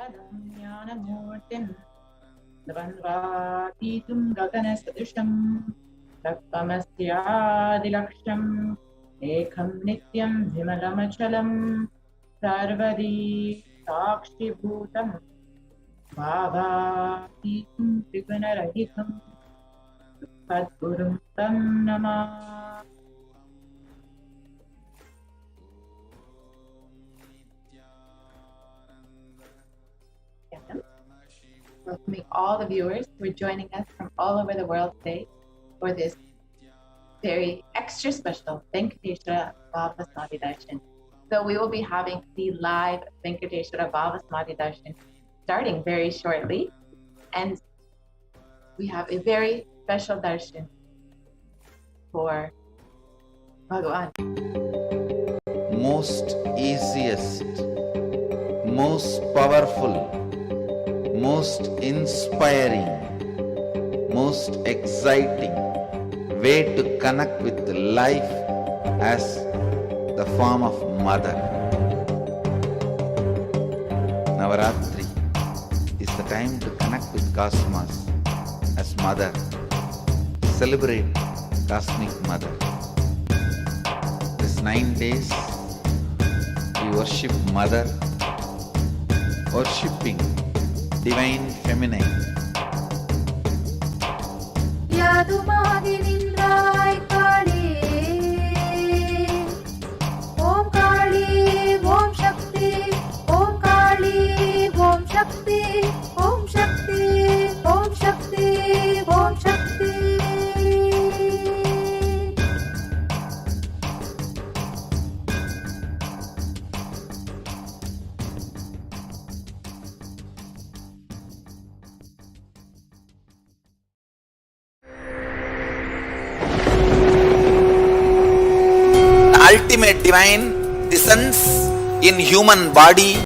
Akshayadam Jnanamurtim Dvandvatītum Gaganasatisham Tattvamasyaadilaksham Ekam Nityam Vimalamachalam Sarvadi Sakshibhutam Bhavatītum Trigunarahitam Sadgurum Tam Namah. Welcoming all the viewers who are joining us from all over the world today for this very extra special Venkateshwara Bhavasamadhi Darshan. So we will be having the live Venkateshwara Bhavasamadhi Darshan starting very shortly, and we have a very special darshan for Bhagavan. Most easiest, most powerful, most inspiring, most exciting way to connect with life as the form of mother. Navaratri is the time to connect with Cosmos as mother. Celebrate Cosmic Mother. These 9 days we worship Mother, worshipping Divine Feminine. Yadumaagi nindrai Kali, Om Kali, Om Shakti, Om Kali, Om Shakti, Om Shakti, Om Shakti, Om Shakti. Ultimate divine descends in human body.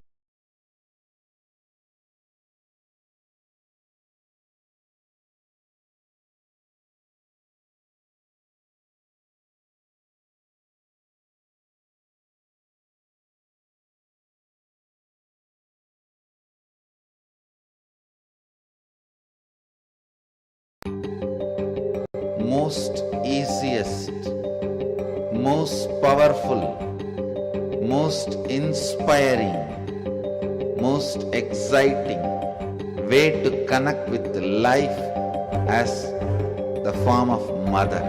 Most easiest, most powerful, most inspiring, most exciting way to connect with life as the form of mother.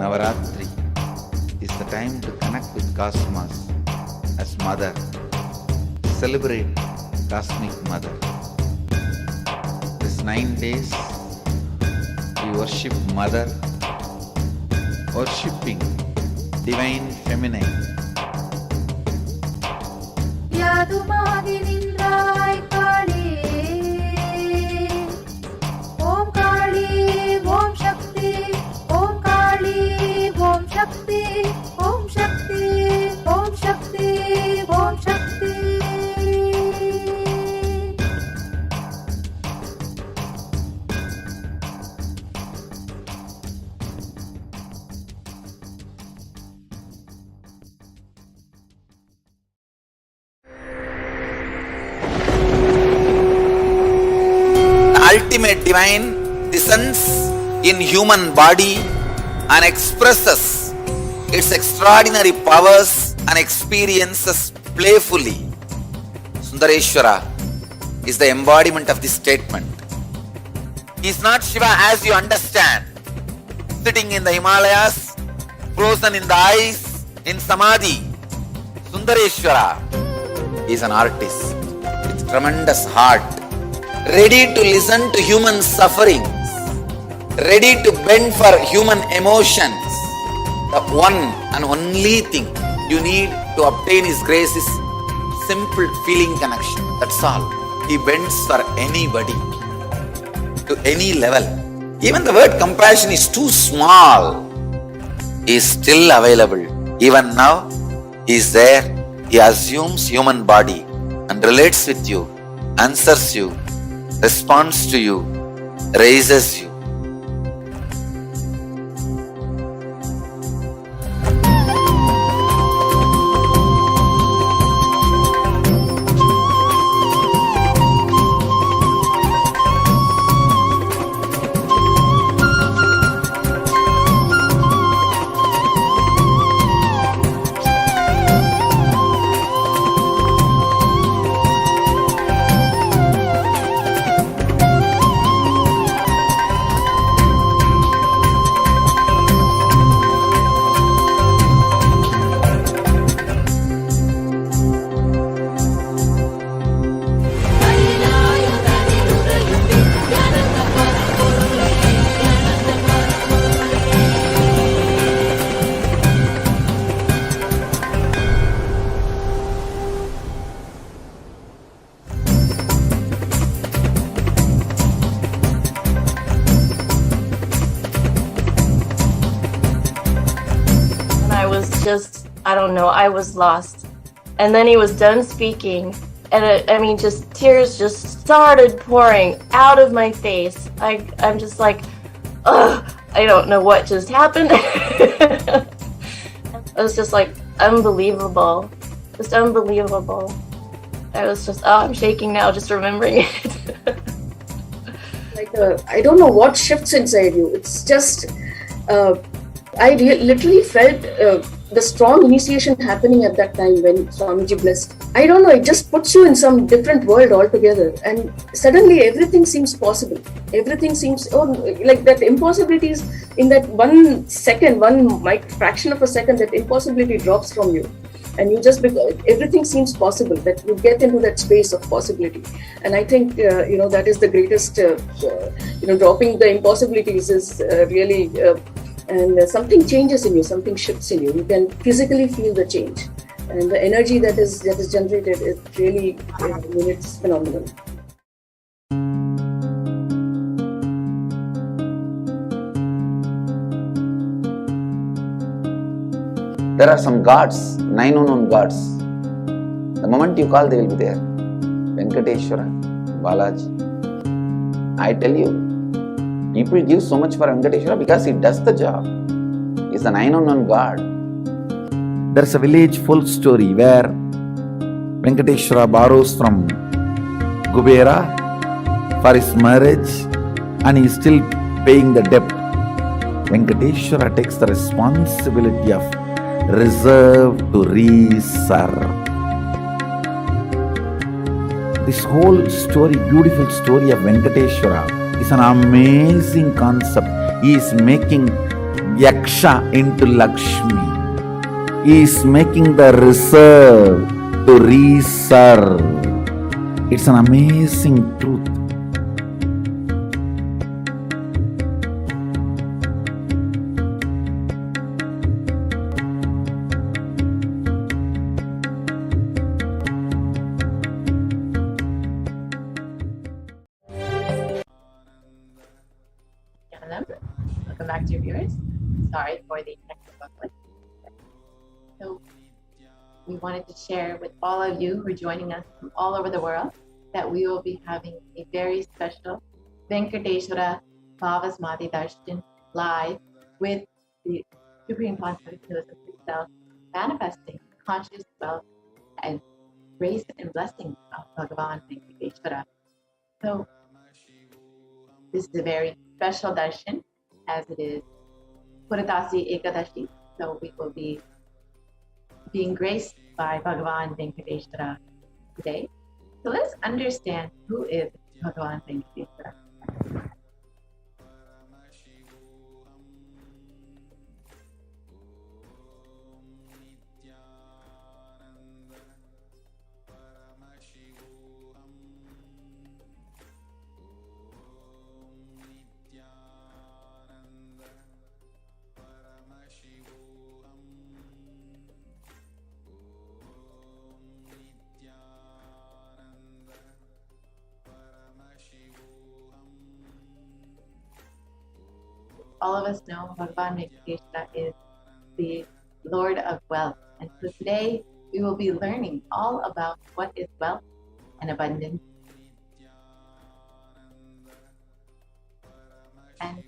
Navaratri is the time to connect with Cosmos as mother. Celebrate Cosmic Mother. These 9 days we worship Mother, worshipping Divine Feminine. Yadumaagi nindrai Kali, Om Kali, Om Shakti, Om Kali, Om Shakti, Om Shakti, Om Shakti, Om Shakti. Ultimate divine descends in human body and expresses its extraordinary powers and experiences playfully. Sundareshwara is the embodiment of this statement. He is not Shiva as you understand, sitting in the Himalayas, frozen in the ice, in Samadhi. Sundareshwara is an artist with tremendous heart, ready to listen to human sufferings, ready to bend for human emotions. The one and only thing you need to obtain His grace is simple feeling connection. That's all. He bends for anybody, to any level. Even the word compassion is too small. He is still available. Even now, He is there. He assumes human body and relates with you, answers you, responds to you, raises you. just, I don't know, I was lost. And then he was done speaking, and I mean, just tears just started pouring out of my face. I'm just like, ugh, I don't know what just happened. It was just like unbelievable, just unbelievable. I was just, oh, I'm shaking now just remembering it. Like I don't know what shifts inside you. It's just literally felt the strong initiation happening at that time when Swamiji blessed. I don't know, it just puts you in some different world altogether, and suddenly everything seems possible. Everything seems, like that impossibilities in that 1 second, fraction of a second, that impossibility drops from you. And you just, everything seems possible, that you get into that space of possibility. And I think, that is the greatest, dropping the impossibilities is really, and something changes in you, something shifts in you. You can physically feel the change. And the energy that is generated, it really, it's phenomenal. There are some gods, 9 unknown gods. The moment you call, they will be there. Venkateshwara, Balaji. I tell you, people give so much for Venkateshwara because he does the job. He's the 9 unknown god. There's a village folk story where Venkateshwara borrows from Kubera for his marriage and he's still paying the debt. Venkateshwara takes the responsibility of reserve to reserve. This whole story, beautiful story of Venkateshwara is an amazing concept. He is making Yaksha into Lakshmi. He is making the reserve to reserve. It's an amazing truth. Welcome back to your viewers. Sorry for the technical glitch. So we wanted to share with all of you who are joining us from all over the world that we will be having a very special Venkateshwara Bhavasamadhi Darshan live with the Supreme Pontific himself, manifesting conscious wealth and grace and blessing of Bhagavan Venkateshwara. So this is a very special darshan, as it is Puratasi Ekadashi. So we will be being graced by Bhagavan Venkateshwara today. So let's understand who is Bhagavan Venkateshwara. All of us know Bhagavan Venkateshwara is the Lord of Wealth. And so today we will be learning all about what is wealth and abundance. And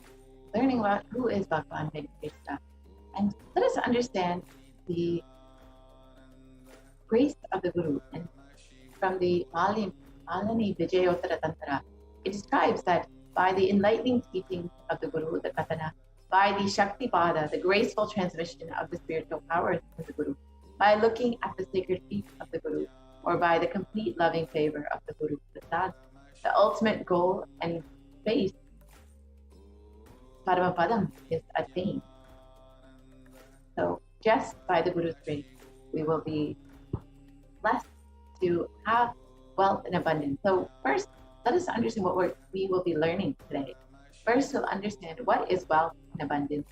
learning about who is Bhagavan Venkateshwara. And let us understand the grace of the Guru. And from the Malini Vijayottara Tantra, it describes that by the enlightening teachings of the Guru, the Katana, by the Shakti Pada, the graceful transmission of the spiritual powers of the Guru, by looking at the sacred feet of the Guru, or by the complete loving favor of the Guru, the ultimate goal and base, Paramapadam, is attained. So just by the Guru's grace, we will be blessed to have wealth and abundance. So first, let us understand what we will be learning today. First, we'll understand what is wealth and abundance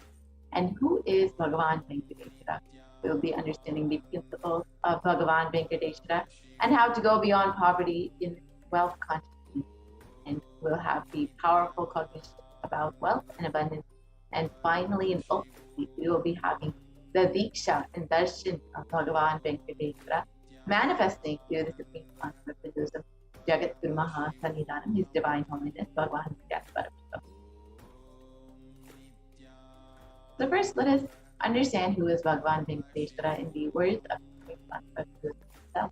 and who is Bhagavan Venkateshwara. We'll be understanding the principles of Bhagavan Venkateshwara and how to go beyond poverty in wealth consciousness. And we'll have the powerful cognition about wealth and abundance. And finally and ultimately, we will be having the Diksha and Darshan of Bhagavan Venkateshwara, manifesting through the Supreme Concept of Buddhism, Jagat Guru Maha Sannidhanam, His Divine Holiness, Bhagavan Paramashivoham. So first, let us understand who is Bhagavan Venkateshwara in the words of the Supreme Concept of Buddhism itself.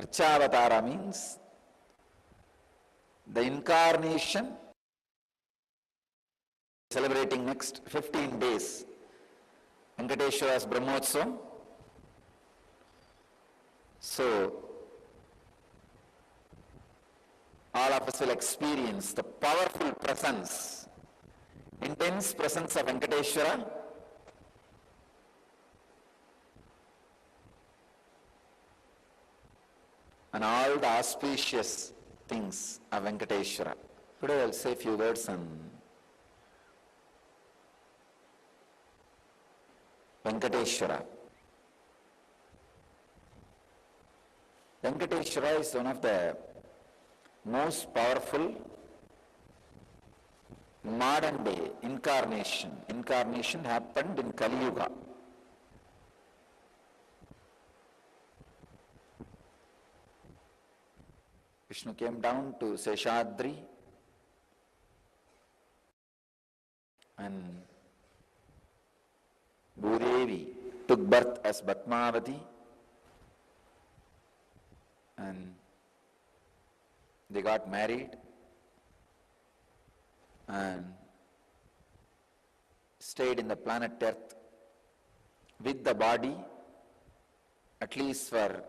Archavatara means the incarnation, celebrating next 15 days Venkateshwara's Brahmotsavam. So all of us will experience the powerful presence, intense presence of Venkateshwara, and all the auspicious things of Venkateshwara. Today I'll say a few words on Venkateshwara. Venkateshwara is one of the most powerful modern day incarnation. Incarnation happened in Kali Yuga. Vishnu came down to Seshadri and Bhudevi took birth as Bhatmavati, and they got married and stayed in the planet Earth with the body at least for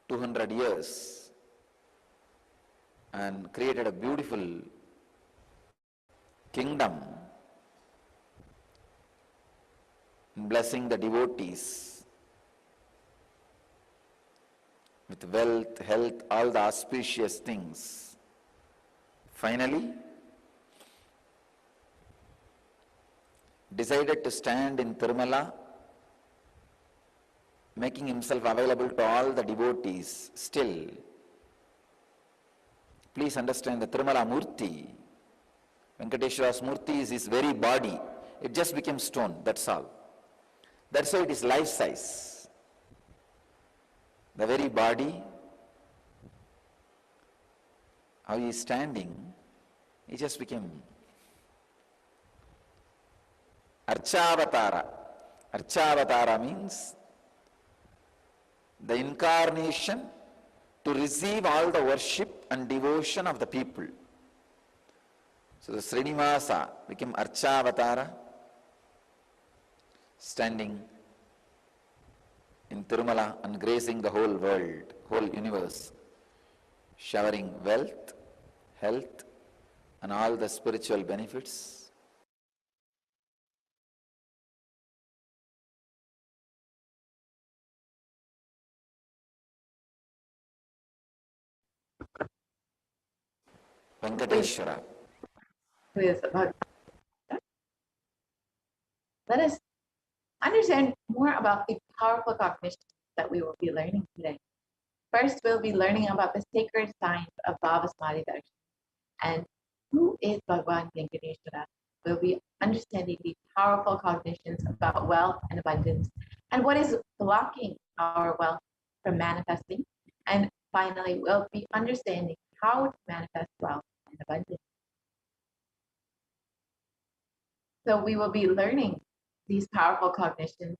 200 years and created a beautiful kingdom, blessing the devotees with wealth, health, all the auspicious things. Finally, decided to stand in Tirumala, making himself available to all the devotees. Still, please understand the Tirumala Murti, Venkateshwara's Murti is his very body. It just became stone, that's all. That's why it is life size. The very body, how he is standing, he just became Archavatara. Archavatara means the incarnation to receive all the worship and devotion of the people. So the Srinivasa became Archavatara, standing in Tirumala and gracing the whole world, whole universe, showering wealth, health, and all the spiritual benefits Venkateshwara. who is Bhagavan. Let us understand more about the powerful cognitions that we will be learning today. First, we'll be learning about the sacred science of Bhavasamadhi Darshan and who is Bhagavan Venkateshwara. We'll be understanding the powerful cognitions about wealth and abundance and what is blocking our wealth from manifesting. And finally, we'll be understanding how to manifest wealth and abundance. So we will be learning these powerful cognitions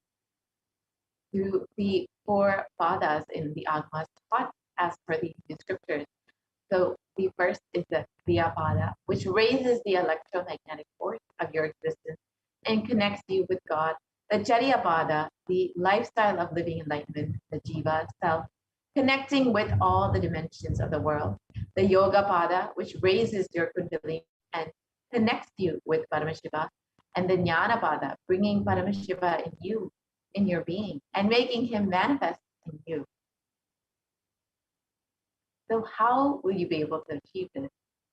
through the four padas in the Agmas taught as per the scriptures. So the first is the Kriya Pada, which raises the electromagnetic force of your existence and connects you with God. The Charya Pada, the lifestyle of living enlightenment, the Jiva self, connecting with all the dimensions of the world. The Yoga Pada, which raises your Kundalini and connects you with Paramashiva. And the Jnana Pada, bringing Paramashiva in you, in your being, and making him manifest in you. So how will you be able to achieve this?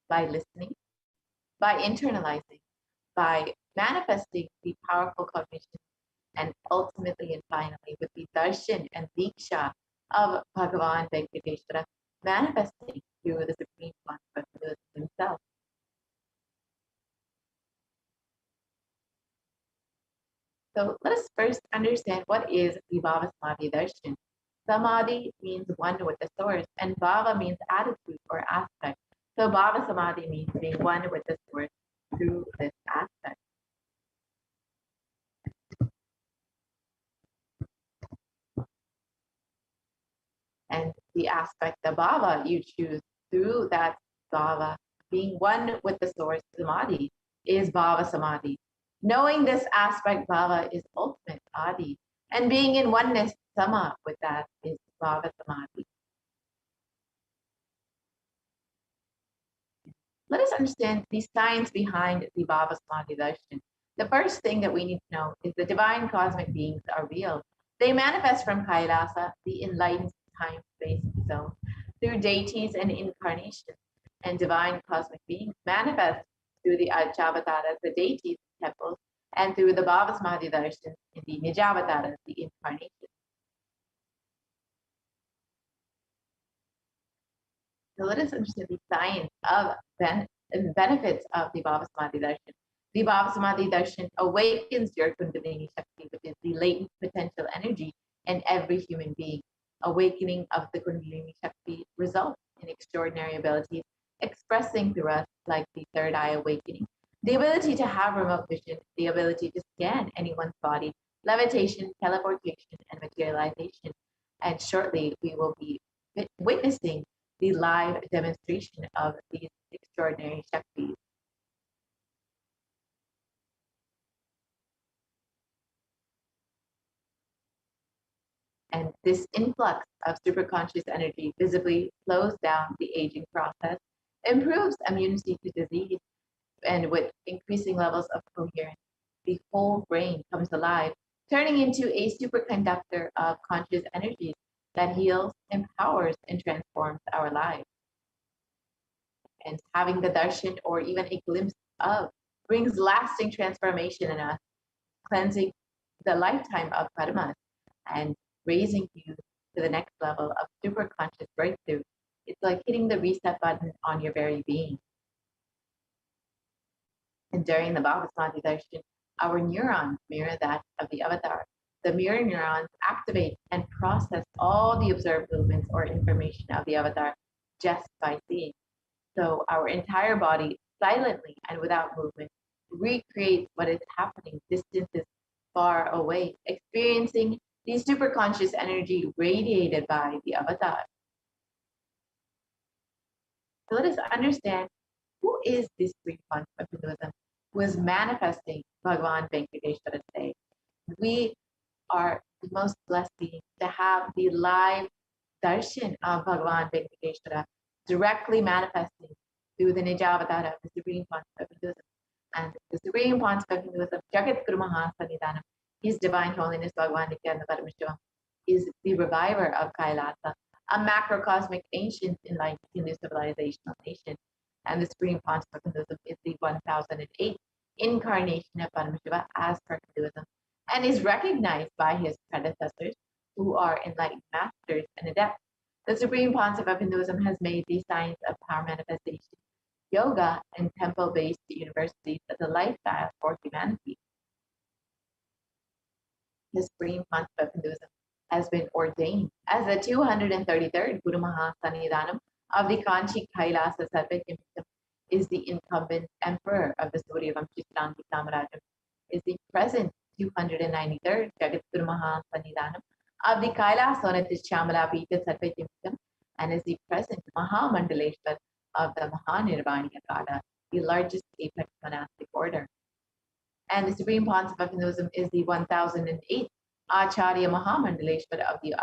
By listening, by internalizing, by manifesting the powerful cognition, and ultimately and finally with the darshan and diksha of Bhagavan Venkateshwara manifesting through the Supreme Consciousness himself. So let us first understand what is the Bhavasamadhi Darshan. Samadhi means one with the source, and Bhava means attitude or aspect. So Bhavasamadhi means being one with the source through this aspect. And the aspect of Bhava you choose through that Bhava, being one with the source Samadhi, is Bhavasamadhi. Knowing this aspect Bhava is ultimate Adi, and being in oneness Sama with that is Bhavasamadhi. Let us understand the science behind the Bhavasamadhi Darshan. The first thing that we need to know is the divine cosmic beings are real. They manifest from Kailasa, the enlightened time-space zone, through deities and incarnations. And divine cosmic beings manifest through the Achavataras, the deities, temples, and through the Bhavasamadhi Darshan in the Nijavataras, the incarnations. So let us understand the science of benefits of the Bhavasamadhi Darshan. The Bhavasamadhi Darshan awakens your Kundalini Shakti, which is the latent potential energy in every human being. Awakening of the Kundalini Shakti results in extraordinary abilities expressing through us like the third eye awakening, the ability to have remote vision, the ability to scan anyone's body, levitation, teleportation, and materialization. And shortly we will be witnessing the live demonstration of these extraordinary Shaktis. And this influx of superconscious energy visibly slows down the aging process, improves immunity to disease, and with increasing levels of coherence, the whole brain comes alive, turning into a superconductor of conscious energies that heals, empowers, and transforms our lives. And having the darshan or even a glimpse of brings lasting transformation in us, cleansing the lifetime of karmas and raising you to the next level of super conscious breakthrough. It's like hitting the reset button on your very being. And during the Bhavasamadhi Darshan, our neurons mirror that of the avatar. The mirror neurons activate and process all the observed movements or information of the avatar just by seeing. So our entire body, silently and without movement, recreates what is happening distances far away, experiencing the superconscious energy radiated by the avatar. So let us understand who is this Supreme Conscious of Hinduism who is manifesting Bhagavan Venkateshwara today. We are the most blessed beings to have the live darshan of Bhagavan Venkateshwara directly manifesting through the Nijavatara of the Supreme Conscious of Hinduism. And the Supreme Conscious of Hinduism, Jagat Guru Mahasannidhanam, His Divine Holiness Bhagavan Nithyananda Paramashivam, is the reviver of Kailasa, a macrocosmic ancient enlightened Hindu civilizational nation. And the Supreme Concept of Hinduism is the 1008th incarnation of Paramashiva as per Hinduism, and is recognized by his predecessors, who are enlightened masters and adepts. The Supreme Concept of Hinduism has made the science of power manifestation, yoga, and temple-based universities as a lifestyle for humanity. The Supreme Concept of Hinduism has been ordained as the 233rd Guru Maha Sannidhanam of the Kanchi Kailasa Sarvajya is the incumbent emperor of the Surya Vamshi Sranti Samarajam, is the present 293rd Jagat Guru Maha Sannidhanam of the Kailasa Shamala Pita Sarvajya, and is the present Maha Mandaleshwar of the Mahanirvani Akada, the largest apex monastic order. And the Supreme Concept of Hinduism is the 1008th Acharya Mahamandaleshwar of the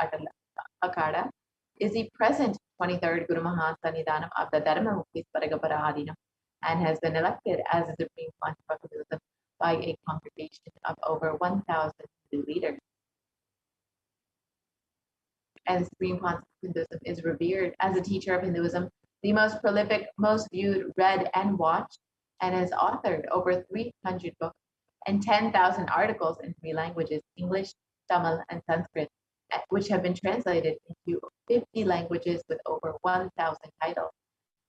Akada, is the present 23rd Guru Maha Sannidhanam of the Dharmamukti Sparagapara Adinam, and has been elected as the Supreme Concept of Hinduism by a congregation of over 1,000 Hindu leaders. And the Supreme Concept of Hinduism is revered as a teacher of Hinduism, the most prolific, most viewed, read, and watched, and has authored over 300 books and 10,000 articles in 3 languages, English, Tamil, and Sanskrit, which have been translated into 50 languages with over 1,000 titles.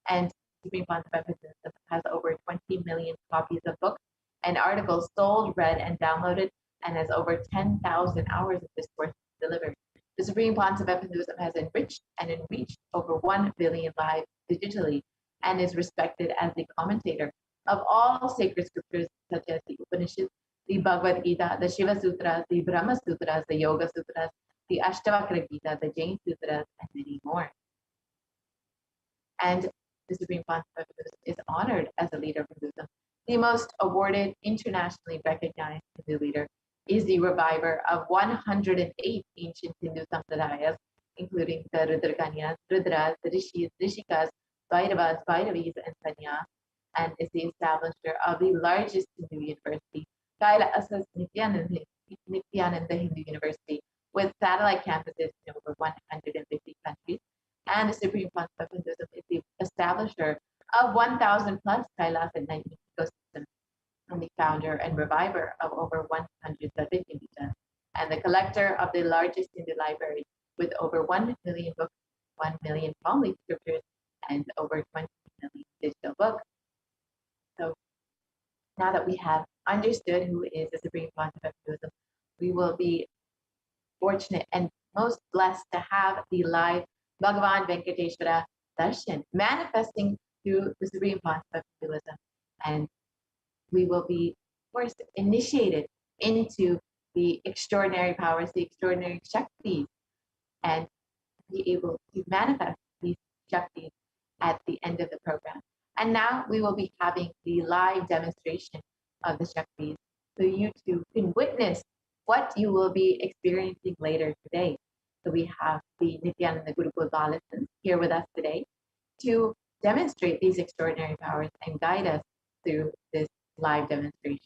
And Supreme Concept of Hinduism has over 20 million copies of books and articles sold, read, and downloaded, and has over 10,000 hours of discourse delivered. The Supreme Concept of Hinduism has enriched and enriched over 1 billion lives digitally, and is respected as the commentator of all sacred scriptures such as the Upanishads, the Bhagavad Gita, the Shiva Sutras, the Brahma Sutras, the Yoga Sutras, the Ashtavakra Gita, the Jain Sutras, and many more. And the Supreme Concept of Hinduism is honored as a leader of Hinduism. The most awarded, internationally recognized Hindu leader is the reviver of 108 ancient Hindu sampradayas, including the Rudrakanyas, Rudras, the Rishis, Rishikas, Bhairavas, Bhairavis, and Sanyas, and is the establisher of the largest Hindu university, Kailasa Nithyananda Hindu University, with satellite campuses in over 150 countries. And the Supreme Concept of Hinduism is the establisher of 1,000 plus Kailasa Enlightenment ecosystems, and the founder and reviver of over 100 Sarvajya, and the collector of the largest Hindu library with over 1 million books, 1 million palm scriptures, and over 20 million digital books. So now that we have understood who is the Supreme Concept of Hinduism, we will be fortunate and most blessed to have the live Bhagavan Venkateshwara Darshan manifesting through the Supreme Concept of Hinduism. And we will be, of course, initiated into the extraordinary powers, the extraordinary Shaktis, and be able to manifest these Shaktis at the end of the program. And now we will be having the live demonstration of the Shaktis, so you too can witness what you will be experiencing later today. So we have the Nithyananda Gurukul Balistans here with us today to demonstrate these extraordinary powers and guide us through this live demonstration.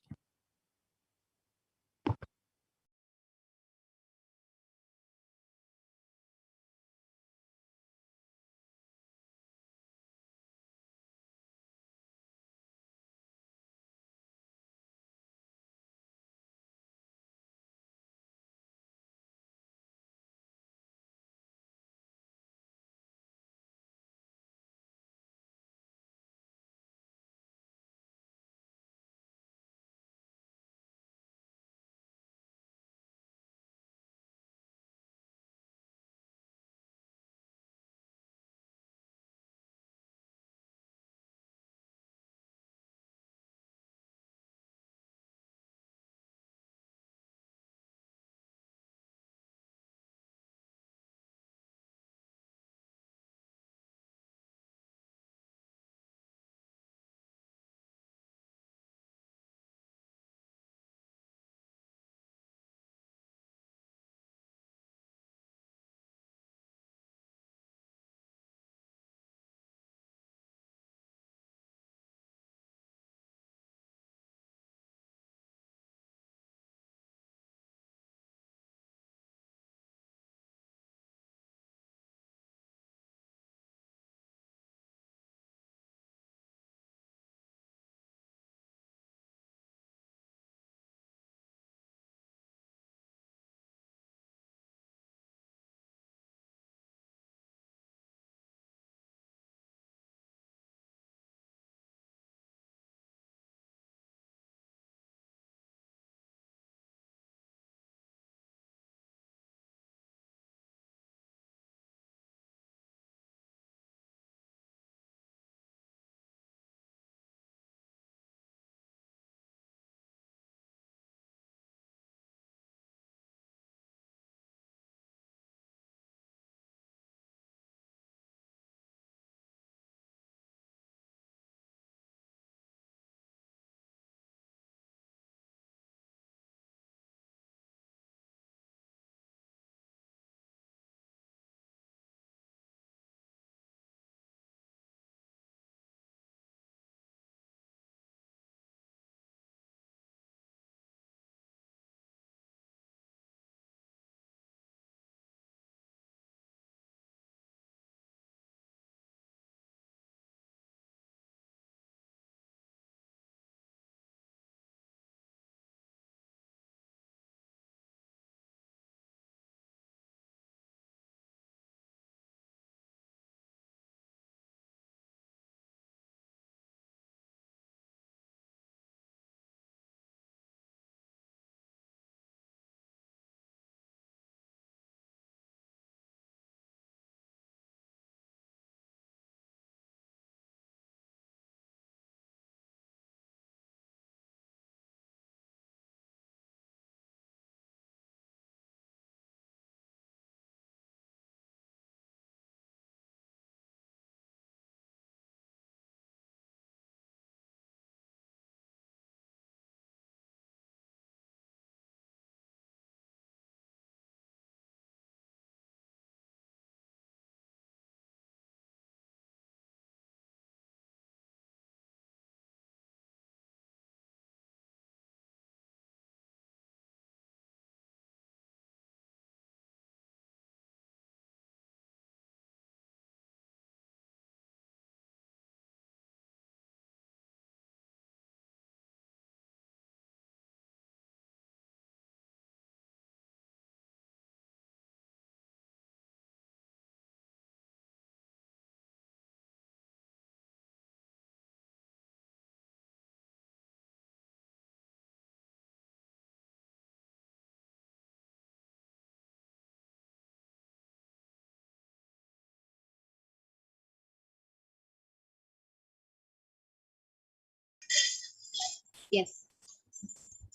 Yes.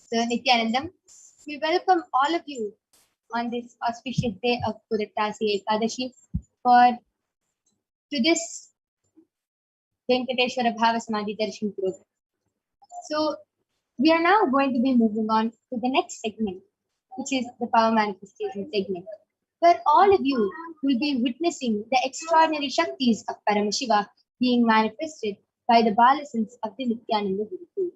So, Nithyanandam, we welcome all of you on this auspicious day of Puratasi Ekadashi for to this Venkateshwara Bhavasamadhi Darshan program. So, we are now going to be moving on to the next segment, which is the power manifestation segment, where all of you will be witnessing the extraordinary Shaktis of Paramashiva being manifested by the Balasans of the Nithyananda Gurukul.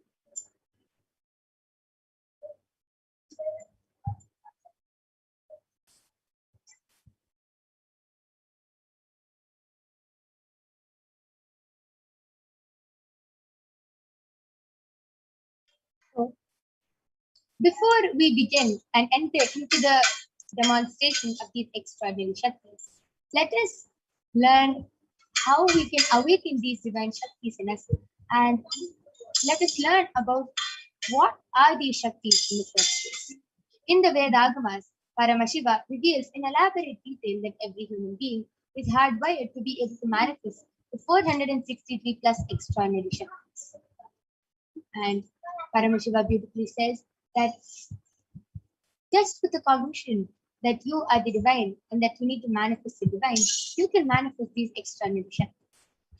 So, before we begin and enter into the demonstration of these extraordinary Shaktis, let us learn how we can awaken these divine Shaktis in us, and let us learn about what are these Shaktis in the first place. In the Vedagamas, Paramashiva reveals in elaborate detail that every human being is hardwired to be able to manifest the 463 plus extraordinary Shaktis. And Paramashiva beautifully says that just with the cognition that you are the divine and that you need to manifest the divine, you can manifest these extraordinary Shaktis.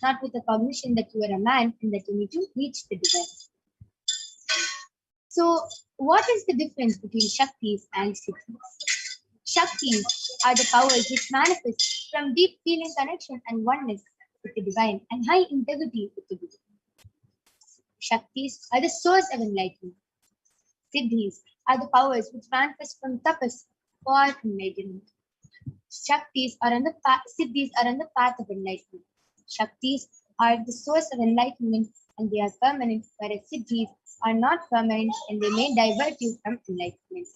Not with the cognition that you are a man and that you need to reach the divine. So, what is the difference between Shaktis and Siddhis? Shaktis are the powers which manifest from deep feeling connection and oneness with the divine and high integrity with the divine. Shaktis are the source of enlightenment. Siddhis are the powers which manifest from tapas for enlightenment. Siddhis are on the path of enlightenment. Shaktis are the source of enlightenment and they are permanent, whereas Siddhis are not permanent and they may divert you from enlightenment.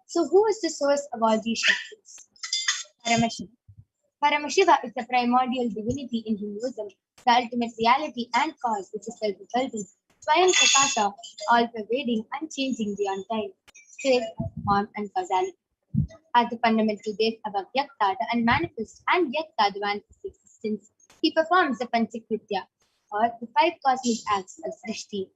So, who is the source of all these Shaktis? Paramashiva. Paramashiva is the primordial divinity in Hinduism, the ultimate reality and cause which is self-fulfilling, Swayam Prakasha, all-pervading, unchanging beyond time, space, form, and causality. As the fundamental base of Avyakta, the unmanifest, and Vyakta, the manifest existence, he performs the Panchakritya, or the five cosmic acts of Srishti: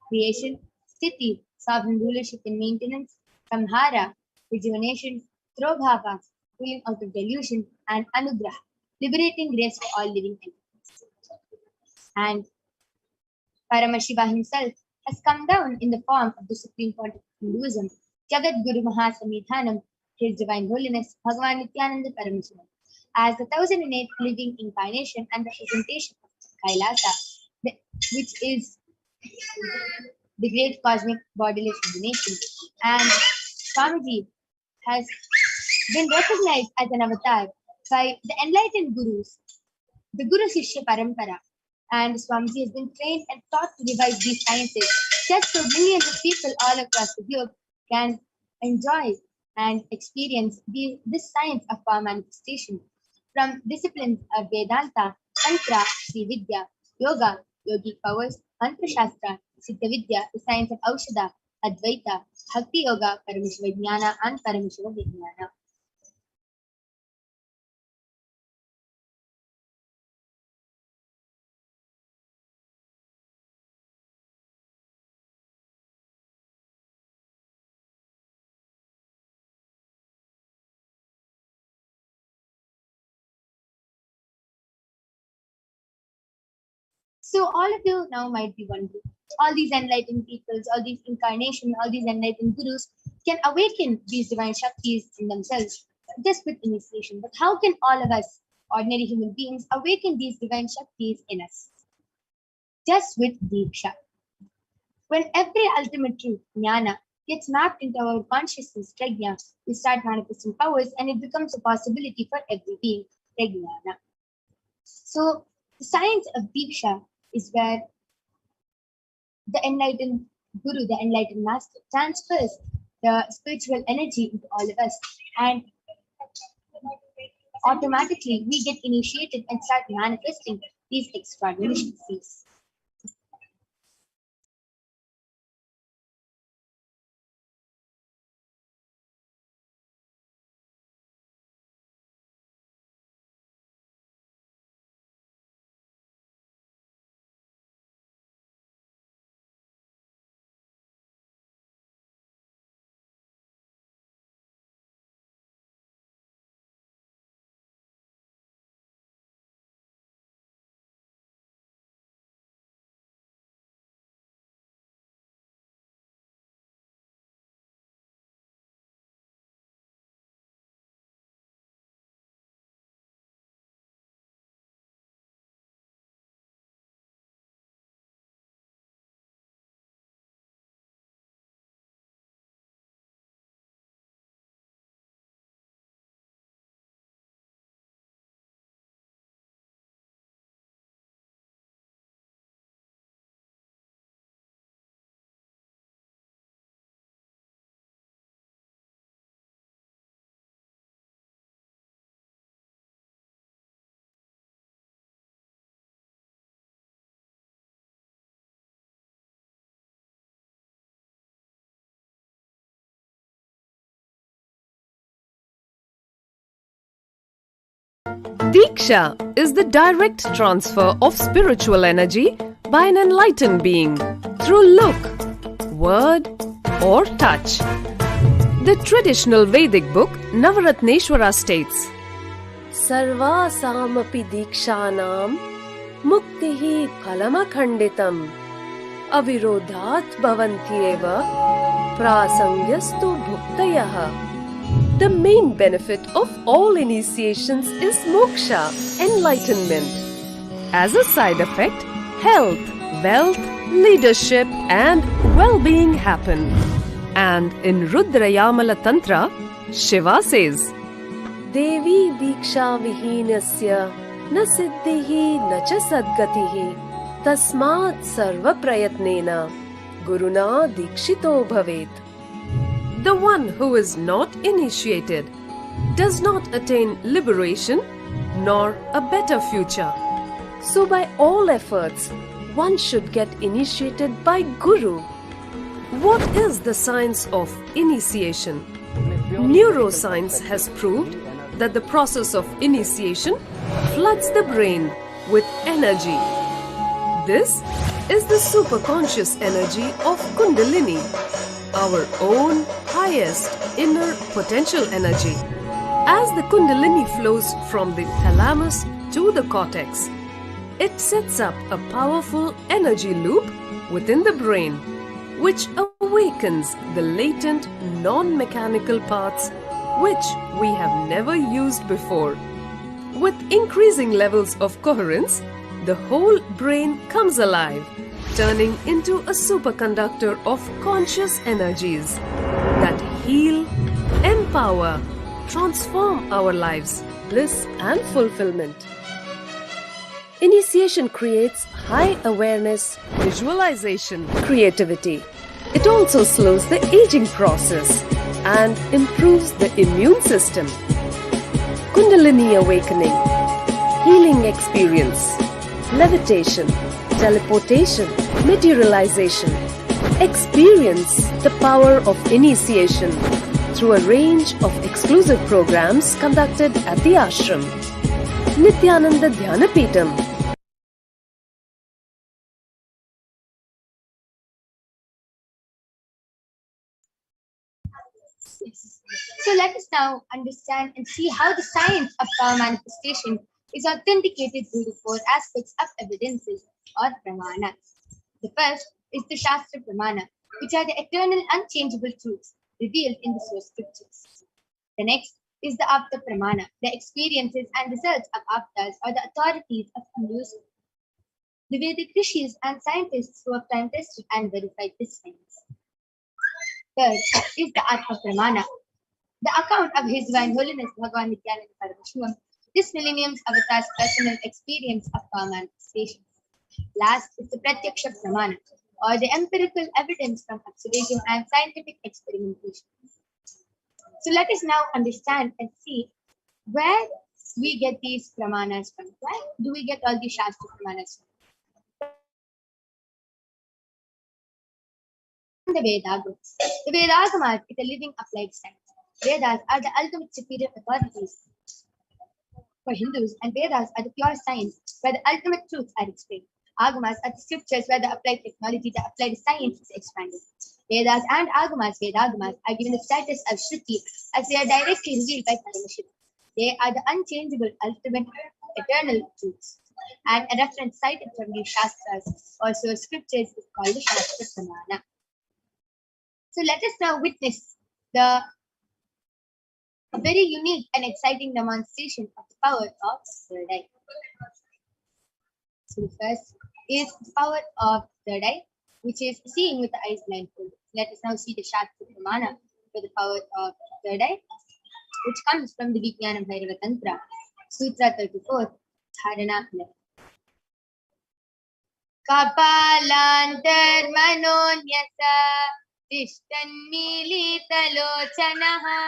creation, Sthiti, sovereign rulership and maintenance, Samhara, rejuvenation, Trobhava, pulling out of delusion, and Anugraha, liberating grace for all living entities. And Paramashiva himself has come down in the form of the Supreme Pontiff of Hinduism, Jagat Guru Mahasamidhanam, His Divine Holiness, Bhagavan Nithyananda Paramashivam, as the 1008th living incarnation and representation of Kailasa, which is the great cosmic bodiless divination. And Swamiji has been recognized as an avatar by the enlightened gurus, the Guru Shishya Parampara. And Swamiji has been trained and taught to revive these sciences just so millions of people all across the globe can enjoy and experience this science of power manifestation from disciplines of Vedanta, Tantra, Sri Vidya, Yoga, Yogic powers, Mantra Shastra, Siddha Vidya, the science of Aushadha, Advaita, Bhakti Yoga, Paramashiva Jnana, and Paramashiva Vijnana. So all of you now might be wondering, all these enlightened peoples, all these incarnations, all these enlightened gurus can awaken these divine Shaktis in themselves just with initiation. But how can all of us, ordinary human beings, awaken these divine Shaktis in us? Just with Diksha. When every ultimate truth, Jnana, gets mapped into our consciousness, Prajna, we start manifesting powers and it becomes a possibility for every being, Prajnana. So the science of Diksha is where the enlightened guru, the enlightened master, transfers the spiritual energy into all of us, and automatically we get initiated and start manifesting these extraordinary Shaktis. Diksha is the direct transfer of spiritual energy by an enlightened being through look, word, or touch. The traditional Vedic book Navaratneshwara states, Sarvasamapi Dikshanam Muktihi Phalamakhanditam Avirodhat Bhavantyeva Prasangyastu Bhuktayaha. The main benefit of all initiations is moksha, enlightenment. As a side effect, health, wealth, leadership, and well-being happen. And in Rudrayamala Tantra, Shiva says, Devi Diksha Vihinasya na siddhihi na cha sadgatihi tasmat sarva prayatnena guruna dikshito bhavet. The one who is not initiated does not attain liberation nor a better future. So by all efforts, one should get initiated by Guru. What is the science of initiation? Neuroscience has proved that the process of initiation floods the brain with energy. This is the superconscious energy of Kundalini, our own highest inner potential energy. As the Kundalini flows from the thalamus to the cortex, it sets up a powerful energy loop within the brain, which awakens the latent non-mechanical parts which we have never used before. With increasing levels of coherence, the whole brain comes alive, turning into a superconductor of conscious energies that heal, empower, transform our lives, bliss and fulfillment. Initiation creates high awareness, visualization, creativity. It also slows the aging process and improves the immune system. Kundalini awakening, healing experience, levitation, teleportation, materialization. Experience the power of initiation through a range of exclusive programs conducted at the ashram. Nithyananda Paramashivam. So let us now understand and see how the science of power manifestation is authenticated through the four aspects of evidences or pramana. The first is the Shastra Pramana, which are the eternal unchangeable truths revealed in the source scriptures. The next is the Apta Pramana, the experiences and results of Aptas or the authorities of music. The Vedic rishis and scientists who have time tested and verified this science. Third is the Atma Pramana, the account of His Divine Holiness Bhagavan Nithyananda Paramashivam, this millennium's avatar's personal experience of power manifestation. Last is the Pratyaksha Pramana, or the empirical evidence from observation and scientific experimentation. So let us now understand and see where we get these pramanas from. Where do we get all these Shastra Pramanas from? The Vedagamas. The Vedagamas is a living applied science. Vedas are the ultimate superior authorities for Hindus, and Vedas are the pure science where the ultimate truths are explained. Agamas are the scriptures where the applied technology, the applied science is expanded. Vedas and Agamas, Vedagamas, are given the status of Shruti as they are directly revealed by Paramashivoham. They are the unchangeable, ultimate, eternal truths. And a reference cited from these Shastras, also scriptures, is called the Shastra Pramana. So let us now witness the very unique and exciting demonstration of the power of third eye. So the first is the power of third eye, which is seeing with the eyes blindfolded. Let us now see the Shastra Pramana for the power of third eye, which comes from the Vijnana Bhairava Tantra, Sutra 34, Dharana 11. Kapalantar manonyasa tishtannilitalochanaha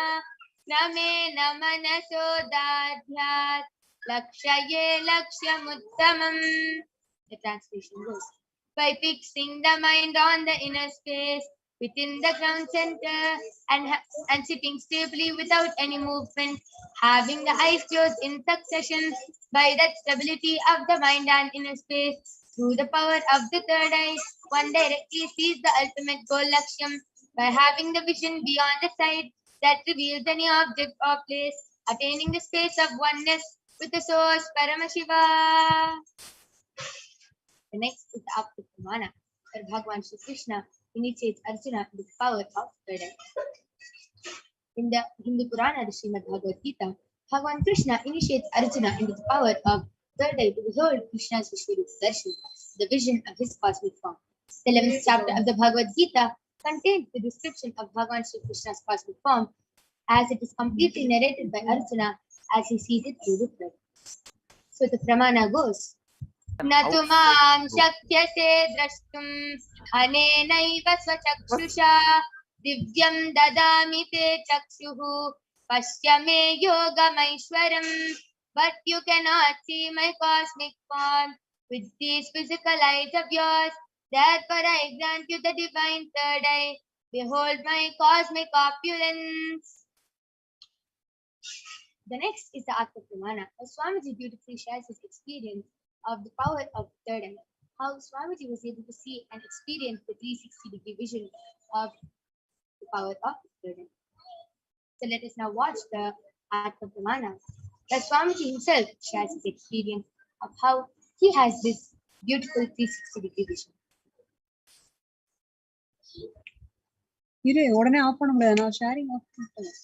namena manasodadhyat lakshaye lakshyamuttamam. The translation goes, by fixing the mind on the inner space, within the ground center and sitting stably without any movement, having the eyes closed in succession by that stability of the mind and inner space. Through the power of the third eye, one directly sees the ultimate goal Laksham by having the vision beyond the sight that reveals any object or place, attaining the space of oneness with the source Paramashiva. The next is the Apta Pramana, where Bhagavan Shri Krishna initiates Arjuna with the power of third eye. In the Hindu Purana, the Srimad Bhagavad Gita, Bhagavan Krishna initiates Arjuna into the power of third eye to behold Krishna's Vishwarup Darshan, the vision of his cosmic form. The 11th chapter of the Bhagavad Gita contains the description of Bhagavan Shri Krishna's cosmic form, as it is completely narrated by Arjuna as he sees it through the thread. So the Pramana goes, Natu mam shakyase drashtum anenaiva svachakshushā divyam dadami te chakshuhu pashyame yogamaishwaram. But you cannot see my cosmic form with these physical eyes of yours. Therefore I grant you the divine third eye. Behold my cosmic opulence. The next is the Atma Pramana. Swamiji beautifully shares his experience of the power of third eye. How Swamiji was able to see and experience the 360-degree vision of the power of third eye. So let us now watch the Atma Pramana, where Swamiji himself shares his experience of how he has this beautiful 360-degree vision. இரு உடனே of பண்ண முடியாது, நான் sharing of பண்ணிட்டேன்.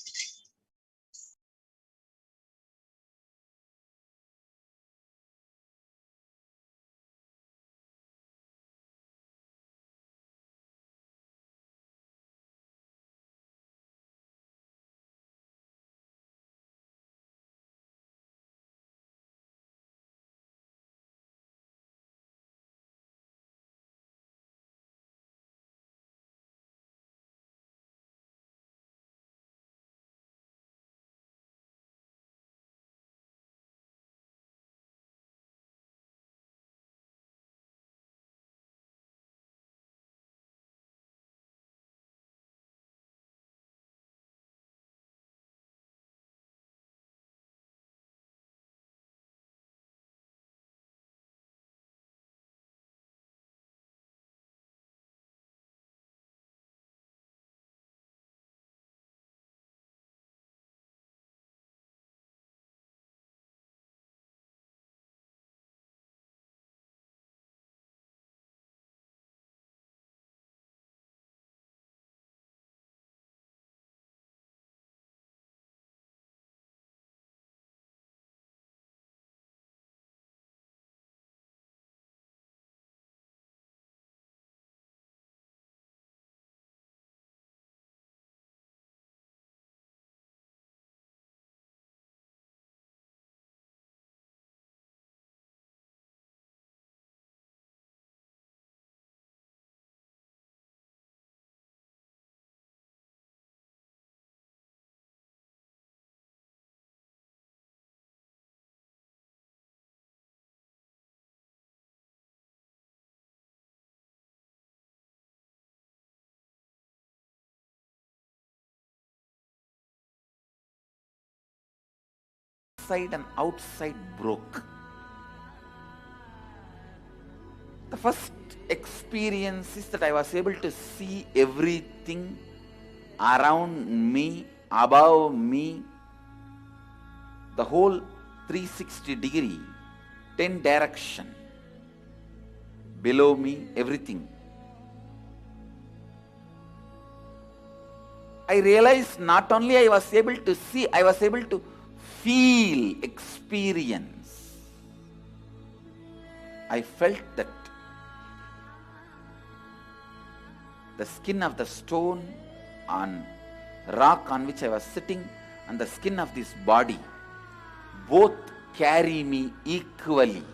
Inside and outside broke. The first experience is that I was able to see everything around me, above me, the whole 360-degree, 10 direction, below me, everything. I realized not only I was able to see, I was able to feel, experience. I felt that the skin of the stone on rock on which I was sitting and the skin of this body both carry me equally.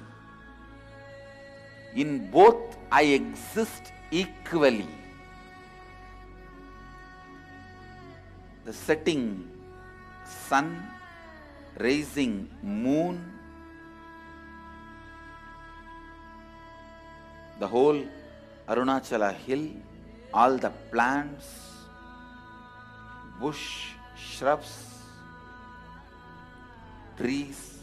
In both I exist equally. The setting sun, rising moon, the whole Arunachala hill, all the plants, bush, shrubs, trees,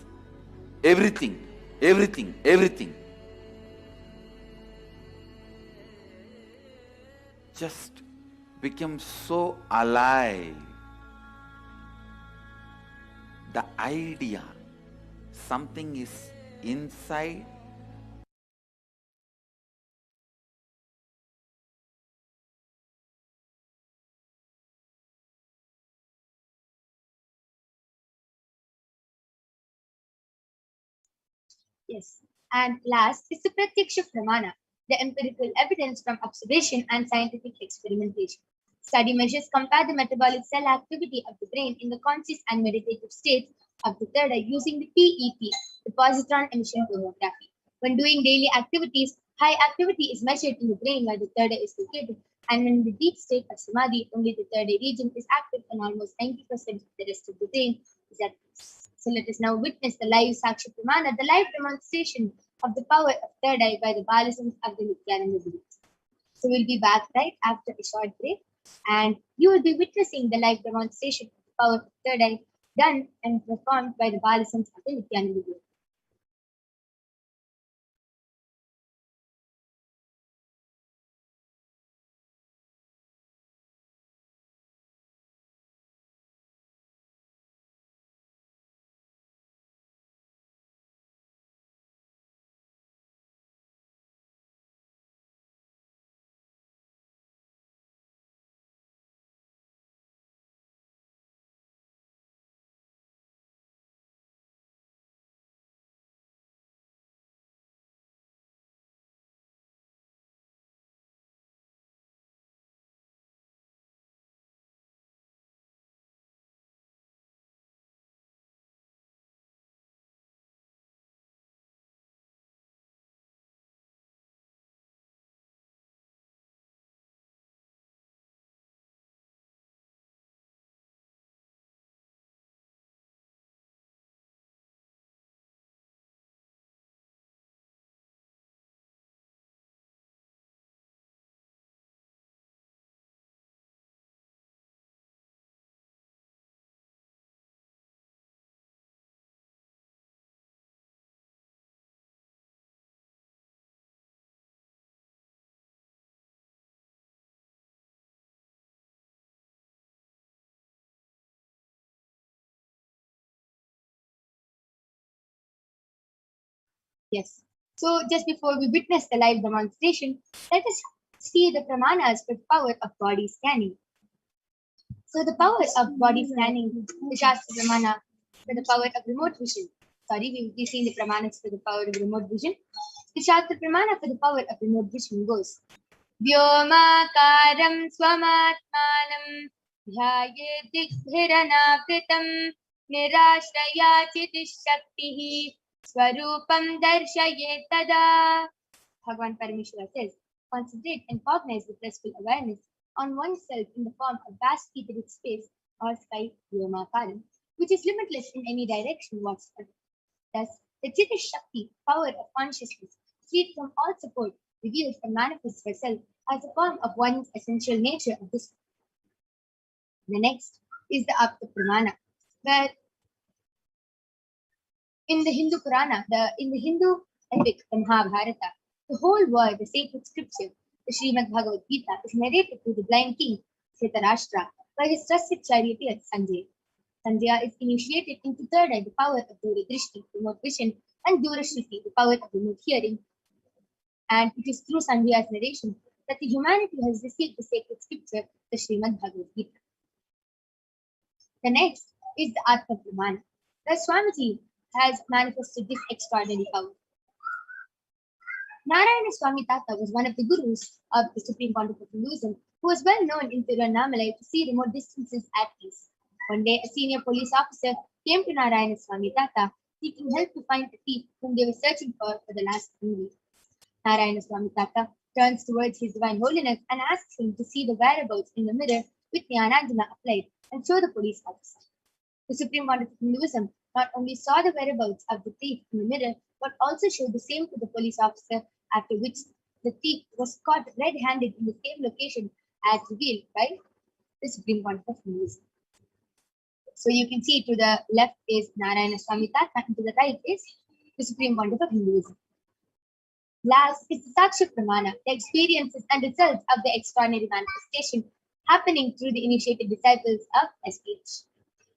everything, everything just becomes so alive. The idea, something is inside, Yes. And last is the Pratyaksha Pramana, the empirical evidence from observation and scientific experimentation. Study measures compare the metabolic cell activity of the brain in the conscious and meditative states of the third eye using the PET, the positron emission tomography. When doing daily activities, high activity is measured in the brain where the third eye is located, and in the deep state of samadhi, only the third eye region is active and almost 90% of the rest of the brain is at peace. So let us now witness the live Saksha Pramana, the live demonstration of the power of third eye by the Balasams of the Nithyananda Guru. So we'll be back right after a short break, and you will be witnessing the live demonstration of the power of third eye done and performed by the Balasams of the Nithyananda Guru. Yes. So just before we witness the live demonstration, let us see the pramanas for the power of body scanning. So the power of body scanning, the Shastra Pramana for the power of remote vision. Sorry, we will be seeing the pramanas for the power of remote vision. The Shastra Pramana for the power of remote vision goes Vyomakaram Swamatmanam Dhyaye Dighiranapritam Nirashraya Chitishaktihi Swarupam Darshaye Tada. Bhagavan Parameshwara says, concentrate and cognize with blissful awareness on oneself in the form of vast etheric space or sky Vyomakaram, which is limitless in any direction whatsoever. Thus, the Chitish Shakti, power of consciousness, freed from all support, reveals and manifests herself as a form of one's essential nature of this. The next is the Apta Pramana, where in the Hindu Purana, in the Hindu epic, the Mahabharata, the whole world, the sacred scripture, the Srimad Bhagavad Gita, is narrated to the blind king, Dhritarashtra, by his trusted charioteer, Sanjay. Sanjaya is initiated into third eye, the power of Duradrishti, remote vision, and Durashruti, the power of remote hearing. And it is through Sanjaya's narration that the humanity has received the sacred scripture, the Srimad Bhagavad Gita. The next is the Atma Pramana, where Swamiji has manifested this extraordinary power. Narayana Swami Tata was one of the gurus of the Supreme Conduct of Hinduism, who was well known in Tiruvannamalai to see remote distances at peace. One day, a senior police officer came to Narayana Swami Tata seeking help to find a thief whom they were searching for the last 3 weeks. Narayana Swami Tata turns towards His Divine Holiness and asks him to see the whereabouts in the mirror with Jnananjana applied and show the police officer. The Supreme Conduct of Hinduism not only saw the whereabouts of the thief in the mirror, but also showed the same to the police officer, after which the thief was caught red-handed in the same location as revealed by the Supreme Pontiff of Hinduism. So you can see to the left is Narayana Swami Tata and to the right is the Supreme Pontiff of Hinduism. Last is the Sakshi Pramana, the experiences and results of the extraordinary manifestation happening through the initiated disciples of SPH.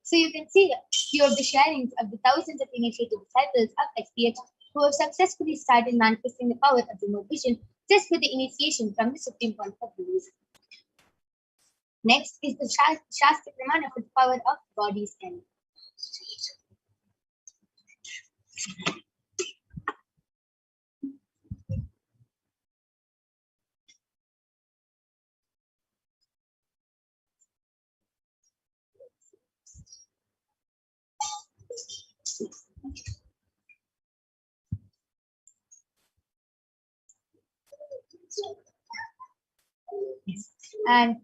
So you can see a few of the sharings of the thousands of initiated disciples of SPH who have successfully started manifesting the power of remote vision just with the initiation from the Supreme Pontiff of Hinduism. Next is the Shastra Pramana for the power of body scanning. And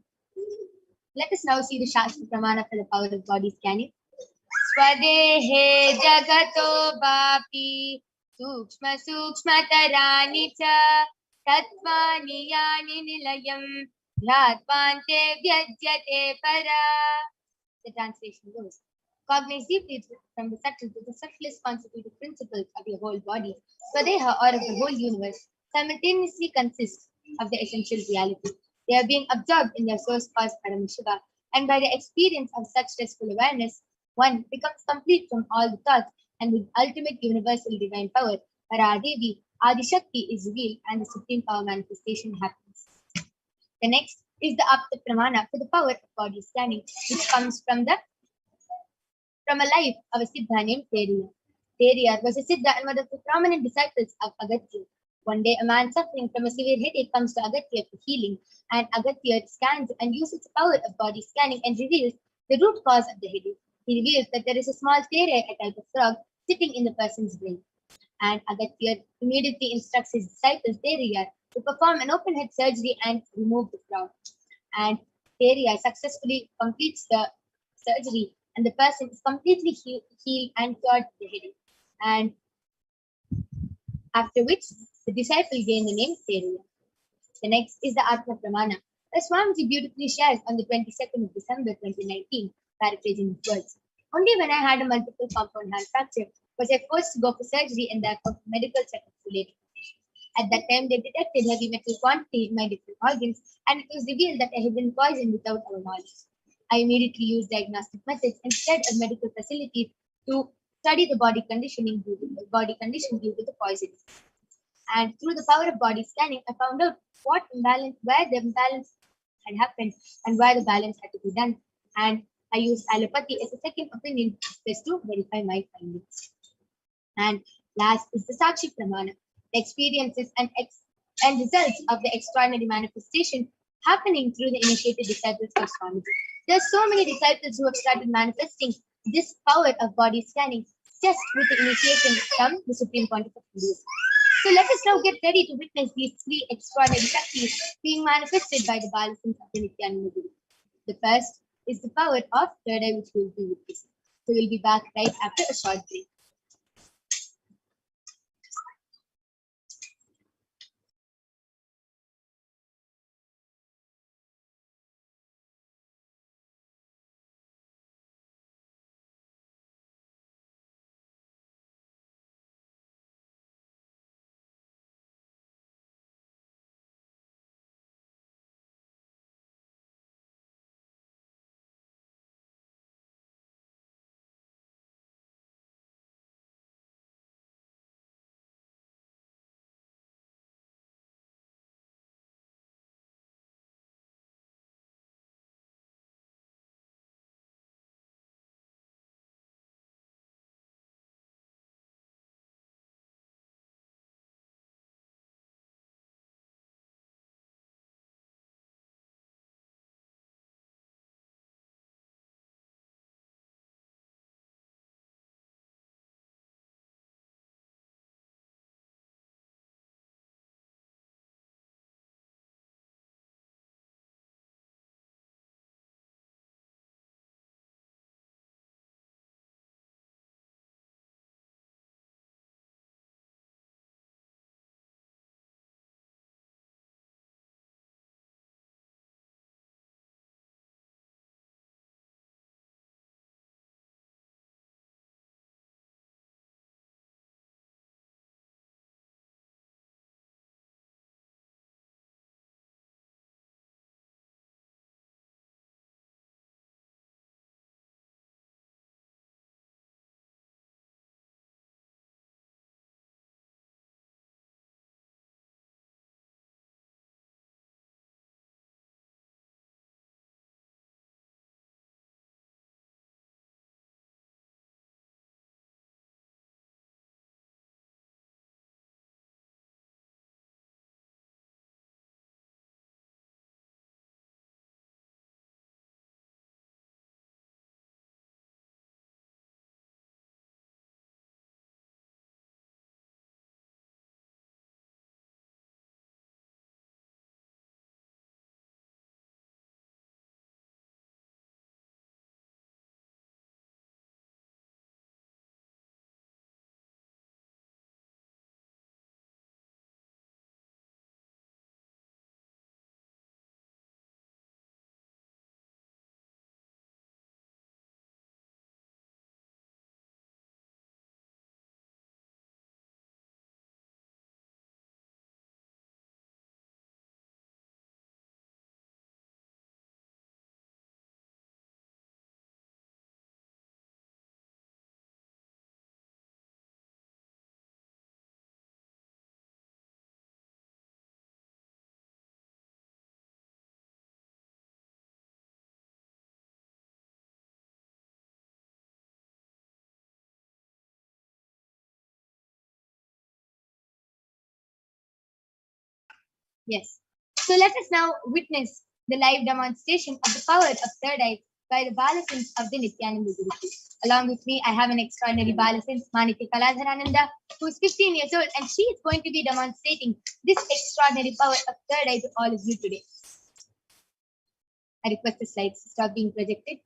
let us now see the Shastra Pramana for the power of body scanning. Swadehe jagato bapi sukshma sukshmatarani cha tattvani yani nilayam dhyatvante vyajyate para. The translation goes, cognize deeply from the subtle to the subtlest constitutive principles of your whole body. Swadeha, or of the whole universe, simultaneously consists of the essential reality. They are being absorbed in their source cause Paramashiva, and by the experience of such restful awareness, one becomes complete from all the thoughts, and with ultimate universal divine power, Paradevi, Adi Shakti is revealed and the supreme power manifestation happens. The next is the Apta Pramana for the power of body scanning, which comes from a life of a Siddha named Teriya. Teriya was a Siddha and one of the prominent disciples of Agatya. One day, a man suffering from a severe headache comes to Agatya for healing, and Agatya scans and uses the power of body scanning and reveals the root cause of the headache. He reveals that there is a small Tere, a type of frog, sitting in the person's brain. And Agatya immediately instructs his disciple Teriya to perform an open head surgery and remove the frog. And Teriya successfully completes the surgery, and the person is completely healed and cured of the headache. And after which, the disciple gained the name Teriya. The next is the Atma Pramana. As Swamiji beautifully shares on the 22nd of December 2019, paraphrasing his words. Only when I had a multiple compound hand fracture was I forced to go for surgery and therefore medical checkups related. At that time, they detected heavy metal quantity in my different organs, and it was revealed that I had been poisoned without our knowledge. I immediately used diagnostic methods instead of medical facilities to study the body condition due to the poison. And through the power of body scanning, I found out where the imbalance had happened and where the balance had to be done. And I used allopathy as a second opinion just to verify my findings. And last is the Sakshi Pramana, the experiences and results of the extraordinary manifestation happening through the initiated disciples of Swamiji. There are so many disciples who have started manifesting this power of body scanning just with the initiation from the Supreme Pontiff of Hinduism. So let us now get ready to witness these three extraordinary Shaktis being manifested by the Balasins of the Nithyananda Guru. The first is the power of third eye, which we will be witnessing. So we'll be back right after a short break. Yes. So let us now witness the live demonstration of the power of third eye by the Balasins of the Nithyananda Gurukul. Along with me, I have an extraordinary Balasin, Maniki Kaladharananda, who is 15 years old, and she is going to be demonstrating this extraordinary power of third eye to all of you today. I request the slides to stop being projected.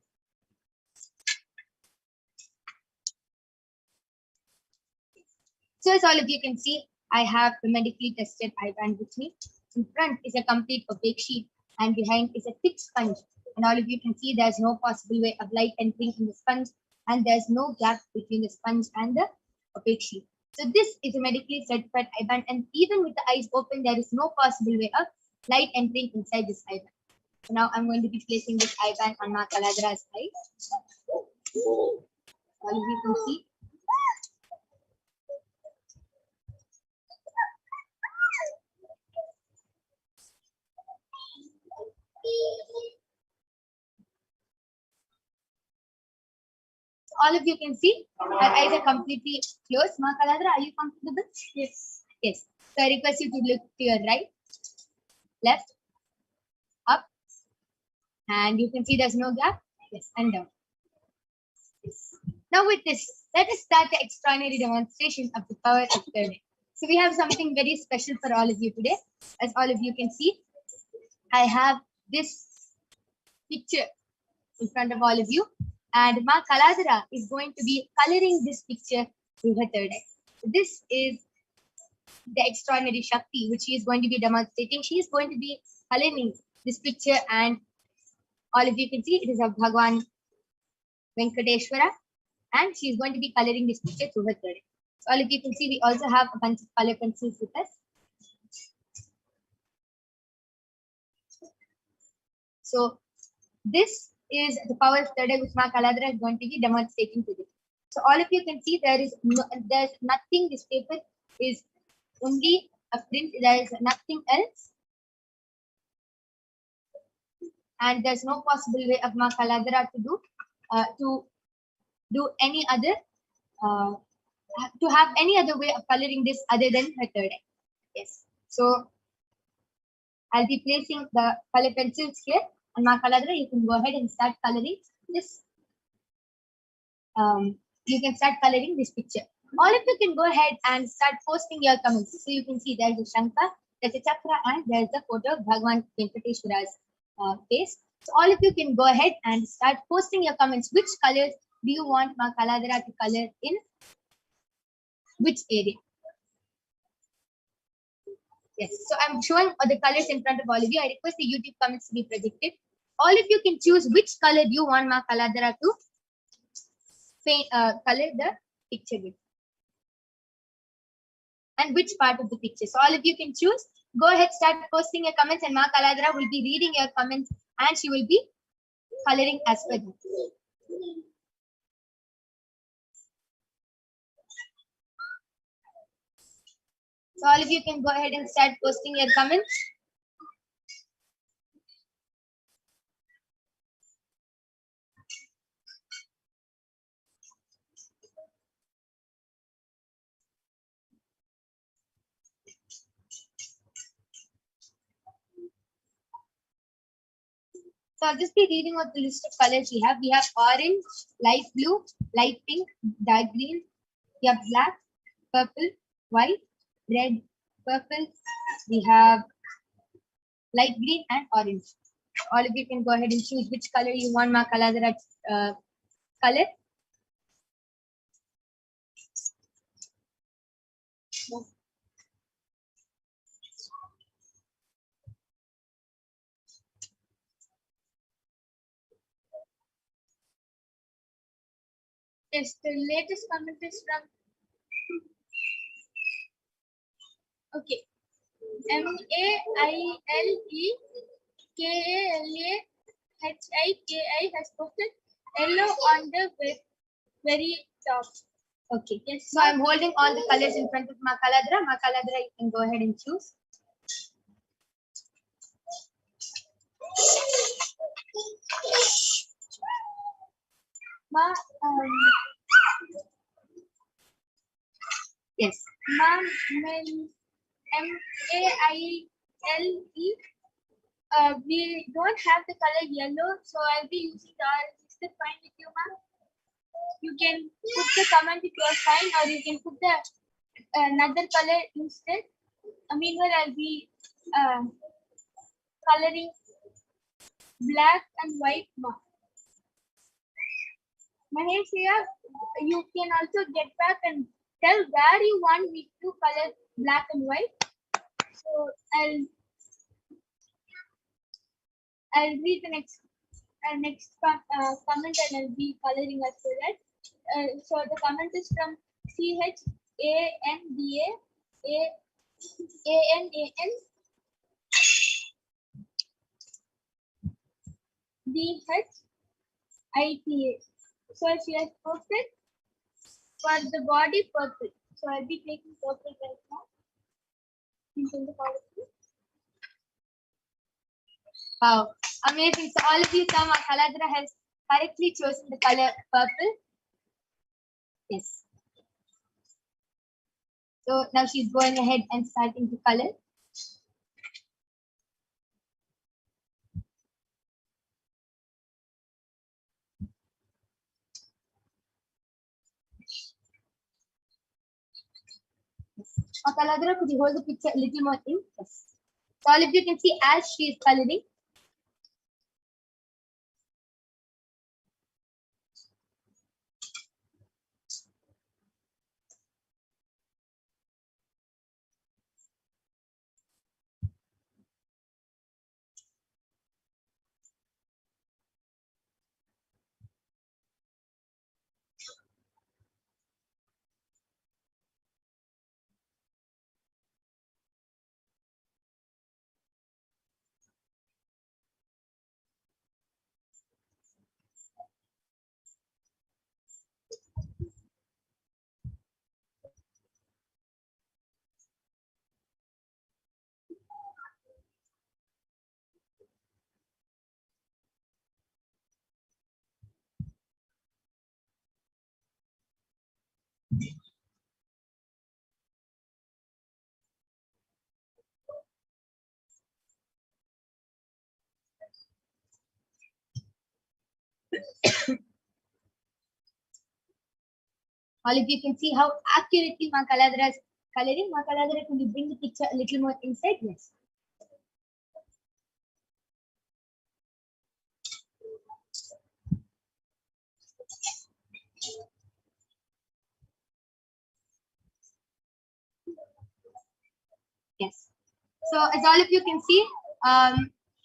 So as all of you can see, I have the medically tested eye band with me. In front is a complete opaque sheet and behind is a thick sponge. And all of you can see there's no possible way of light entering in the sponge and there's no gap between the sponge and the opaque sheet. So this is a medically certified eye band, and even with the eyes open, there is no possible way of light entering inside this eye band. So now I'm going to be placing this eye band on Ma Kaladhara's eyes. All of you can see. All of you can see our eyes are completely closed. Ma Kaladhara, are you comfortable? Yes. Yes. So I request you to look to your right, left, up, and you can see there's no gap. Yes, and down. Yes. Now with this, let us start the extraordinary demonstration of the power of third eye. So we have something very special for all of you today. As all of you can see, I have this picture in front of all of you, and Ma Kaladhara is going to be coloring this picture through her third eye. So this is the extraordinary Shakti which she is going to be demonstrating. She is going to be coloring this picture, and all of you can see it is of Bhagwan Venkateshwara, and she is going to be coloring this picture through her third eye. So all of you can see we also have a bunch of color pencils with us. So this is the power of third eye which Ma Kaladhara is going to be demonstrating today. So all of you can see there's nothing. This paper is only a print. There is nothing else, and there's no possible way of Ma Kaladhara to do any other to have any other way of coloring this other than her third eye. Yes. So I'll be placing the color pencils here, and Ma Kaladhara, you can go ahead and start coloring this. You can start coloring this picture. All of you can go ahead and start posting your comments. So you can see there's a Shankha, there's a Chakra, and there's a photo of Bhagwan Venkateshwara's face. So all of you can go ahead and start posting your comments. Which colors do you want Ma Kaladhara to color in which area? Yes, so I'm showing the colors in front of all of you. I request the YouTube comments to be projected. All of you can choose which color you want Ma Kaladhara to color the picture with, and which part of the picture. So all of you can choose. Go ahead, start posting your comments, and Ma Kaladhara will be reading your comments, and she will be coloring as per them. So all of you can go ahead and start posting your comments. So I'll just be reading out the list of colors we have. We have orange, light blue, light pink, dark green. We have black, purple, white, red, purple. We have light green and orange. All of you can go ahead and choose which color you want Ma Kaladhara color. Yes, the latest comment is from MAILEKALAHIKI has posted yellow on the very top. Okay. Yes. So I'm holding all the colors in front of Ma Kaladhara. Ma Kaladhara, you can go ahead and choose. Yes. Ma'am, MAILEKALAHIKI LE. We don't have the color yellow, so I'll be using the orange. Is that fine with you, ma'am? You can put the comment if you are fine, or you can put the another color instead. Meanwhile, I'll be coloring black and white mark. Mahesh, here, you can also get back and tell where you want me to color black and white. So I'll read the next comment and I'll be coloring after that. So the comment is from CHANDA So she has posted for the body purple. So I'll be taking purple right now. Wow, amazing. So all of you saw my Kaladra has correctly chosen the color purple. Yes. So now she's going ahead and starting to color. Kaladra, could you hold the picture a little more in? Yes. So all of you can see as she is coloring. All of you can see how accurately Makaladra is coloring. Makaladra, can you bring the picture a little more inside? Yes. Yes. So as all of you can see,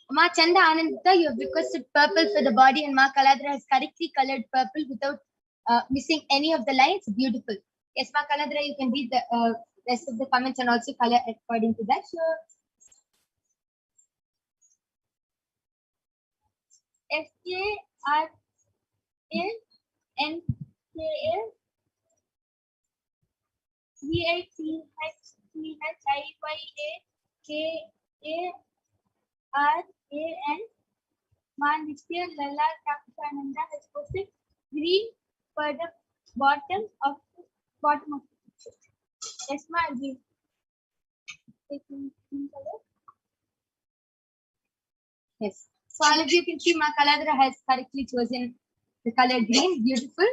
Ma Chanda Anandita, you have requested purple for the body, and Ma Kaladra has correctly colored purple without missing any of the lines. Beautiful. Yes, Ma Kaladra, you can read the rest of the comments and also color according to that. So, SKRNANTHTHIYAKARAN Nitya Lala Takshananda has posted green for the bottom of the picture. Yes, ma, I'll be taking green color. Yes. So all of you can see Ma Kaladra has correctly chosen the color green. Beautiful.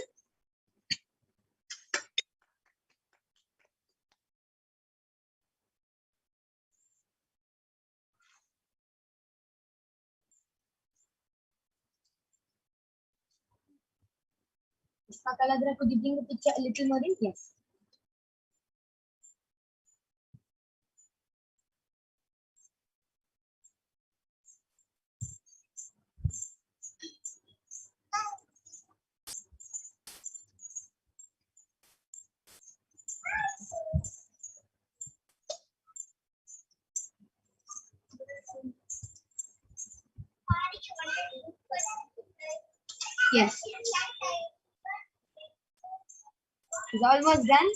Yes, Ma Kaladra, could you bring the picture a little more in? Yes. Yes. It's almost done.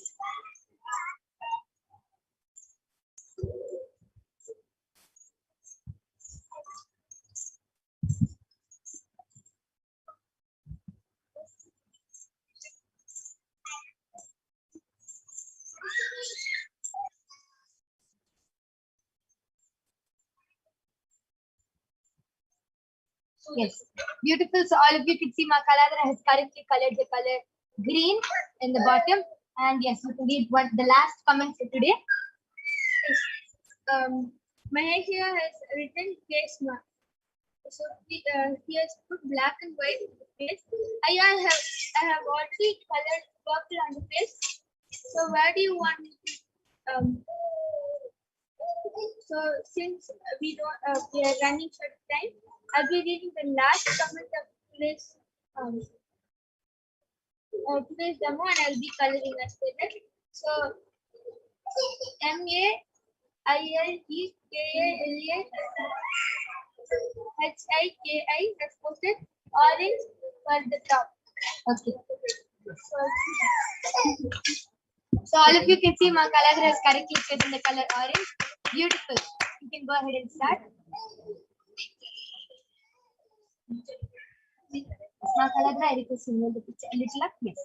Yes, beautiful. So all of you can see Ma Kaladra has correctly colored the color green in the bottom. And yes, you can read the last comment for today. Mahesh here has written face mark. So he has put black and white on the face. I have already colored purple on the face. So where do you want me to so since we are running short time, I'll be reading the last comment of today's demo, and I'll be coloring as well. So MAILEKALHIKI has posted orange for the top. Okay. So all of you can see Ma Kaladra has correctly chosen the color orange. Beautiful. You can go ahead and start. Ma Kaladra, I request you move the picture a little up. Yes.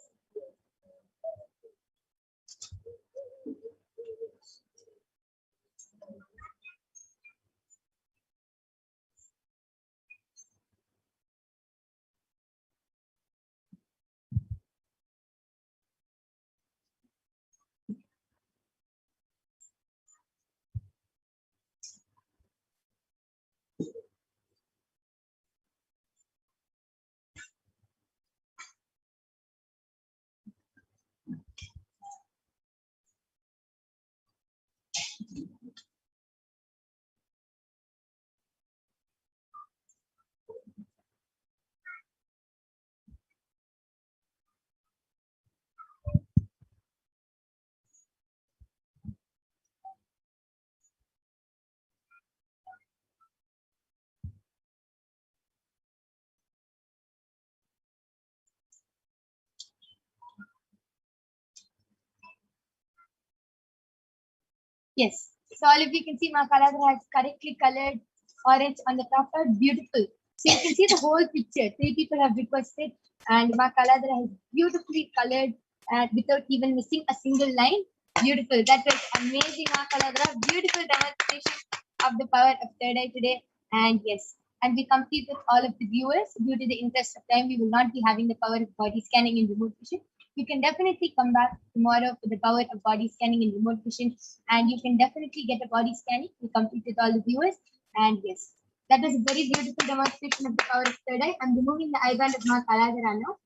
Yes. So all of you can see Ma Kaladra has correctly colored orange on the top part. Beautiful. So you can see the whole picture. 3 people have requested, and Ma Kaladra has beautifully colored and without even missing a single line. Beautiful. That was amazing, Ma Kaladra. Beautiful demonstration of the power of third eye today. And yes, and we complete with all of the viewers. Due to the interest of time, we will not be having the power of body scanning in remote vision. You can definitely come back tomorrow for the power of body scanning in remote vision, and you can definitely get a body scanning. We complete with all the viewers. And yes, that was a very beautiful demonstration of the power of third eye. I'm removing the eye band of Ma Kaladra now.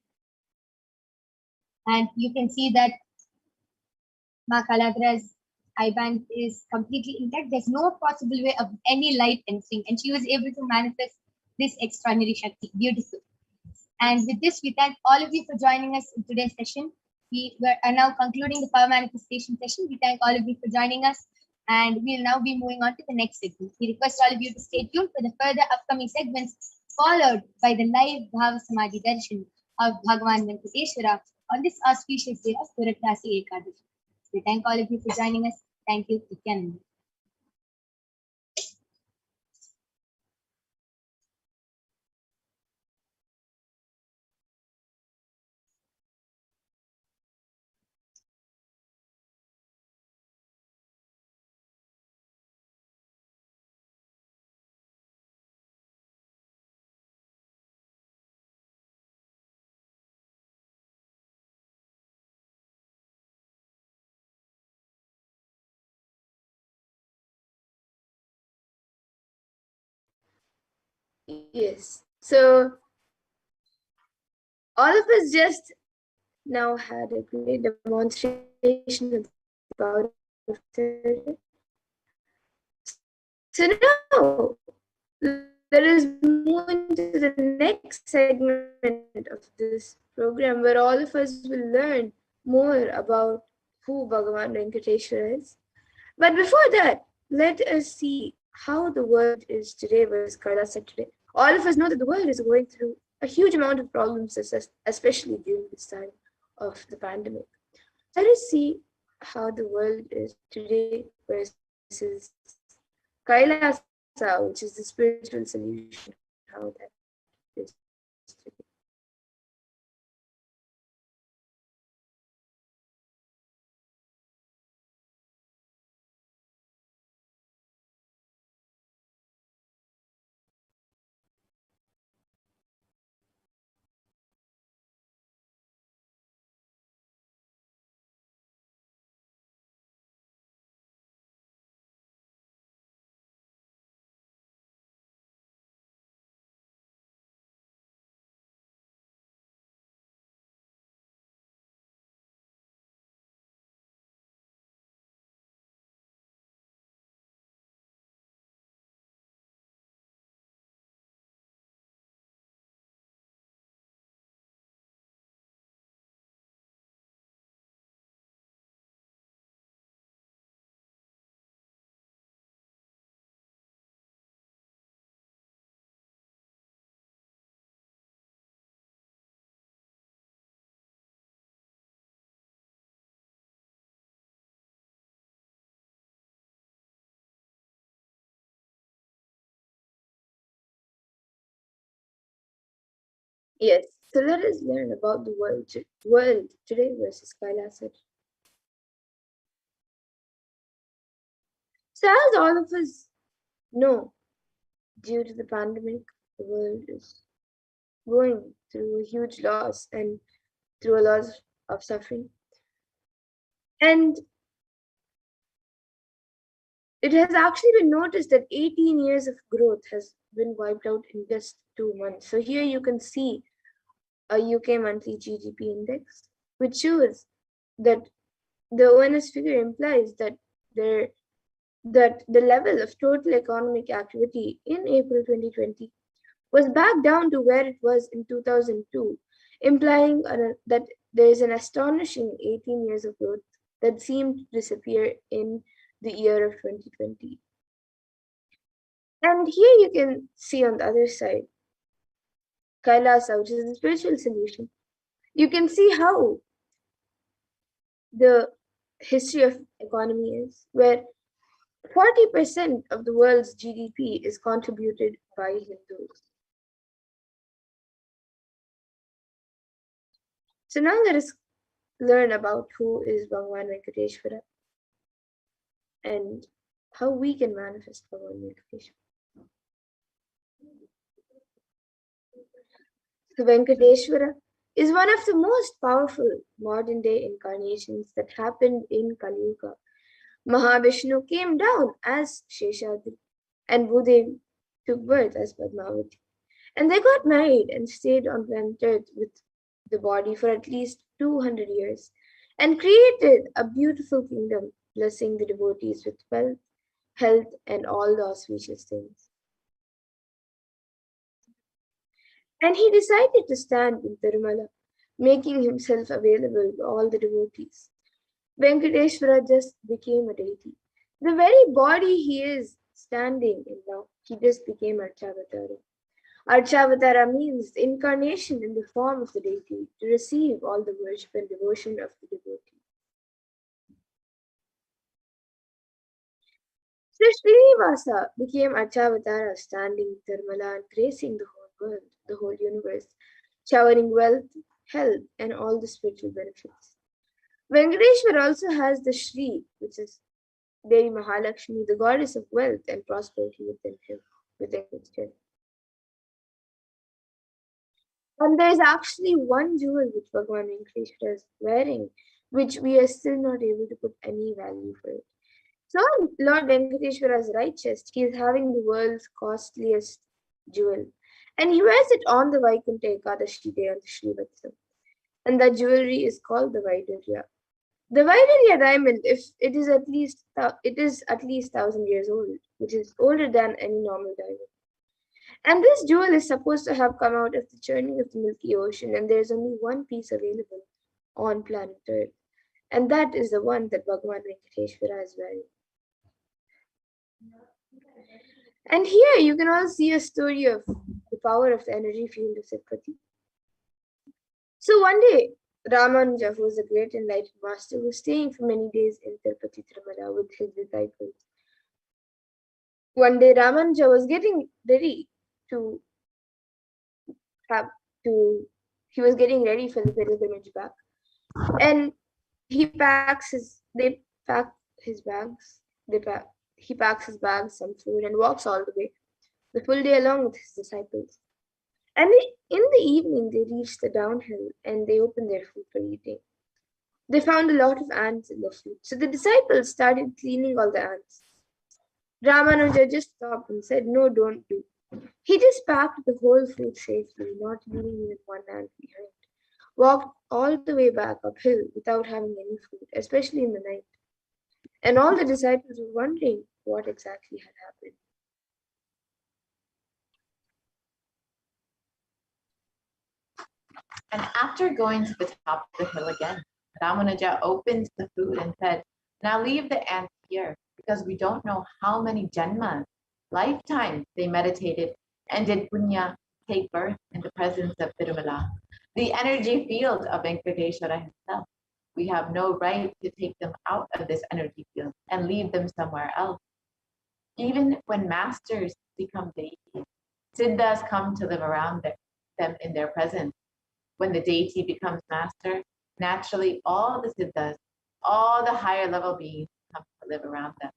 And you can see that Ma Kaladra's eye band is completely intact. There's no possible way of any light entering, and she was able to manifest this extraordinary Shakti. Beautiful. And with this, we thank all of you for joining us in today's session. We are now concluding the power manifestation session. We thank all of you for joining us, and we'll now be moving on to the next segment. We request all of you to stay tuned for the further upcoming segments, followed by the live Bhavasamadhi Darshan of Bhagavan Venkateshwara on this auspicious day of Puratasi Ekadashi. We thank all of you for joining us. Thank you. Nithyananda. Yes. So all of us just now had a great demonstration of the power of third. So now let us move into the next segment of this program, where all of us will learn more about who Bhagavan Venkateshwara is. But before that, let us see how the world is today versus Kailasa today. All of us know that the world is going through a huge amount of problems, especially during this time of the pandemic. Let us see how the world is today versus Kailasa, which is the spiritual solution, how that is today. Yes, so let us learn about the world today versus Kailasa. So as all of us know, due to the pandemic, the world is going through a huge loss and through a lot of suffering. And it has actually been noticed that 18 years of growth has been wiped out in just 2 months. So here you can see a UK monthly GDP index, which shows that the ONS figure implies that the level of total economic activity in April 2020 was back down to where it was in 2002, implying that there is an astonishing 18 years of growth that seemed to disappear in the year of 2020. And here you can see on the other side, Kailasa, which is the spiritual solution. You can see how the history of economy is, where 40% of the world's GDP is contributed by Hindus. So now let us learn about who is Bhagavan Venkateshwara and how we can manifest Bhagavan Venkateshwara. So Venkateshwara is one of the most powerful modern day incarnations that happened in Kali Yuga. Mahavishnu came down as Sheshadri and Bhudevi took birth as Padmavati. And they got married and stayed on planet Earth with the body for at least 200 years and created a beautiful kingdom, blessing the devotees with wealth, health, and all the auspicious things. And he decided to stand in Tirumala, making himself available to all the devotees. Venkateshwara just became a deity. The very body he is standing in now, he just became Archavatara. Archavatara means incarnation in the form of the deity to receive all the worship and devotion of the devotee. So Srinivasa became Archavatara, standing in Tirumala and gracing the whole world, the whole universe, showering wealth, health, and all the spiritual benefits. Venkateshwara also has the Shri, which is Devi Mahalakshmi, the goddess of wealth and prosperity within his chest. And there's actually one jewel which Bhagavan Venkateshwara is wearing, which we are still not able to put any value for it. So on Lord Venkateshwara's right chest, he is having the world's costliest jewel. And he wears it on the Vaikuntha Ekadashi day on the Srivatsam. And that jewelry is called the Vaidurya. The Vaidurya diamond, if it is at least 1,000 years old, which is older than any normal diamond. And this jewel is supposed to have come out of the churning of the Milky Ocean, and there's only one piece available on planet Earth. And that is the one that Bhagavan Venkateshwara is wearing. And here you can all see a story of the power of the energy field of Sipati. So one day, Ramanuja, who was a great enlightened master, was staying for many days in Tirupati Tirumala with his disciples. One day, Ramanuja was getting ready he was getting ready for the pilgrimage back. And he packs his bags, some food, and walks all the way, the full day along with his disciples. And in the evening, they reached the downhill and they opened their food for eating. They found a lot of ants in the food. So the disciples started cleaning all the ants. Ramanuja just stopped and said, "No, don't do." He just packed the whole food safely, not leaving even one ant behind. Walked all the way back uphill without having any food, especially in the night. And all the disciples were wondering what exactly had happened. And after going to the top of the hill again, Ramanuja opened the food and said, "Now leave the ants here, because we don't know how many janmas, lifetimes, they meditated and did punya take birth in the presence of Tirumala, the energy field of Venkateshwara himself. We have no right to take them out of this energy field and leave them somewhere else. Even when masters become deities, siddhas come to live around them. them in their presence. When the deity becomes master, naturally all the siddhas, all the higher level beings come to live around them.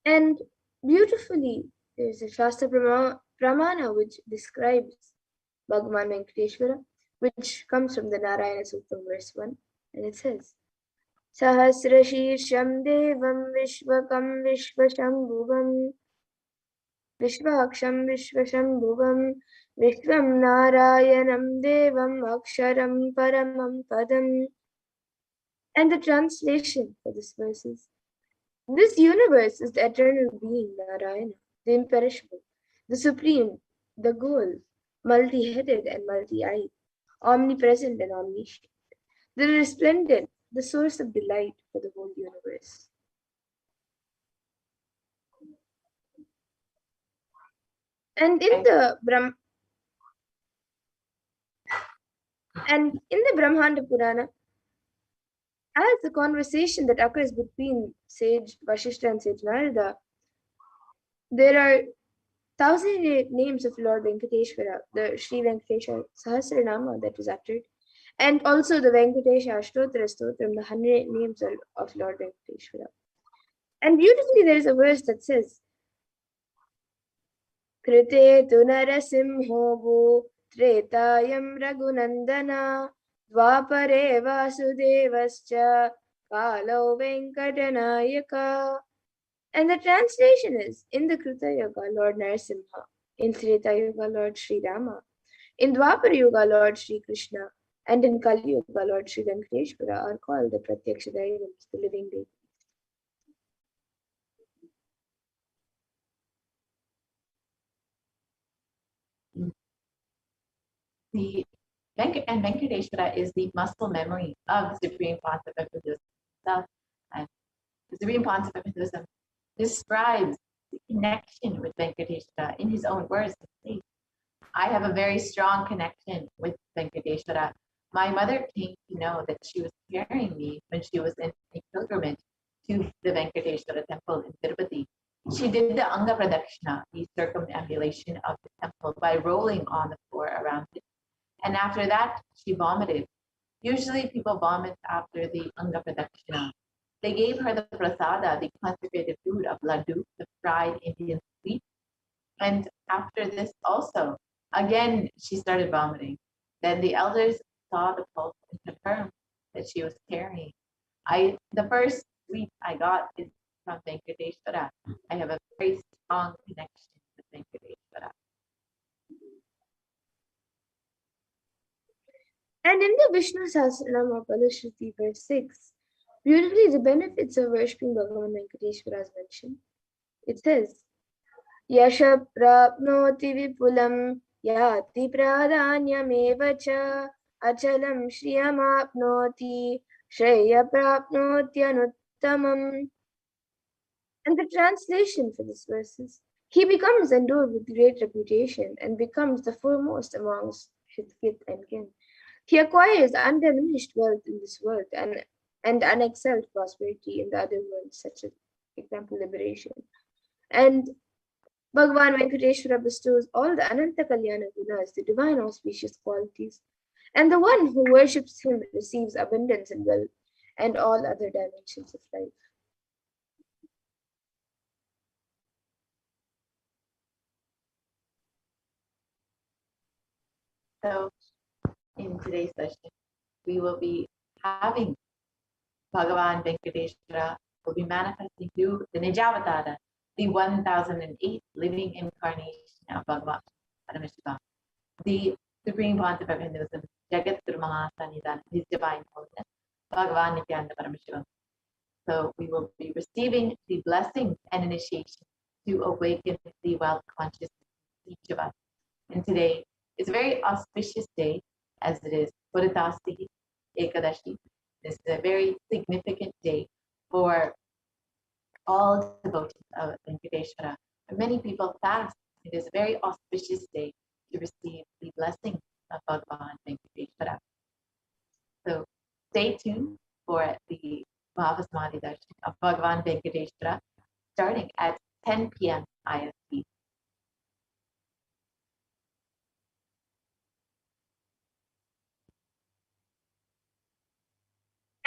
And beautifully, there's a Shastra Pramana which describes Bhagavan Venkateshwara, which comes from the Narayana Sutram verse 1, and it says, Sahasrashirsham Devam Vishvakam Vishvashambhuvam Vishvaksham Vishvashambhuvam Vishvam Narayanam Devam Aksharam Paramam Padam. And the translation for this verse is, this universe is the eternal being, Narayana, the imperishable, the supreme, the goal, multi-headed and multi-eyed, omnipresent and omniscient, the resplendent, the source of delight for the whole universe. And in the Brahmanda Purana, as the conversation that occurs between sage Vashishta and sage Narada, there are 1,008 names of Lord Venkateshwara, the Sri Venkatesha Sahasranama that was uttered, and also the Venkatesha Ashtottara Stotram, the 108 names of Lord Venkateshwara. And beautifully there is a verse that says, Krite tu narasimho tretayam raghunandana dvapare vasudevascha kalo venkatanayaka. And the translation is, in the Krita Yuga, Lord Narasimha; in Treta Yuga, Lord Sri Rama; in Dwapara Yuga, Lord Sri Krishna; and in Kali Yuga, Lord Sri Venkateshwara are called the Pratyaksha Daivams, the living deities. And Venkateshwara is the muscle memory of the Supreme Concept of Hinduism itself. And the Supreme Concept of Hinduism describes the connection with Venkateshwara in his own words. I have a very strong connection with Venkateshwara. My mother came to know that she was carrying me when she was in a pilgrimage to the Venkateshwara temple in Tirupati. She did the Anga Pradakshina, the circumambulation of the temple, by rolling on the floor around it. And after that, she vomited. Usually people vomit after the Anga Pradakshina. They gave her the prasada, the consecrated food of laddu, the fried Indian sweet. And after this also, again, she started vomiting. Then the elders saw the pulse and confirmed that she was carrying. The first sweet I got is from Venkateshwara. I have a very strong connection with Venkateshwara. And in the Vishnu Sahasranama Palashruti verse 6, beautifully the benefits of worshipping Bhagavan Venkateshwara is mentioned. It says, Yasha prapnoti vipulam yati pradanyam cha achalam shriyam apnoti shreya prapnoti anuttamam. And the translation for this verse is, he becomes endowed with great reputation and becomes the foremost amongst his kith and kin. He acquires undiminished wealth in this world and unexcelled prosperity in the other worlds, such as, for example, liberation. And Bhagavan Venkateshwara bestows all the Ananta Kalyana Gunas, the divine auspicious qualities, and the one who worships him receives abundance and wealth and all other dimensions of life. So in today's session, we will be having Bhagavan Venkateshwara will be manifesting through the Nijavatara, the 1008 living incarnation of Bhagavan Paramashivoham, the Supreme Concept of Hinduism, Jagat Guru Sanidhan, His Divine Holiness, Bhagavan Nithyananda Paramashivam. So we will be receiving the blessings and initiation to awaken the wealth consciousness in each of us. And today is a very auspicious day, as it is Puritasti Ekadashi. This is a very significant day for all devotees of Venkateshwara. Many people fast. It is a very auspicious day to receive the blessing of Bhagavan Venkateshwara. So stay tuned for the Bhavasamadhi Darshan of Bhagavan Venkateshwara starting at 10 p.m. IST.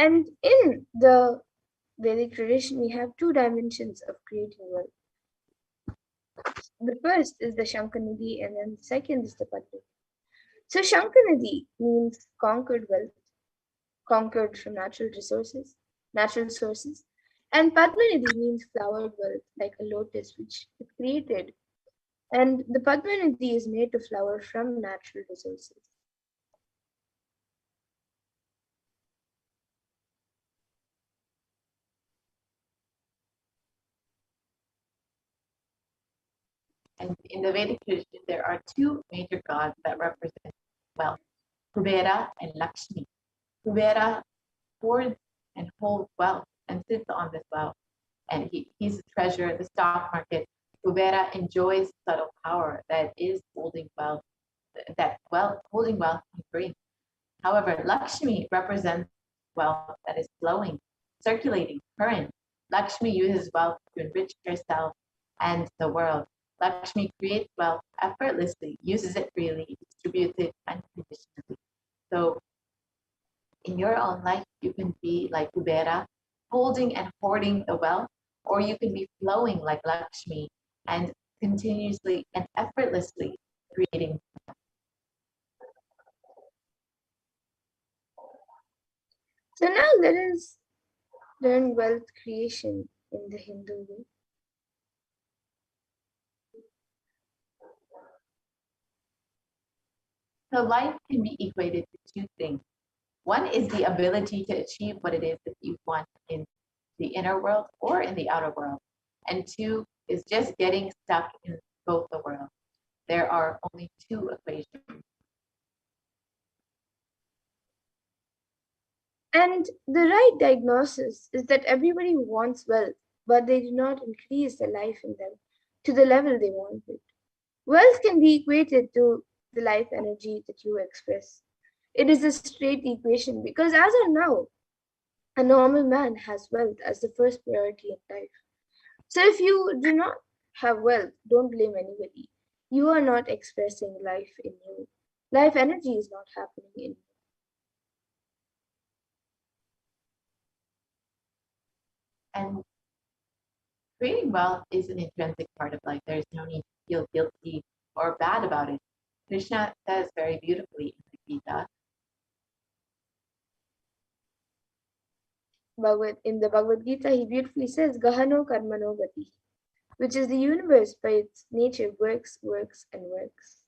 And in the Vedic tradition, we have two dimensions of creating wealth. The first is the Shankanidhi, and then the second is the Padma. So Shankanidhi means conquered wealth, conquered from natural sources. And Padmanidhi means flowered wealth, like a lotus which is created. And the Padmanidhi is made to flower from natural resources. And in the Vedic tradition, there are two major gods that represent wealth, Kubera and Lakshmi. Kubera hoards and holds wealth and sits on this wealth. And he's a treasurer of the stock market. Kubera enjoys subtle power that is holding wealth, holding wealth can bring. However, Lakshmi represents wealth that is flowing, circulating, current. Lakshmi uses wealth to enrich herself and the world. Lakshmi creates wealth effortlessly, uses it freely, distributes it unconditionally. So in your own life, you can be like Kubera, holding and hoarding the wealth, or you can be flowing like Lakshmi and continuously and effortlessly creating. So now let us learn wealth creation in the Hindu way. So life can be equated to two things. One is the ability to achieve what it is that you want in the inner world or in the outer world. And two is just getting stuck in both the worlds. There are only two equations. And the right diagnosis is that everybody wants wealth, but they do not increase the life in them to the level they want it. Wealth can be equated to the life energy that you express. It is a straight equation because as of now, a normal man has wealth as the first priority in life. So if you do not have wealth, don't blame anybody. You are not expressing life in you. Life energy is not happening in you. And creating wealth is an intrinsic part of life. There's no need to feel guilty or bad about it. Krishna says very beautifully in the Gita. In the Bhagavad Gita, he beautifully says, Gahano Karmano Gati, which is the universe by its nature works, works, and works.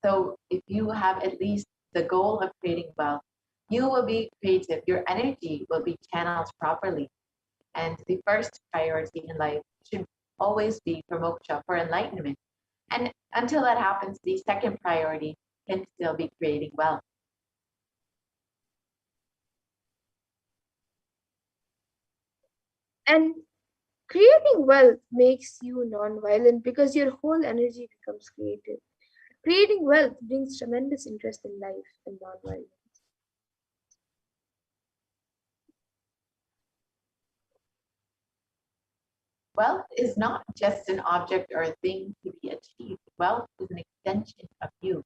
So if you have at least the goal of creating wealth, you will be creative. Your energy will be channeled properly. And the first priority in life should always be for moksha, for enlightenment. And until that happens, the second priority can still be creating wealth. And creating wealth makes you non-violent because your whole energy becomes creative. Creating wealth brings tremendous interest in life and non-violence. Wealth is not just an object or a thing to be achieved. Wealth is an extension of you.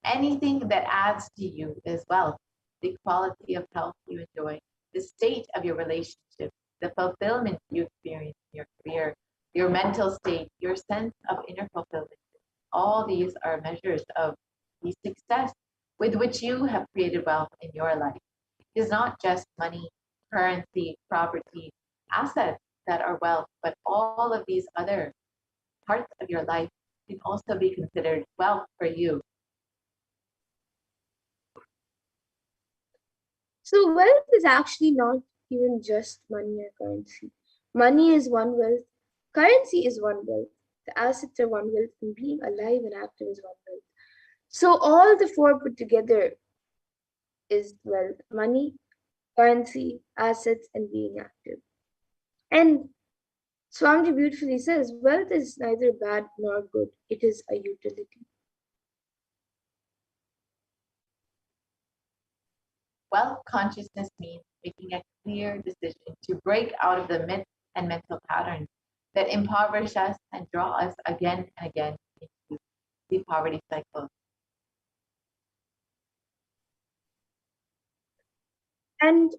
Anything that adds to you is wealth. The quality of health you enjoy, the state of your relationship, the fulfillment you experience in your career, your mental state, your sense of inner fulfillment. All these are measures of the success with which you have created wealth in your life. It is not just money, currency, property, assets that are wealth, but all of these other parts of your life can also be considered wealth for you. So wealth is actually not even just money or currency. Money is one wealth, currency is one wealth, the assets are one wealth, and being alive and active is one wealth. So all the four put together is wealth: money, currency, assets, and being active. And Swamiji beautifully says, wealth is neither bad nor good, it is a utility. Wealth consciousness means making a clear decision to break out of the myths and mental patterns that impoverish us and draw us again and again into the poverty cycle. And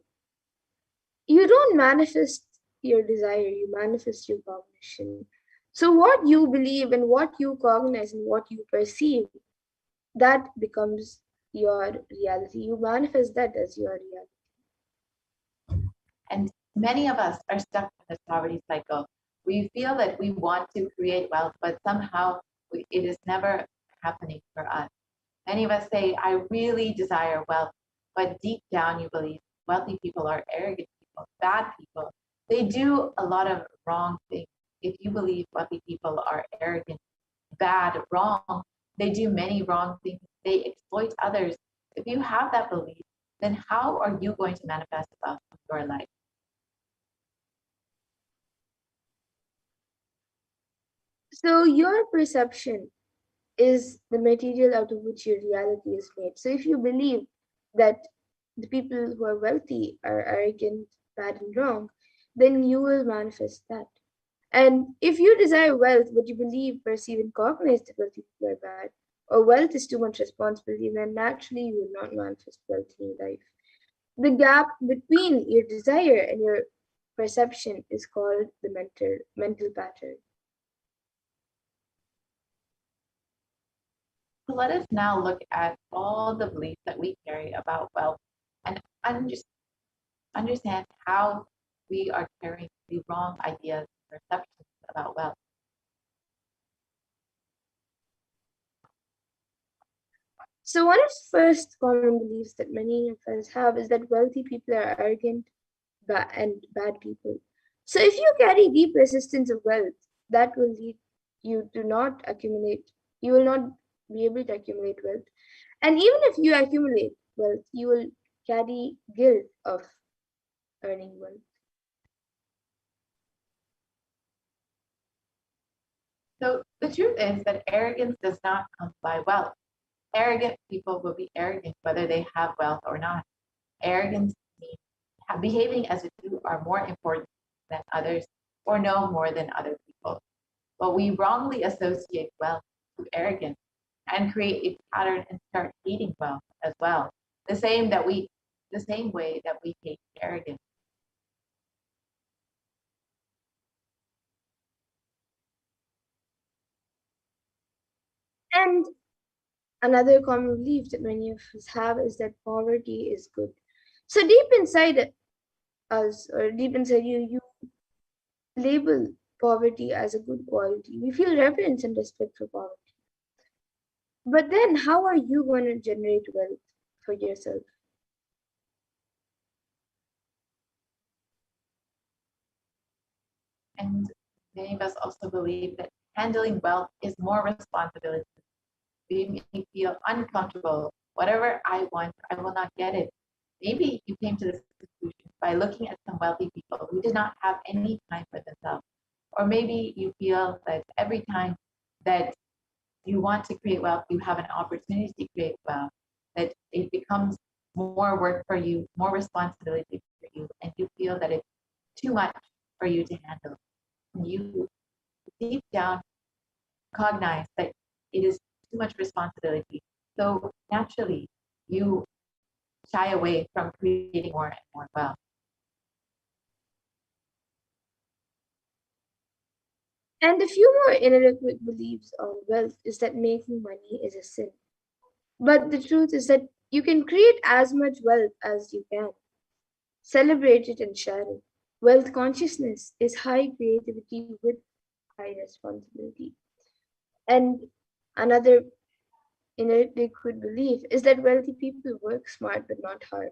you don't manifest your desire, you manifest your cognition. So, what you believe and what you cognize and what you perceive, that becomes your reality. You manifest that as your reality. And many of us are stuck in this poverty cycle. We feel that we want to create wealth, but somehow it is never happening for us. Many of us say, I really desire wealth, but deep down you believe wealthy people are arrogant people, bad people. They do a lot of wrong things. If you believe wealthy people are arrogant, bad, wrong, they do many wrong things. They exploit others. If you have that belief, then how are you going to manifest wealth in your life? So, your perception is the material out of which your reality is made. So, if you believe that the people who are wealthy are arrogant, bad, and wrong, then you will manifest that. And if you desire wealth, but you believe, perceive, and cognize that wealthy people are bad, or wealth is too much responsibility, then naturally you will not manifest wealth in your life. The gap between your desire and your perception is called the mental pattern. So let us now look at all the beliefs that we carry about wealth and understand how we are carrying the wrong ideas and perceptions about wealth. So one of the first common beliefs that many of us have is that wealthy people are arrogant and bad people. So if you carry deep resistance of wealth, that will lead you to not accumulate. You will not be able to accumulate wealth. And even if you accumulate wealth, you will carry guilt of earning wealth. So the truth is that arrogance does not come by wealth. Arrogant people will be arrogant whether they have wealth or not. Arrogance means behaving as if you are more important than others or know more than other people. But we wrongly associate wealth with arrogance and create a pattern and start hating wealth as well. The same way that we hate arrogance. And another common belief that many of us have is that poverty is good. So deep inside us, or deep inside you, you label poverty as a good quality. We feel reverence and respect for poverty. But then, how are you going to generate wealth for yourself? And many of us also believe that handling wealth is more responsibility. We may feel uncomfortable. Whatever I want, I will not get it. Maybe you came to this conclusion by looking at some wealthy people who did not have any time for themselves. Or maybe you feel that every time that you want to create wealth, you have an opportunity to create wealth, that it becomes more work for you, more responsibility for you, and you feel that it's too much for you to handle. And you deep down cognize that it is too much responsibility. So naturally, you shy away from creating more and more wealth. And a few more inadequate beliefs on wealth is that making money is a sin. But the truth is that you can create as much wealth as you can. Celebrate it and share it. Wealth consciousness is high creativity with high responsibility. And another inadequate belief is that wealthy people work smart but not hard.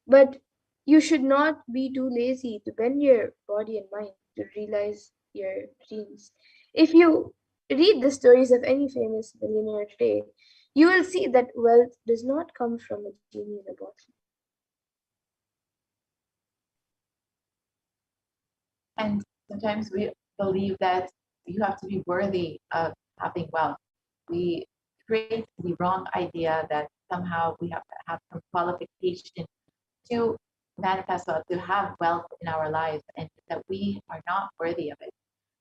But you should not be too lazy to bend your body and mind to realize your dreams. If you read the stories of any famous millionaire today, you will see that wealth does not come from a genie in a bottle. And sometimes we believe that you have to be worthy of having wealth. We create the wrong idea that somehow we have to have some qualification to manifest wealth, to have wealth in our lives, and that we are not worthy of it.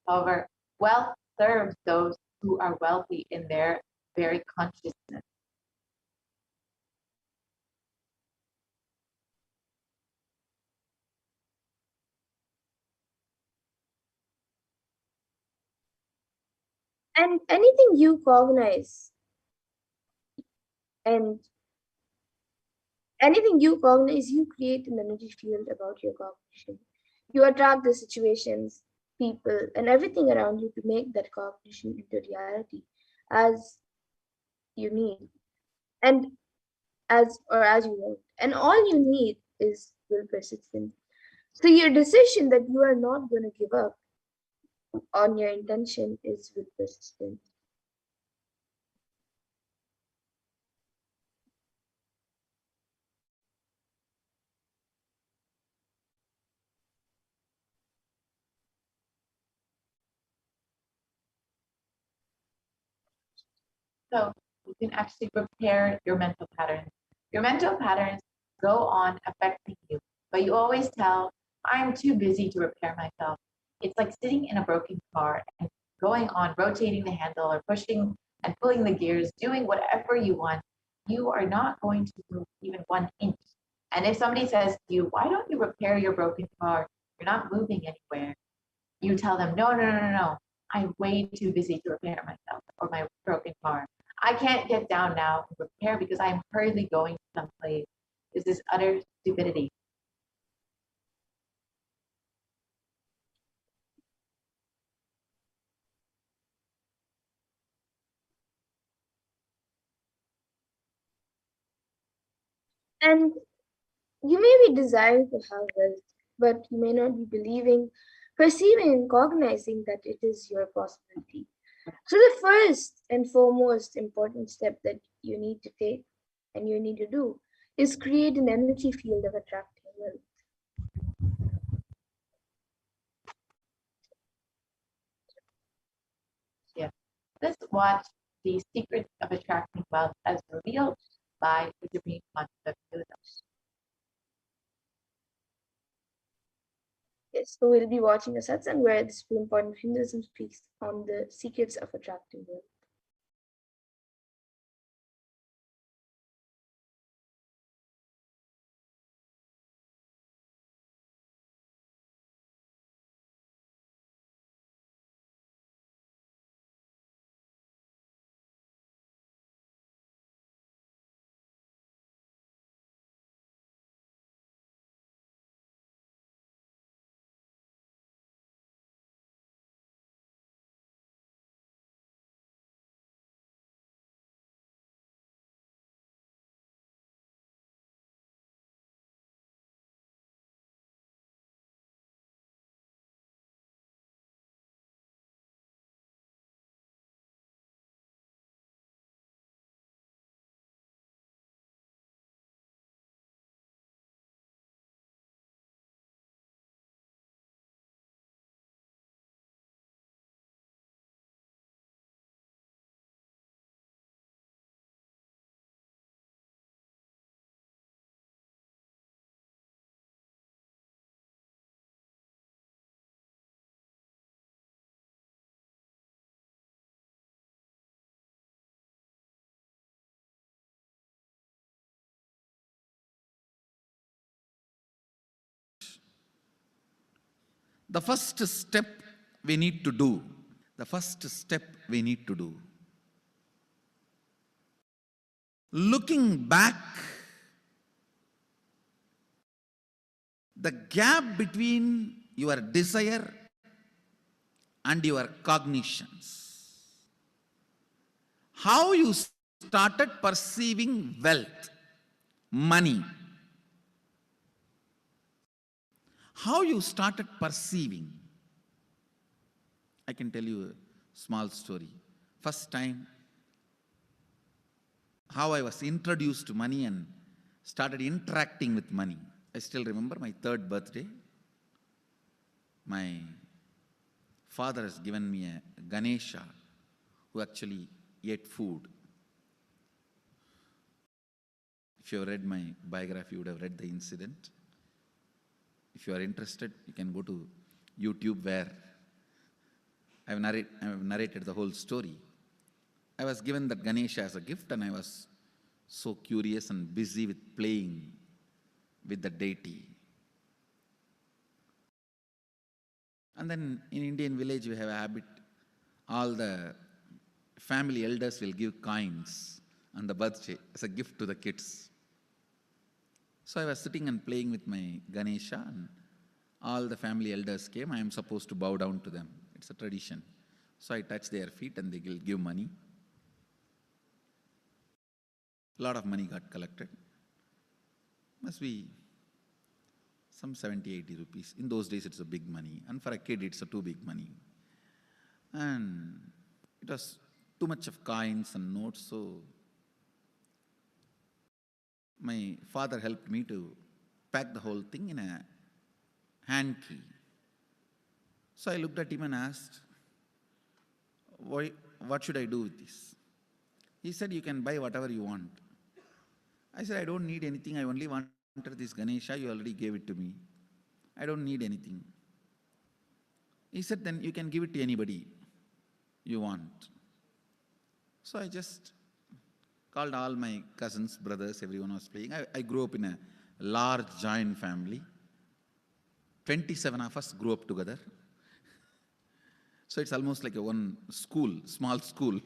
However, wealth serves those who are wealthy in their very consciousness. And anything you cognize and anything you cognize, you create an energy field about your cognition. You attract the situations, people, and everything around you to make that cognition into reality as you need and as you want. And all you need is will persistence. So your decision that you are not going to give up on your intention is with persistence. So you can actually repair your mental patterns. Your mental patterns go on affecting you, but you always tell, I'm too busy to repair myself. It's like sitting in a broken car and going on rotating the handle or pushing and pulling the gears, doing whatever you want. You are not going to move even 1 inch. And if somebody says to you, why don't you repair your broken car? You're not moving anywhere. You tell them, no, no, no, no, no. I'm way too busy to repair myself or my broken car. I can't get down now and repair because I'm hurriedly going someplace. This is utter stupidity. And you may be desiring to have wealth, but you may not be believing, perceiving, and cognizing that it is your possibility. So, the first and foremost important step that you need to take and you need to do is create an energy field of attracting wealth. Yeah. Let's watch the secrets of attracting wealth as revealed by the Supreme Concept of Kailasa. Yes, so we'll be watching a satsang where the Supreme Point of Hinduism speaks on the secrets of attracting wealth. The first step we need to do, the first step we need to do, looking back, the gap between your desire and your cognitions, how you started perceiving wealth, money, how you started perceiving. I can tell you a small story. First time, how I was introduced to money and started interacting with money. I still remember my 3rd birthday. My father has given me a Ganesha who actually ate food. If you have read my biography, you would have read the incident. If you are interested, you can go to YouTube where I have narrated the whole story. I was given that Ganesha as a gift and I was so curious and busy with playing with the deity. And then in Indian village we have a habit, all the family elders will give coins on the birthday as a gift to the kids. So I was sitting and playing with my Ganesha, and all the family elders came. I am supposed to bow down to them. It's a tradition. So I touch their feet and they will give money. A lot of money got collected. Must be some 70, 80 rupees. In those days, it's a big money. And for a kid, it's a too big money. And it was too much of coins and notes, so my father helped me to pack the whole thing in a hand key. So I looked at him and asked, what should I do with this? He said, you can buy whatever you want. I said, I don't need anything. I only wanted this Ganesha. You already gave it to me. I don't need anything. He said, then you can give it to anybody you want. So I just called all my cousins, brothers, everyone was playing. I grew up in a large joint family. 27 of us grew up together. So it's almost like a one school, small school.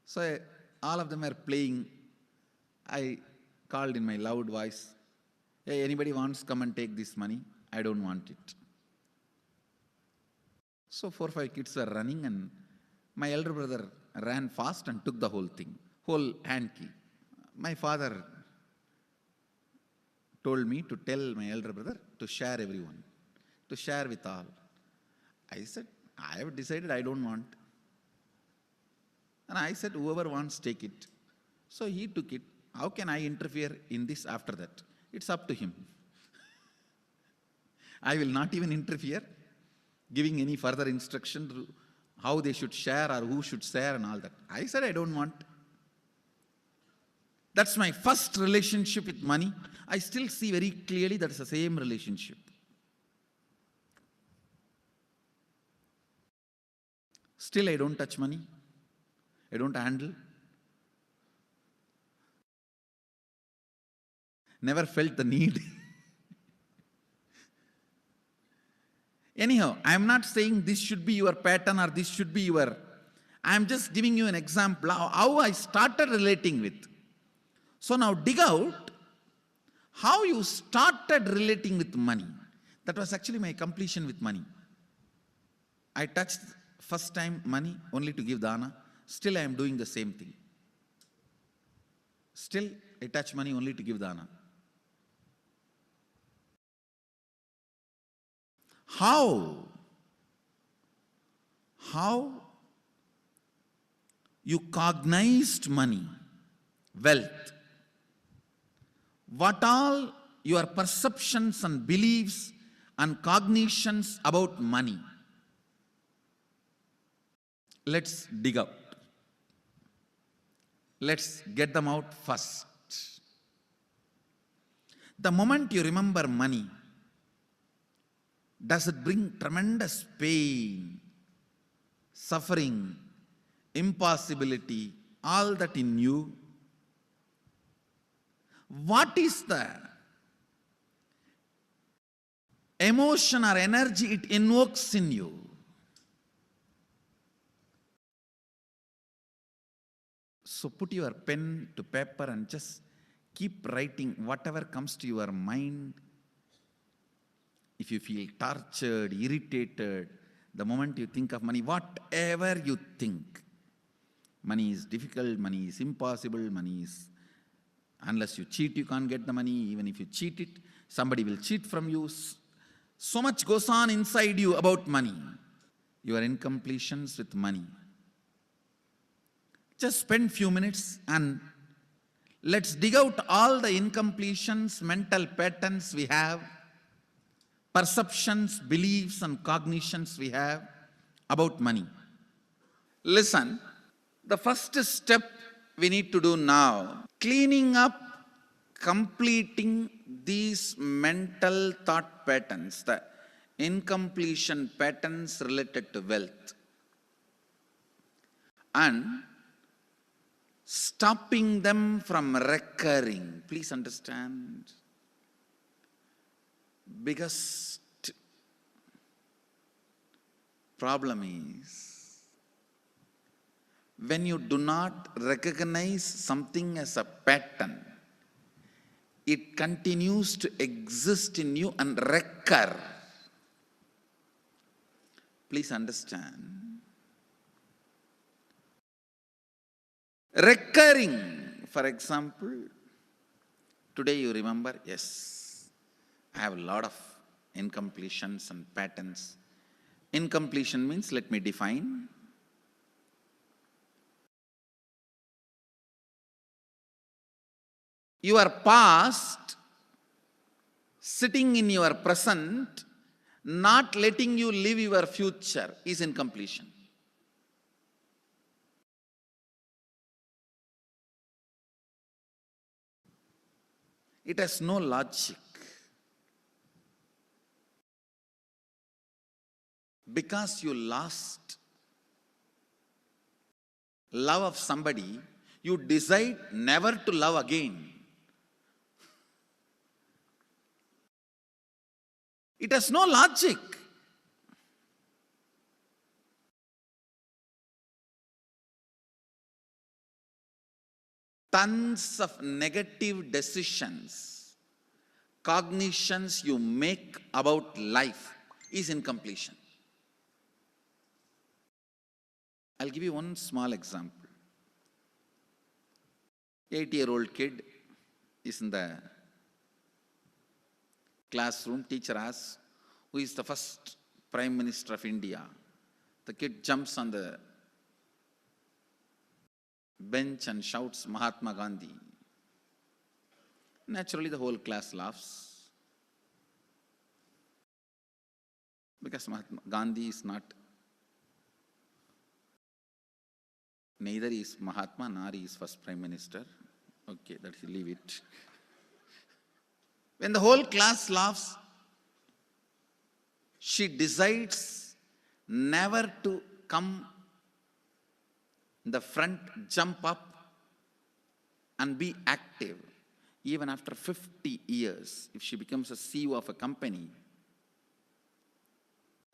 So all of them were playing. I called in my loud voice, hey, anybody wants, come and take this money? I don't want it. So 4 or 5 kids were running, and my elder brother ran fast and took the whole thing, whole hand key. My father told me to tell my elder brother to share everyone, to share with all. I said, I have decided I don't want. And I said, whoever wants, take it. So he took it. How can I interfere in this after that? It's up to him. I will not even interfere, giving any further instruction to how they should share or who should share and all that. I said, I don't want. That's my first relationship with money. I still see very clearly that's the same relationship. Still, I don't touch money. I don't handle. Never felt the need. Anyhow, I am not saying this should be your pattern or this should be your... I am just giving you an example of how I started relating with. So now dig out how you started relating with money. That was actually my completion with money. I touched first time money only to give dana. Still I am doing the same thing. Still I touch money only to give dana. How you cognized money, wealth, what all your perceptions and beliefs and cognitions about money. Let's dig out. Let's get them out first. The moment you remember money, does it bring tremendous pain, suffering, impossibility, all that in you? What is the emotion or energy it invokes in you? So put your pen to paper and just keep writing whatever comes to your mind. If you feel tortured, irritated, the moment you think of money, whatever you think, money is difficult, money is impossible, money is, unless you cheat, you can't get the money. Even if you cheat it, somebody will cheat from you. So much goes on inside you about money. Your incompletions with money. Just spend few minutes and let's dig out all the incompletions, mental patterns we have, perceptions, beliefs and cognitions we have about money. Listen, the first step we need to do now, cleaning up, completing these mental thought patterns, the incompletion patterns related to wealth, and stopping them from recurring. Please understand. Biggest problem is when you do not recognize something as a pattern, it continues to exist in you and recur. Please understand. Recurring, for example, today you remember, yes, I have a lot of incompletions and patterns. Incompletion means, let me define. Your past sitting in your present, not letting you live your future is incompletion. It has no logic. Because you lost love of somebody, you decide never to love again. It has no logic. Tons of negative decisions, cognitions you make about life is incompletion. I'll give you one small example. 8-year-old kid is in the classroom. Teacher asks, who is the first Prime Minister of India? The kid jumps on the bench and shouts, Mahatma Gandhi. Naturally, the whole class laughs. Because Mahatma Gandhi is not, neither is Mahatma nor is first Prime Minister. Okay, let's leave it. When the whole class laughs, she decides never to come in the front, jump up and be active. Even after 50 years, if she becomes a CEO of a company,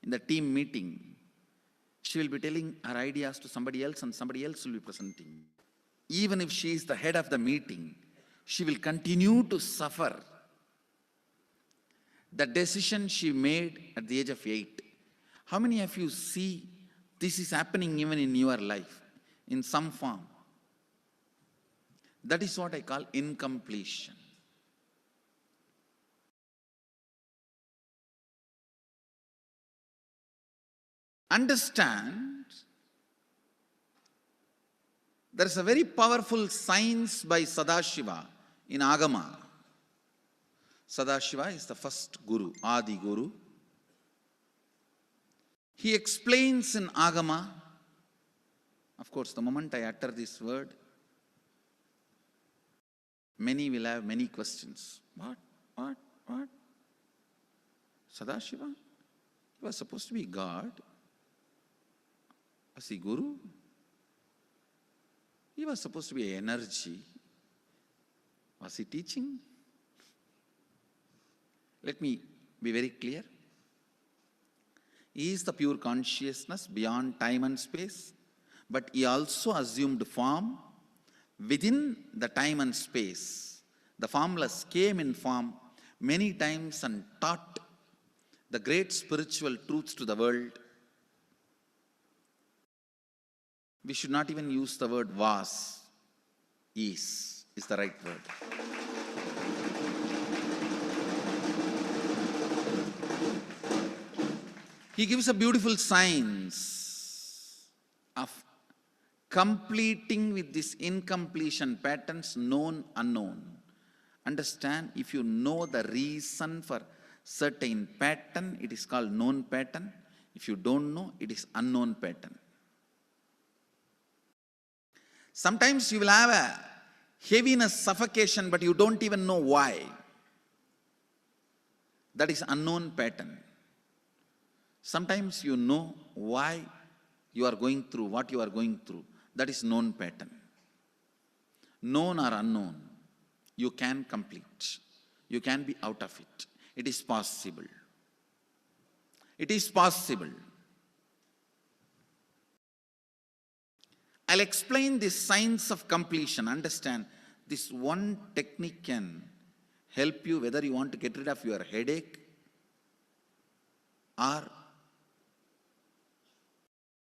in the team meeting, she will be telling her ideas to somebody else and somebody else will be presenting. Even if she is the head of the meeting, she will continue to suffer the decision she made at the age of 8. How many of you see this is happening even in your life, in some form? That is what I call incompletion. Understand, there is a very powerful science by Sadashiva in Agama. Sadashiva is the first Guru, Adi Guru. He explains in Agama, of course, the moment I utter this word, many will have many questions. What? Sadashiva? He was supposed to be God. Was he Guru? He was supposed to be energy. Was he teaching? Let me be very clear. He is the pure consciousness beyond time and space, but he also assumed form within the time and space. The formless came in form many times and taught the great spiritual truths to the world. We should not even use the word was. Is the right word. He gives a beautiful science of completing with these incompletion patterns, known, unknown. Understand, if you know the reason for certain pattern, it is called known pattern. If you don't know, it is unknown pattern. Sometimes you will have a heaviness, suffocation, but you don't even know why. That is unknown pattern. Sometimes you know why you are going through what you are going through. That is known pattern. Known or unknown, you can complete. You can be out of it. It is possible. It is possible. I'll explain this science of completion. Understand, this one technique can help you whether you want to get rid of your headache or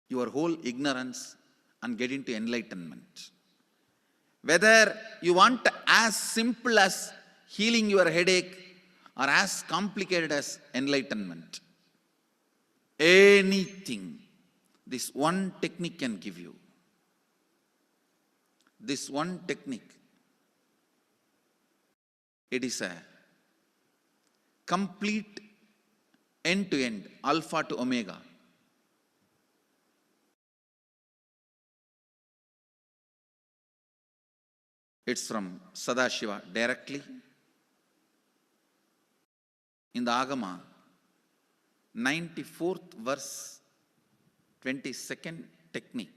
your whole ignorance and get into enlightenment. Whether you want as simple as healing your headache or as complicated as enlightenment. Anything, this one technique can give you. This one technique, it is a complete end-to-end, alpha to omega. It's from Sadashiva directly. In the Agama, 94th verse, 22nd technique.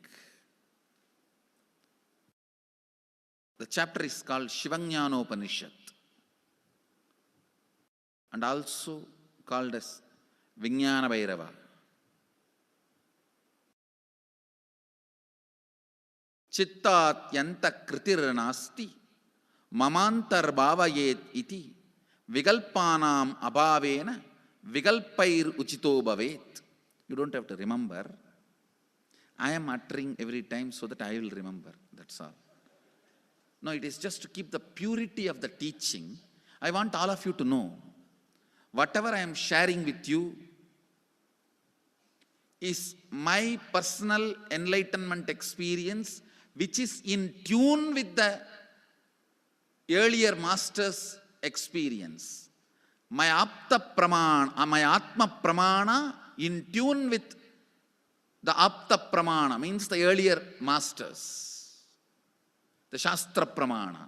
The chapter is called Shivajnanopanishad and also called as Vijnana Bhairava. Chittat yanta kritir nasti mamantar bhavayet iti vigalpanam abhavena vigalpair uchito bhavet. You don't have to remember. I am uttering every time so that I will remember. That's all. No, it is just to keep the purity of the teaching. I want all of you to know, whatever I am sharing with you is my personal enlightenment experience, which is in tune with the earlier master's experience. My Apta Pramana, my Atma Pramana in tune with the Apta Pramana, means the earlier masters. The Shastra Pramana.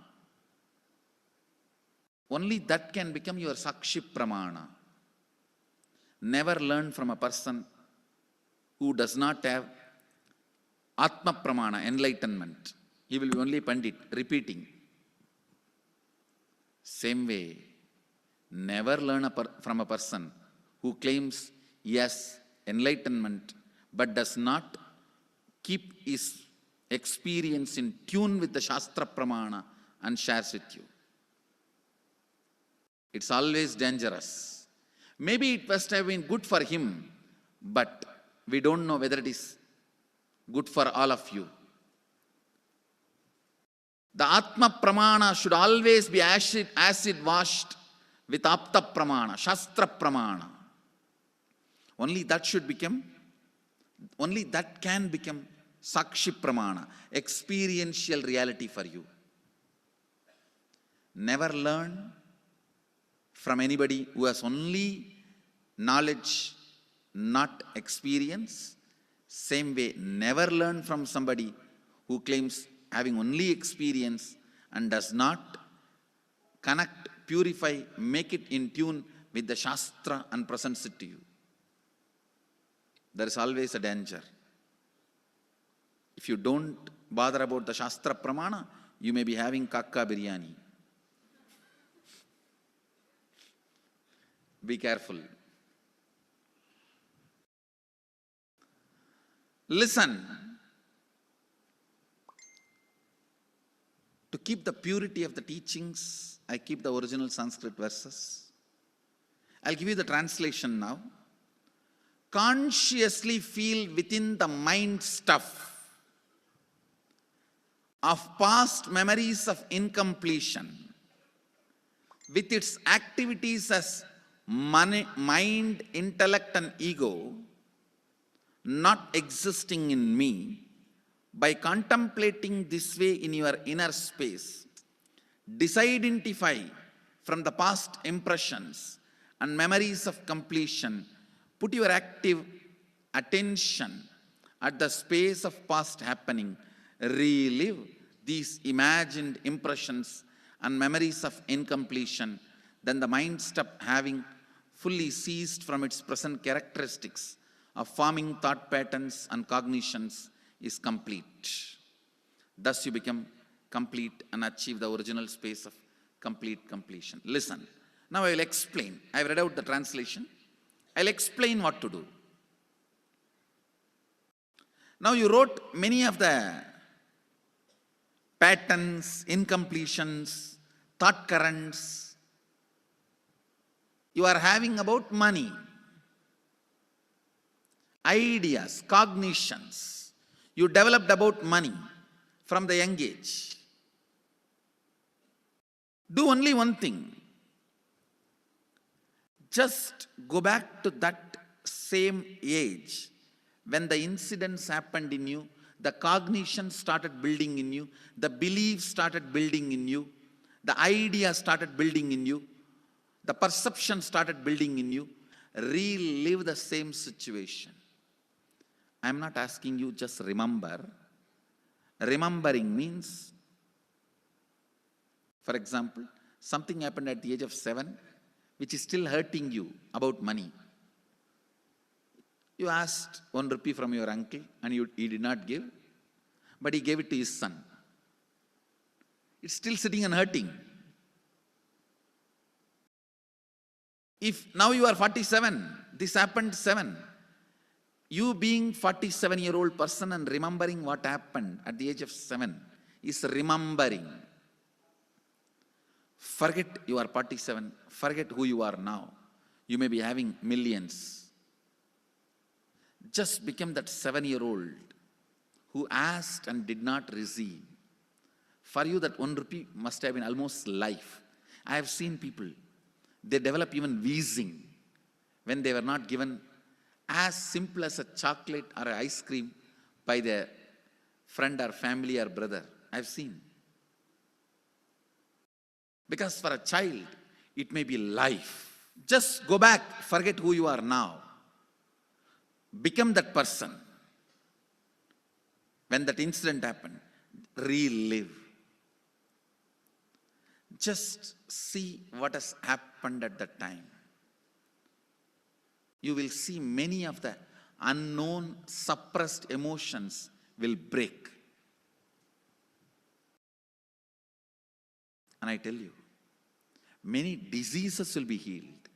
Only that can become your Sakshi Pramana. Never learn from a person who does not have Atma Pramana, enlightenment. He will be only Pandit, repeating. Same way, never learn from a person who claims yes, enlightenment, but does not keep his experience in tune with the Shastra Pramana and shares with you. It's always dangerous. Maybe it must have been good for him, but we don't know whether it is good for all of you. The Atma Pramana should always be acid washed with Apta Pramana, Shastra Pramana. Only that can become Sakshi Pramana, experiential reality for you. Never learn from anybody who has only knowledge, not experience. Same way, never learn from somebody who claims having only experience and does not connect, purify, make it in tune with the Shastra and presents it to you. There is always a danger. If you don't bother about the Shastra Pramana, you may be having kakka biryani. Be careful. Listen. To keep the purity of the teachings, I keep the original Sanskrit verses. I'll give you the translation now. Consciously feel within the mind stuff of past memories of incompletion, with its activities as mind, intellect and ego, not existing in me. By contemplating this way in your inner space, disidentify from the past impressions and memories of completion. Put your active attention at the space of past happening. Relive these imagined impressions and memories of incompletion. Then the mind stop having fully ceased from its present characteristics of forming thought patterns and cognitions is complete. Thus you become complete and achieve the original space of complete completion. Listen. Now I will explain. I have read out the translation. I'll explain what to do. Now you wrote many of the patterns, incompletions, thought currents you are having about money, ideas, cognitions you developed about money from the young age. Do only one thing. Just go back to that same age when the incidents happened in you, the cognition started building in you, the beliefs started building in you, the ideas started building in you, the perception started building in you. Relive the same situation. I am not asking you just remember. Remembering means, for example, something happened at the age of 7 which is still hurting you about money. You asked 1 rupee from your uncle and he did not give, but he gave it to his son. It's still sitting and hurting. If now you are 47, this happened 7, you being 47-year-old person and remembering what happened at the age of 7 is remembering. Forget you are 47, forget who you are now. You may be having millions. Just become that 7-year-old who asked and did not receive. For you that 1 rupee must have been almost life. I have seen people, they develop even wheezing when they were not given as simple as a chocolate or an ice cream by their friend or family or brother. I have seen. Because for a child, it may be life. Just go back, forget who you are now. Become that person. When that incident happened, relive. Just see what has happened at that time. You will see many of the unknown, suppressed emotions will break. And I tell you, many diseases will be healed.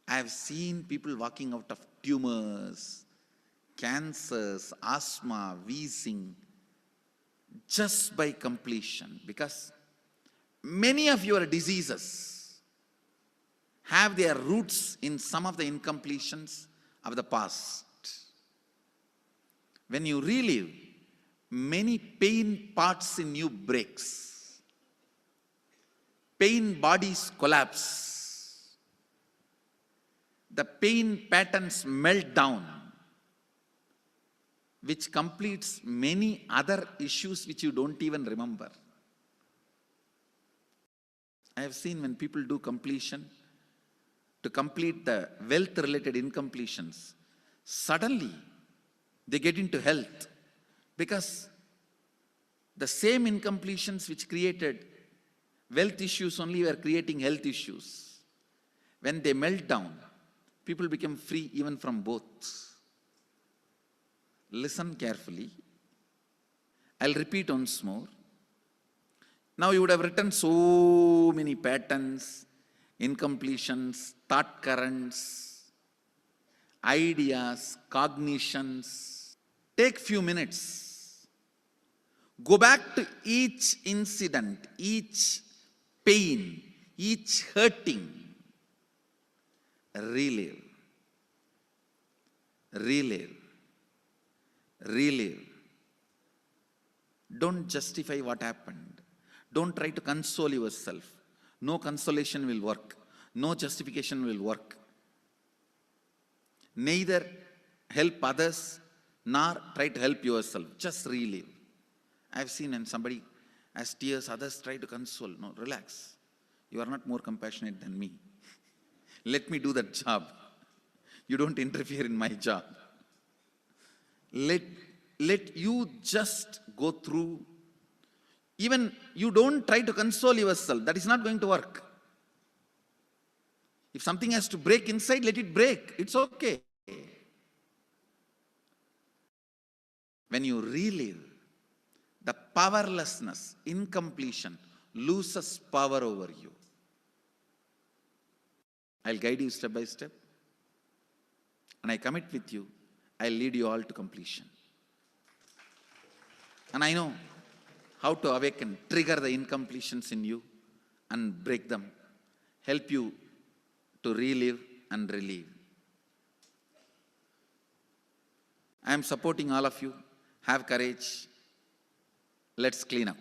I have seen people walking out of tumors, cancers, asthma, wheezing, just by completion. Because many of your diseases have their roots in some of the incompletions of the past. When you relive, many pain parts in you breaks. Pain bodies collapse. The pain patterns melt down, which completes many other issues which you don't even remember. I have seen when people do completion, to complete the wealth-related incompletions, suddenly they get into health, because the same incompletions which created wealth issues only were creating health issues. When they melt down, people become free even from both. Listen carefully. I'll repeat once more. Now you would have written so many patterns, incompletions, thought currents, ideas, cognitions. Take few minutes. Go back to each incident, each pain, each hurting. Relive. Relive. Relive. Don't justify what happened. Don't try to console yourself. No consolation will work. No justification will work. Neither help others nor try to help yourself. Just relive. I've seen when somebody has tears, others try to console. No, relax. You are not more compassionate than me. Let me do that job. You don't interfere in my job. Let you just go through. Even you don't try to console yourself. That is not going to work. If something has to break inside, let it break. It's okay. When you relive, the powerlessness, incompletion, loses power over you. I'll guide you step by step. And I commit with you, I'll lead you all to completion. And I know how to awaken, trigger the incompletions in you and break them, help you to relive and relieve. I am supporting all of you. Have courage. Let's clean up.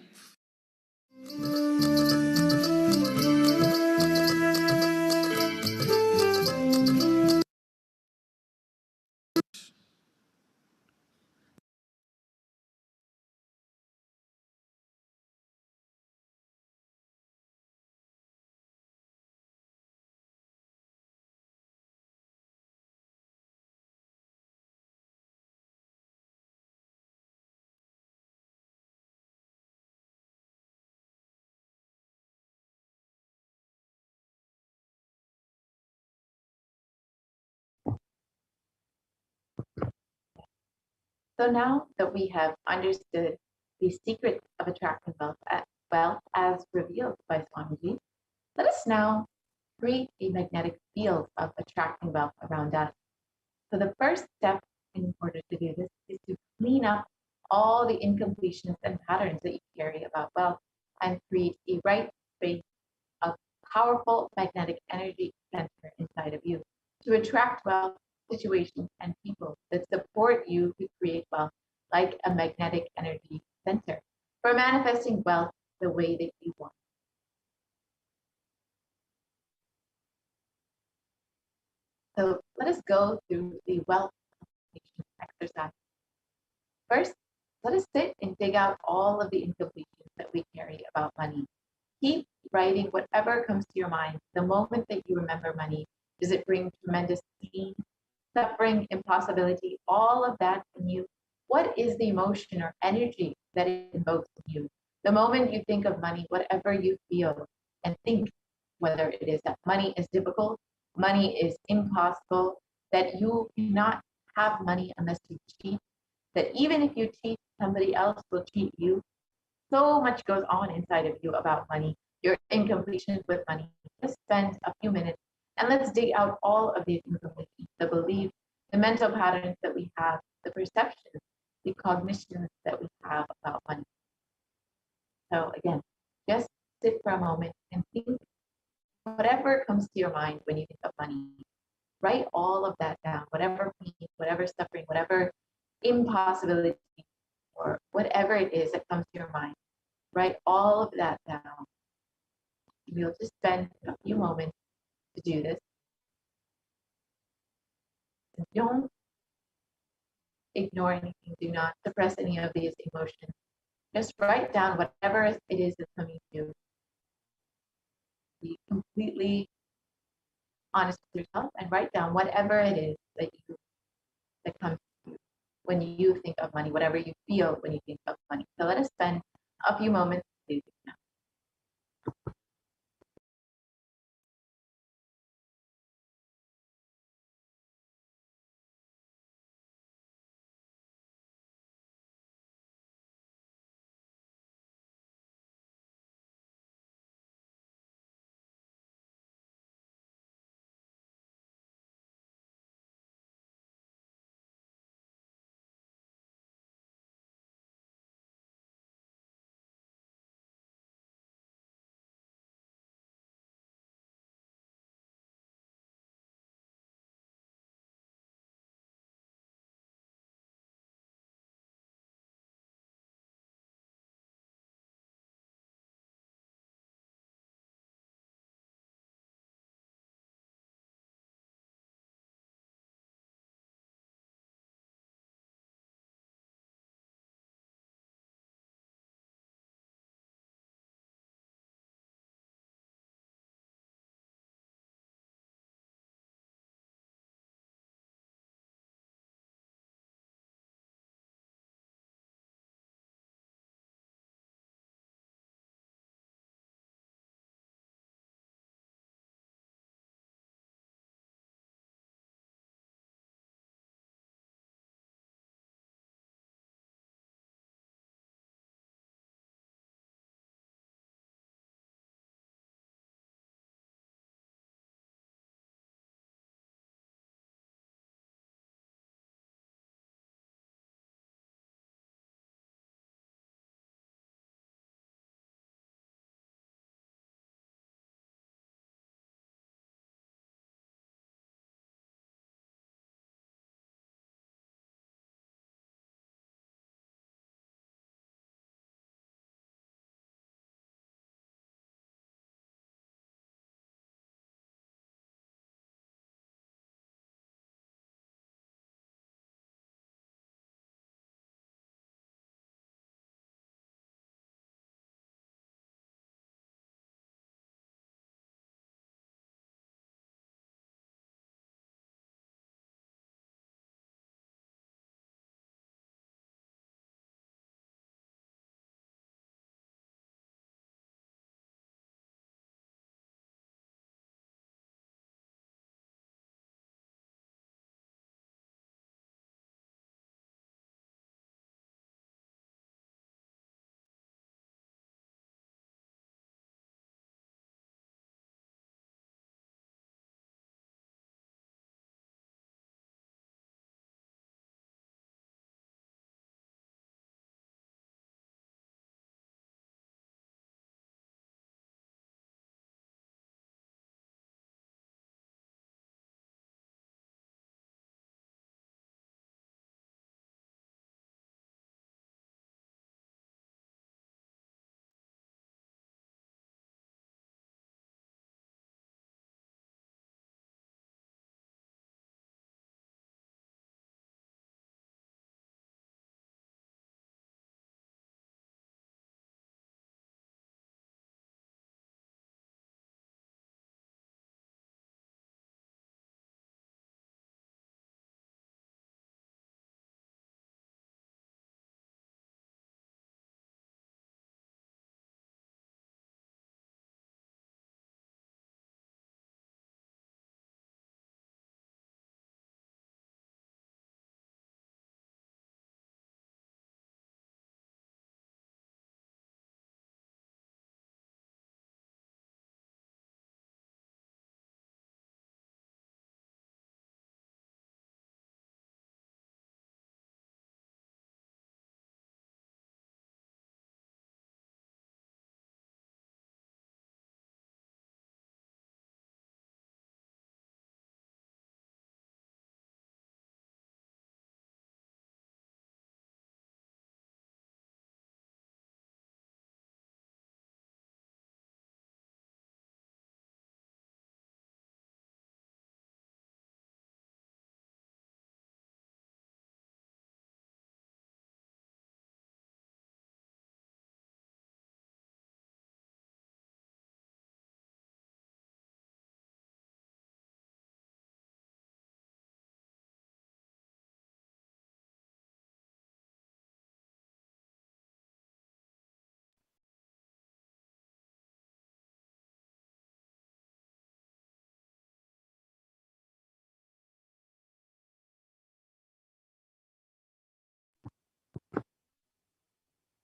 So now that we have understood the secret of attracting wealth as revealed by Swamiji, let us now create a magnetic field of attracting wealth around us. So the first step in order to do this is to clean up all the incompletions and patterns that you carry about wealth and create a right space of powerful magnetic energy center inside of you to attract wealth, situations, and people that support you to create wealth like a magnetic energy center for manifesting wealth the way that you want. So let us go through the wealth exercise. First, let us sit and dig out all of the incompletions that we carry about money. Keep writing whatever comes to your mind. The moment that you remember money, does it bring tremendous pain, suffering, impossibility, all of that in you? What is the emotion or energy that it invokes in you? The moment you think of money, whatever you feel, and think whether it is that money is difficult, money is impossible, that you cannot have money unless you cheat, that even if you cheat, somebody else will cheat you. So much goes on inside of you about money, your incompletions with money. Just spend a few minutes and let's dig out all of these incompletions, the beliefs, the mental patterns that we have, the perceptions, the cognitions that we have about money. So again, just sit for a moment and think whatever comes to your mind when you think of money. Write all of that down, whatever pain, whatever suffering, whatever impossibility, or whatever it is that comes to your mind. Write all of that down. We'll just spend a few moments to do this. And don't ignore anything. Do not suppress any of these emotions. Just write down whatever it is that's coming to you. Be completely honest with yourself and write down whatever it is that comes to you when you think of money, whatever you feel when you think of money. So let us spend a few moments to do this now.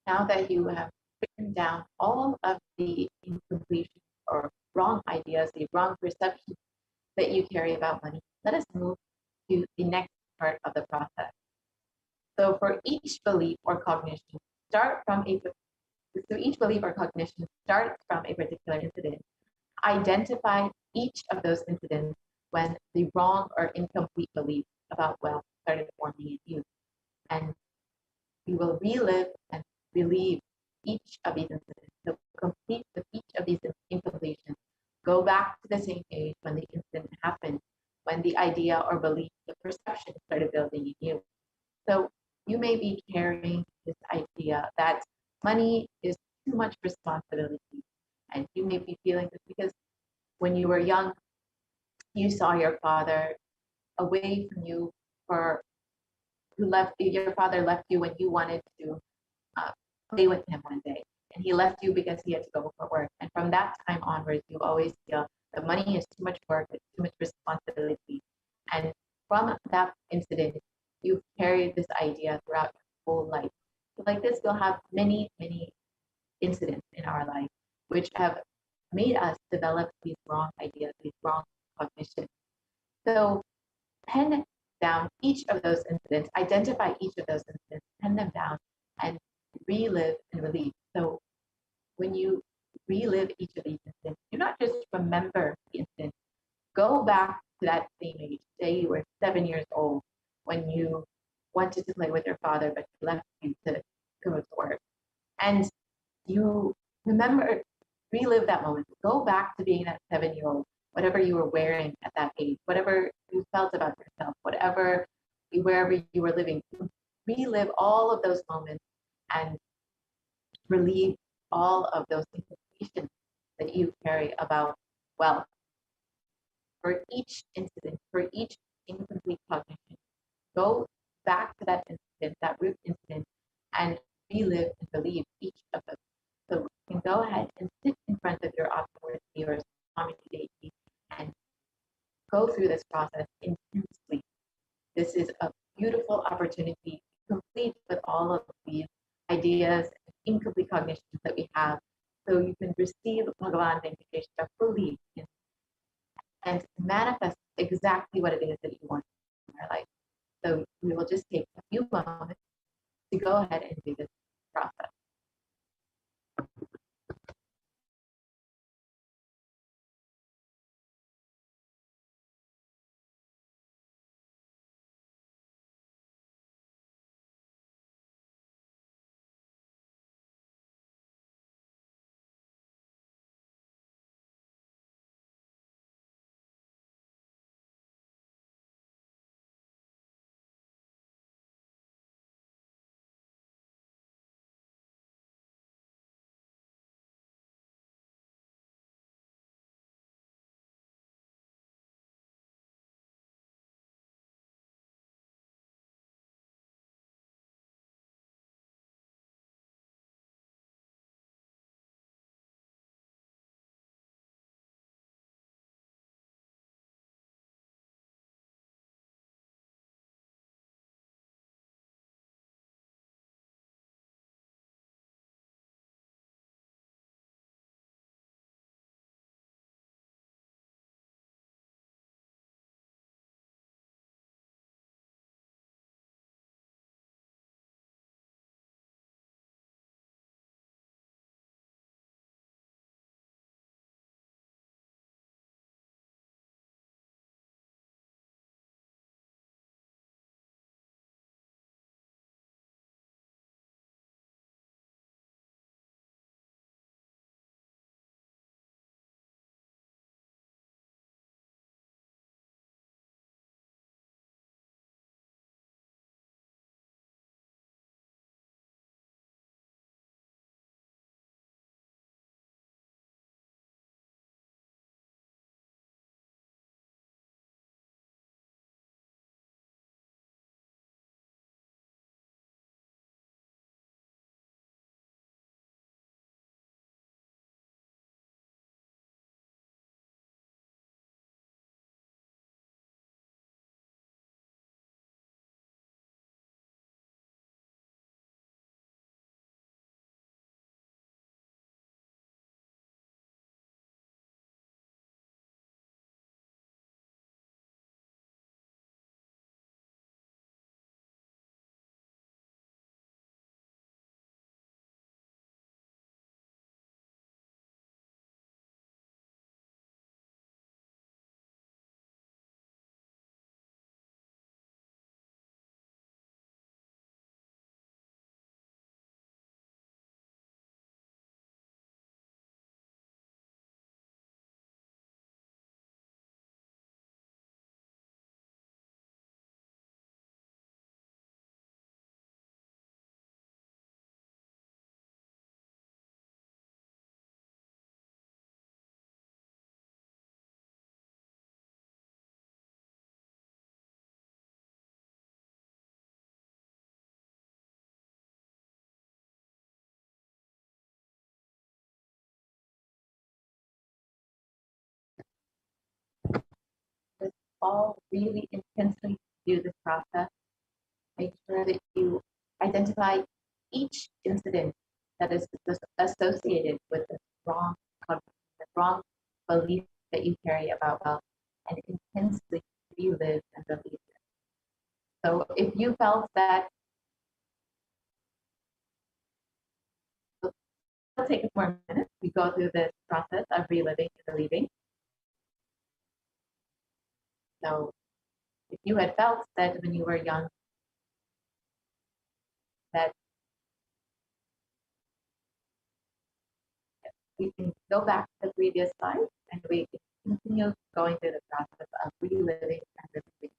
now that you have written down all of the incompletion or wrong ideas, the wrong perceptions that you carry about money, let us move to the next part of the process. So for each belief or cognition, each belief or cognition starts from a particular incident. Identify each of those incidents when the wrong or incomplete belief about wealth started forming in you. And you will relive and relieve each of these incidents. So complete with each of these incompletions. Go back to the same age when the incident happened, when the idea or belief, the perception started building in you. So you may be carrying this idea that money is too much responsibility. And you may be feeling this because when you were young, you saw your father away from you for your father left you when you wanted to uh, play with him one day. And he left you because he had to go for work. And from that time onwards, you always feel that money is too much work, it's too much responsibility. And from that incident, you've carried this idea throughout your whole life. So like this, we'll have many, many incidents in our life which have made us develop these wrong ideas, these wrong cognitions. So pen down each of those incidents, identify each of those incidents, pen them down, and relive and relieve. So when you relive each of these incidents, do not just remember the incident. Go back to that same age. Say you were 7 years old when you wanted to play with your father, but he left you to go to work. And you remember, relive that moment. Go back to being that 7-year-old, whatever you were wearing at that age, whatever you felt about yourself, wherever you were living. Relive all of those moments and relieve all of those incompletions that you carry about wealth. For each incident, for each incomplete cognition, go back to that incident, that root incident, and relive and relieve each of them. So you can go ahead and sit in front of your authority or Swami deity and go through this process intensely. This is a beautiful opportunity, complete with all of these ideas and incomplete cognitions that we have, so you can receive Bhagavan Venkateshwara fully and manifest exactly what it is that you want in your life. So we will just take a few moments to go ahead and do this process. all really intensely do this process, make sure that you identify each incident that is associated with the wrong cognition, the wrong belief that you carry about wealth, and intensely relive and believe it. So if you felt that, it'll take a few more minutes. We go through this process of reliving and believing. So if you had felt that when you were young, that we can go back to the previous slide and we can continue going through the process of reliving and believing.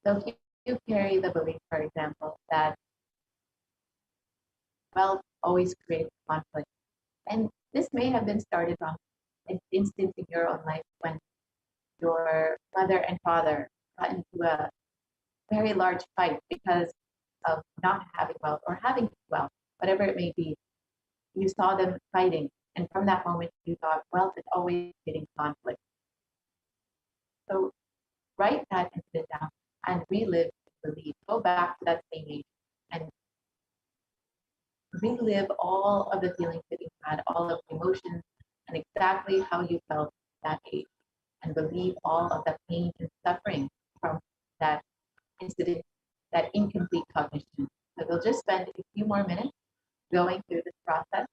So if you carry the belief, for example, that wealth always creates conflict, and this may have been started from an instance in your own life when your mother and father got into a very large fight because of not having wealth or having wealth, whatever it may be. You saw them fighting, and from that moment you thought wealth is always creating conflict. So write that incident down and relive the belief. Go back to that same age and relive all of the feelings that you had, all of the emotions, and exactly how you felt that age, and believe all of the pain and suffering from that incident, that incomplete cognition. So we'll just spend a few more minutes going through this process.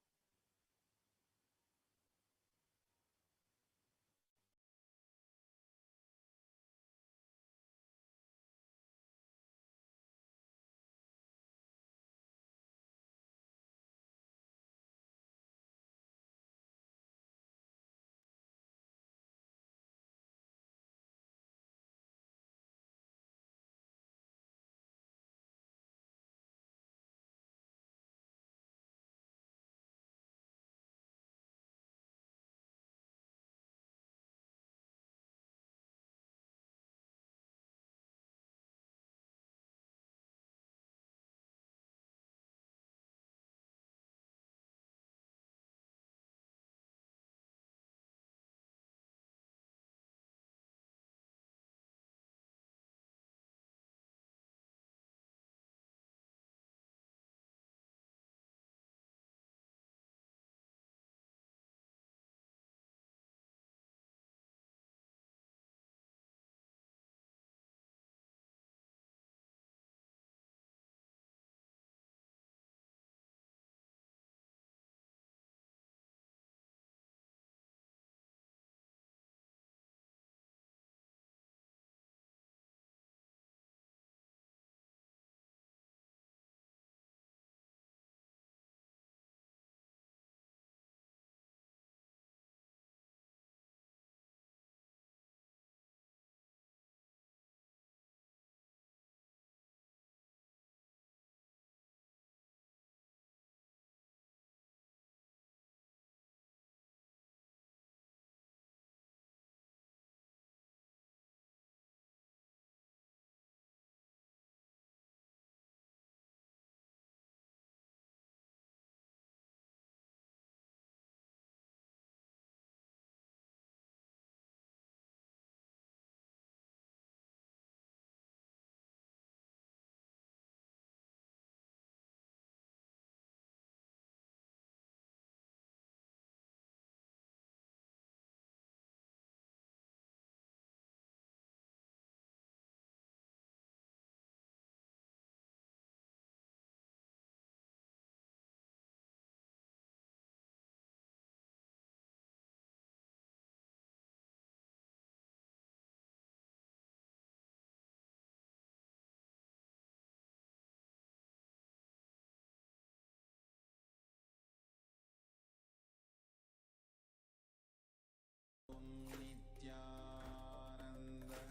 Nithyananda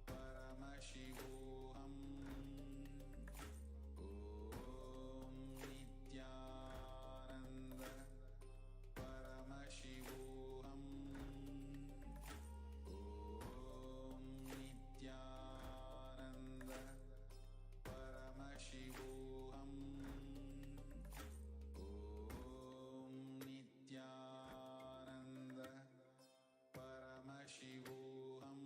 Paramashivoham. Om Nithyananda Paramashivoham. Om Nithyananda Paramashivoham. Om Nithyananda Paramashivoham.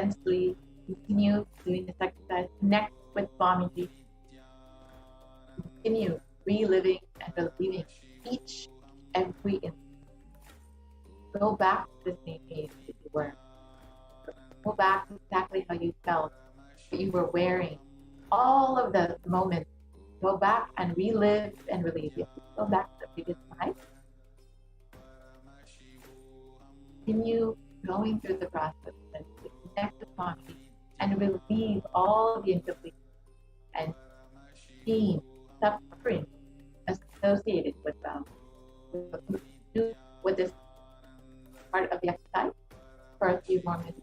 intensely. Continue doing this exercise. Connect with Swamiji. Continue reliving and believing each every instant. Go back to the same age that you were. Go back to exactly how you felt, what you were wearing, all of the moments. Go back and relive and relive it. Go back to the previous life. Continue going through the process and connect with Swami and relieve all the incompleteness and pain, suffering associated with them. We'll do with this part of the exercise for a few more minutes.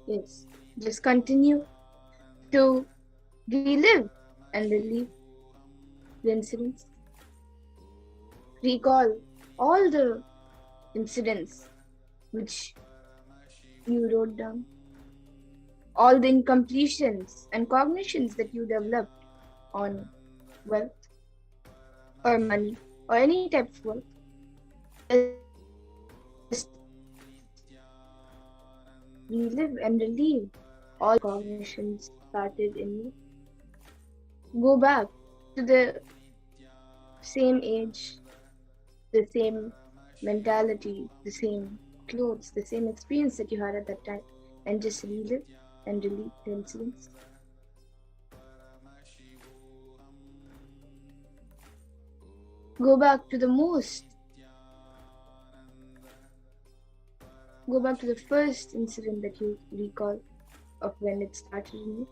Yes. Just continue to relive and relive the incidents. Recall all the incidents which you wrote down, all the incompletions and cognitions that you developed on wealth or money or any type of wealth. Just relive and relive all cognitions started in you. Go back to the same age, the same mentality, the same clothes, the same experience that you had at that time, and just relive and relive the incidents. Go back to the first incident that you recall of when it started in you.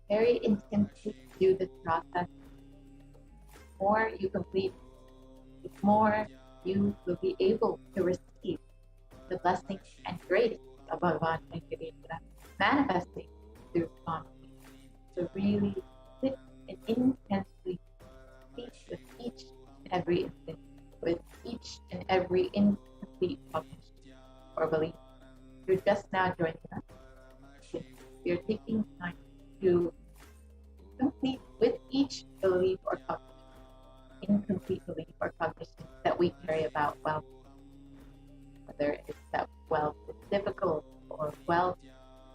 Very intensely do this process. The more you complete, the more you will be able to receive the blessings and grace of Bhagavan Venkateshwara manifesting through consciousness. So really sit and intensely speak with each and every instant, with each and every incomplete cognition or belief. You're just now joining us. You're taking time to complete with each belief or cognition, incomplete belief or cognition that we carry about wealth. Whether it's that wealth is difficult or wealth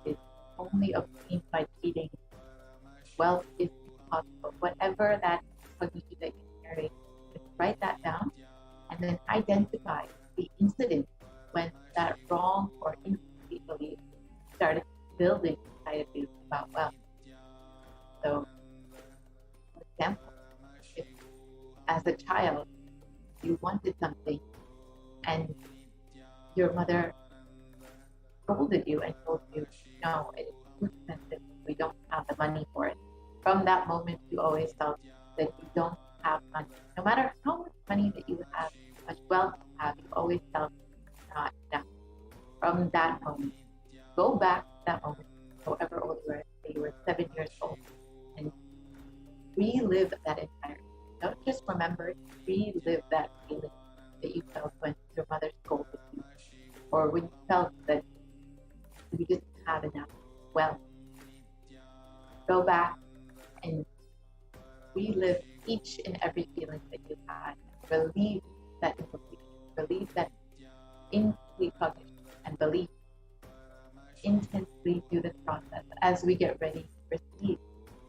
is only obtained by cheating, wealth is possible. Whatever that cognition that you carry, just write that down and then identify the incident when that wrong or incomplete belief started building inside of you about wealth. So, for example, if as a child you wanted something and your mother scolded you and told you, no, it is too expensive, we don't have the money for it. From that moment, you always felt that you don't have money. No matter how much money that you have, how much wealth you have, you always felt not enough. From that moment, go back to that moment, however old you were, say you were 7 years old, and relive that entire. Don't just remember it, relive that feeling that you felt when your mother scolded you, or when you felt that you didn't have enough wealth. Go back and relive each and every feeling that you had. Relieve that incompletion, relieve that incomplete cognition, and believe intensely through this process as we get ready to receive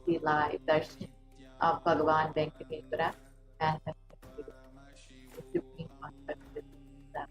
the live darshan of Bhagavan Venkateshwara manifested through the supreme concept of self.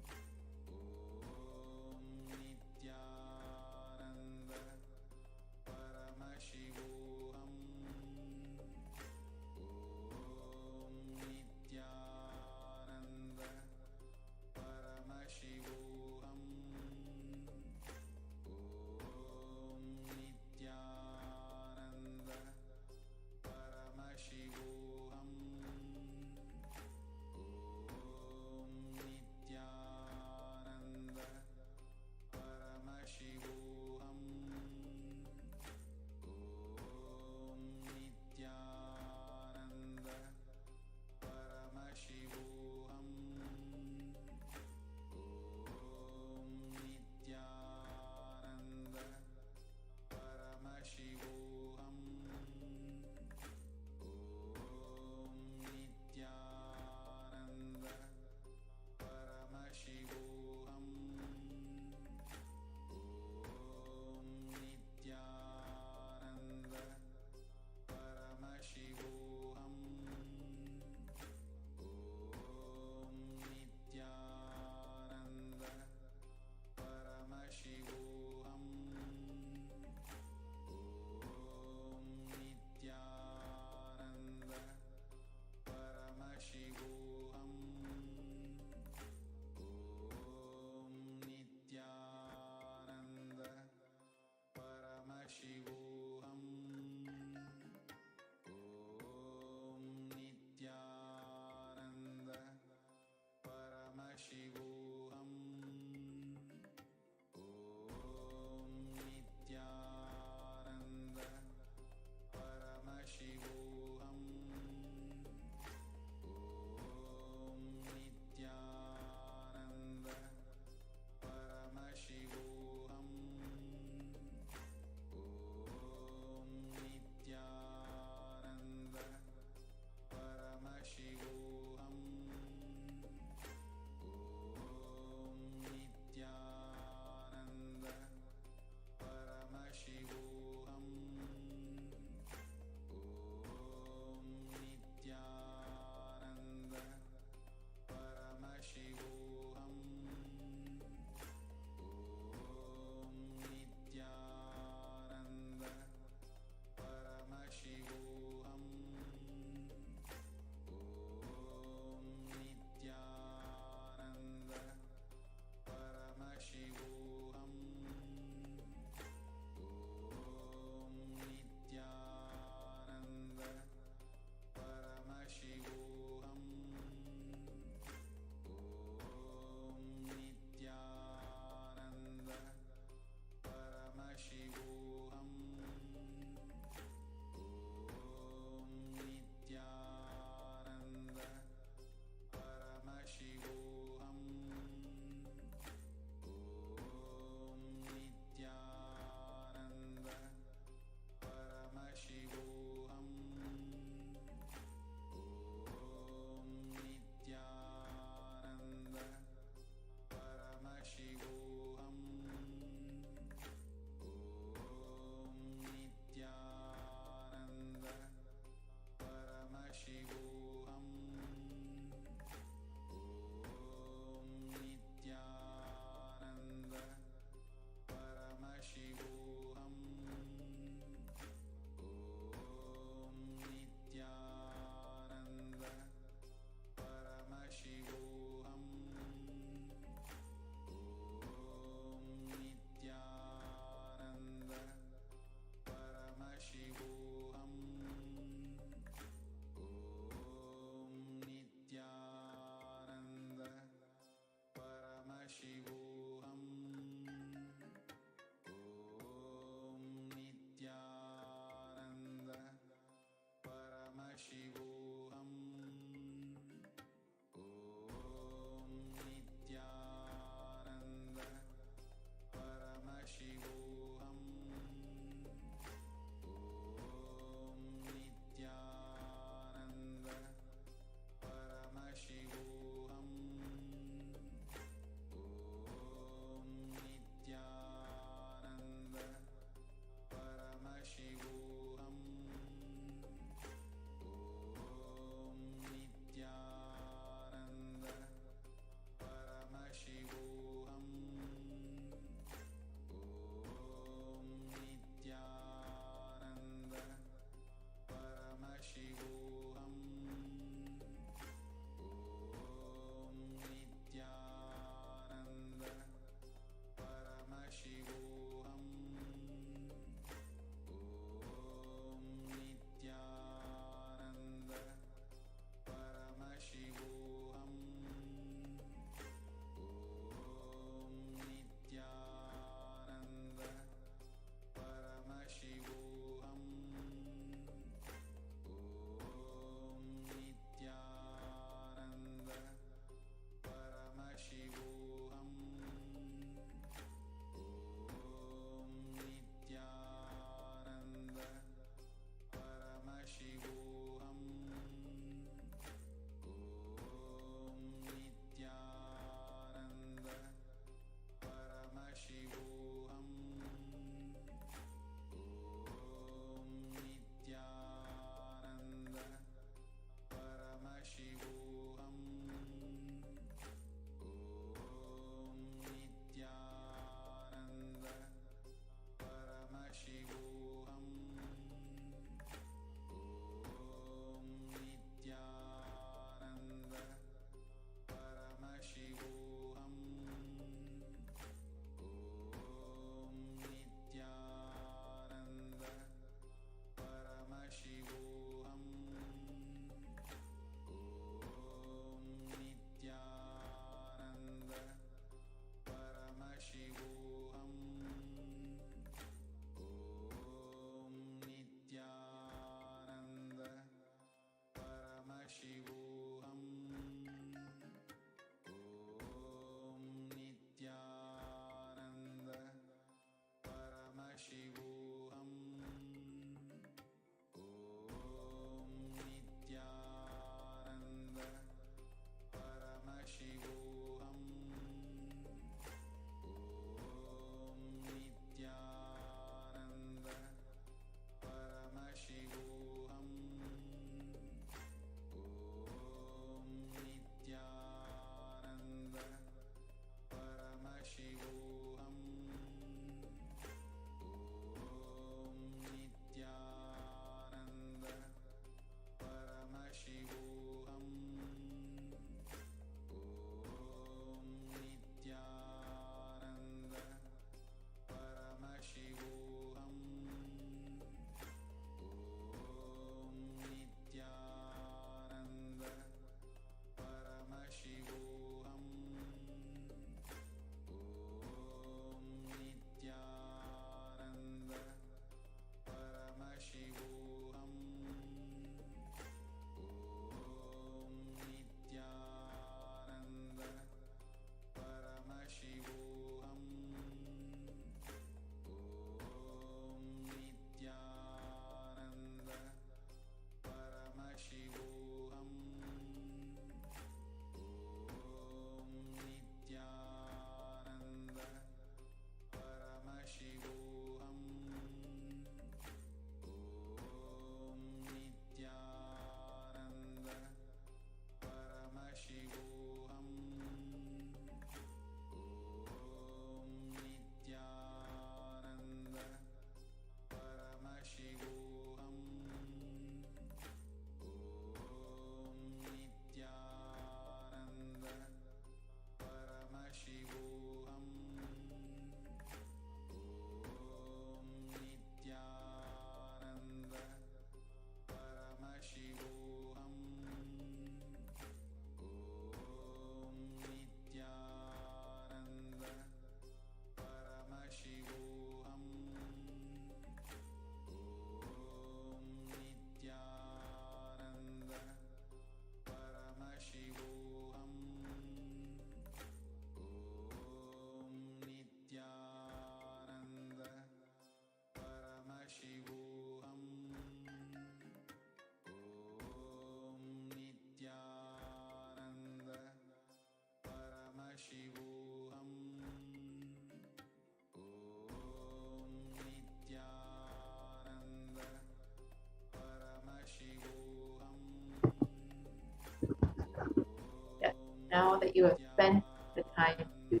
now that you have spent the time to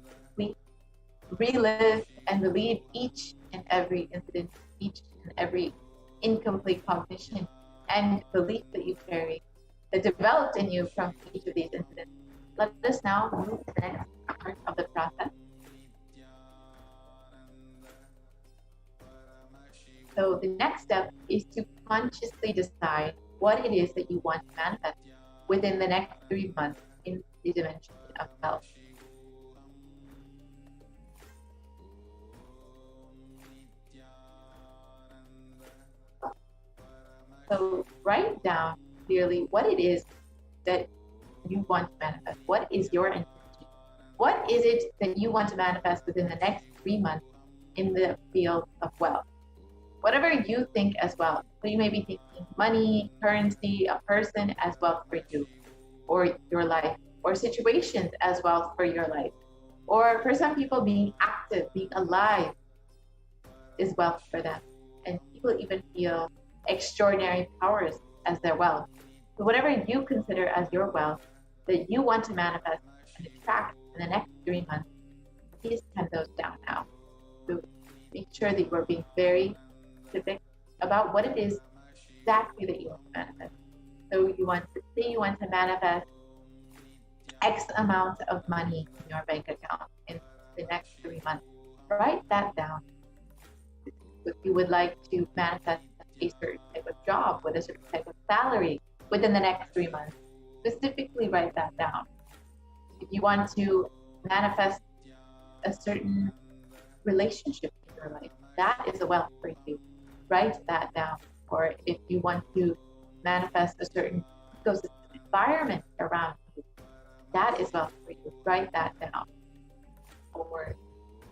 relive and relieve each and every incident, each and every incomplete cognition and belief that you carry that developed in you from each of these incidents. Let us now move to the next part of the process. So the next step is to consciously decide what it is that you want to manifest within the next 3 months in the dimension of health. So write down clearly what it is that you want to manifest. What is your intention? What is it that you want to manifest within the next 3 months in the field of wealth? Whatever you think as wealth. So you may be thinking money, currency, a person as wealth for you or your life, or situations as wealth for your life. Or for some people, being active, being alive is wealth for them. And people even feel extraordinary powers as their wealth. So whatever you consider as your wealth that you want to manifest and attract in the next 3 months, please pen those down now. So make sure that you are being very specific about what it is exactly that you want to manifest. So you want to say you want to manifest X amount of money in your bank account in the next 3 months. Write that down. If you would like to manifest a certain type of job with a certain type of salary within the next 3 months, specifically write that down. If you want to manifest a certain relationship in your life, that is a wealth for you. Write that down. Or if you want to manifest a certain ecosystem environment around you, that is wealth for you. Write that down. Or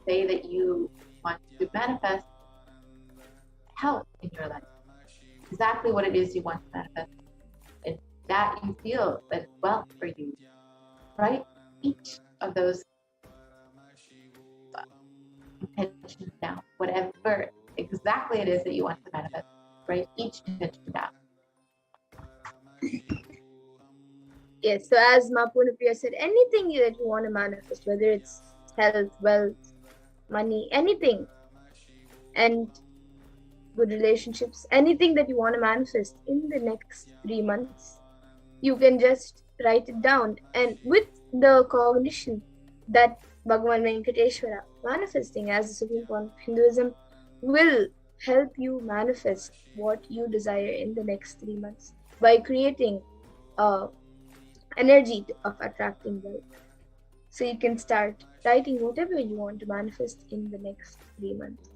say that you want to manifest health in your life. Exactly what it is you want to manifest. And that you feel that wealth for you. Write each of those intentions down. Whatever exactly it is that you want to manifest. Write each intention down. Yes, so as Mapunapriya said, anything that you want to manifest, whether it's health, wealth, money, anything, and good relationships, anything that you want to manifest in the next 3 months, you can just write it down. And with the cognition that Bhagavan Venkateshwara, manifesting as the Supreme Point of Hinduism, will help you manifest what you desire in the next 3 months by creating energy of attracting wealth. So you can start writing whatever you want to manifest in the next 3 months.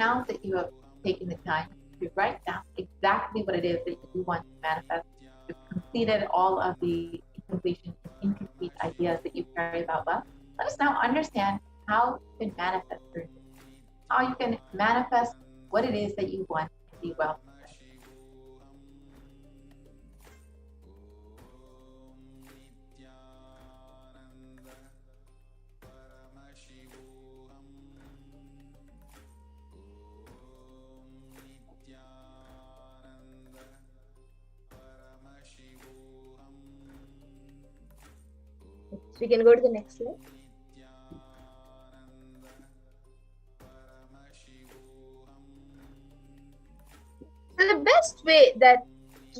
now that you have taken the time to write down exactly what it is that you want to manifest, you've completed all of the incompletion and incomplete ideas that you carry about wealth, let us now understand how you can manifest through this, how you can manifest what it is that you want to be wealth. We can go to the next slide. So the best way that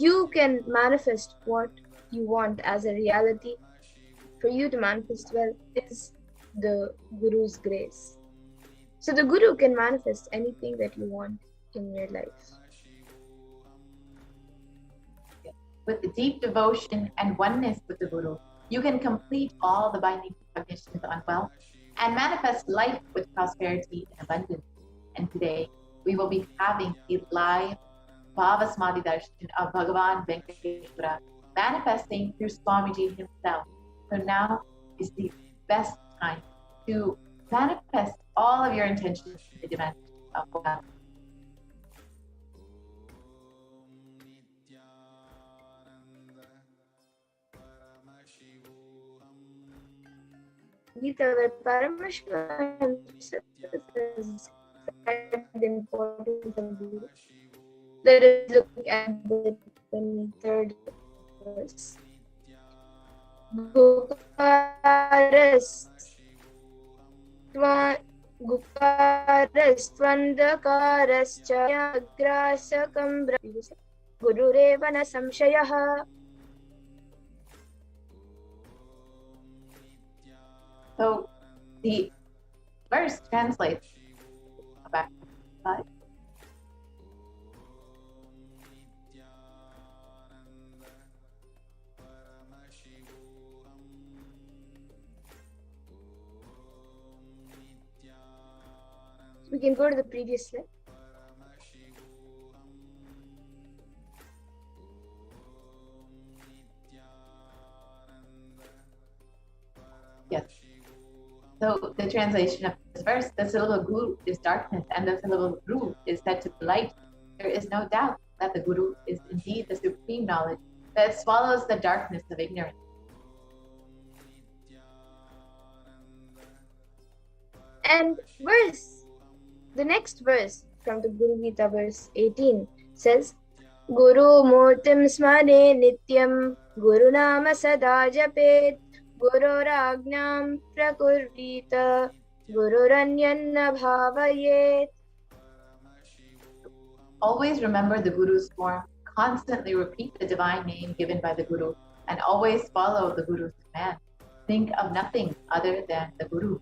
you can manifest what you want as a reality, for you to manifest wealth, is the Guru's grace. So the Guru can manifest anything that you want in your life. With the deep devotion and oneness with the Guru, you can complete all the binding cognitions on wealth and manifest life with prosperity and abundance. And today, we will be having a live Bhavasamadhi Darshan of Bhagavan Venkateshwara manifesting through Swamiji himself. So now is the best time to manifest all of your intentions in the dimension of wealth. Gita, Paramashivoham is the importance of Guru. Let us look at the 23rd verse. Gukarastvandakaraschayagrasakam Gurureva na samshayaha. So the verse translates back to the slide. We can go to the previous slide. Yes. So the translation of this verse, the syllable Guru is darkness and the syllable Guru is said to be light. There is no doubt that the Guru is indeed the supreme knowledge that swallows the darkness of ignorance. And the next verse from the Guru Gita, verse 18, says, Guru Murtim Smare Nityam Guru Nama Sada Japet Guru Ragnam Prakurvita Guru Ranyanna Bhavayet. Always remember the Guru's form, constantly repeat the divine name given by the Guru, and always follow the Guru's command. Think of nothing other than the Guru.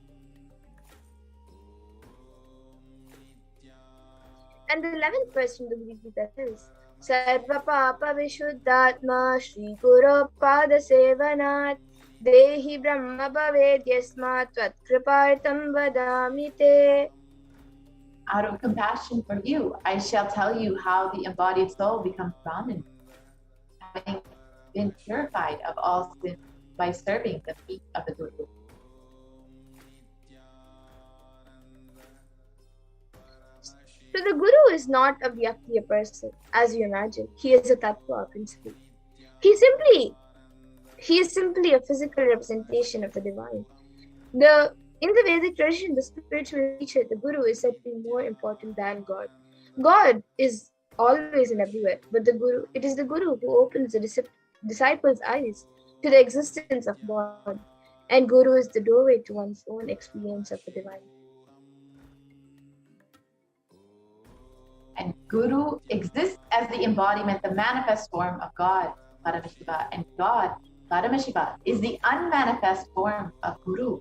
And the 11th verse from the Guru Gita says, Sarva Papa Vishuddhatma Shri Guru Pada Sevanat Dehi Brahma Bhaved Yasmat Tvat Kripartam Vadami Te. Out of compassion for you, I shall tell you how the embodied soul becomes Brahman, having been purified of all sin by serving the feet of the Guru. So the Guru is not a Vyakti, a person, as you imagine. He is a Tattva, a principle. He is simply a physical representation of the divine. In the Vedic tradition, the spiritual teacher, the Guru, is said to be more important than God. God is always and everywhere, but it is the Guru who opens the disciples' eyes to the existence of God. And Guru is the doorway to one's own experience of the divine. And Guru exists as the embodiment, the manifest form of God, Paramashiva. And God, Paramashiva, is the unmanifest form of Guru.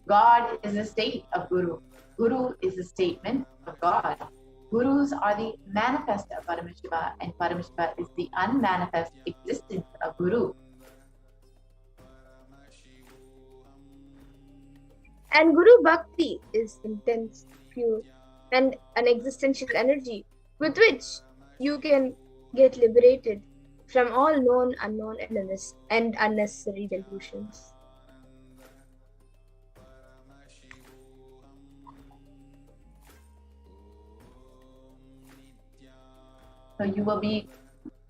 God is the state of Guru. Guru is the statement of God. Gurus are the manifest of Paramashiva, and Paramashiva is the unmanifest existence of Guru. And Guru Bhakti is intense, pure, and an existential energy with which you can get liberated from all known, unknown, and unnecessary delusions. So you will be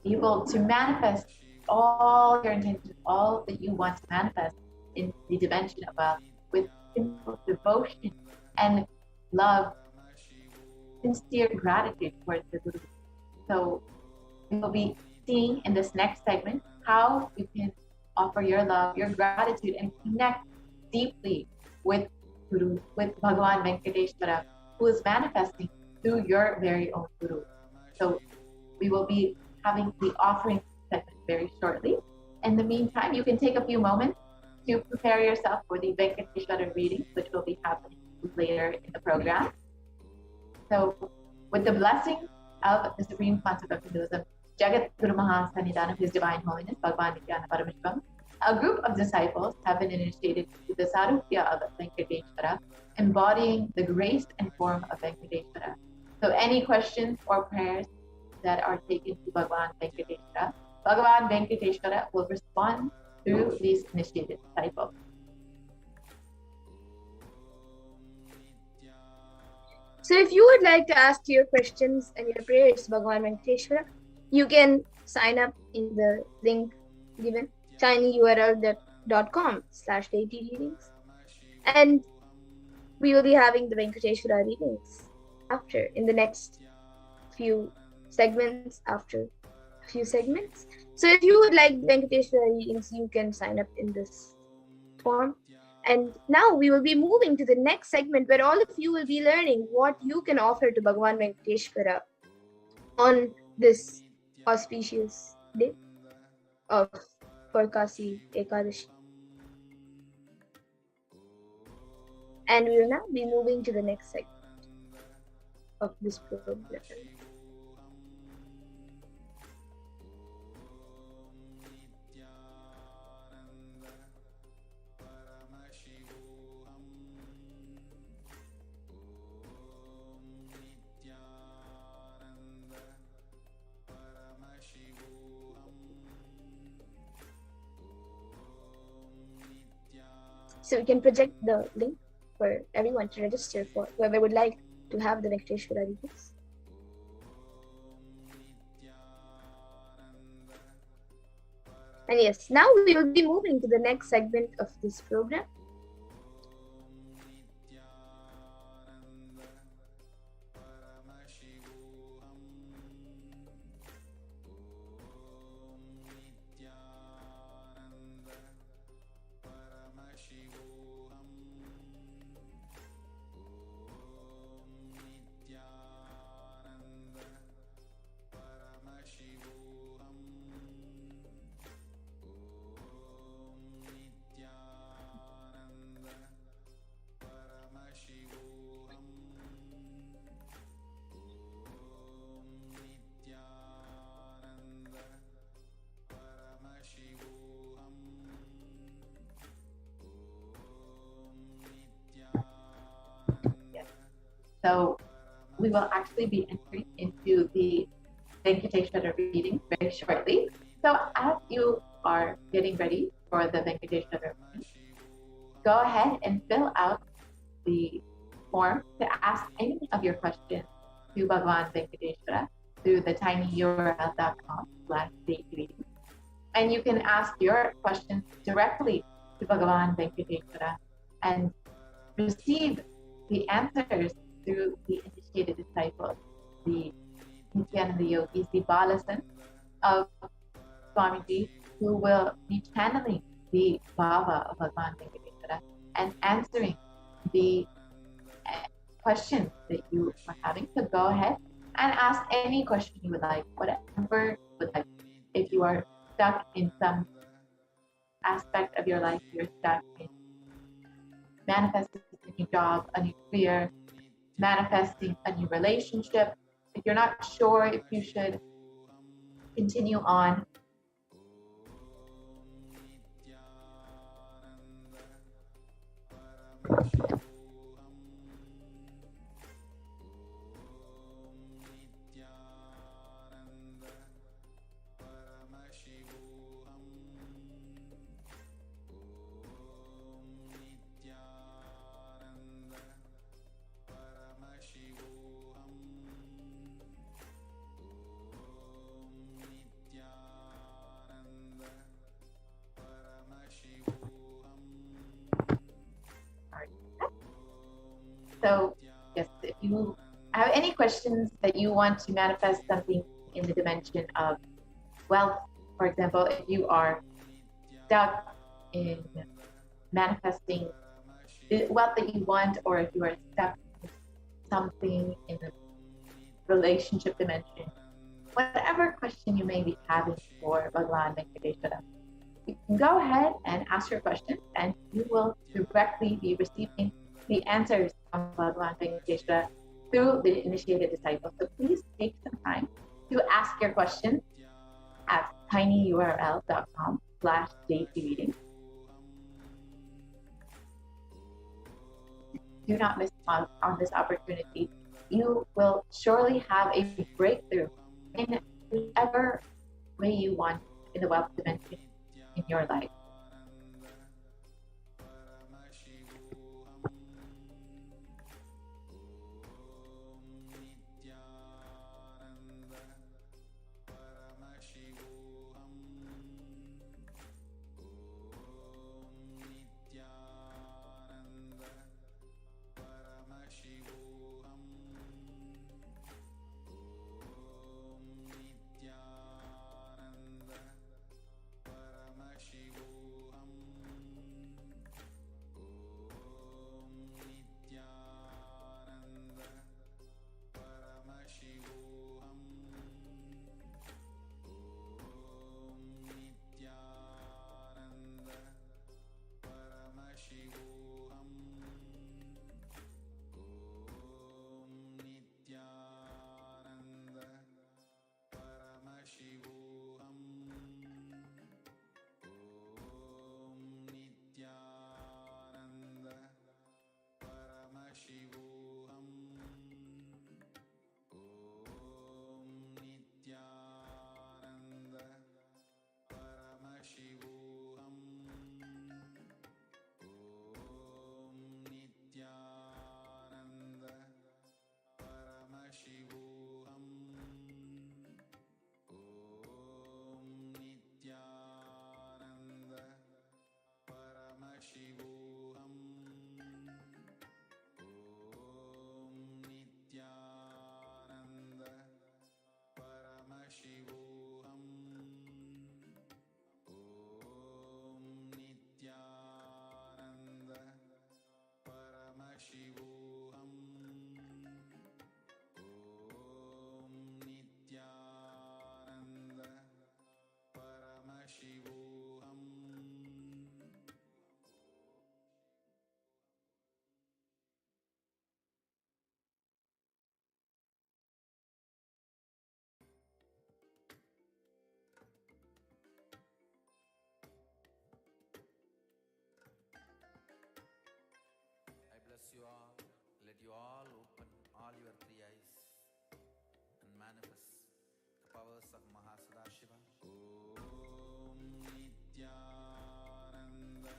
able to manifest all your intentions, all that you want to manifest in the dimension above with simple devotion and love, sincere gratitude towards the Guru. So we will be seeing in this next segment how you can offer your love, your gratitude, and connect deeply with Guru, with Bhagavan Venkateshwara, who is manifesting through your very own Guru. So we will be having the offering segment very shortly. In the meantime, you can take a few moments to prepare yourself for the Venkateshwara reading, which will be happening later in the program. So, with the blessing of the Supreme Concept of Hinduism, Jagat Guru Maha Sannidhan of His Divine Holiness, Bhagavan Nithyananda Paramashivam, a group of disciples have been initiated to the Sarupya of Venkateshwara, embodying the grace and form of Venkateshwara. So, any questions or prayers that are taken to Bhagavan Venkateshwara, Bhagavan Venkateshwara will respond through these initiated disciples. So if you would like to ask your questions and your prayers to Bhagavan Venkateshwara, you can sign up in the link given, tinyurl.com/deity readings. And we will be having the Venkateshwara readings in the next few segments, after a few segments. So if you would like Venkateshwara readings, you can sign up in this form. And now we will be moving to the next segment where all of you will be learning what you can offer to Bhagavan Venkateshwara on this auspicious day of Purkasi Ekadashi. And we will now be moving to the next segment of this program. So we can project the link for everyone to register for whoever would like to have the Venkateshwara readings. And yes, now we will be moving to the next segment of this program. So we will actually be entering into the Venkateshwara reading very shortly. So as you are getting ready for the Venkateshwara reading, go ahead and fill out the form to ask any of your questions to Bhagavan Venkateshwara through the tinyurl.com/reading. And you can ask your questions directly to Bhagavan Venkateshwara and receive the answers through the initiated disciples, the Nithyananda yogis, the Balasan of Swamiji, who will be channeling the Bhava of Bhagavan Venkateshwara and answering the questions that you are having. So go ahead and ask any question you would like, whatever you would like. If you are stuck in some aspect of your life, you're stuck in manifesting a new job, a new career, manifesting a new relationship, if you're not sure if you should continue on, So yes, if you have any questions that you want to manifest something in the dimension of wealth, for example, if you are stuck in manifesting the wealth that you want, or if you are stuck in something in the relationship dimension, whatever question you may be having for Bhagavan Venkateshwara, you can go ahead and ask your question, and you will directly be receiving the answers from Bhagavan Venkateshwara through the initiated disciples. So please take some time to ask your question at tinyurl.com/dayreading. Do not miss out on this opportunity. You will surely have a breakthrough in whichever way you want in the wealth dimension in your life. You all, let you all open all your three eyes and manifest the powers of Mahasadashiva. Om Nithyananda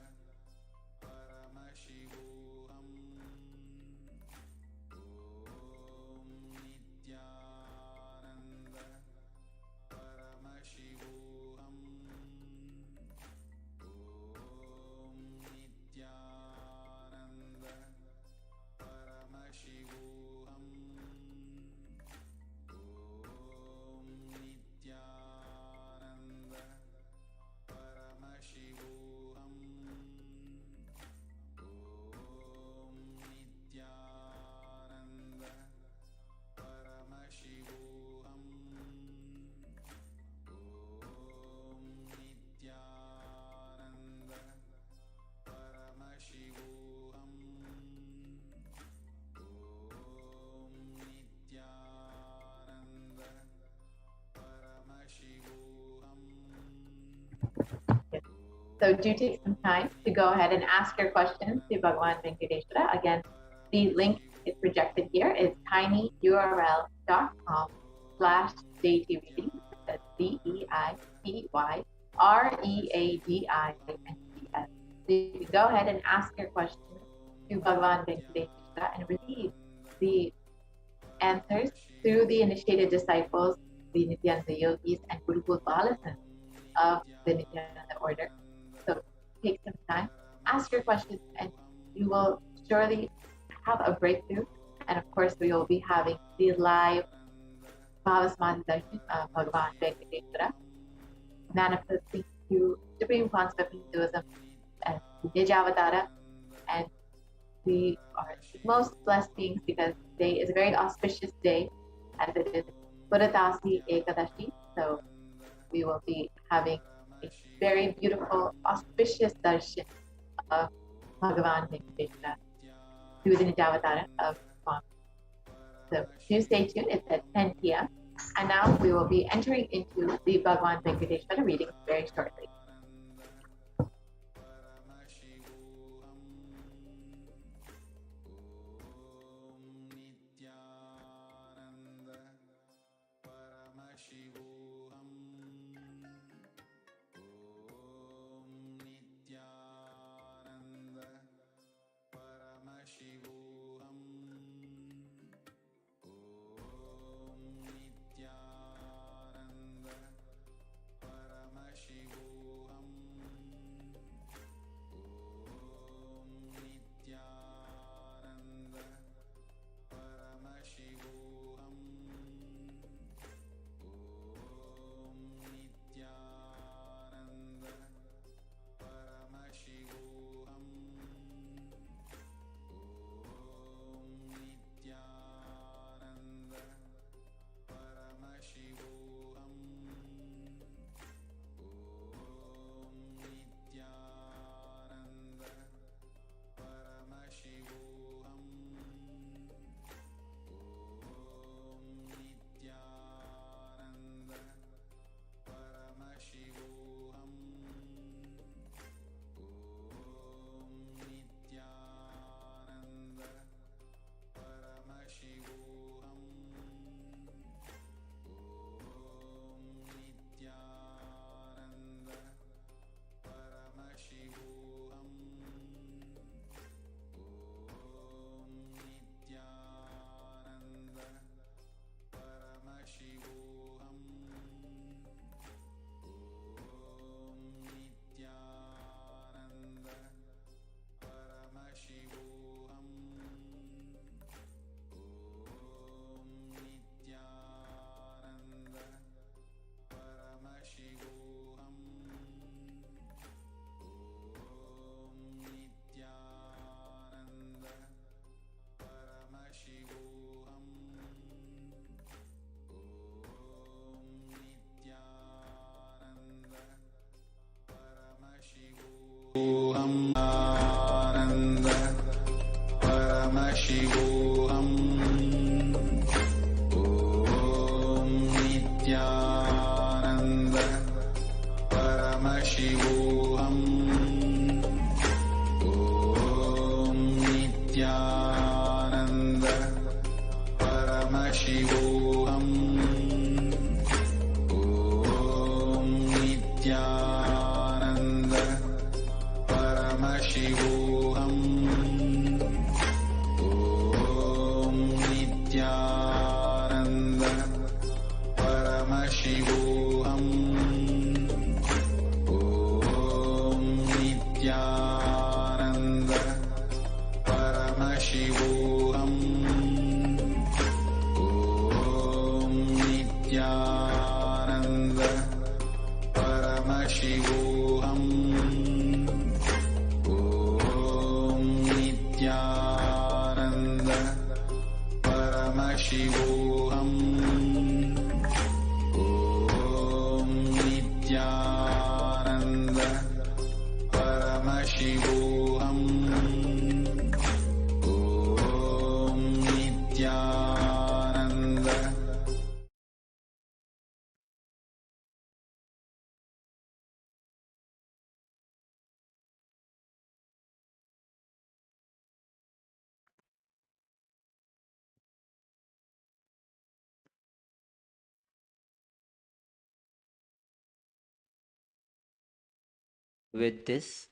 Paramashivoham. Om Nithyananda Paramashivoham. Om Nithyananda Paramashivoham. Om Nithyananda Paramashivoham. Om Nithyananda Paramashivoham. Om Nithyananda Paramashivoham. So do take some time to go ahead and ask your questions to Bhagavan Venkateshwara. Again, the link is projected here. It's tinyurl.com/dayreading. That's DEITYREADINGS. So you can go ahead and ask your questions to Bhagavan Venkateshwara and receive the answers through the initiated disciples, the Nithyananda Yogis, and Guru Balasans of the Nithyananda order. So take some time, ask your questions, and you will surely have a breakthrough. And of course, we will be having the live Bhavasamadhi Darshan of Bhagavan Venkateshwara, manifesting through supreme concept of Hinduism and Nijavatara. And we are most blessed beings because today is a very auspicious day, as it is Buddhadasi Ekadashi. So we will be having a very beautiful, auspicious darshan of Bhagavan Venkateshwara through the Nijavatara of Swami. So do stay tuned, it's at 10 p.m. And now we will be entering into the Bhagavan Venkateshwara reading very shortly. Paramashivoham Ananda Paramashivoham Om Nithyananda Paramashivoham Om Nithyananda Paramashivoham Om Nithyananda Paramashivoham Om Nithyananda Paramashivoham Om Nithyananda Paramashivoham Om Nithyananda Paramashivoham Om Nithyananda Paramashivoham Om Nithyananda Paramashivoham Om Nithyananda With this,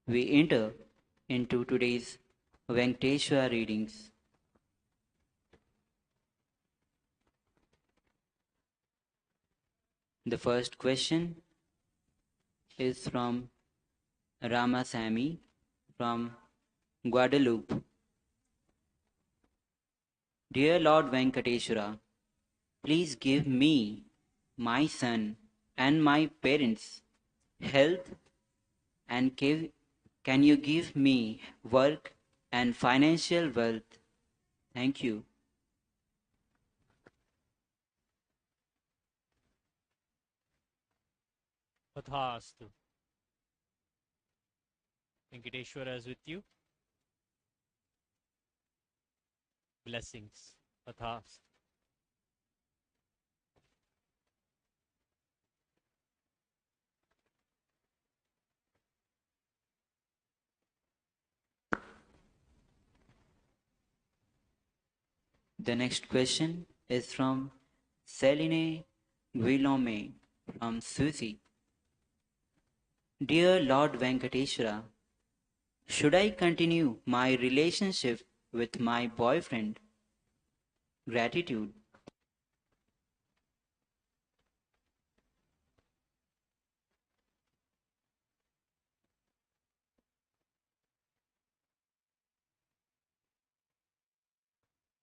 we enter into today's Venkateshwara readings. The first question is from Ramasamy from Guadeloupe. Dear Lord Venkateshwara, please give me, my son, and my parents health, and can you give me work and financial wealth? Thank you. Tathastu. Venkateshwara is with you. Blessings. Tathastu. The next question is from Celine Guillaume from Suzy. Dear Lord Venkateshwara, should I continue my relationship with my boyfriend? Gratitude.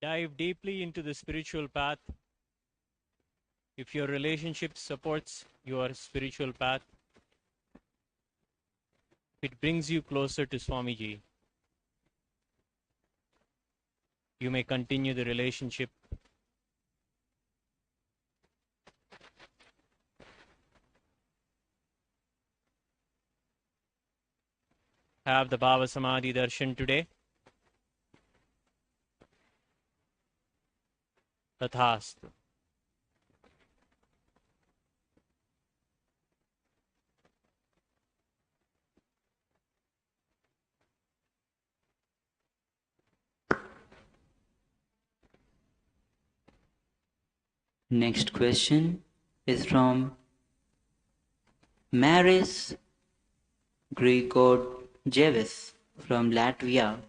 Dive deeply into the spiritual path. If your relationship supports your spiritual path, it brings you closer to Swamiji, you may continue the relationship. Have the Bhavasamadhi Darshan today. Tathastu. Next question is from Maris Grigorjevis from Latvia.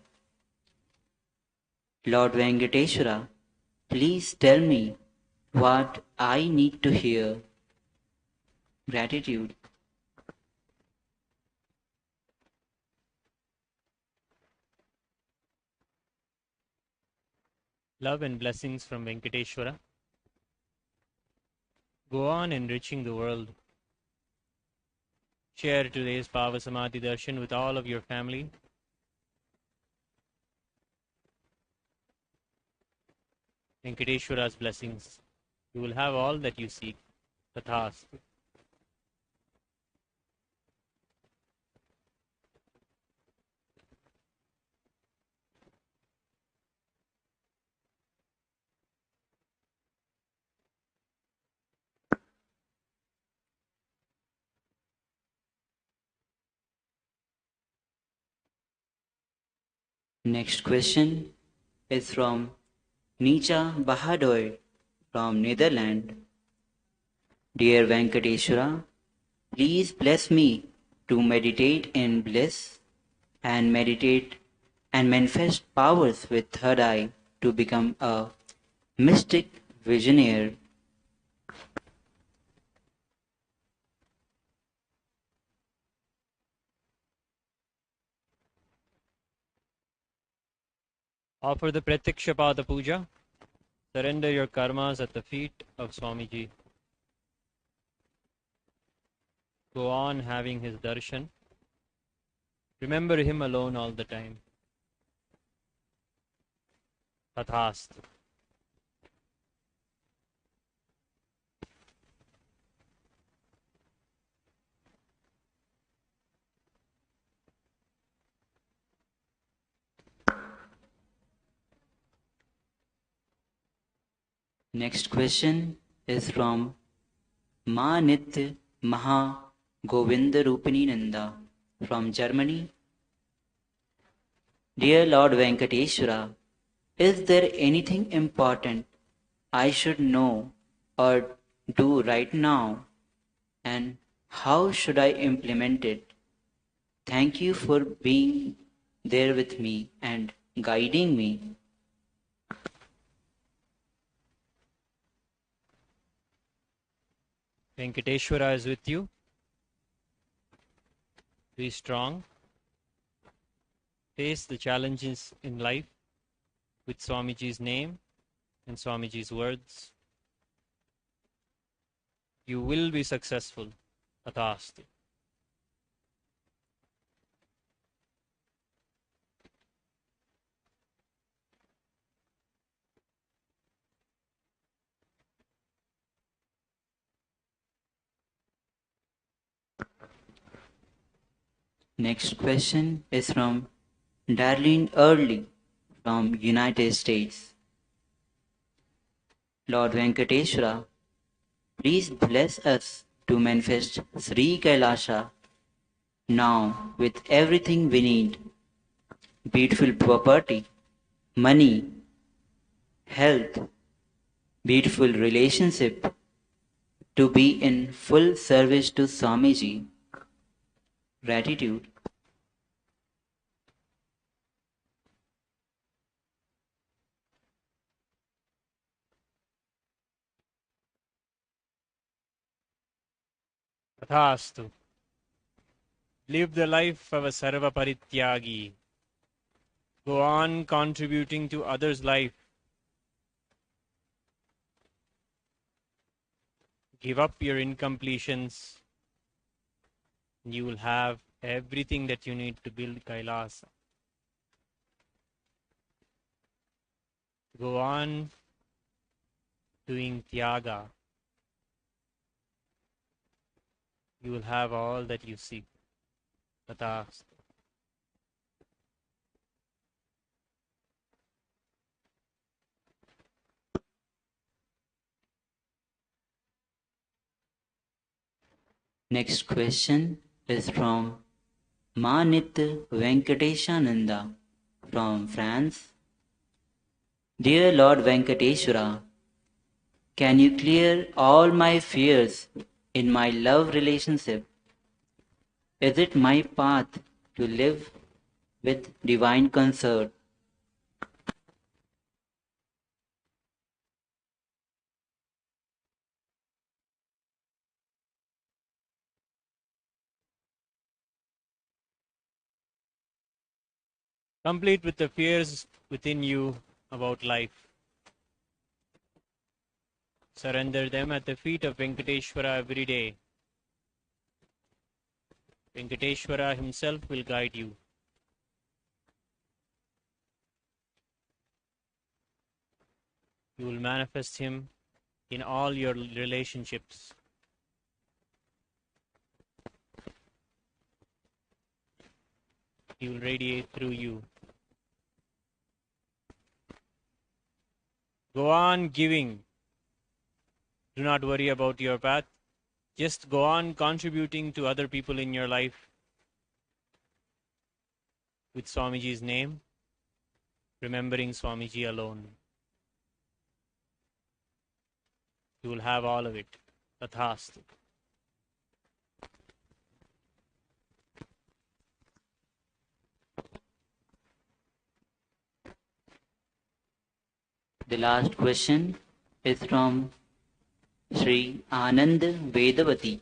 Lord Venkateshwara, please tell me what I need to hear. Gratitude. Love and blessings from Venkateshwara. Go on enriching the world. Share today's Bhavasamadhi Darshan with all of your family. Venkateshwara's blessings. You will have all that you seek. Tathastu. Next question is from Nicha Bahadur from Netherlands. Dear Venkateshwara, please bless me to meditate in bliss and meditate and manifest powers with third eye to become a mystic visionary. Offer the Pratyakshapada Puja. Surrender your karmas at the feet of Swamiji. Go on having his darshan. Remember him alone all the time. Tathastu. Next question is from Ma Nitya Maha Govinda Rupini Nanda from Germany. Dear Lord Venkateshwara, is there anything important I should know or do right now? And how should I implement it? Thank you for being there with me and guiding me. Venkateshwara is with you. Be strong. face the challenges in life with Swamiji's name and Swamiji's words. You will be successful. Tathastu. Next question is from Darlene Early from United States. Lord Venkateshwara, please bless us to manifest Sri Kailasa now with everything we need. Beautiful property, money, health, beautiful relationship, to be in full service to Swamiji. Gratitude. Tathastu. Live the life of a Sarva Parityagi. Go on contributing to others' life. Give up your incompletions. You will have everything that you need to build Kailasa. Go on doing Tyaga. You will have all that you seek. Tathastu. Next question is from Manit Venkateshananda from France. Dear Lord Venkateshwara, can you clear all my fears in my love relationship? Is it my path to live with divine concert? Complete with the fears within you about life. Surrender them at the feet of Venkateshwara every day. Venkateshwara himself will guide you. You will manifest him in all your relationships. He will radiate through you. Go on giving. Do not worry about your path. Just go on contributing to other people in your life with Swamiji's name, remembering Swamiji alone. You will have all of it. Tathastu. The last question is from Sri Anand Vedavati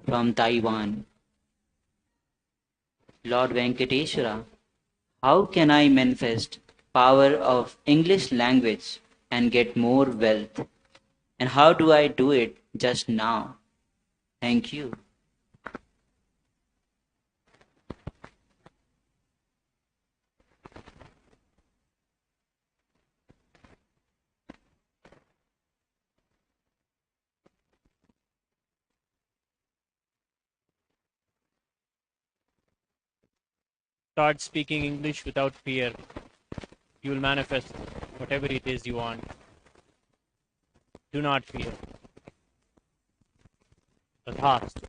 from Taiwan. Lord Venkateshwara, how can I manifest power of English language and get more wealth? And how do I do it just now? Thank you. Start speaking English without fear. You will manifest whatever it is you want. Do not fear. Tathastu.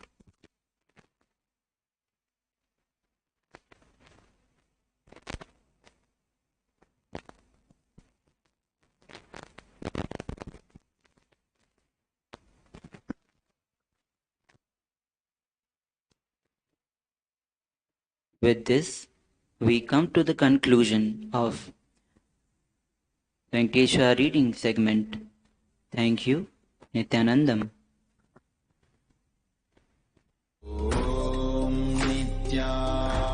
With this, we come to the conclusion of Venkateshwara reading segment. Thank you, Nithyanandam. Om Nithyananda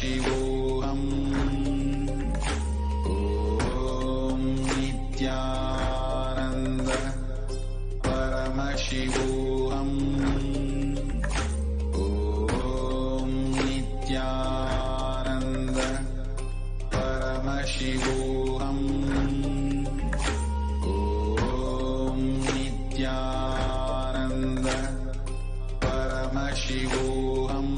Paramashivoham. Om Nithyananda Paramashivoham. Om Nithyananda Paramashivoham. Om Nithyananda Paramashivoham.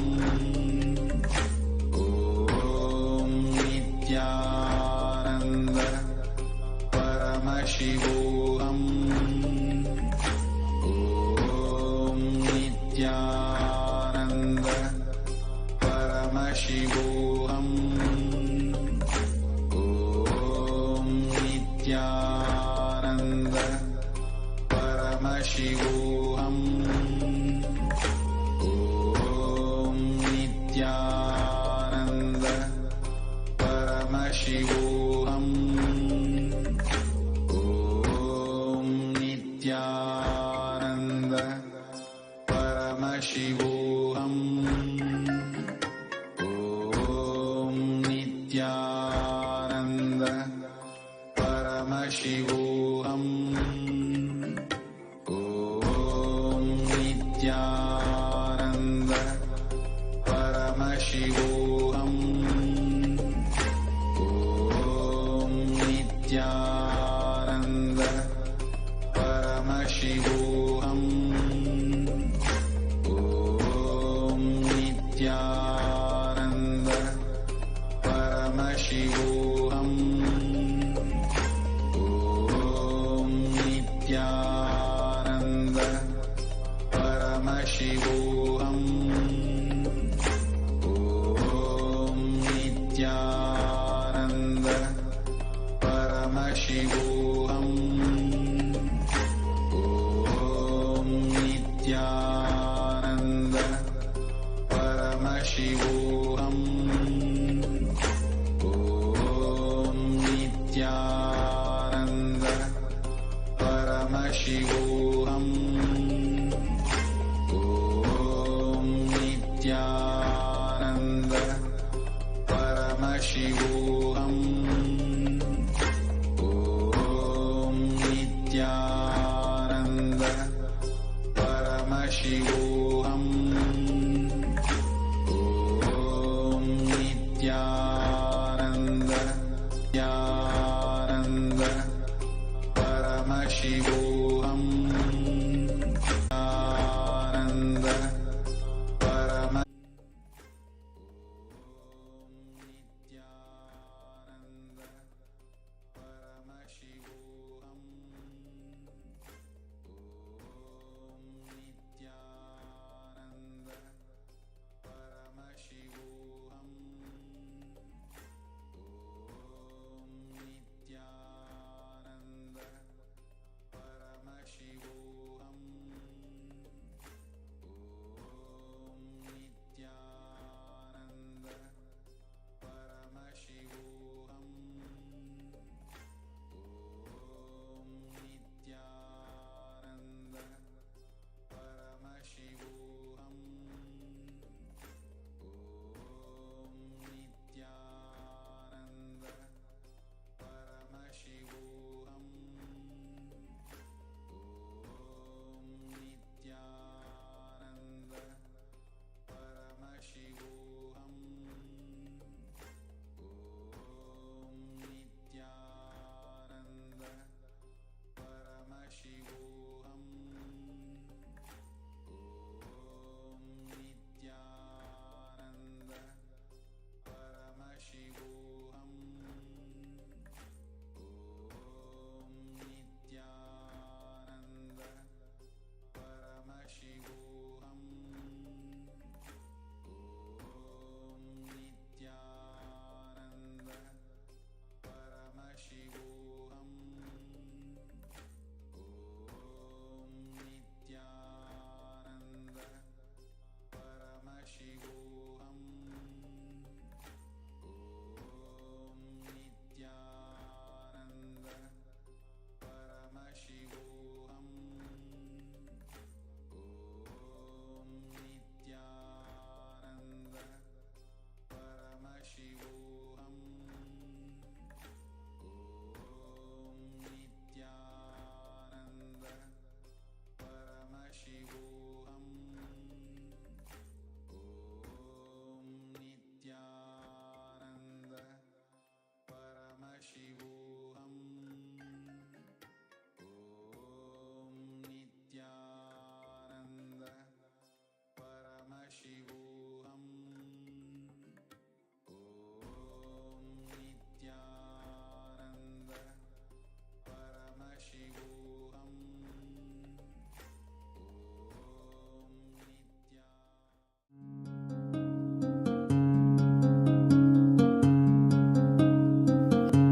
Om Nithyananda Paramashivoham. Om Nithyananda Paramashivoham. Om Nithyananda Paramashivoham. Om Nithyananda Paramashivoham. Om Nithyananda Paramashivoham. Om Nithyananda Paramashivoham. Om Nithyananda Paramashivoham. Om Nithyananda Paramashivoham. Om Nithyananda Paramashivoham. Om Nithyananda Paramashivoham. Om Nithyananda Paramashivoham. Om Nithyananda Paramashivoham. Om Nithyananda Paramashivoham. Om Nithyananda Paramashivoham. Om Nithyananda Paramashivoham. Om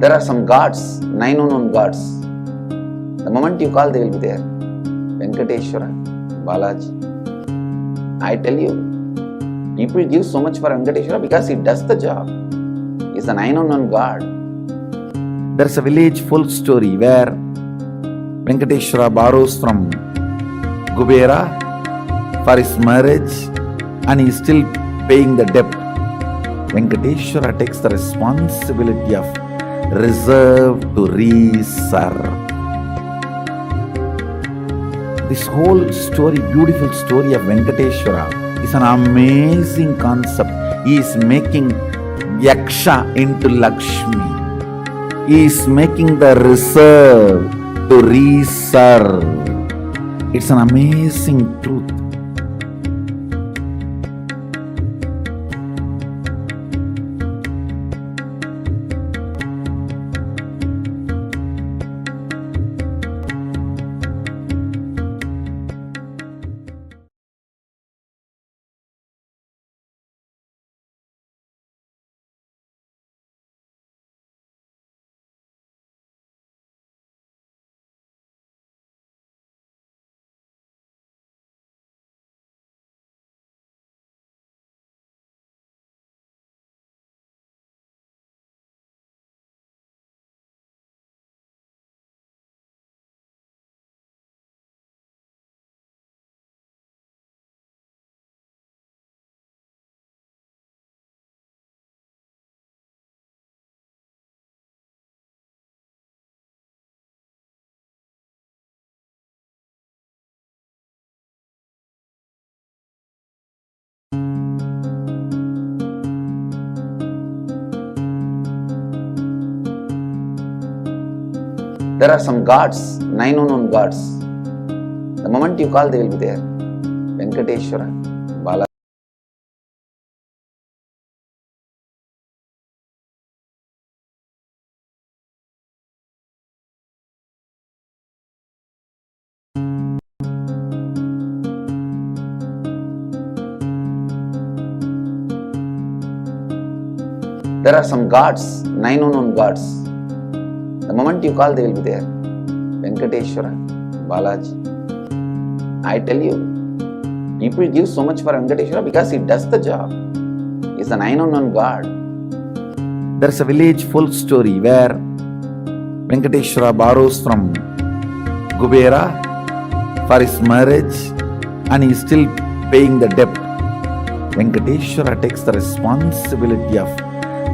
There are some gods, 9 unknown gods. The moment you call, they will be there. Venkateshwara, Balaji. I tell you, people give so much for Venkateshwara because he does the job. He is a 9 unknown god. There is a village full story where Venkateshwara borrows from Kubera for his marriage and he is still paying the debt. Venkateshwara takes the responsibility of reserve to reserve. This whole story, beautiful story of Venkateshwara is an amazing concept. He is making Yaksha into Lakshmi. He is making the reserve to reserve. It's an amazing truth. There are some gods, 9 unknown gods. The moment you call, they will be there. Venkateshwara, Balaji. There are some gods, 9 unknown gods. The moment you call, they will be there. Venkateshwara, Balaji. I tell you, people give so much for Venkateshwara because he does the job. He is a 9 unknown god. There is a village full story where Venkateshwara borrows from Kubera for his marriage and he is still paying the debt. Venkateshwara takes the responsibility of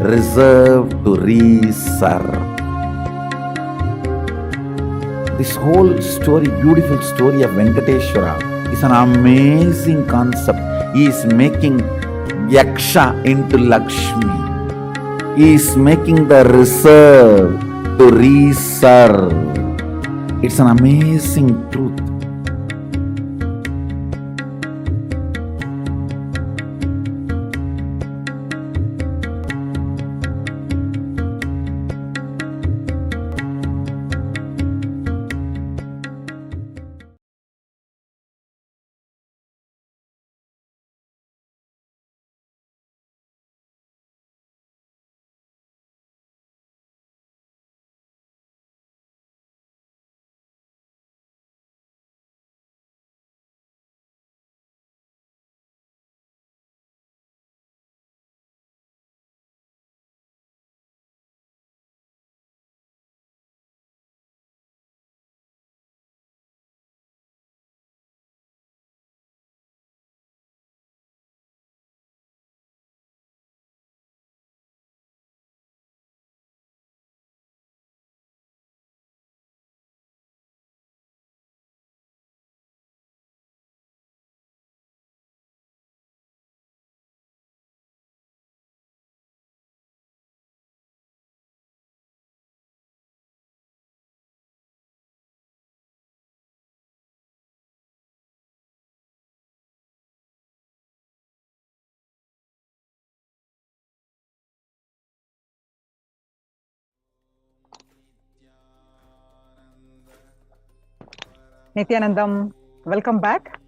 reserve to reserve. This whole story, beautiful story of Venkateshwara is an amazing concept. He is making Yaksha into Lakshmi. He is making the reserve to reserve. It's an amazing truth. Nithyanandam, welcome back.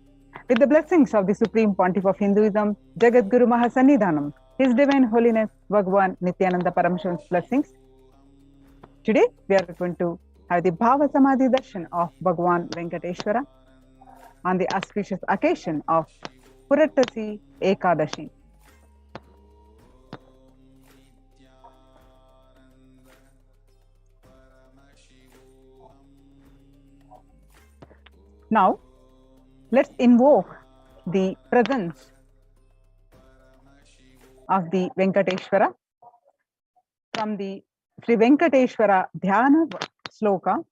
With the blessings of the Supreme Pontiff of Hinduism, Jagat Guru Mahasannidhanam, His Divine Holiness Bhagavan Nithyananda Paramashivan's blessings, Today we are going to have the Bhavasamadhi Darshan of Bhagwan Venkateshwara on the auspicious occasion of Purattasi Ekadashi. Now, let's invoke the presence of the Venkateshwara from the Sri Venkateshwara Dhyana Sloka.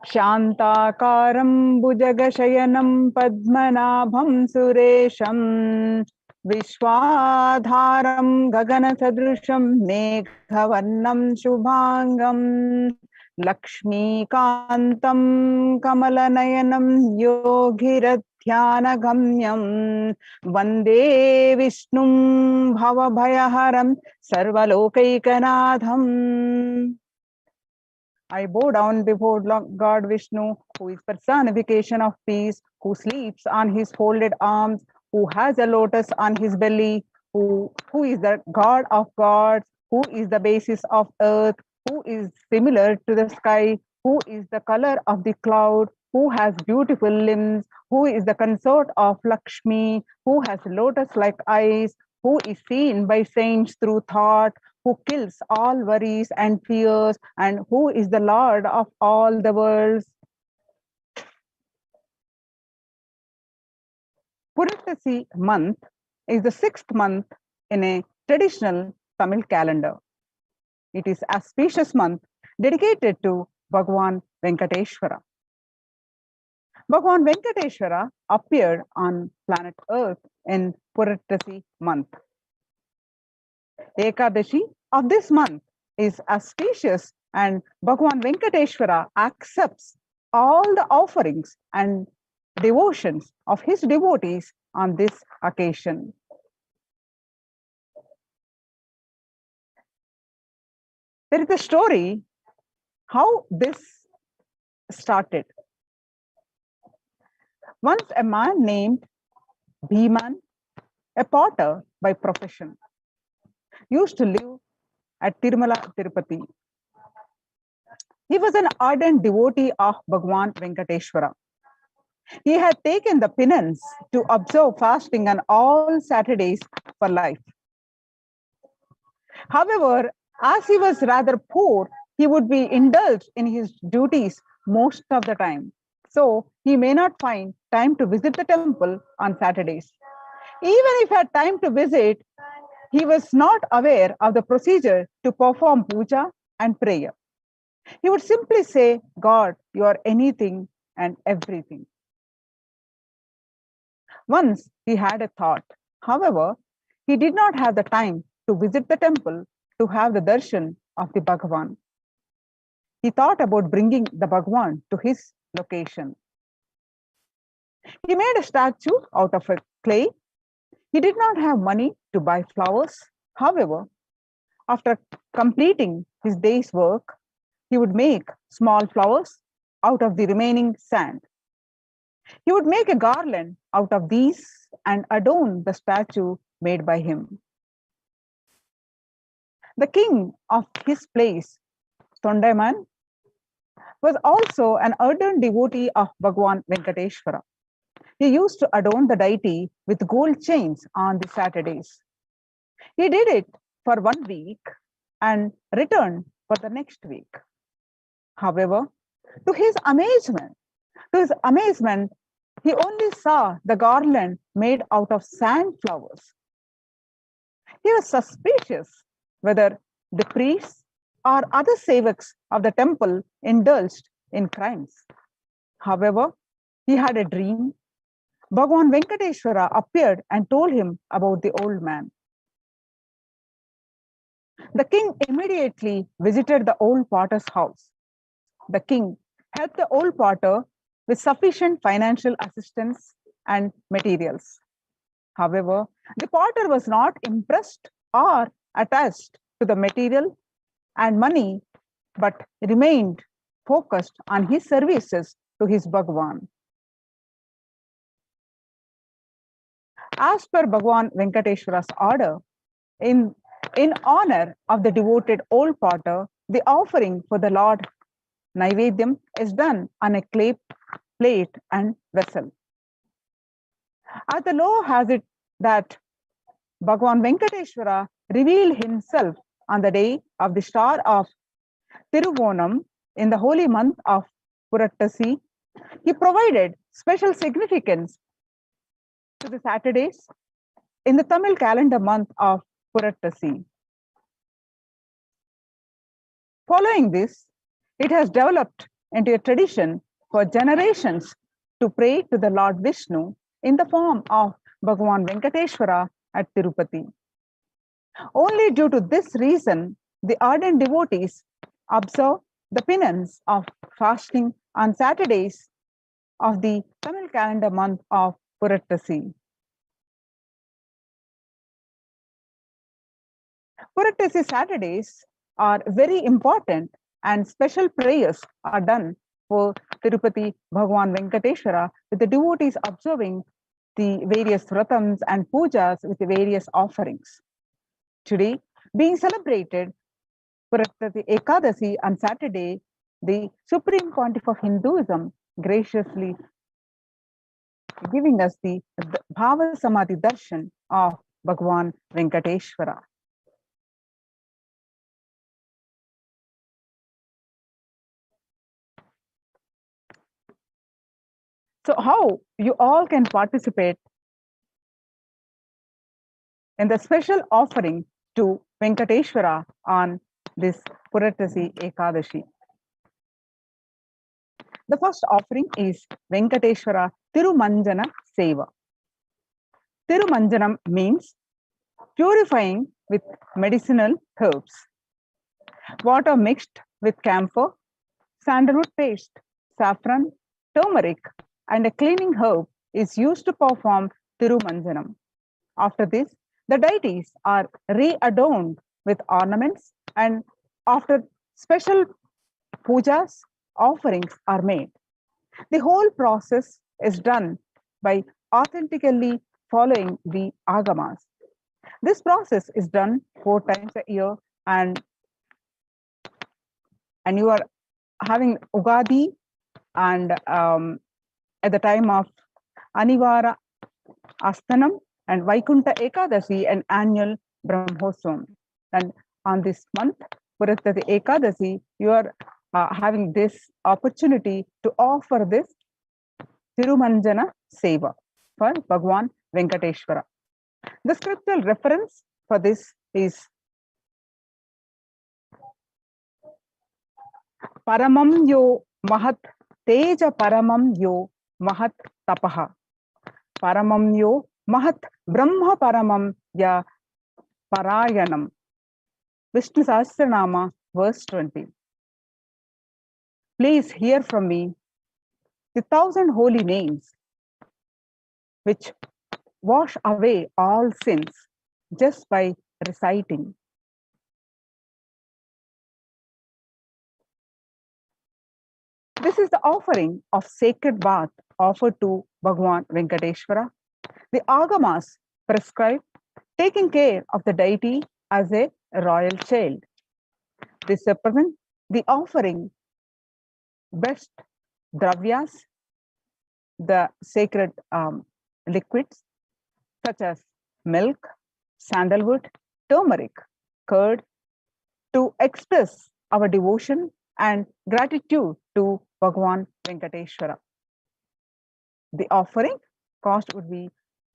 Shantakaram Bhujagashyanam Padmanabham Suresham Vishwadharam Gaganasadrusham Meghavarnam Shubhangam Lakshmikantam Kamalanayanam Yogirathyanagamyam Vande Vishnum Bhavabhayaharam Sarvalokaikanadham. I bow down before God Vishnu, who is personification of peace, who sleeps on his folded arms, who has a lotus on his belly, who is the God of gods, who is the basis of earth, who is similar to the sky, who is the color of the cloud, who has beautiful limbs, who is the consort of Lakshmi, who has lotus-like eyes, who is seen by saints through thought, who kills all worries and fears, and who is the Lord of all the worlds. Purattasi month is the 6th month in a traditional Tamil calendar. It is an auspicious month dedicated to Bhagwan Venkateshwara. Bhagwan Venkateshwara appeared on planet Earth in Purattasi month. Ekadashi of this month is auspicious, and Bhagwan Venkateshwara accepts all the offerings and devotions of his devotees on this occasion. There is a story how this started. Once a man named Bhiman, a potter by profession, used to live at Tirumala, Tirupati. He was an ardent devotee of Bhagwan Venkateshwara. He had taken the penance to observe fasting on all Saturdays for life. However, as he was rather poor, he would be indulged in his duties most of the time. So he may not find time to visit the temple on Saturdays. Even if he had time to visit, he was not aware of the procedure to perform puja and prayer. He would simply say, God, you are anything and everything. Once he had a thought. However, he did not have the time to visit the temple to have the darshan of the Bhagavan. He thought about bringing the Bhagavan to his location. He made a statue out of a clay. He did not have money to buy flowers. However, after completing his day's work, he would make small flowers out of the remaining sand. He would make a garland out of these and adorn the statue made by him. The king of his place, Tondaiman, was also an ardent devotee of Bhagwan Venkateshwara. He used to adorn the deity with gold chains on the Saturdays. He did it for 1 week and returned for the next week. However, to his amazement, he only saw the garland made out of sand flowers. He was suspicious whether the priests or other sevaks of the temple indulged in crimes. However, he had a dream. Bhagwan Venkateshwara appeared and told him about the old man. The king immediately visited the old potter's house. The king helped the old potter with sufficient financial assistance and materials. However, the potter was not impressed or attached to the material and money, but remained focused on his services to his Bhagavan. As per Bhagwan Venkateshwara's order, in In honor of the devoted old potter, the offering for the Lord Naivedyam is done on a clay plate and vessel. As the law has it that Bhagavan Venkateshwara revealed himself on the day of the star of Tiruvonam in the holy month of Purattasi, he provided special significance to the Saturdays in the Tamil calendar month of Purattasi. Following this, it has developed into a tradition for generations to pray to the Lord Vishnu in the form of Bhagavan Venkateshwara at Tirupati. Only due to this reason, the ardent devotees observe the penance of fasting on Saturdays of the Tamil calendar month of Purattasi. Purattasi Saturdays are very important and special prayers are done for Tirupati Bhagavan Venkateshwara with the devotees observing the various vratams and pujas with the various offerings. Today, being celebrated Purattasi Ekadasi on Saturday, the Supreme Pontiff of Hinduism graciously giving us the Bhavasamadhi Darshan of Bhagavan Venkateshwara. So how you all can participate in the special offering to Venkateshwara on this Purattasi Ekadashi. The first offering is Venkateshwara Tirumanjana Seva. Tirumanjanam means purifying with medicinal herbs. Water mixed with camphor, sandalwood paste, saffron, turmeric, and a cleaning herb is used to perform Tirumanjanam. After this, the deities are re-adorned with ornaments, and after special pujas, offerings are made. The whole process is done by authentically following the agamas. This process is done 4 times a year, and you are having Ugadi and at the time of Anivara Astanam and Vaikunta Ekadasi, an annual Brahmosam. And on this month, Purattasi Ekadasi, you are having this opportunity to offer this Tirumanjana Seva for Bhagavan Venkateshwara. The scriptural reference for this is Paramam yo mahat teja paramam yo mahat tapaha. Paramam yo mahat brahma paramam ya parayanam. Vishnu Sahasranama, verse 20. Please hear from me the 1,000 holy names which wash away all sins just by reciting. This is the offering of sacred bath offered to Bhagavan Venkateshwara. The agamas prescribe taking care of the deity as a royal child. This represents the offering best dravyas, the sacred liquids such as milk, sandalwood, turmeric, curd, to express our devotion and gratitude to Bhagavan Venkateshwara. The offering cost would be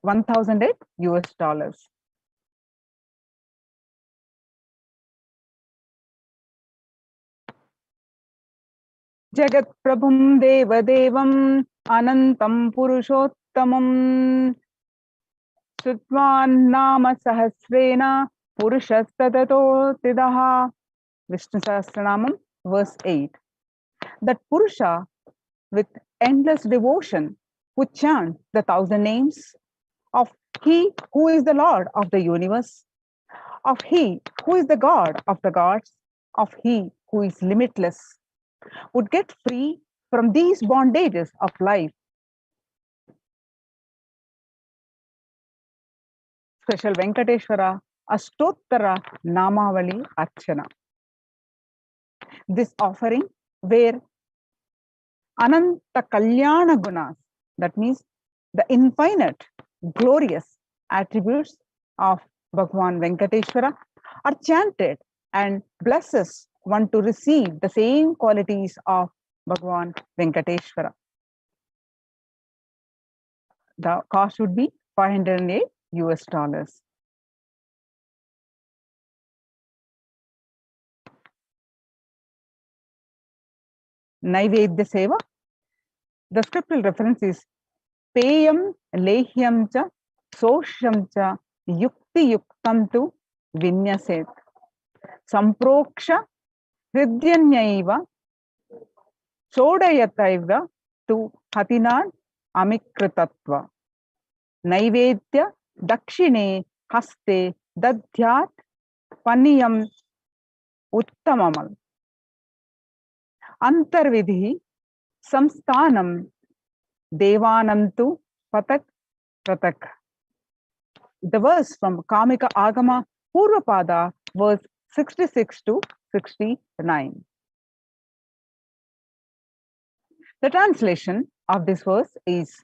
$1,008 US. Jagat Prabhum Deva Devam Anantam Purushottamam Sutvan Nama Sahasrena Purushastadato Tidaha. Vishnu Sahasranamam, verse 8. That Purusha, with endless devotion, would chant the 1,000 names of He who is the Lord of the universe, of He who is the God of the gods, of He who is limitless, would get free from these bondages of life. Special Venkateshwara Ashtottara Namavali Archana. This offering where Ananta Kalyana Gunas, that means the infinite, glorious attributes of Bhagwan Venkateshwara are chanted and blesses one to receive the same qualities of Bhagwan Venkateshwara. The cost would be $508 US. Naivedya Seva. The scriptural reference is Peyam Lehyam cha Sosham cha Yukti Yuktam tu Vinyaset Samproksha Hridyanyaiva Chodayataiva tu Hatinan Amikritatva Naivedya Dakshine Haste Dadhyat Paniyam Uttamamal Antarvidhi Samsthanam Devanantu Patak Pratak. The verse from Kamika Agama Purvapada, verse 66 to 69. The translation of this verse is: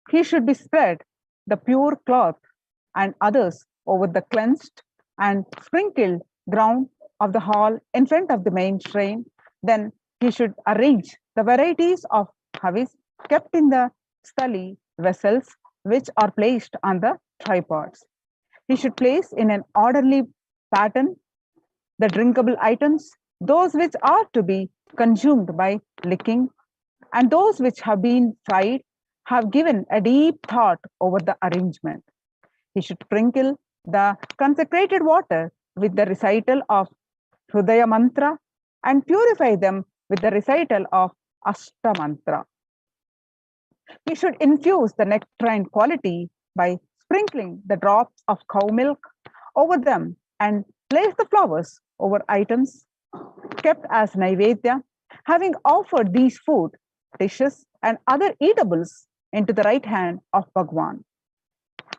he should be spread the pure cloth and others over the cleansed and sprinkled ground of the hall in front of the main shrine. Then he should arrange the varieties of havis kept in the stali vessels which are placed on the tripods. He should place in an orderly pattern the drinkable items, those which are to be consumed by licking, and those which have been fried, have given a deep thought over the arrangement. He should sprinkle the consecrated water with the recital of Hrudaya Mantra and purify them with the recital of Ashta Mantra. He should infuse the nectarine quality by sprinkling the drops of cow milk over them and place the flowers over items kept as Naivedya, having offered these food, dishes, and other eatables into the right hand of Bhagwan.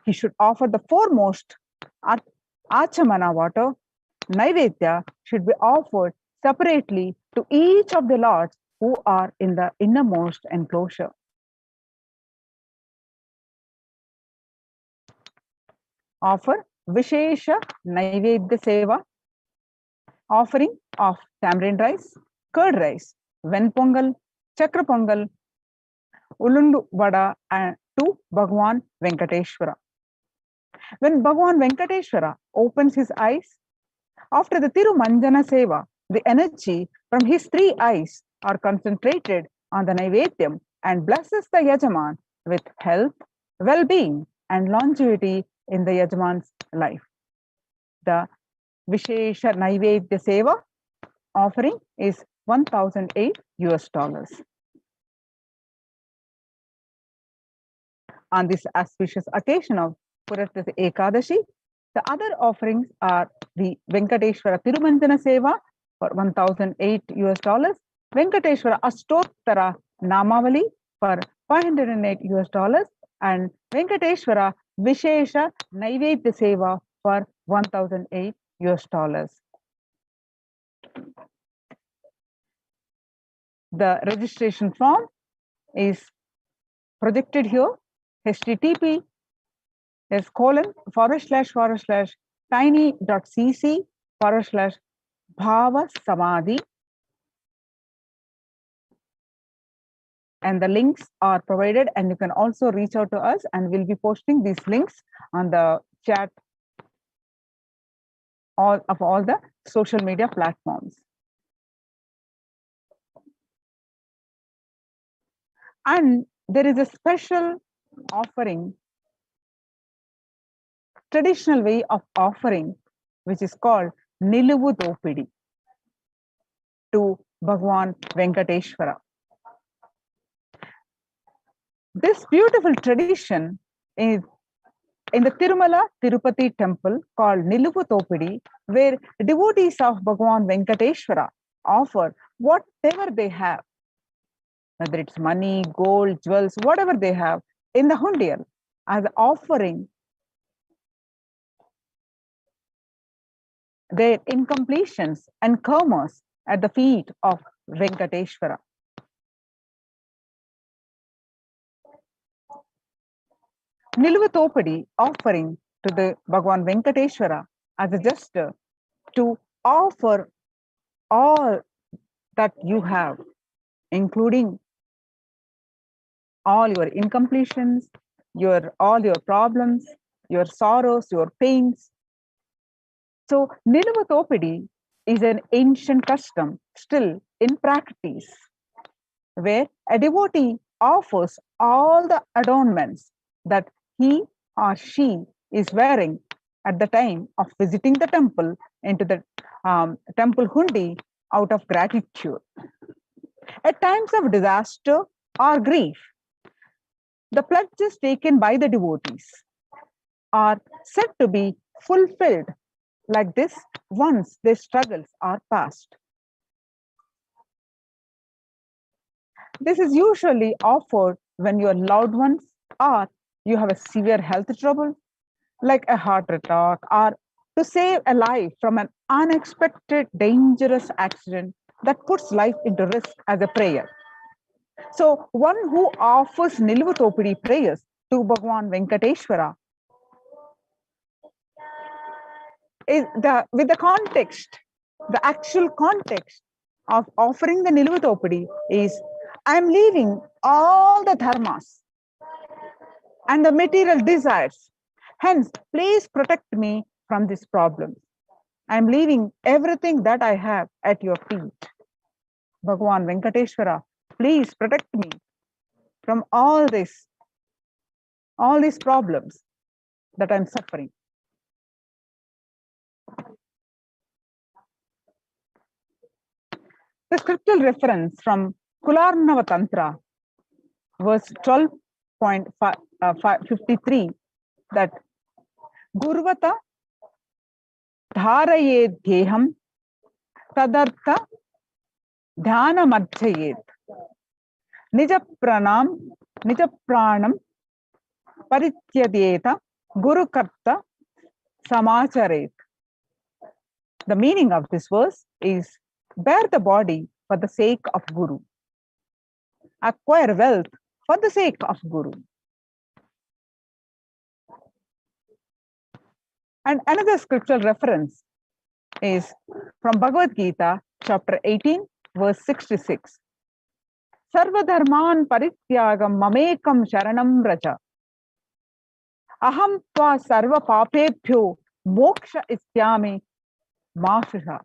He should offer the foremost Achamana water. Naivedya should be offered separately to each of the lords who are in the innermost enclosure. Offer Vishesha Naivedya Seva, offering of tamarind rice, curd rice, Ven Pongal, Chakra Pongal, Ulundu Vada to Bhagwan Venkateshwara. When Bhagwan Venkateshwara opens his eyes, after the Tirumanjana Seva, the energy from his three eyes are concentrated on the Naivedyam and blesses the Yajaman with health, well-being, and longevity in the Yajaman's life. The Vishesha Naivedya Seva offering is $1,008 US. On this auspicious occasion of Puratati Ekadashi, the other offerings are the Venkateshwara Tirumanjana Seva for $1,008 US, Venkateshwara Ashtottara Namavali for $508 US, and Venkateshwara Vishesha Naivedya Seva for $1,008 US. The registration form is projected here. https://tiny.cc/Bhavasamadhi, and the links are provided, and you can also reach out to us, and we'll be posting these links on the chat all the social media platforms. And there is a special offering, traditional way of offering, which is called Niluvu Dopidi to Bhagwan Venkateshwara. This beautiful tradition is in the Tirumala Tirupati temple called Niluvu Dopidi, where devotees of Bhagwan Venkateshwara offer whatever they have, whether it's money, gold, jewels, whatever they have, in the hundial as offering their incompletions and karmas at the feet of Venkateshwara. Niluvatopadi offering to the Bhagwan Venkateshwara as a gesture to offer all that you have, including all your incompletions, all your problems, your sorrows, your pains. So Niluvatopadi is an ancient custom still in practice, where a devotee offers all the adornments that he or she is wearing at the time of visiting the temple into the temple hundi out of gratitude. At times of disaster or grief, the pledges taken by the devotees are said to be fulfilled like this once their struggles are past. This is usually offered when your loved ones or you have a severe health trouble, like a heart attack, or to save a life from an unexpected dangerous accident that puts life into risk as a prayer. So one who offers Niluvatopadi prayers to Bhagwan Venkateshwara is with the context, the actual context of offering the Niluvatopadi is, I am leaving all the dharmas and the material desires. Hence, please protect me from this problem. I am leaving everything that I have at your feet. Bhagwan Venkateshwara, please protect me from all these problems that I'm suffering. The scriptural reference from Kularnava Tantra, verse 12.53, that Gurvata Dharayed Deham Tadartha Dhanamadhyayed Nija Pranam Parityadeta Guru Karta Samacharet. The meaning of this verse is, bear the body for the sake of Guru. Acquire wealth for the sake of Guru. And another scriptural reference is from Bhagavad Gita, chapter 18, verse 66. Sarva dharman parityagam mamekam sharanam raja. Aham tva sarva papebhyo moksha isyami mashisha.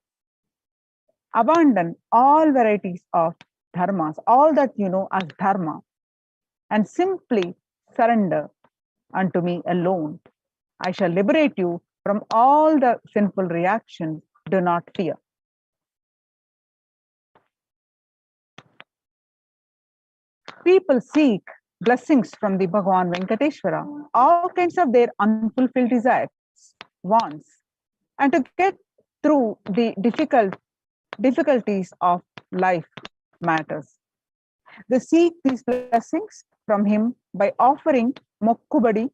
Abandon all varieties of dharmas, all that you know as dharma, and simply surrender unto me alone. I shall liberate you from all the sinful reactions. Do not fear. People seek blessings from the Bhagwan Venkateshwara, all kinds of their unfulfilled desires, wants, and to get through the difficulties of life matters. They seek these blessings from him by offering Mokkubadi.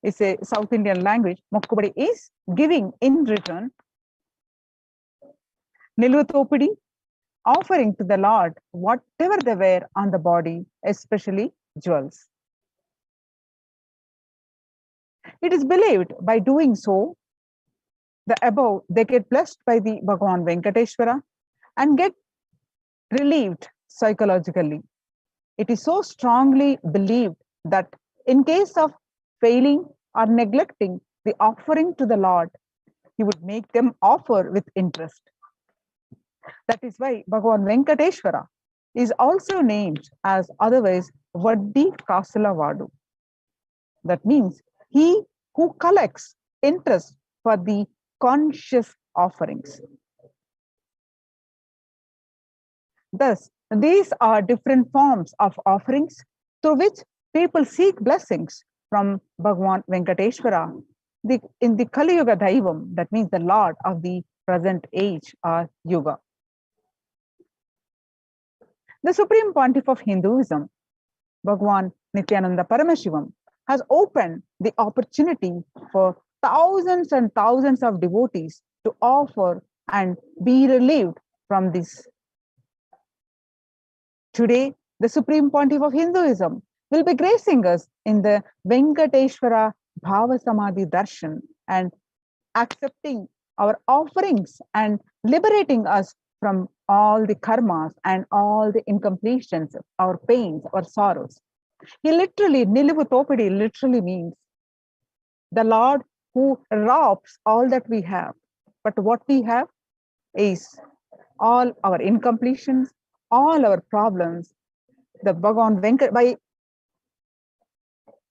It's a South Indian language. Mokkubadi is giving in return Niluvatopadi, offering to the Lord whatever they wear on the body, especially jewels. It is believed by doing so, the above, they get blessed by the Bhagwan Venkateshwara and get relieved psychologically. It is so strongly believed that in case of failing or neglecting the offering to the Lord, he would make them offer with interest. That is why Bhagwan Venkateshwara is also named as otherwise Vaddi Kasala Vadu. That means he who collects interest for the conscious offerings. Thus, these are different forms of offerings through which people seek blessings from Bhagwan Venkateshwara, in the Kali Yuga Daivam, that means the Lord of the present age or Yuga. The Supreme Pontiff of Hinduism, Bhagwan Nithyananda Paramashivam, has opened the opportunity for thousands and thousands of devotees to offer and be relieved from this. Today, the Supreme Pontiff of Hinduism will be gracing us in the Venkateshwara Bhavasamadhi Darshan and accepting our offerings and liberating us from all the karmas and all the incompletions, our pains, our sorrows. He literally, Nilivutopadi literally means the Lord who robs all that we have. But what we have is all our incompletions, all our problems. The Bhagavan Venkat, by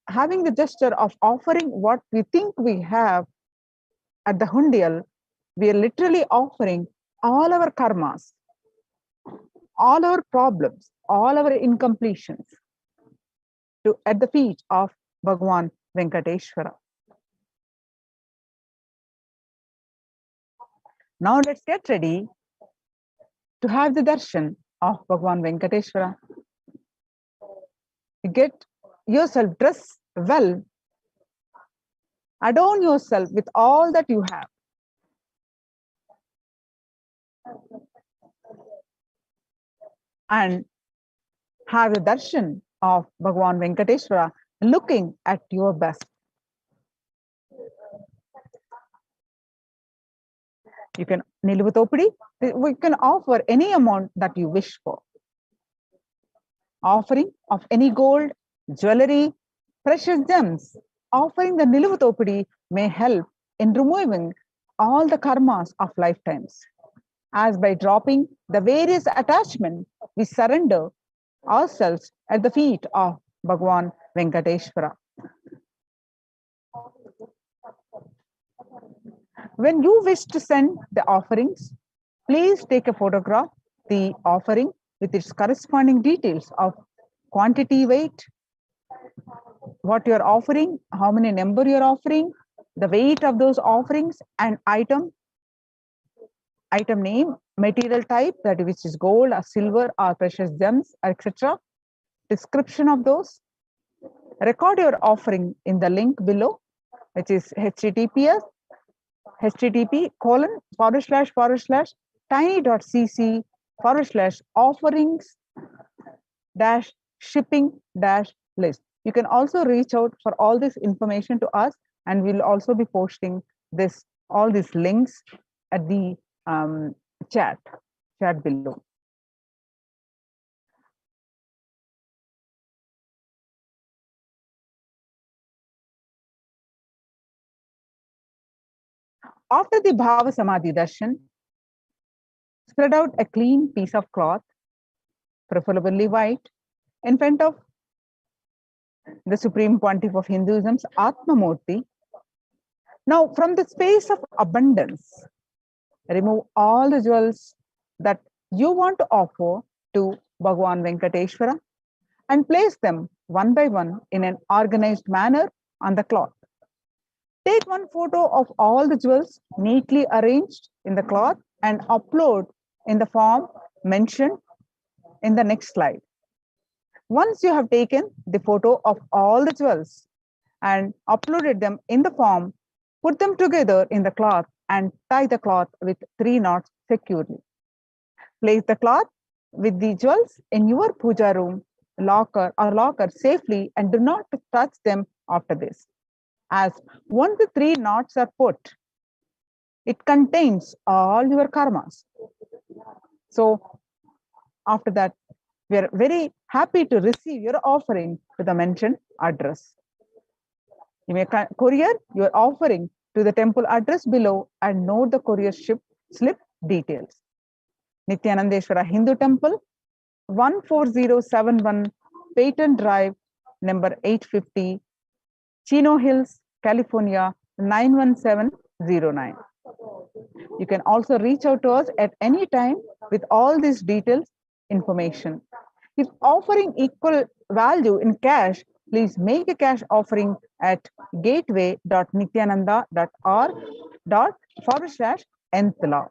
having the gesture of offering what we think we have at the Hundial, we are literally offering all our karmas, all our problems, all our incompletions at the feet of Bhagavan Venkateshwara. Now let's get ready to have the darshan of Bhagavan Venkateshwara. Get yourself dressed well, adorn yourself with all that you have. And have the darshan of Bhagavan Venkateshwara looking at your best. You can, Nilivutopadi, we can offer any amount that you wish for. Offering of any gold, jewelry, precious gems, offering the Nilivutopadi may help in removing all the karmas of lifetimes. As by dropping the various attachments, we surrender ourselves at the feet of Bhagavan Venkateshwara. When you wish to send the offerings, please take a photograph, the offering with its corresponding details of quantity, weight, what you're offering, how many number you're offering, the weight of those offerings, and item name, material type, that which is gold or silver or precious gems, etc. Description of those. Record your offering in the link below, which is https://tiny.cc/offerings-shipping-list. You can also reach out for all this information to us, and we'll also be posting all these links at the chat below. After the Bhavasamadhi darshan, spread out a clean piece of cloth, preferably white, in front of the Supreme Pontiff of Hinduism's Atma Murti. Now, from the space of abundance, remove all the jewels that you want to offer to Bhagavan Venkateshwara and place them one by one in an organized manner on the cloth. Take one photo of all the jewels neatly arranged in the cloth and upload in the form mentioned in the next slide. Once you have taken the photo of all the jewels and uploaded them in the form, put them together in the cloth and tie the cloth with 3 knots securely. Place the cloth with the jewels in your puja room, locker safely, and do not touch them after this. As once the 3 knots are put, it contains all your karmas. So after that, we are very happy to receive your offering to the mentioned address. You may courier your offering to the temple address below and note the courier slip details. Nithyanandeshwara Hindu Temple, 14071 Peyton Drive, number 850, Chino Hills, California, 91709. You can also reach out to us at any time with all these details information. If offering equal value in cash, please make a cash offering at gateway.nithyananda.org/nth law.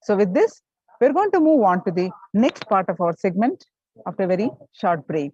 So with this, we're going to move on to the next part of our segment after a very short break.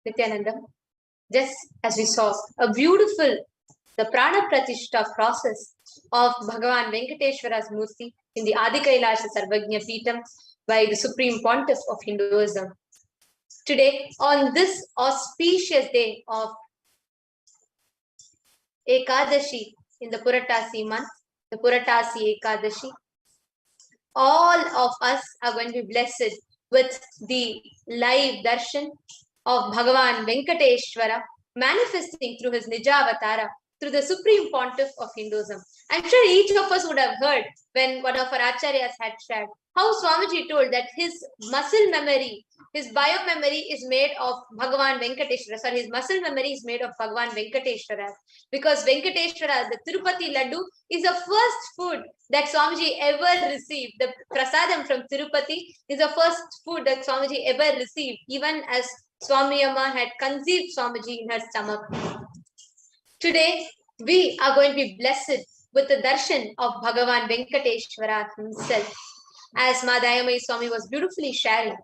Nithyananda, just as we saw a beautiful, the Prana Pratishta process of Bhagavan Venkateshwara's Murti in the Adi Kailasa Sarvajna Peetam by the Supreme Pontiff of Hinduism. Today, on this auspicious day of Ekadashi in the Puratasi month, the Puratasi Ekadashi, all of us are going to be blessed with the live darshan of Bhagavan Venkateshwara manifesting through his Nijavatara, through the Supreme Pontiff of Hinduism. I'm sure each of us would have heard when one of our acharyas had shared how Swamiji told that his muscle memory, his bio memory is made of Bhagavan Venkateshwara. Sorry, his muscle memory is made of Bhagavan Venkateshwara. Because Venkateshwara, the Tirupati Laddu, is the first food that Swamiji ever received. The prasadam from Tirupati is the first food that Swamiji ever received, even as Swami Amma had conceived Swamiji in her stomach. Today, we are going to be blessed with the darshan of Bhagavan Venkateshwara himself. As Madhayamai Swami was beautifully sharing,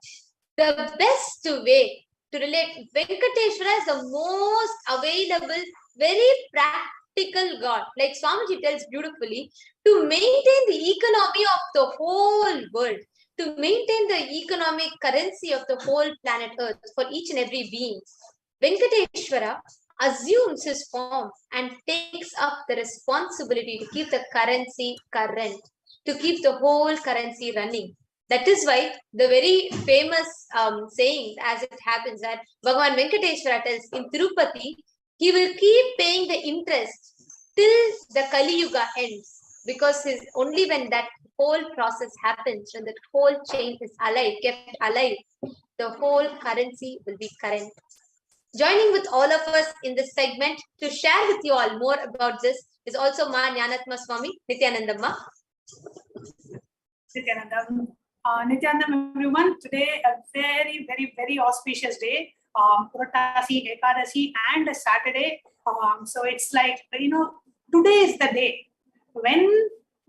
the best way to relate, Venkateshwara is the most available, very practical God. Like Swamiji tells beautifully, to maintain the economy of the whole world, to maintain the economic currency of the whole planet Earth for each and every being, Venkateshwara assumes his form and takes up the responsibility to keep the currency current, to keep the whole currency running. That is why the very famous saying, as it happens, that Bhagavan Venkateshwara tells in Tirupati, he will keep paying the interest till the Kali Yuga ends, because only when that whole process happens, when the whole chain is alive, kept alive, the whole currency will be current. Joining with all of us in this segment to share with you all more about this is also Ma Jnanatma Swami, Nithyanandamma. Nithyanandam, everyone. Today, a very, very, very auspicious day. Puratasi, Ekadasi, and a Saturday. So it's like, today is the day when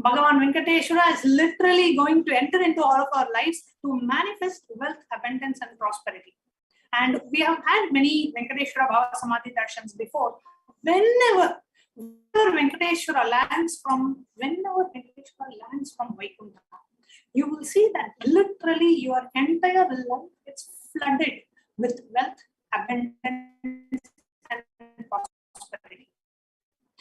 Bhagavan Venkateshwara is literally going to enter into all of our lives to manifest wealth, abundance, and prosperity. And we have had many Venkateshwara Bhavasamadhi darshans before. Whenever Venkateshwara lands from Vaikuntha, you will see that literally your entire life is flooded with wealth, abundance, and prosperity.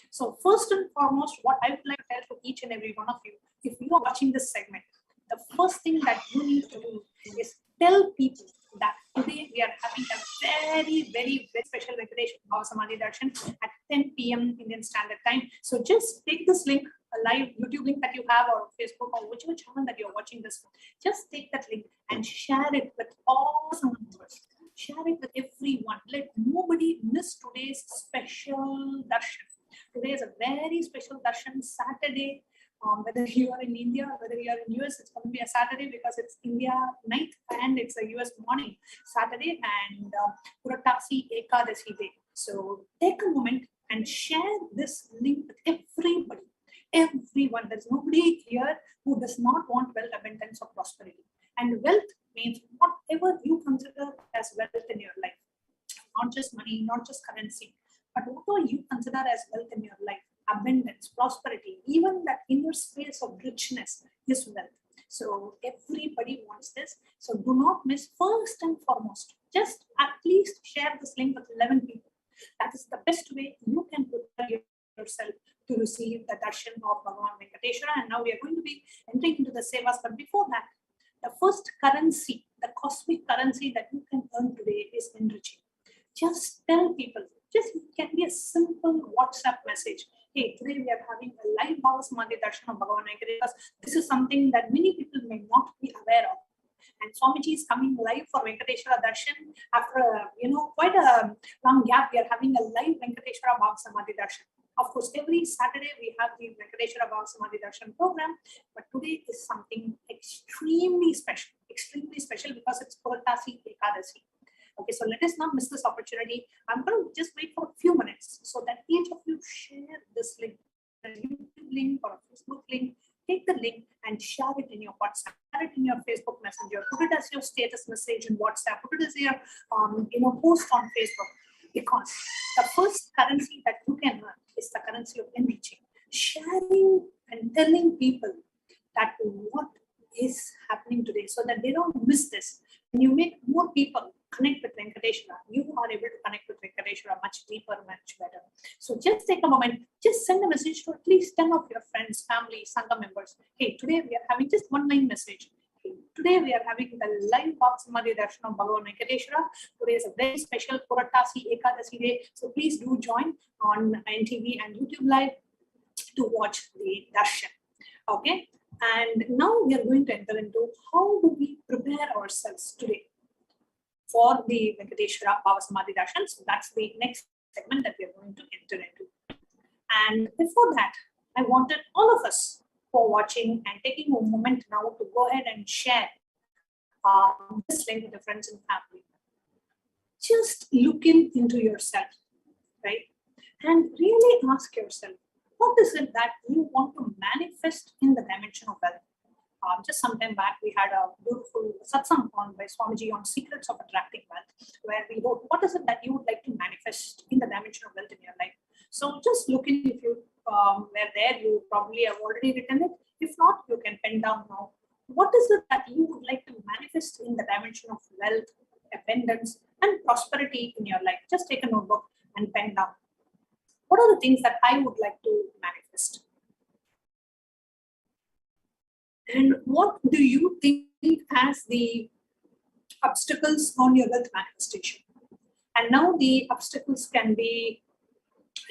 So first and foremost, what I would like to tell to each and every one of you, if you are watching this segment, the first thing that you need to do is tell people that today we are having a very, very, very special Venkateshwara Bhavasamadhi darshan at 10 p.m. Indian Standard Time. So just take this link, a live YouTube link that you have, or Facebook, or whichever channel that you're watching this from. Just take that link and share it with all some members. Share it with everyone. Let nobody miss today's special darshan. Today is a very special darshan, Saturday. Whether you are in India, whether you are in US, it's going to be a Saturday because it's India night and it's a US morning Saturday, and Puratasi Ekadashi day. So take a moment and share this link with everybody. Everyone. There's nobody here who does not want wealth, abundance, or prosperity. And wealth means whatever you consider as wealth in your life. Not just money, not just currency, but whatever you consider as wealth in your life. Abundance, prosperity, even that inner space of richness is wealth. So everybody wants this. So do not miss. First and foremost, just at least share this link with 11 people. That is the best way you can prepare yourself to receive the darshan of Bhagavan Venkateshwara. And now we are going to be entering into the sevas. But before that, the first currency, the cosmic currency that you can earn today is enriching. Just tell people. Just it can be a simple WhatsApp message. Hey, today we are having a live Bhavasamadhi darshan of Bhagavan Venkateshwara. This is something that many people may not be aware of. And Swamiji is coming live for Venkateshwara darshan after quite a long gap. We are having a live Venkateshwara Bhavasamadhi darshan. Of course, every Saturday we have the Venkateshwara Bhavasamadhi darshan program, but today is something extremely special because it's Puratasi Ekadasi. Okay, so let us not miss this opportunity. I'm going to just wait for a few minutes so that each of you share this link, a YouTube link or a Facebook link. Take the link and share it in your WhatsApp, share it in your Facebook Messenger, put it as your status message in WhatsApp, put it as your post on Facebook. Because the first currency that you can earn is the currency of enriching, sharing and telling people that what is happening today so that they don't miss this. When you make more people connect with Venkateshwara, you are able to connect with Venkateshwara much deeper, much better. So just take a moment, just send a message to at least 10 of your friends, family, Sangha members. Hey, today we are having just one line message. Hey, today we are having the live Bhavasamadhi Darshan of Bhagavan Venkateshwara. Today is a very special Puratasi Ekadasi day. So please do join on NTV and YouTube Live to watch the Darshan. Okay. And now we are going to enter into how do we prepare ourselves today for the Venkateshwara Bhavasamadhi Darshan. So that's the next segment that we are going to enter into. And before that, I wanted all of us for watching and taking a moment now to go ahead and share this link with your friends and family. Just looking into yourself, right? And really ask yourself, what is it that you want to manifest in the dimension of wealth? Just some time back, we had a beautiful satsang on by Swamiji on secrets of attracting wealth, where we wrote, what is it that you would like to manifest in the dimension of wealth in your life? So just looking, if you were there, you probably have already written it. If not, you can pen down now. What is it that you would like to manifest in the dimension of wealth, abundance, and prosperity in your life? Just take a notebook and pen down. What are the things that I would like to manifest? And what do you think as the obstacles on your wealth manifestation? And now the obstacles can be,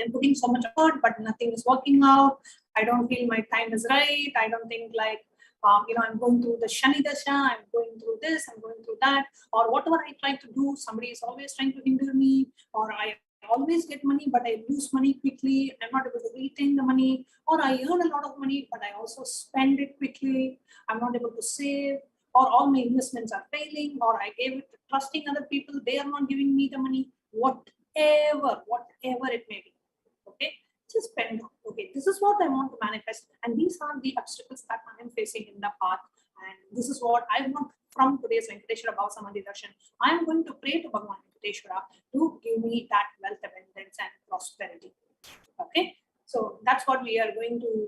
I'm putting so much effort, but nothing is working out. I don't feel my time is right. I don't think like, I'm going through the Shani Dasha, I'm going through this, I'm going through that, or whatever I try to do, somebody is always trying to hinder me, or I always get money, but I lose money quickly. I'm not able to retain the money, or I earn a lot of money, but I also spend it quickly. I'm not able to save, or all my investments are failing, or I gave it to trusting other people. They are not giving me the money, whatever it may be. Okay, just pen down. Okay, this is what I want to manifest, and these are the obstacles that I am facing in the path, and this is what I want from today's Venkateshwara Bhavasamadhi Darshan. I am going to pray to Bhagavan Venkateshwara to give me that wealth, abundance, and prosperity. Okay, so that's what we are going to,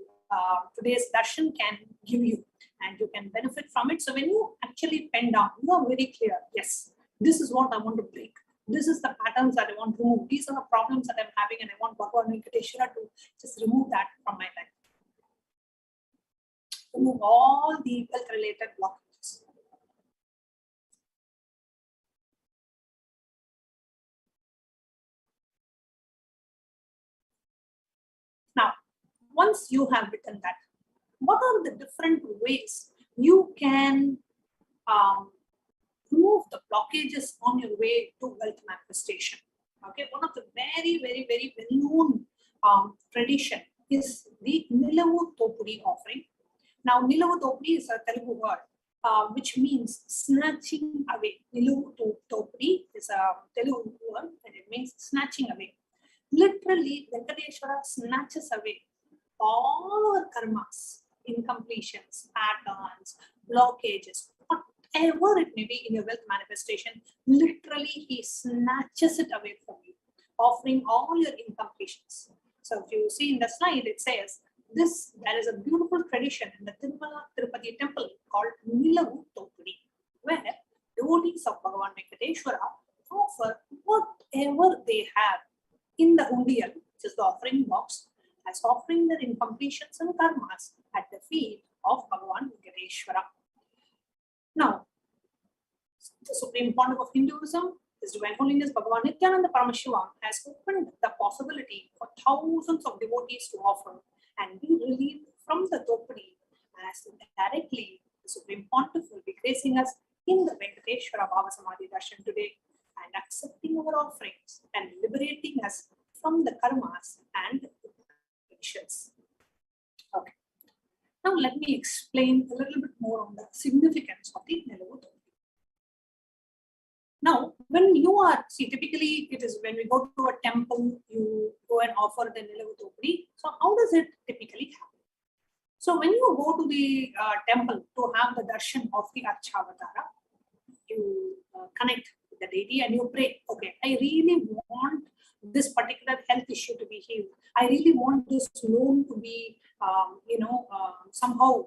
today's darshan can give you, and you can benefit from it. So when you actually pen down, you are very clear. Yes, this is what I want to break. This is the patterns that I want to remove. These are the problems that I'm having, and I want Bhagavan Venkateshwara to just remove that from my life. Remove all the wealth-related blockages. Now, once you have written that, what are the different ways you can remove the blockages on your way to wealth manifestation? Okay, one of the very, very, very well-known tradition is the Nilavu Topudi offering. Now, Nilavu Topudi is a Telugu word which means snatching away. Nilavu Topudi is a Telugu word and it means snatching away. Literally, Venkateshwara snatches away all our karmas, incompletions, patterns, blockages, whatever it may be in your wealth manifestation. Literally, he snatches it away from you, offering all your incompletions. So if you see in the slide, it says, there is a beautiful tradition in the Tirupati temple called Nilavu Topudi, where devotees of Bhagavan Venkateshwara offer whatever they have in the undial, which is the offering box, as offering their incompletions and karmas at the feet of Bhagavan Venkateshwara. Now, the Supreme Pontiff of Hinduism, His Divine Holiness Bhagavan Nithyananda Paramashivam, has opened the possibility for thousands of devotees to offer and be relieved from the Topudi, as directly the Supreme Pontiff will be gracing us in the Venkateshwara Bhavasamadhi Darshan today and accepting our offerings and liberating us from the karmas and conditions. Okay. Now let me explain a little bit more on the significance of the Nilavu Topudi. Now, when you are, typically it is when we go to a temple, you go and offer the Nilavu Topudi. So how does it typically happen? So when you go to the temple to have the darshan of the Archavatara, you connect with the deity and you pray, okay, I really want this particular health issue to be healed. I really want this loan to be, somehow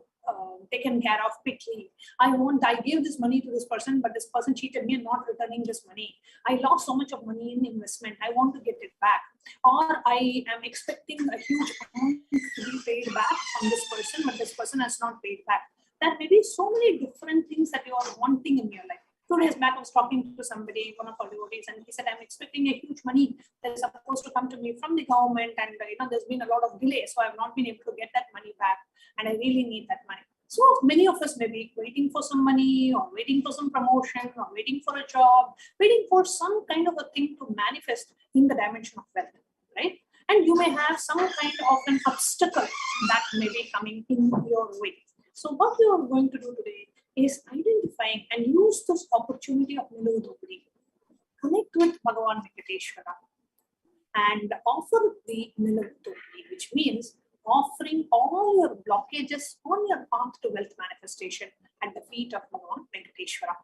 taken care of quickly. I gave this money to this person, but this person cheated me and not returning this money. I lost so much of money in investment. I want to get it back. Or I am expecting a huge amount to be paid back from this person, but this person has not paid back. There may be so many different things that you are wanting in your life. 2 days back, I was talking to somebody, one of our devotees, and he said, I'm expecting a huge money that is supposed to come to me from the government, and there's been a lot of delay, so I've not been able to get that money back, and I really need that money. So many of us may be waiting for some money, or waiting for some promotion, or waiting for a job, waiting for some kind of a thing to manifest in the dimension of wealth, right? And you may have some kind of an obstacle that may be coming in your way. So what you are going to do today is identifying and use this opportunity of Niluvutopadi. Connect with Bhagavan Venkateshwara and offer the Niluvutopadi, which means offering all your blockages on your path to wealth manifestation at the feet of Bhagavan Venkateshwara.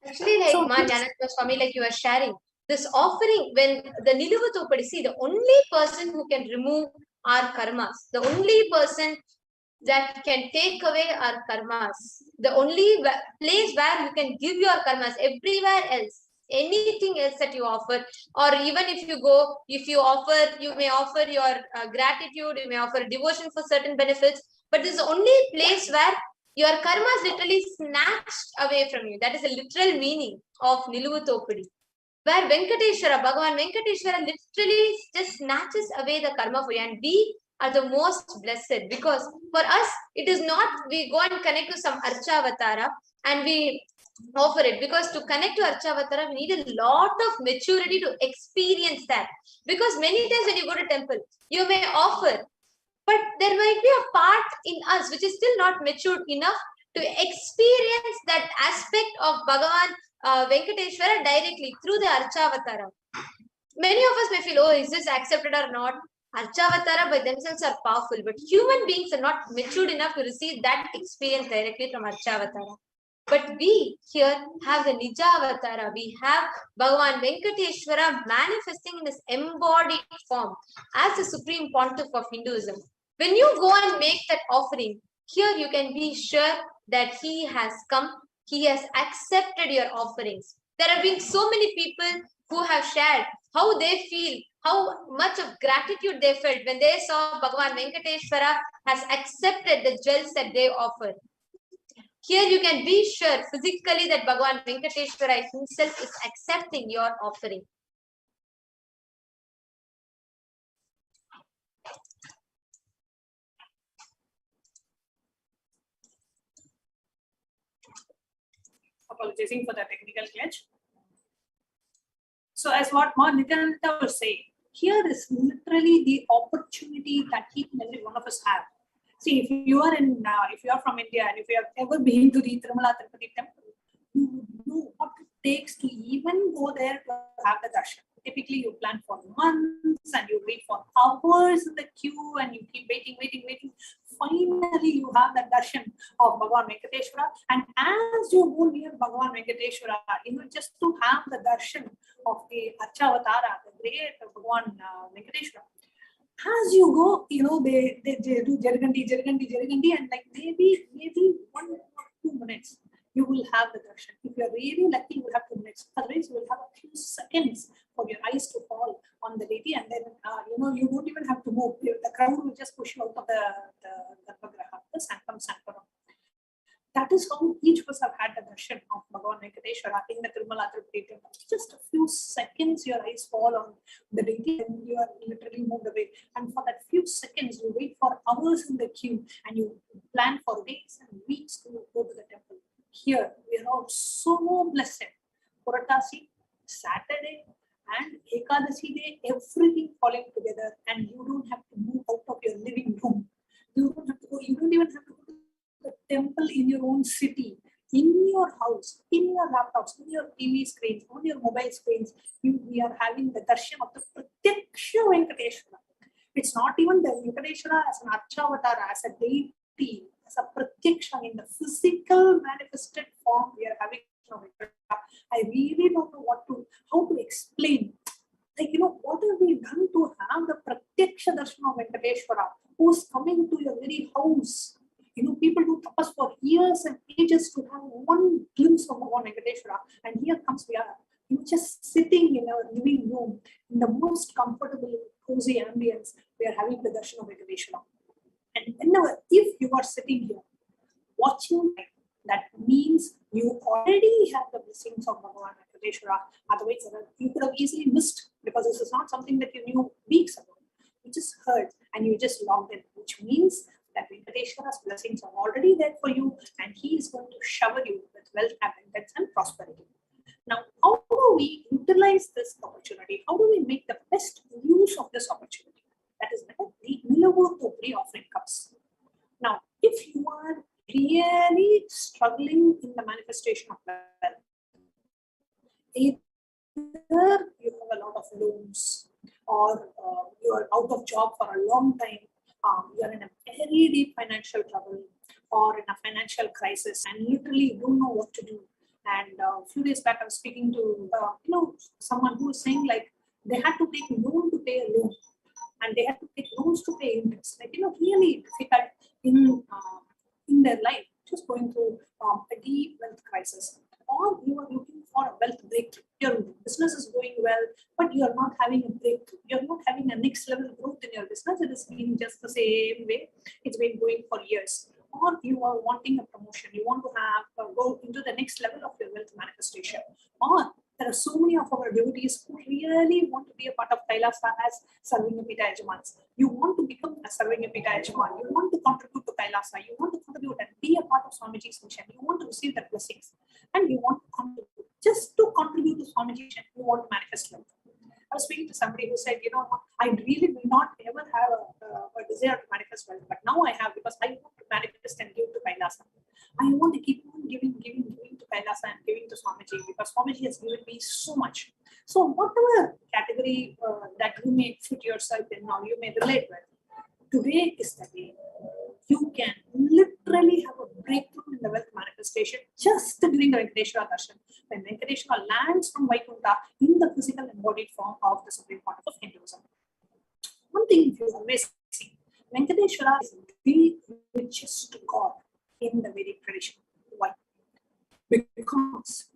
Actually, like Janatma Swami, like you are sharing, this offering, when the Niluvutopadi, see, the only person who can remove our karmas, the only person that can take away our karmas, the only place where you can give your karmas, everywhere else, anything else that you offer, or even if you go, you may offer your gratitude, you may offer devotion for certain benefits, but this is the only place where your karma is literally snatched away from you. That is the literal meaning of Niluvutopadi, where Venkateshwara, Bhagavan Venkateshwara literally just snatches away the karma for you, and we are the most blessed, because for us it is not we go and connect to some Archavatara and we offer it, because to connect to Archavatara we need a lot of maturity to experience that. Because many times when you go to temple, you may offer, but there might be a part in us which is still not matured enough to experience that aspect of Bhagavan Venkateshwara directly through the Archavatara. Many of us may feel, oh, is this accepted or not? Archavatara by themselves are powerful, but human beings are not matured enough to receive that experience directly from Archavatara. But we here have the Nijavatara. We have Bhagavan Venkateshwara manifesting in his embodied form as the supreme pontiff of Hinduism. When you go and make that offering, here you can be sure that he has come, he has accepted your offerings. There have been so many people who have shared how they feel, how much of gratitude they felt when they saw Bhagavan Venkateshwara has accepted the jewels that they offer. Here you can be sure physically that Bhagavan Venkateshwara himself is accepting your offering. Apologizing for the technical glitch. So as what Ma Nithyananda was saying, here is literally the opportunity that each and every one of us have. See, if you are from India and if you have ever been to the Tirumala Tirupati temple, you would know what it takes to even go there to have the darshan. Typically, you plan for months and you wait for hours in the queue and you keep waiting. Finally, you have the darshan of Bhagavan Venkateshwara. And as you go near Bhagavan Venkateshwara, just to have the darshan of the Archavatara, the great Bhagavan Venkateshwara, as you go, they do Jargandi, and like maybe 1 or 2 minutes, you will have the darshan. If you are really lucky, you will have 2 minutes. Otherwise, you will have a few seconds for your eyes to fall on the deity, and then you don't even have to move. The crowd will just push you out of the Garbhagraha, the Sankam. That is how each of us have had the darshan of Bhagavan Venkateshwara in the Tirumala Tirupati temple. Just a few seconds, your eyes fall on the deity and you are literally moved away. And for that few seconds, you wait for hours in the queue and you plan for days and weeks to go to the temple. Here, we are all so blessed. Puratasi, Saturday, and Ekadasi day, everything falling together, and you don't have to move out of your living room. You don't have to go, you don't even have to go to the temple in your own city, in your house, in your laptops, in your TV screens, on your mobile screens. We are having the darshan of the Pratyaksha Venkateshwara. It's not even the Venkateshwara as an Archavatara, as a deity, as a Pratyaksha in the physical manifested form we are having. I really don't know how to explain. Like, what have we done to have the Pratyaksha darshan of Venkateshwara? who's coming to your very house. People do tapas for years and ages to have one glimpse of Bhagavan Venkateshwara. And here comes we are, just sitting in our living room in the most comfortable, cozy ambience. We are having the darshan of Venkateshwara. And whenever, if you are sitting here watching, that means you already have the blessings of Bhagavan Venkateshwara. Otherwise, you could have easily missed, because this is not something that you knew weeks ago. You just heard and you just logged in, which means that Venkateshwara's blessings are already there for you, and he is going to shower you with wealth, abundance, and prosperity. Now, how do we utilize this opportunity? How do we make the best use of this opportunity? That is where the Nilavurthopri offering comes. Now, if you are really struggling in the manifestation of wealth, either you have a lot of loans, or you are out of job for a long time, you are in a very deep financial trouble, or in a financial crisis, and literally don't know what to do. And a few days back, I was speaking to someone who was saying, like, they had to take loan to pay a loan, and they had to take loans to pay interest. Like, really difficult in their life, just going through a deep wealth crisis. Or you are looking for a wealth breakthrough. Your business is going well, but you are not having a breakthrough. You are not having a next level growth in your business. It is being just the same way it's been going for years. Or you are wanting a promotion. You want to have go into the next level of your wealth manifestation. Or there are so many of our devotees who really want to be a part of Kailasa as Sarvingapita Yajamans. You want to become a Sarvingapita Yajaman. You want to contribute to Kailasa. You want to contribute and be a part of Swamiji's mission. You want to receive the blessings. And you want to contribute. Just to contribute to Swamiji's mission, you want to manifest wealth. I was speaking to somebody who said, I really will not ever have a desire to manifest wealth, but now I have, because I want to manifest and give to Kailasa. I want to keep on giving to Kailasa and giving to Swamiji, because Swamiji has given me so much. So whatever category that you may fit yourself in now, you may relate with, today is the day you can literally have a breakthrough in the wealth manifestation just during the Venkateshwara Darshan, when Venkateshwara lands from Vaikuntha in the physical embodied form of the Supreme Pontiff of Hinduism. One thing you always see, Venkateshwara is the richest God in the Vedic tradition. Why? Because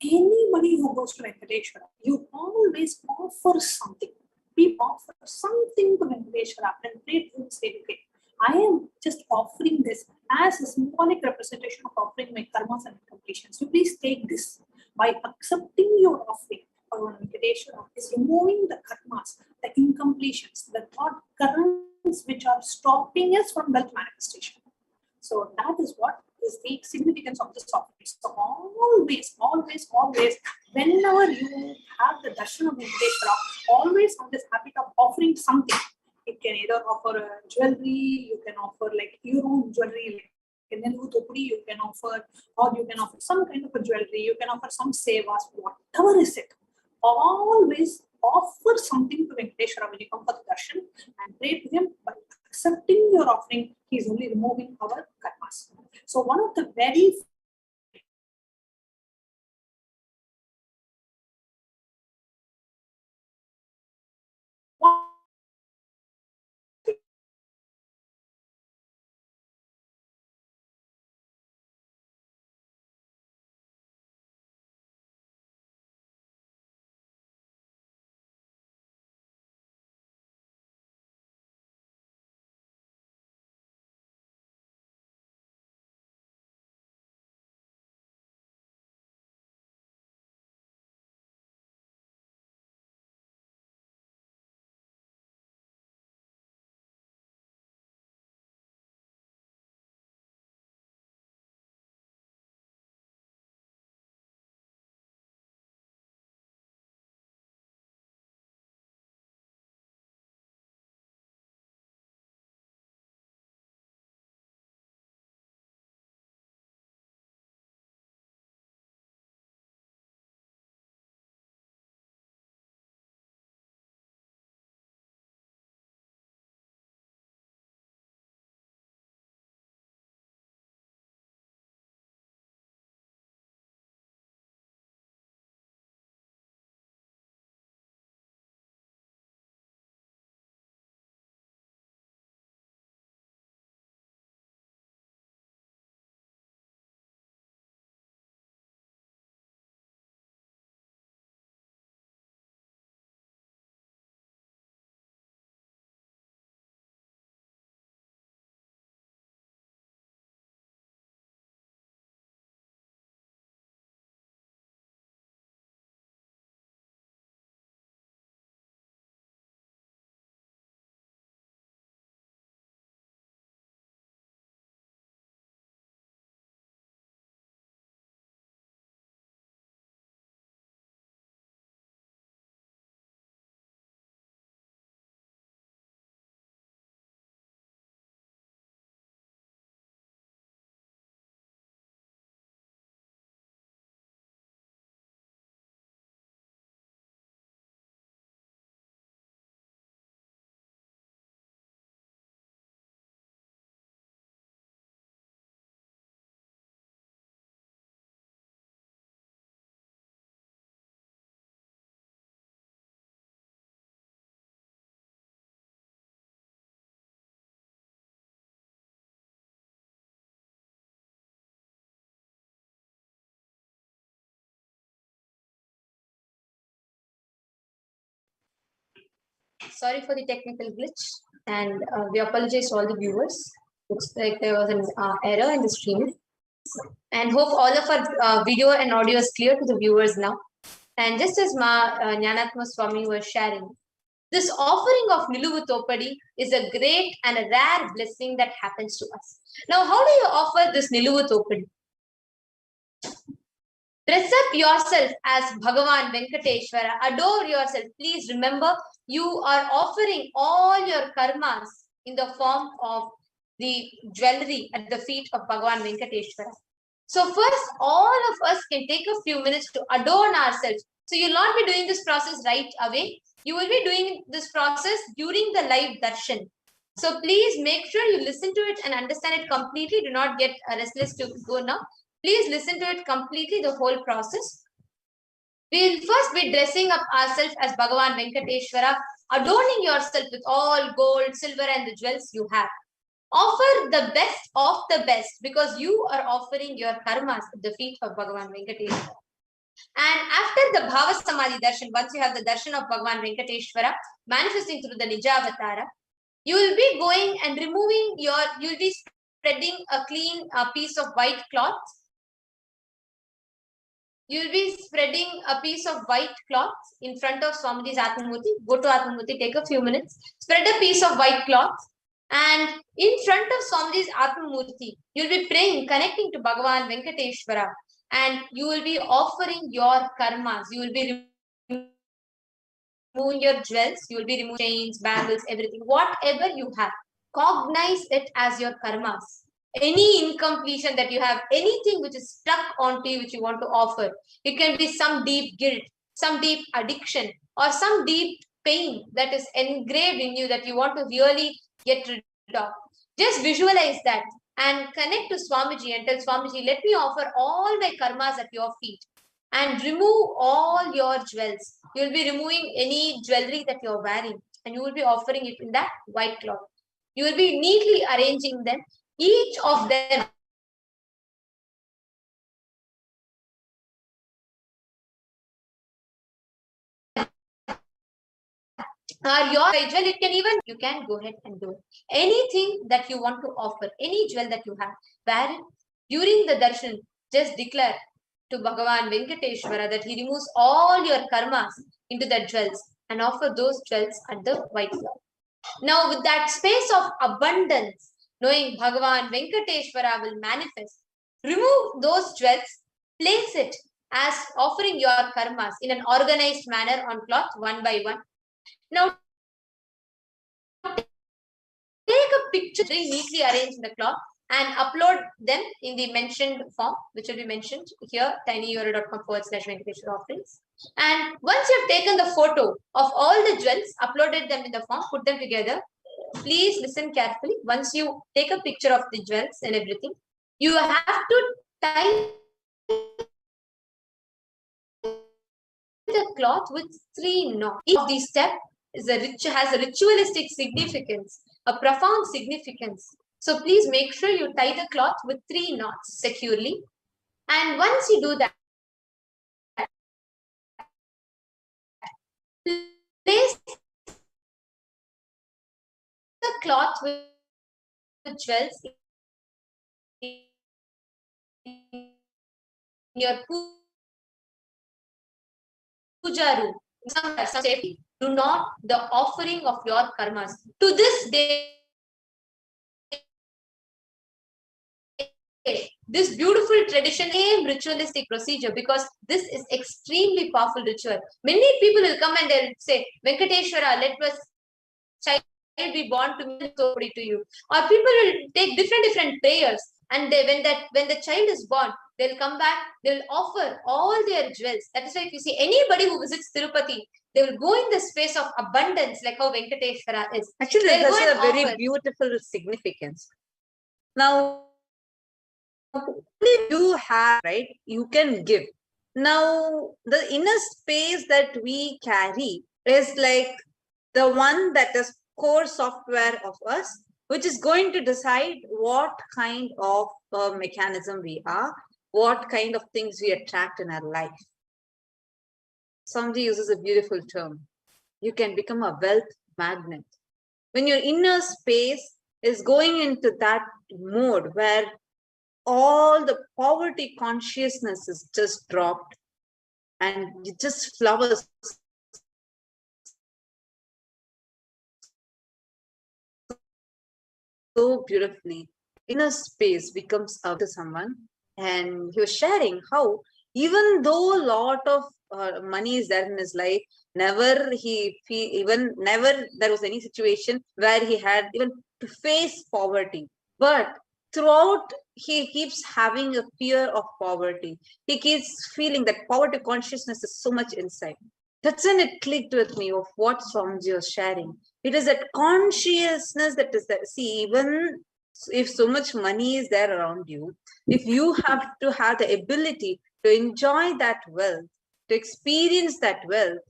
anybody who goes to Venkateshwara, you always offer something. People offer something to Venkateshwara and pray to him, say, okay, I am just offering this as a symbolic representation of offering my karmas and completions. You please take this. By accepting your offering, Venkateshwara is removing the karmas, the incompletions, the thought currents which are stopping us from wealth manifestation. So that is what is the significance of this offering. So always, whenever you have the darshan of Venkateshwara, always have this habit of offering something. You can either offer a jewelry, you can offer like your own jewelry, and then you can offer, or you can offer some kind of a jewelry, you can offer some sevas, whatever is it. Always offer something to Venkateshwara when you come for the darshan and pray to him. By accepting your offering, he is only removing our karmas. So one of the very sorry for the technical glitch, and we apologize to all the viewers. Looks like there was an error in the stream, and hope all of our video and audio is clear to the viewers now. And just as Jnanatma Swami was sharing, this offering of Niluvu Topadi is a great and a rare blessing that happens to us. Now, how do you offer this Niluvu Topadi? Dress up yourself as Bhagavan Venkateshwara. Adore yourself. Please remember, you are offering all your karmas in the form of the jewelry at the feet of Bhagavan Venkateshwara. So first, all of us can take a few minutes to adorn ourselves. So you'll not be doing this process right away. You will be doing this process during the live darshan. So please make sure you listen to it and understand it completely. Do not get restless to go now. Please listen to it completely, the whole process. We'll first be dressing up ourselves as Bhagavan Venkateshwara, adorning yourself with all gold, silver and the jewels you have. Offer the best of the best because you are offering your karmas at the feet of Bhagavan Venkateshwara. And after the Bhavasamadhi darshan, once you have the darshan of Bhagavan Venkateshwara manifesting through the Nijavatara, you will be going and removing you'll be spreading a clean piece of white cloth. You'll be spreading a piece of white cloth in front of Swamiji's Atmamurti. Go to Atmamurti, take a few minutes, spread a piece of white cloth, and in front of Swamiji's Atmamurti, you'll be praying, connecting to Bhagavan Venkateshwara, and you will be offering your karmas. You will be removing your jewels, you will be removing chains, bangles, everything, whatever you have. Cognize it as your karmas. Any incompletion that you have, anything which is stuck onto you, which you want to offer. It can be some deep guilt, some deep addiction, or some deep pain that is engraved in you that you want to really get rid of. Just visualize that and connect to Swamiji and tell Swamiji, let me offer all my karmas at your feet and remove all your jewels. You will be removing any jewelry that you are wearing and you will be offering it in that white cloth. You will be neatly arranging them. Each of them are your jewel. It can even, you can go ahead and do it. Anything that you want to offer, any jewel that you have, wear it during the darshan. Just declare to Bhagavan Venkateshwara that he removes all your karmas into the jewels and offer those jewels at the white cloth. Now, with that space of abundance, knowing Bhagavan Venkateshwara will manifest, remove those jewels, place it as offering your karmas in an organized manner on cloth one by one. Now, take a picture very neatly arranged in the cloth and upload them in the mentioned form, which will be mentioned here, tinyurl.com/Venkateshwara offerings. And once you have taken the photo of all the jewels, uploaded them in the form, put them together, please listen carefully. Once you take a picture of the jewels and everything, you have to tie the cloth with 3 knots. Each of these steps has a ritualistic significance, a profound significance. So please make sure you tie the cloth with 3 knots securely. And once you do that, place the cloth with jewels in your puja room. Some safety. Do not the offering of your karmas. To this day, this beautiful tradition and ritualistic procedure, because this is extremely powerful ritual. Many people will come and they'll say, Venkateshwara, let us child be born to me, to you. Or people will take different prayers, and when the child is born, they'll come back, they'll offer all their jewels. That is why if you see anybody who visits Tirupati, they will go in the space of abundance, like how Venkateshwara is. Actually, that's a very beautiful significance. Now, you have, right? You can give. Now, the inner space that we carry is like the one that is core software of us, which is going to decide what kind of mechanism we are, what kind of things we attract in our life. Somebody uses a beautiful term. You can become a wealth magnet. When your inner space is going into that mode where all the poverty consciousness is just dropped and it just flowers so beautifully. Inner space becomes to someone, and he was sharing how even though a lot of money is there in his life, never there was any situation where he had even to face poverty. But throughout, he keeps having a fear of poverty. He keeps feeling that poverty consciousness is so much inside. That's when it clicked with me of what Swamiji was sharing. It is that consciousness that is there. See, even if so much money is there around you, if you have to have the ability to enjoy that wealth, to experience that wealth,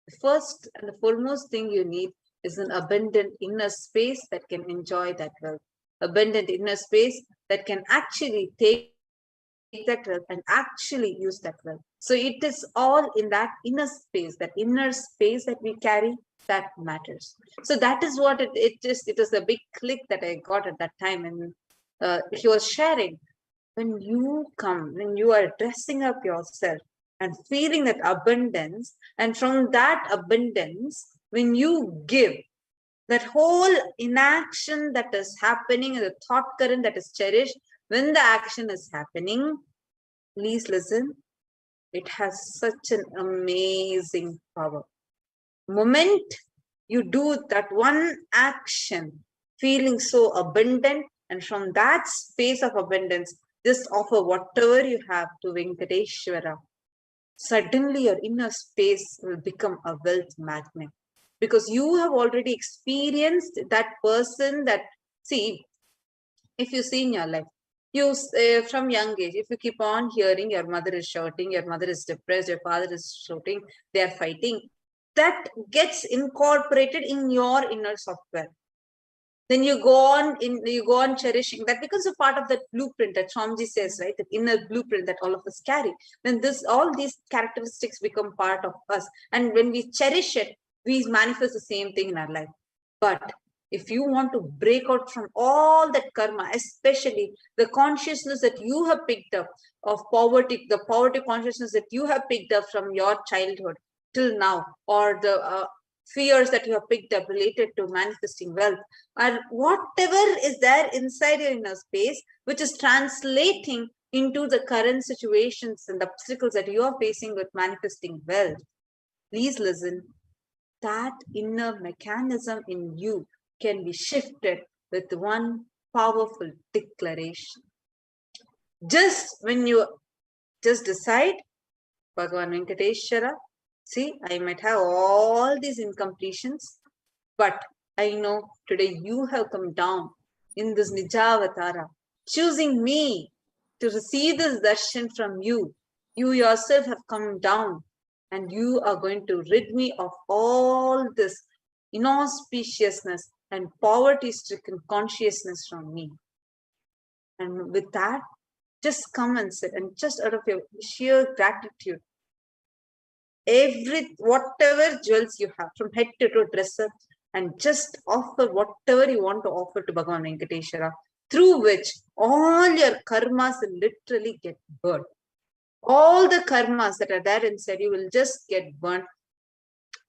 the first and the foremost thing you need is an abundant inner space that can enjoy that wealth. Abundant inner space that can actually take that wealth and actually use that wealth. So it is all in that inner space that we carry that matters. So that is what it was a big click that I got at that time. And he was sharing, when you are dressing up yourself and feeling that abundance, and from that abundance, when you give, that whole inaction that is happening, the thought current that is cherished, when the action is happening, please listen, it has such an amazing power. Moment you do that one action, feeling so abundant, and from that space of abundance, just offer whatever you have to Venkateshwara, suddenly your inner space will become a wealth magnet. Because you have already experienced that person that, see, if you see in your life, you from young age, if you keep on hearing your mother is shouting, your mother is depressed, your father is shouting, they are fighting, that gets incorporated in your inner software. Then you go on cherishing. That becomes a part of that blueprint that Swamiji says, right? The inner blueprint that all of us carry. Then all these characteristics become part of us. And when we cherish it, we manifest the same thing in our life. But if you want to break out from all that karma, especially the consciousness that you have picked up of poverty, the poverty consciousness that you have picked up from your childhood till now, or the fears that you have picked up related to manifesting wealth, and whatever is there inside your inner space, which is translating into the current situations and the obstacles that you are facing with manifesting wealth, please listen, that inner mechanism in you can be shifted with one powerful declaration. Just when you just decide, Bhagavan Venkateshwara, see, I might have all these incompletions, but I know today you have come down in this Nijavatara, choosing me to receive this darshan from you. You yourself have come down and you are going to rid me of all this inauspiciousness and poverty-stricken consciousness from me. And with that, just come and sit, and just out of your sheer gratitude, whatever jewels you have, from head to toe, dress up, and just offer whatever you want to offer to Bhagavan Venkateshwara, through which all your karmas will literally get burnt. All the karmas that are there inside you will just get burnt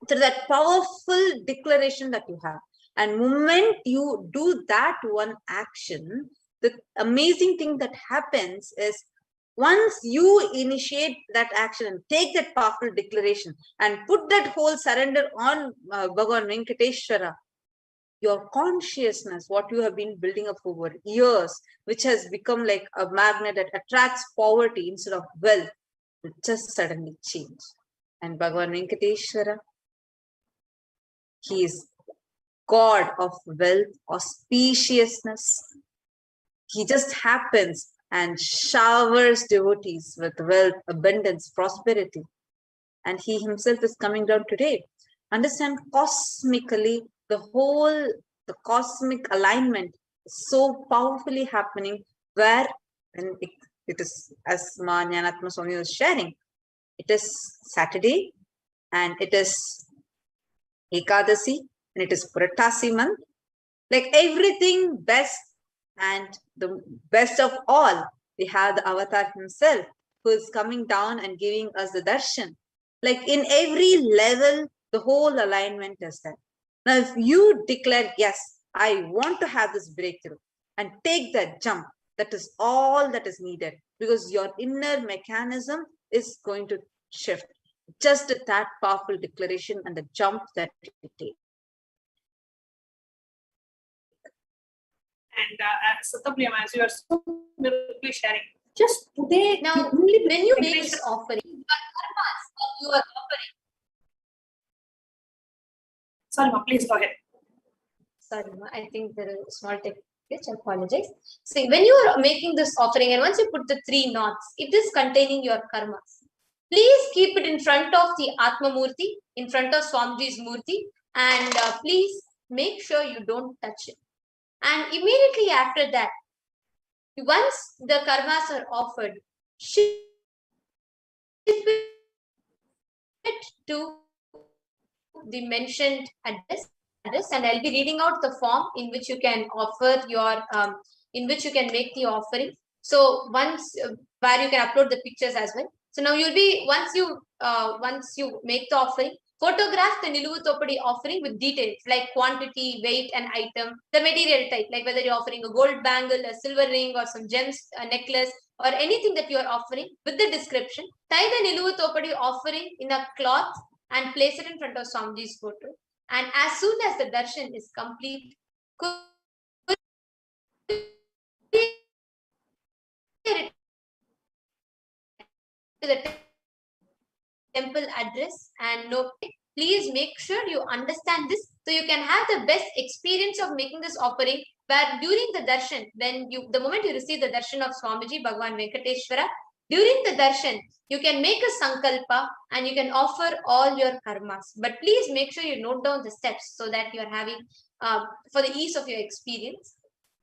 through that powerful declaration that you have. And moment you do that one action, the amazing thing that happens is, once you initiate that action and take that powerful declaration and put that whole surrender on Bhagavan Venkateshwara, your consciousness, what you have been building up over years, which has become like a magnet that attracts poverty instead of wealth, will just suddenly change. And Bhagavan Venkateshwara, he is God of wealth, auspiciousness. He just happens and showers devotees with wealth, abundance, prosperity. And he himself is coming down today. Understand, cosmically, the cosmic alignment is so powerfully happening, where, and it is, as Ma Jnanatma Swami was sharing, it is Saturday and it is Ekadasi, and it is Puratasi month. Like everything best, and the best of all, we have the avatar himself who is coming down and giving us the darshan. Like in every level, the whole alignment is there. Now, if you declare, yes, I want to have this breakthrough and take that jump, that is all that is needed, because your inner mechanism is going to shift. Just that powerful declaration and the jump that you take. And Satabhyam, as you are so beautifully sharing, just today, Now, only when you make this offering, your karmas that you are offering. Sorry, ma, please go ahead. Sorry, ma, I think there is a small tech glitch. I apologize. See, when you are making this offering, and once you put the 3 knots, it is containing your karmas. Please keep it in front of the Atma Murti, in front of Swamiji's Murti, and please make sure you don't touch it. And immediately after that, once the karmas are offered, ship it to the mentioned address, and I'll be reading out the form in which you can offer your, in which you can make the offering. So once where you can upload the pictures as well. So now you'll be, once you make the offering, photograph the Niluvu Thopadi offering with details like quantity, weight, and item, the material type, like whether you're offering a gold bangle, a silver ring, or some gems, a necklace, or anything that you are offering, with the description. Tie the Niluvu Thopadi offering in a cloth and place it in front of Swamiji's photo. And as soon as the darshan is complete, to the temple address and no, please make sure you understand this so you can have the best experience of making this offering, where during the darshan, when you, the moment you receive the darshan of Swamiji Bhagavan Venkateshwara, during the darshan, you can make a sankalpa and you can offer all your karmas. But please make sure you note down the steps so that you are having, for the ease of your experience.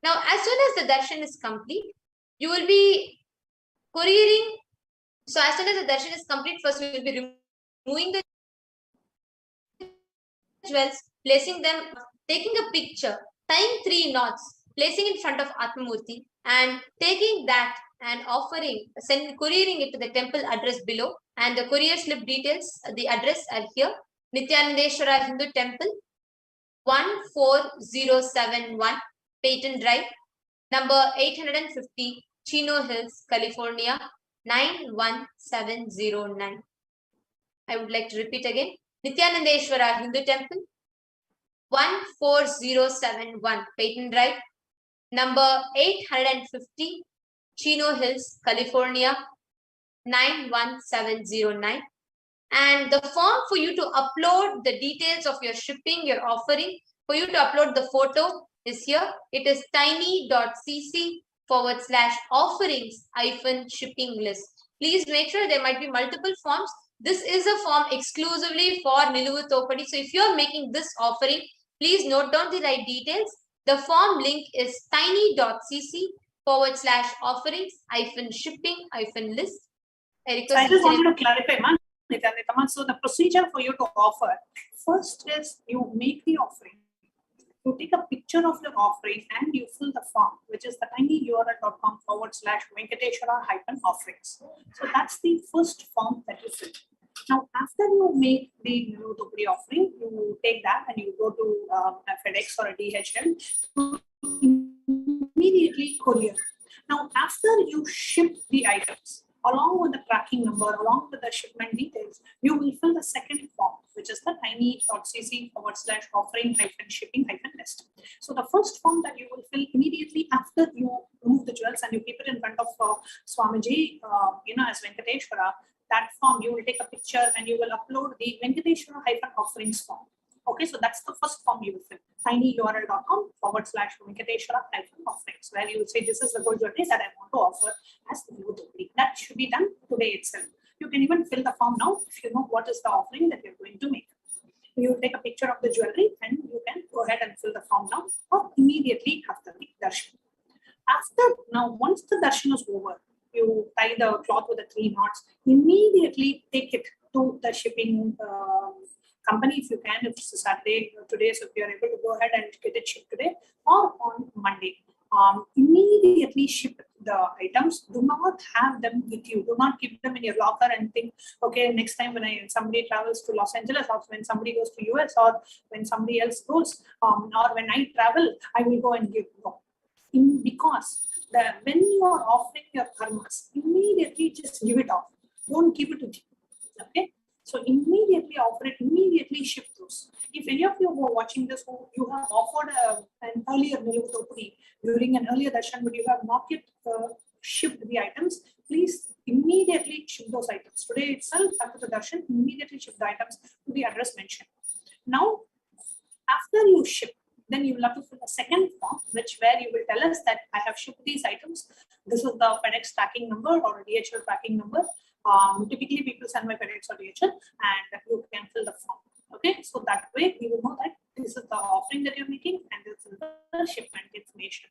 Now, as soon as the darshan is complete, you will be couriering. So as soon as the darshan is complete, first we will be removing the jewels, placing them, taking a picture, tying 3 knots, placing in front of Atmamurti, and taking that and offering, couriering it to the temple address below. And the courier slip details, the address are here. Nithyanandeshwara Hindu Temple, 14071 Peyton Drive, number 850, Chino Hills, California, 91709. I would like to repeat again. Nithyanandeshwara Hindu Temple, 14071 Peyton Drive, number 850, Chino Hills, California, 91709. And the form for you to upload the details of your shipping, your offering, for you to upload the photo is here. It is tiny.cc/offerings-shipping list. Please make sure there might be multiple forms. This is a form exclusively for Niluvu Thopadi. So if you are making this offering, please note down the right details. The form link is tiny.cc/offerings-shipping-list. I just wanted to clarify, man. So the procedure for you to offer, first is you make the offering, you take a picture of the offering and you fill the form, which is the tinyurl.com/Venkateshwara-offerings. So that's the first form that you fill. Now, after you make the Niluvu Thopadi offering, you take that and you go to a FedEx or a DHL, immediately courier. Now, after you ship the items, along with the tracking number, along with the shipment details, you will fill the second form, which is the tiny.cc/offering-shipping-list. So the first form that you will fill immediately after you remove the jewels and you keep it in front of Swamiji, as Venkateshwara, that form you will take a picture and you will upload the Venkateshwara-offerings form. Okay, so that's the first form you will fill. tinyurl.com/Venkateshwara-offerings, where you will say, this is the gold jewelry that I want to offer as the Niluvu Thopadi. That should be done today itself. You can even fill the form now if you know what is the offering that you're going to make. You take a picture of the jewelry and you can go ahead and fill the form now or immediately after the darshan. Once the darshan is over, you tie the cloth with the 3 knots, immediately take it to the shipping company if you can, if it's a Saturday today, so if you are able to go ahead and get it shipped today or on Monday. Immediately ship the items. Do not have them with you. Do not keep them in your locker and think, okay, next time when somebody travels to Los Angeles, or when somebody goes to US, or when somebody else goes, or when I travel, I will go and give. No. Because when you are offering your karmas, immediately just give it off. Don't keep it with you. Okay? So immediately offer it, immediately ship those. If any of you who are watching this, who you have offered an earlier Nilutopuri during an earlier darshan, but you have not yet shipped the items, please immediately ship those items. Today itself, after the darshan, immediately ship the items to the address mentioned. Now, after you ship, then you will have to fill a second form, where you will tell us that I have shipped these items. This is the FedEx tracking number or a DHL tracking number. Typically, people send my FedEx or DHL, and you can fill the form. Okay, so that way you will know that this is the offering that you're making, and this is the shipment information.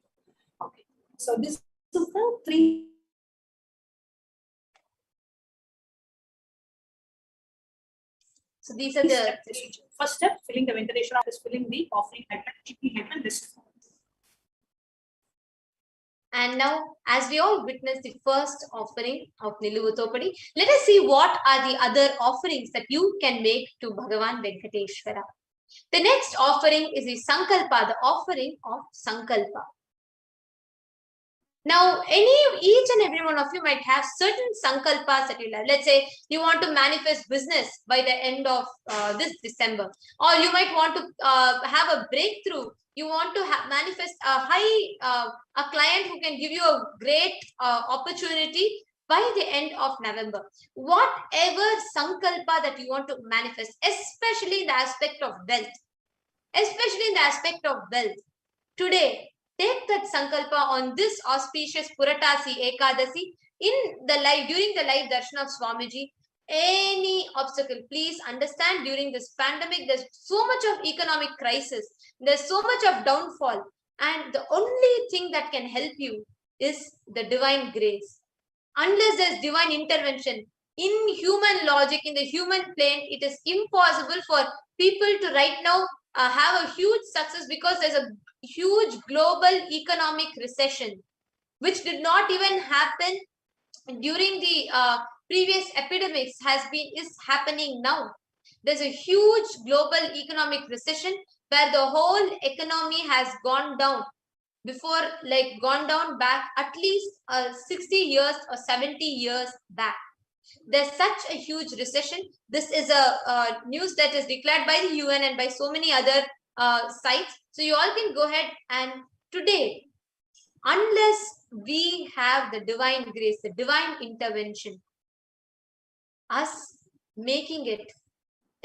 Okay, so this is the 3. So these are the procedure. First step, filling the Venkateshwara, is filling the offering list. And now, as we all witness the first offering of Niluvutopadi, let us see what are the other offerings that you can make to Bhagavan Venkateshwara. The next offering is the Sankalpa, the offering of Sankalpa. Now, each and every one of you might have certain sankalpas that you have. Let's say you want to manifest business by the end of this December, or you might want to have a breakthrough. You want to manifest a client who can give you a great opportunity by the end of November. Whatever sankalpa that you want to manifest, especially in the aspect of wealth, today, take that sankalpa on this auspicious Puratasi Ekadasi during the live darshan of Swamiji. Any obstacle, please understand, during this pandemic, there's so much of economic crisis, there's so much of downfall, and the only thing that can help you is the divine grace. Unless there's divine intervention, in human logic, in the human plane, it is impossible for people to right now have a huge success, because there's a huge global economic recession, which did not even happen during the previous epidemics, is happening now. There's a huge global economic recession where the whole economy has gone down back at least 60 years or 70 years back. There's such a huge recession. This is a news that is declared by the UN and by so many other sites. So you all can go ahead, and today, unless we have the divine grace, the divine intervention, us making it,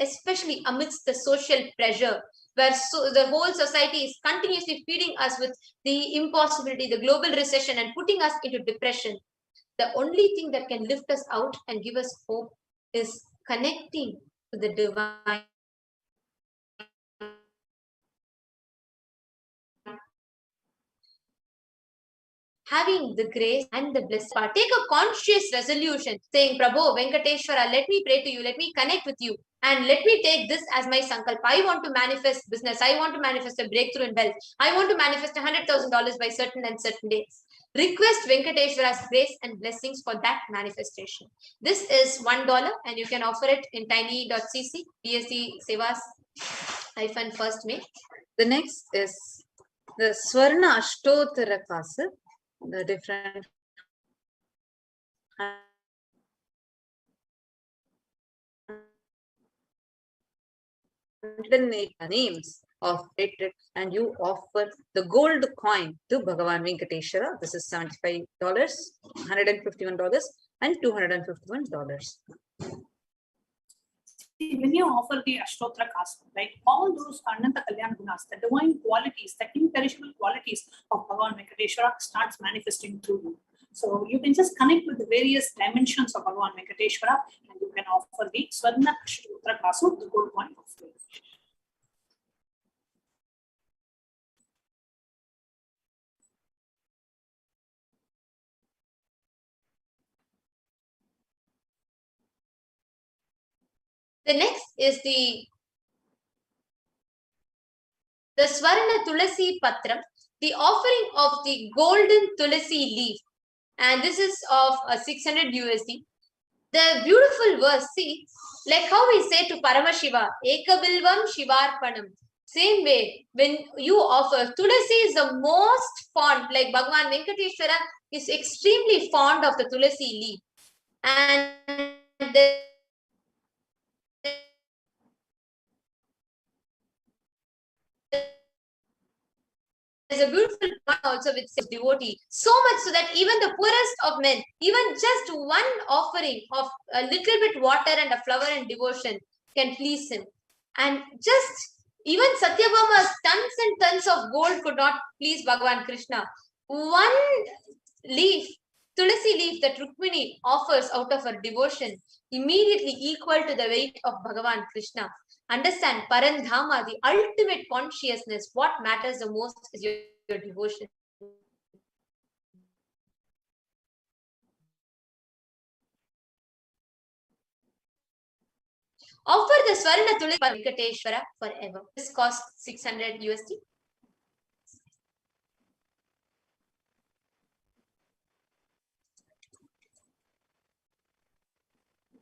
especially amidst the social pressure, where the whole society is continuously feeding us with the impossibility, the global recession, and putting us into depression, the only thing that can lift us out and give us hope is connecting to the divine. Having the grace and the bliss part. Take a conscious resolution saying, Prabhu, Venkateshwara, let me pray to you, let me connect with you, and let me take this as my sankalpa. I want to manifest business. I want to manifest a breakthrough in wealth. I want to manifest $100,000 by certain and certain days. Request Venkateshwara's grace and blessings for that manifestation. This is $1, and you can offer it in tiny.cc, BSc Sevas -1st May. The next is the Swarna Ashtottara Kasa, the different names of it, and you offer the gold coin to Bhagavan Venkateshwara. This is $75, $151, and $251. When you offer the Ashtotra Kasa, right, all those Ananta Kalyan Gunas, the divine qualities, the imperishable qualities of Bhagavan Venkateshwara starts manifesting through you. So you can just connect with the various dimensions of Bhagavan Venkateshwara, and you can offer the Swarna Ashtotra Kasa, the gold coin offering. The next is the the Swarna Tulasi Patram, the offering of the golden Tulasi leaf. And this is of 600 USD. The beautiful verse, see, like how we say to Paramashiva, Ekabilvam Shivarpanam. Same way, when you offer, Tulasi is the most fond, like Bhagavan Venkateshwara is extremely fond of the Tulasi leaf. And there's a beautiful one also with devotee, so much so that even the poorest of men, even just one offering of a little bit water and a flower and devotion can please him. And just even Satyabhama's tons and tons of gold could not please Bhagavan Krishna. One leaf, Tulasi leaf that Rukmini offers out of her devotion, immediately equal to the weight of Bhagavan Krishna. Understand, Parandhama, the ultimate consciousness, what matters the most is your devotion. Offer the Swarna Tulasi Venkateshwara forever. This costs 600 USD.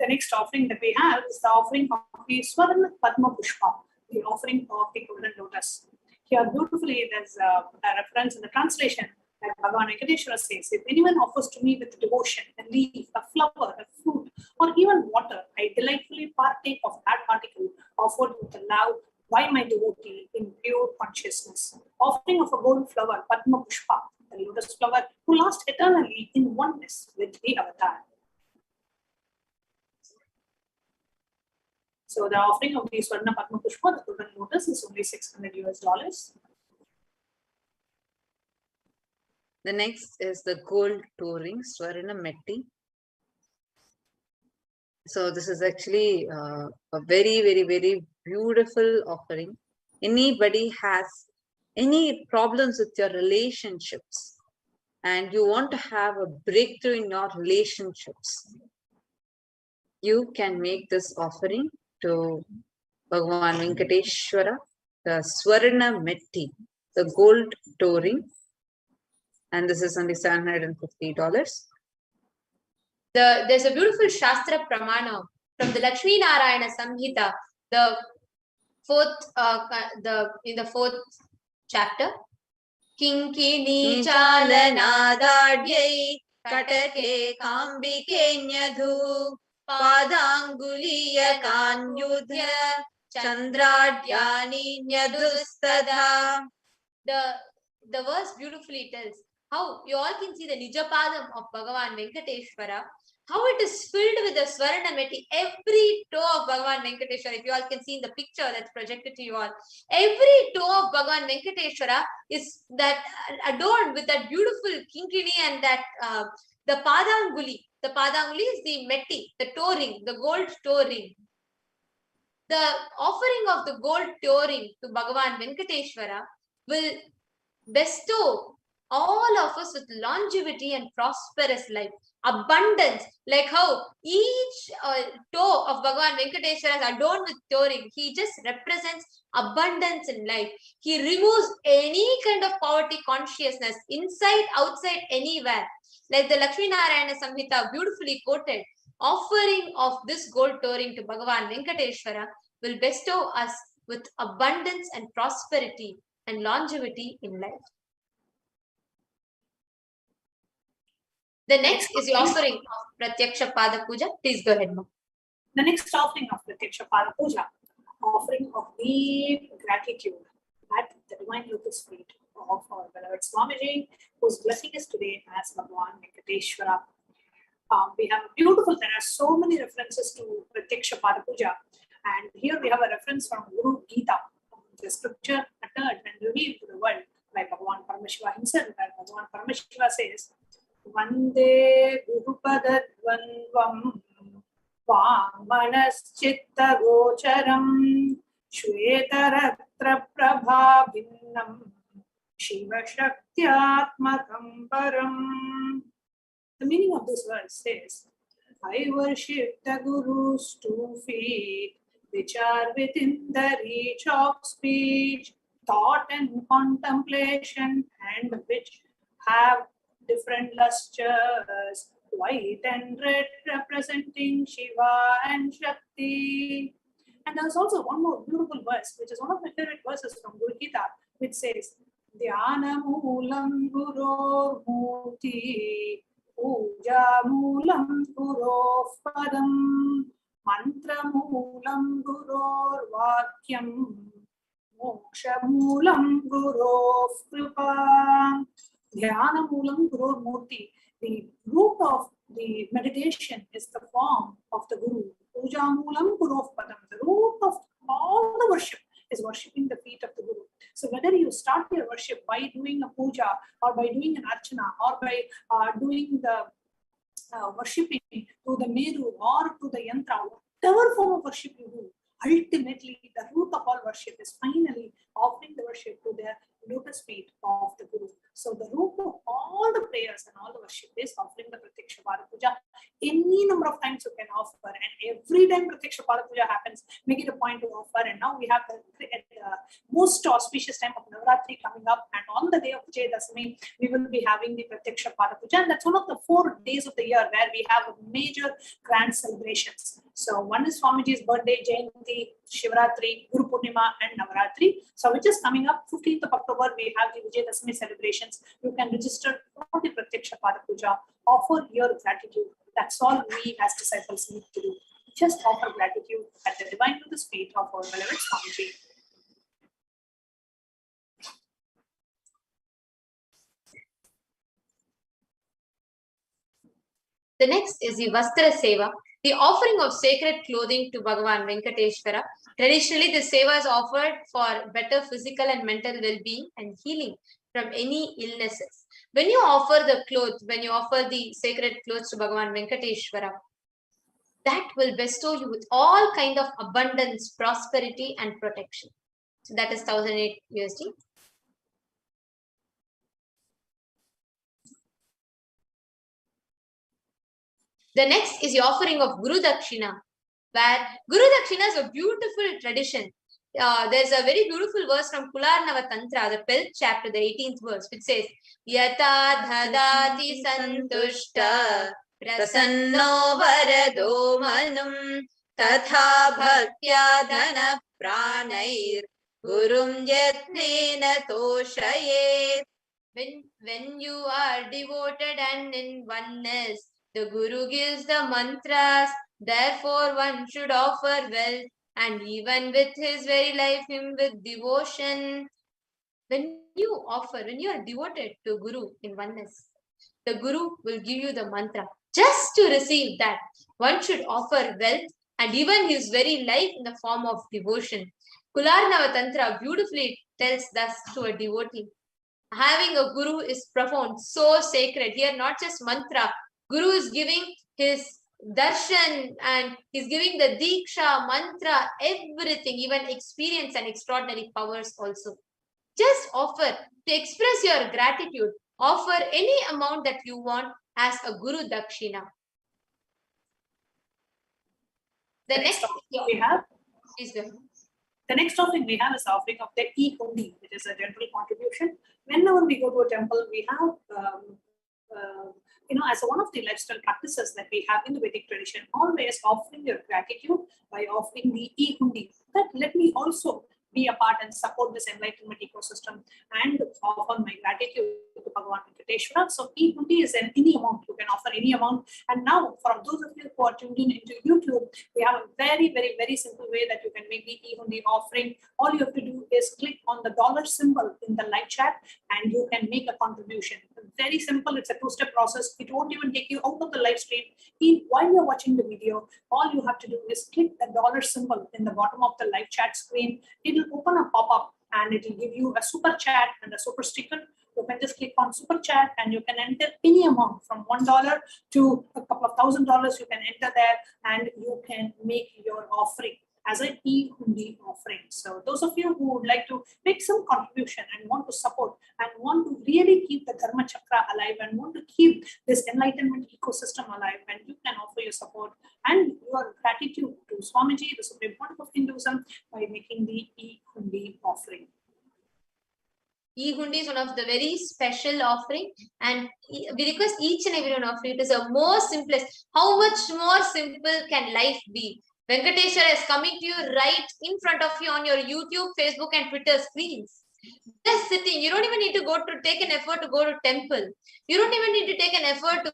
The next offering that we have is the offering of the Swarna Padma Pushpa, the offering of the golden lotus. Here beautifully there's a reference in the translation that Bhagavan Venkateshwara says, if anyone offers to me with devotion a leaf, a flower, a fruit, or even water, I delightfully partake of that particle offered with love by my devotee in pure consciousness. Offering of a gold flower, Padma Pushpa, the lotus flower, who lasts eternally in oneness with the avatar. So the offering of the Swarna Padma Pushpa, the golden lotus, is only $600 US. The next is the gold touring Swarna Metti. So this is actually a very, very, very beautiful offering. Anybody has any problems with your relationships and you want to have a breakthrough in your relationships, you can make this offering to Bhagavan Venkateshwara, the Swarna Metti, the gold touring, and this is only $750. There's a beautiful Shastra Pramana from the Lakshmi Narayana Samhita, the in the fourth chapter. Kinkini chalanadadyai katake kambikenyadhu padanguliya kanyudhya chandradyani nyadustada. The verse beautifully tells how you all can see the Nijapadam of Bhagavan Venkateshwara, how it is filled with the Swarna Metti. Every toe of Bhagavan Venkateshwara, if you all can see in the picture that's projected to you all, every toe of Bhagavan Venkateshwara is that adorned with that beautiful kinkini and that the Padanguli. The Padanguli is the Metti, the toe ring, the gold toe ring. The offering of the gold toe ring to Bhagavan Venkateshwara will bestow all of us with longevity and prosperous life, abundance, like how each toe of Bhagavan Venkateshwara is adorned with toe ring. He just represents abundance in life. He removes any kind of poverty consciousness, inside, outside, anywhere. Like the Lakshmi Narayana Samhita beautifully quoted, offering of this gold toe ring to Bhagavan Venkateshwara will bestow us with abundance and prosperity and longevity in life. The next is the offering of Pratyaksha Pada Puja. Please go ahead, ma'am. The next offering of Pratyaksha Pada Puja, offering of deep gratitude at the divine lotus feet of our beloved Swamiji, whose blessing is today as Bhagavan Venkateshwara. We have beautiful, there are so many references to Pratyaksha Pada Puja, and here we have a reference from Guru Gita, the scripture uttered and revealed to the world by Bhagavan Paramashiva himself, where Bhagavan Paramashiva says, Vande Gurupadadvanvam Vamanas-chitta gocharam Shvetaratra prabhavinnam Shiva Shaktyatmakam param. The meaning of this verse says, I worship the Guru's 2 feet, which are within the reach of speech. thought and contemplation, and which have different lusters, white and red representing Shiva and Shakti. And there's also one more beautiful verse, which is one of my favorite verses from Guru Gita, which says, Dhyana Moolam Guror Murti, Puja Moolam Guror Padam, Mantra Moolam Guror Vakyam, Moksha Moolam Guror Kripa. Dhyana Moolam Guror Murti. The root of the meditation is the form of the Guru. Puja Moolam Guror Padam. The root of all the worship is worshipping the feet of the Guru. So whether you start your worship by doing a puja, or by doing an archana, or by doing the worshipping to the Meru or to the Yantra, whatever form of worship you do, ultimately the root of all worship is finally offering the worship to the lotus feet of the Guru. So the root of all the prayers and all the worship is offering the Pratyaksha Pada Puja. Any number of times you can offer, and every time Pratyaksha Pada Puja happens, make it a point to offer. And now we have the most auspicious time of Navratri coming up, and on the day of Vijayadashami, we will be having the Pratyaksha Pada Puja, and that's one of the 4 days of the year where we have major grand celebrations. So one is Swamiji's birthday, Jayanti, Shivratri, Guru Purnima, and Navaratri. So which is coming up 15th of October, we have the Vijayadashami celebrations. You can register for the Pratyaksha Pada Puja, offer your gratitude. That's all we as disciples need to do. Just offer gratitude at the divine lotus feet of our beloved Swamiji. The next is the Vastra Seva, the offering of sacred clothing to Bhagavan Venkateshwara. Traditionally, this seva is offered for better physical and mental well-being and healing from any illnesses. When you offer the clothes, when you offer the sacred clothes to Bhagavan Venkateshwara, that will bestow you with all kind of abundance, prosperity, and protection. So that is 1008 USD. The next is the offering of Guru Dakshina, where Guru Dakshina is a beautiful tradition. There's a very beautiful verse from Kularnava Tantra, the 12th chapter, the 18th verse, which says, Yata dhadati santushta prasanno varado manum tatha bhaktya dhana pranair gurum yatnena toshayet. When you are devoted and in oneness, the Guru gives the mantras. Therefore, one should offer wealth and even with his very life, him with devotion. When you are devoted to Guru in oneness, the Guru will give you the mantra. Just to receive that, one should offer wealth and even his very life in the form of devotion. Kularnava Tantra beautifully tells thus to a devotee. Having a Guru is profound, so sacred. Here, not just mantra. Guru is giving his darshan and he's giving the diksha, mantra, everything, even experience and extraordinary powers also. Just offer to express your gratitude. Offer any amount that you want as a Guru Dakshina. The next we have is the next offering we have is the offering of the e-hundi, which is a general contribution. Whenever we go to a temple, we have as one of the lifestyle practices that we have in the Vedic tradition, always offering your gratitude by offering the e-hundi. That let me also be a part and support this enlightenment ecosystem and offer my gratitude to Bhagavan Venkateshwara. So e-hundi is any amount. You can offer any amount. And now, for those of you who are tuned in into YouTube, we have a very, very, very simple way that you can make the e-hundi offering. All you have to do is click on the dollar symbol in the live chat and you can make a contribution. Very simple. It's a 2-step process. It won't even take you out of the live stream. While you're watching the video, all you have to do is click the dollar symbol in the bottom of the live chat screen. It will open a pop-up and it will give you a super chat and a super sticker. You can just click on super chat and you can enter any amount from $1 to a couple of $1,000. You can enter there and you can make your offering as an e-hundi offering. So those of you who would like to make some contribution and want to support and want to really keep the Dharma Chakra alive and want to keep this enlightenment ecosystem alive, and you can offer your support and your gratitude to Swamiji, the Supreme Pontiff of Hinduism, by making the e-hundi offering. E-hundi is one of the very special offering, and we request each and every one of you. It is the most simplest. How much more simple can life be? Venkateshwara is coming to you right in front of you on your YouTube, Facebook, and Twitter screens. Just sitting. You don't even need to go to take an effort to go to temple. You don't even need to take an effort to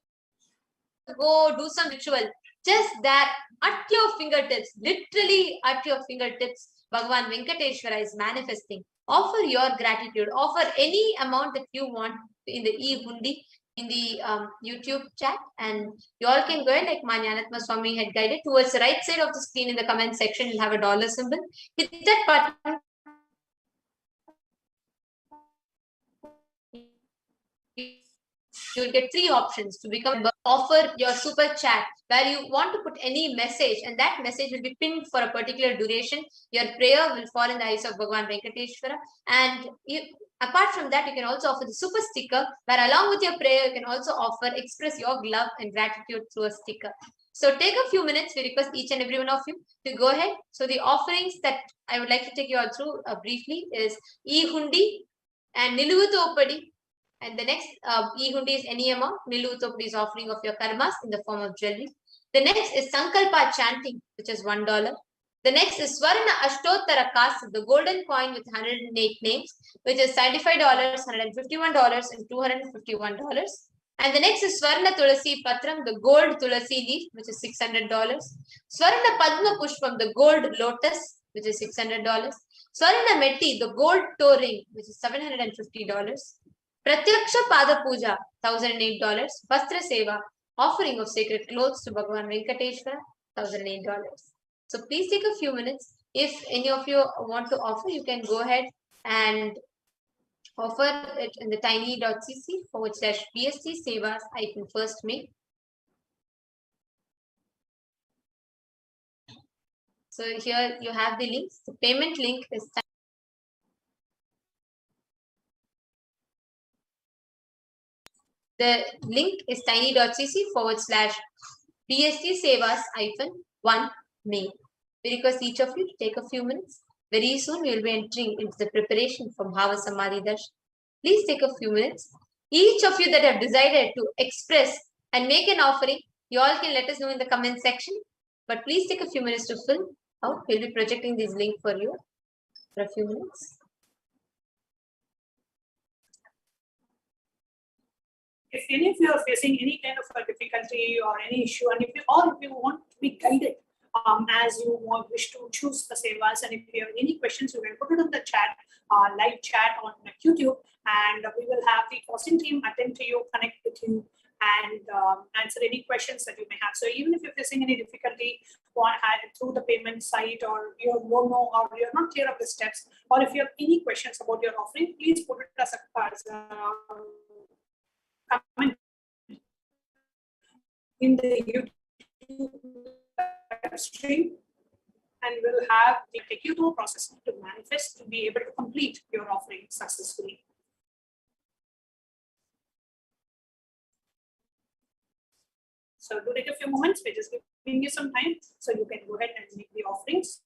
go do some ritual. Just that at your fingertips, literally at your fingertips, Bhagavan Venkateshwara is manifesting. Offer your gratitude. Offer any amount that you want in the e-hundi in the YouTube chat, and you all can go ahead, like Manyanatma Swami had guided, towards the right side of the screen in the comment section. You'll have a dollar symbol. Hit that button. You'll get 3 options to become a member. Offer your super chat where you want to put any message, and that message will be pinned for a particular duration. Your prayer will fall in the eyes of Bhagavan Venkateshwara. And apart from that, you can also offer the super sticker, where along with your prayer, you can also express your love and gratitude through a sticker. So take a few minutes. We request each and every one of you to go ahead. So the offerings that I would like to take you all through briefly is e-hundi and Niluvutopadi. And the next e-hundi is any amount. Niluvutopadi is offering of your karmas in the form of jewelry. The next is Sankalpa chanting, which is $1. The next is Swarna Ashtottara Kasa, the golden coin with 108 names, which is $75, $151, and $251. And the next is Swarna Tulasi Patram, the gold Tulasi leaf, which is $600. Swarna Padma Pushpam, the gold lotus, which is $600. Swarna Metti, the gold toe ring, which is $750. Pratyaksha Pada Puja, $1,008. Vastra Seva, offering of sacred clothes to Bhagavan Venkateshwara, $1,008. So please take a few minutes. If any of you want to offer, you can go ahead and offer it in the tiny.cc/BST Sevas first May. So here you have the links. The payment link is tiny.cc/BST Sevas-1 May. We request each of you to take a few minutes. Very soon we will be entering into the preparation for Bhavasamadhi Darshan. Please take a few minutes. Each of you that have decided to express and make an offering, you all can let us know in the comment section. But please take a few minutes to fill out. We'll be projecting this link for you for a few minutes. If any of you are facing any kind of a difficulty or any issue, and if you want to be guided as you wish to choose the sevas, and if you have any questions, you can put it in the chat, live chat on YouTube, and we will have the hosting team attend to you, connect with you, and answer any questions that you may have. So even if you're facing any difficulty through the payment site, or you don't know, or you're not clear of the steps, or if you have any questions about your offering, please put it as a comment in the YouTube stream, and we'll take you through a process to manifest, to be able to complete your offering successfully. So do take a few moments. We're just giving you some time so you can go ahead and make the offerings.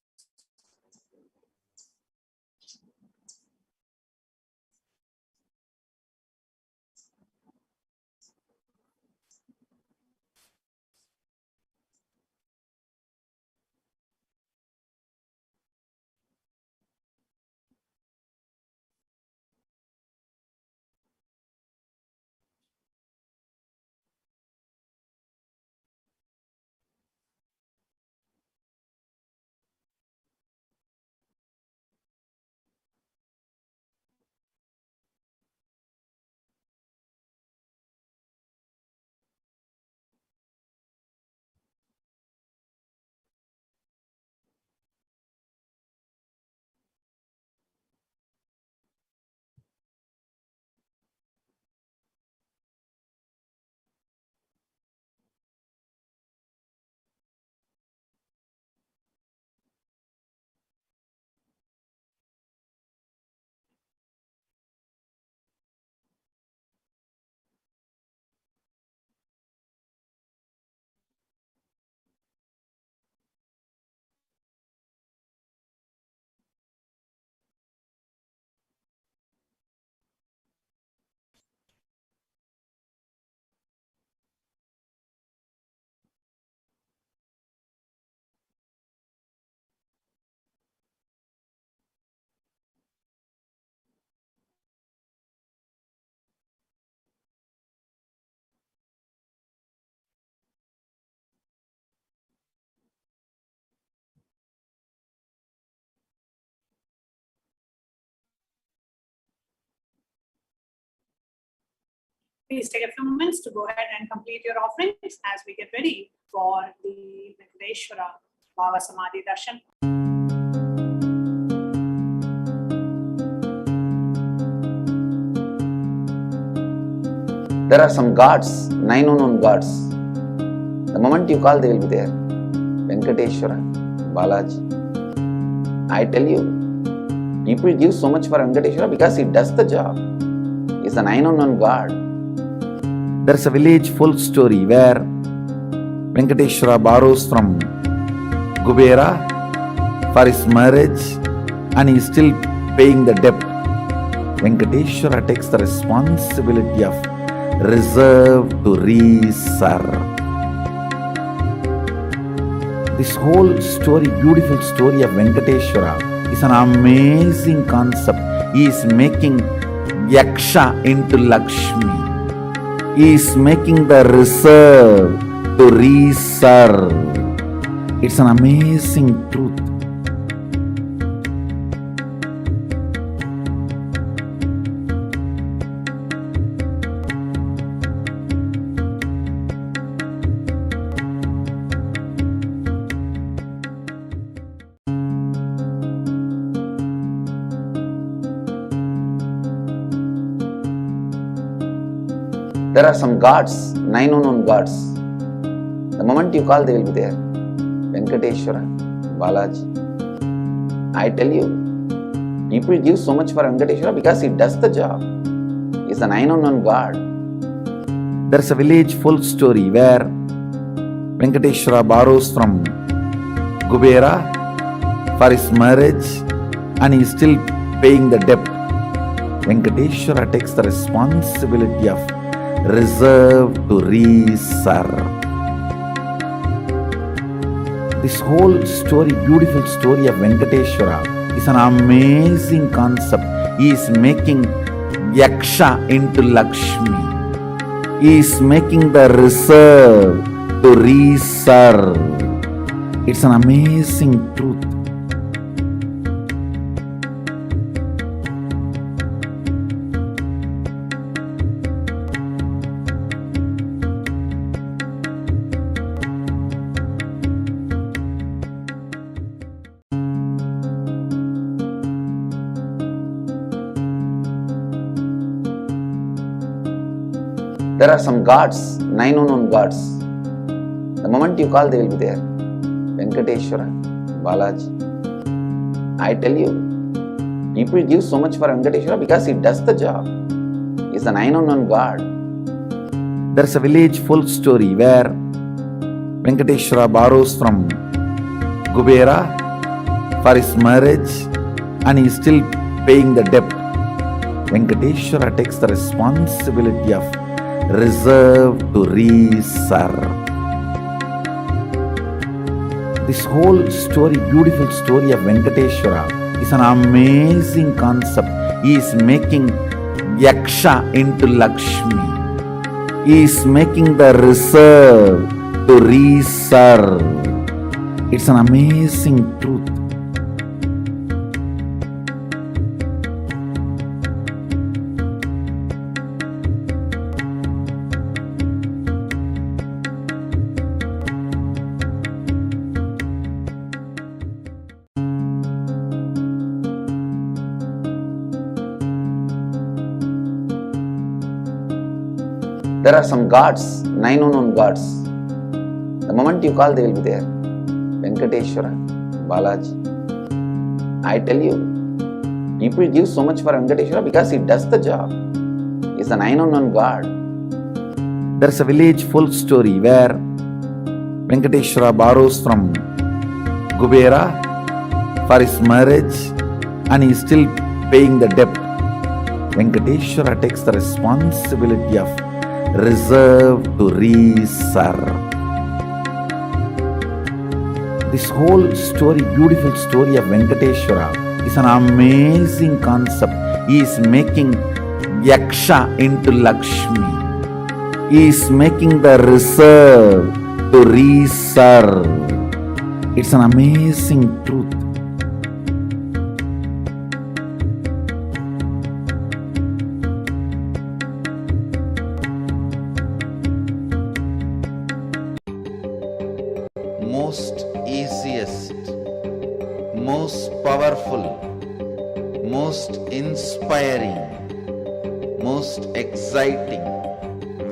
Please take a few minutes to go ahead and complete your offerings as we get ready for the Venkateshwara Bhavasamadhi Darshan. There are some gods, 9 unknown gods. The moment you call, they will be there. Venkateshwara, Balaji. I tell you, people give so much for Venkateshwara because he does the job. He's a 9 unknown god. There's a village full story where Venkateshwara borrows from Kubera for his marriage and he is still paying the debt. Venkateshwara takes the responsibility of reserve to reserve. This whole story, beautiful story of Venkateshwara is an amazing concept. He is making Yaksha into Lakshmi. He is making the reserve to reserve. It's an amazing truth. There are some gods, 9 unknown gods. The moment you call, they will be there. Venkateshwara, Balaji. I tell you, people give so much for Venkateshwara because he does the job. He's a 9 unknown god. There's a village full story where Venkateshwara borrows from Kubera for his marriage and he is still paying the debt. Venkateshwara takes the responsibility of reserve to reserve. This whole story, beautiful story of Venkateshwara is an amazing concept. He is making Yaksha into Lakshmi. He is making the reserve to reserve. It's an amazing truth. There are some gods, 9 unknown gods. The moment you call, they will be there. Venkateshwara, Balaji. I tell you, people give so much for Venkateshwara because he does the job. He's a 9 unknown god. There's a village full story where Venkateshwara borrows from Kubera for his marriage and he is still paying the debt. Venkateshwara takes the responsibility of reserve to reserve. This whole story, beautiful story of Venkateshwara is an amazing concept. He is making Yaksha into Lakshmi. He is making the reserve to reserve. It's an amazing truth. There are some gods, 9 unknown gods. The moment you call, they will be there. Venkateshwara, Balaji. I tell you, people give so much for Venkateshwara because he does the job. He's a 9 unknown god. There's a village full story where Venkateshwara borrows from Kubera for his marriage and he is still paying the debt. Venkateshwara takes the responsibility of reserve to reserve. This whole story, beautiful story of Venkateshwara is an amazing concept. He is making Yaksha into Lakshmi. He is making the reserve to reserve. It's an amazing truth. most easiest, most powerful, most inspiring, most exciting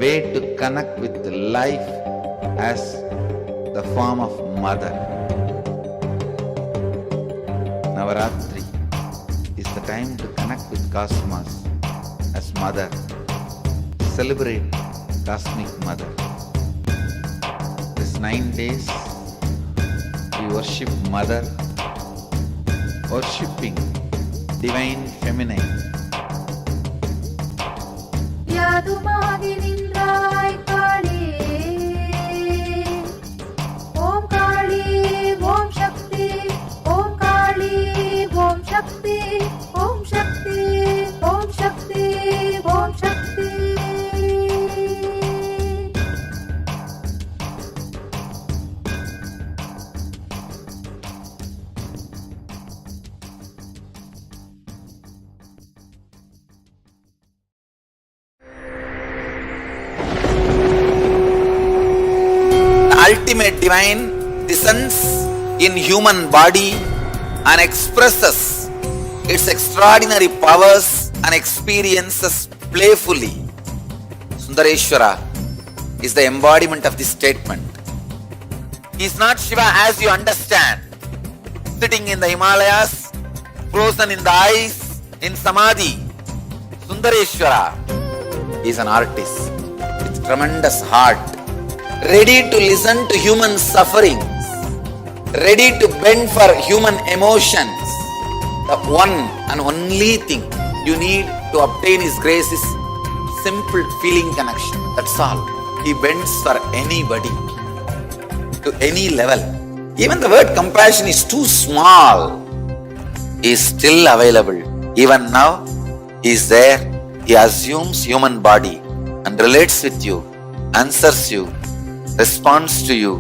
way to connect with life as the form of mother. Navaratri is the time to connect with Cosmos as mother. Celebrate Cosmic Mother. This 9 days we worship Mother, worshipping Divine Feminine. யாதுமாகி நின்றாய் காளி, ஓம் காளி ஓம் சக்தி, ஓம் காளி ஓம் சக்தி, ஓம் சக்தி ஓம் சக்தி ஓம் சக்தி. Ultimate divine descends in human body and expresses its extraordinary powers and experiences playfully. Sundareshwara is the embodiment of this statement. He is not Shiva as you understand, sitting in the Himalayas, frozen in the ice, in Samadhi. Sundareshwara is an artist with tremendous heart, ready to listen to human sufferings, ready to bend for human emotions. The one and only thing you need to obtain His grace is simple feeling connection. That's all. He bends for anybody, to any level. Even the word compassion is too small. He is still available. Even now, He is there. He assumes human body and relates with you, answers you, responds to you,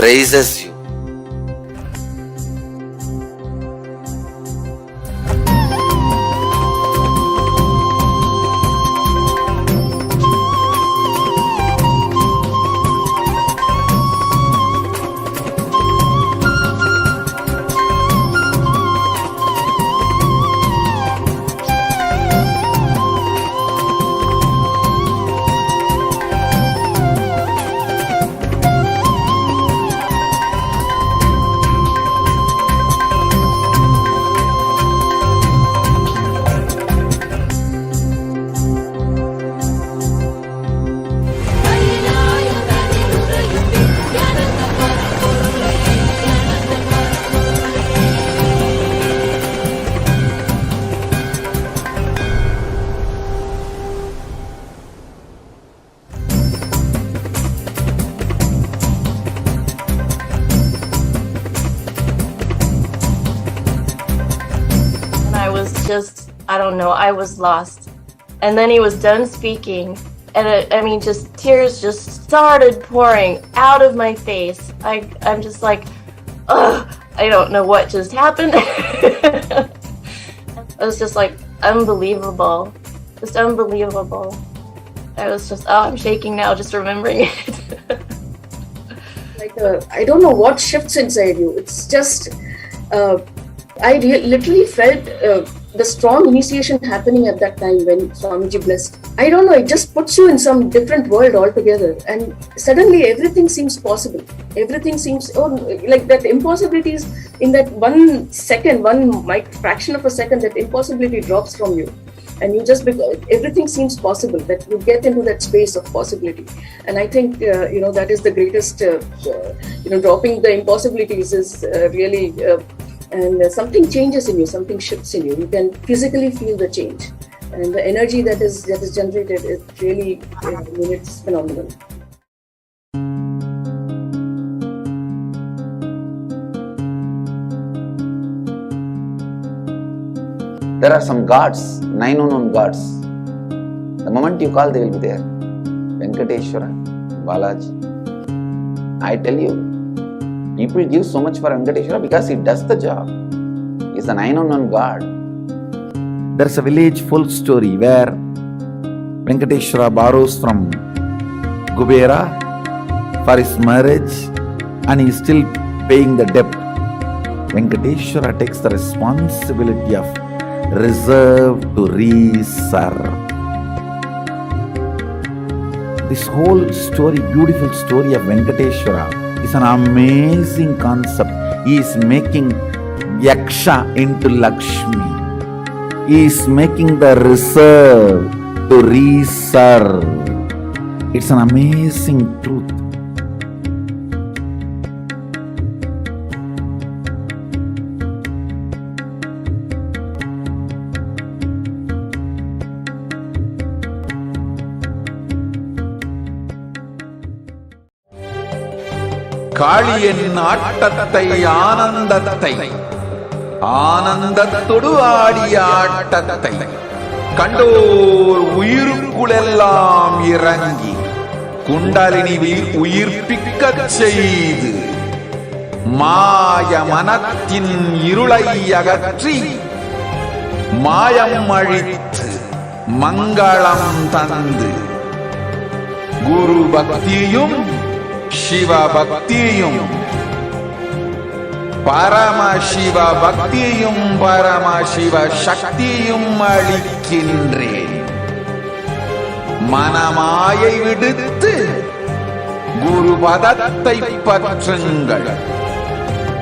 raises you. I don't know, I was lost. And then he was done speaking, and just tears just started pouring out of my face. I'm just like, ugh, I don't know what just happened. It was just like unbelievable, just unbelievable. I was just, I'm shaking now just remembering it. I don't know what shifts inside you. It's just, I literally felt the strong initiation happening at that time when Swamiji blessed. I don't know, it just puts you in some different world altogether, and suddenly everything seems possible. Everything seems, like that impossibilities in that 1 second, fraction of a second, that impossibility drops from you. And you just, everything seems possible, that you get into that space of possibility. And I think, that is the greatest, dropping the impossibilities is really, and something changes in you, something shifts in you. You can physically feel the change. And the energy that is generated is really, it's phenomenal. There are some gods, 9 unknown gods. The moment you call, they will be there. Venkateshwara, Balaji. I tell you, people give so much for Venkateshwara because he does the job. He is the 9 unknown god. There is a village folk story where Venkateshwara borrows from Kubera for his marriage and he is still paying the debt. Venkateshwara takes the responsibility of reserve to reserve. This whole story, beautiful story of Venkateshwara, is an amazing concept. He is making Yaksha into Lakshmi. He is making the reserve to reserve. It's an amazing truth. காளியின் ஆட்டத்தை ஆனந்தத்தை ஆனந்தத்தொடு ஆடிய ஆட்டத்தை கண்டோர் உயிருக்குளெல்லாம் இறங்கி குண்டலினிவில் உயிர்ப்பிக்கச் செய்து மாய மனத்தின் இருளை அகற்றி மாயம் அழித்து மங்களம் தந்து குரு பக்தியும் சிவ பக்தியும் பரமசிவ பக்தியும் பரமசிவ சக்தியும் அளிக்கின்றேன். மனமாயை விடுத்து குரு பதத்தை பற்றுங்கள்.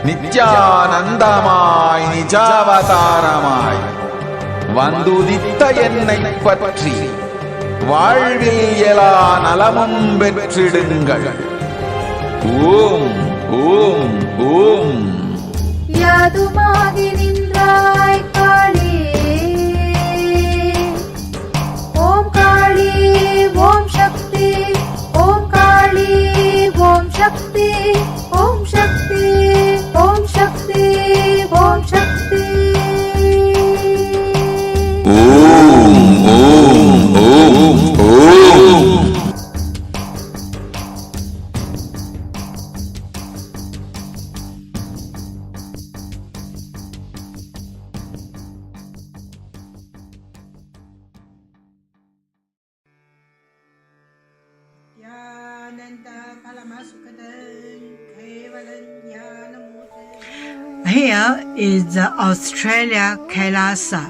நித்யானந்தமாய் நிஜாவதாரமாய் வந்துதித்த என்னை பற்றி வாழ்வில் எல்லா நலமும் பெற்றிடுங்கள். ஓம் ஓம் ஓம். யாதுமாகி நின்றாய் காளி, ஓம் காளி ஓம் சக்தி, ஓம் காளி ஓம் சக்தி, ஓம் சக்தி ஓம் சக்தி ஓம் சக்தி. ஓம் ஓம் ஓம் ஓம். Here is the Australia Kailasa.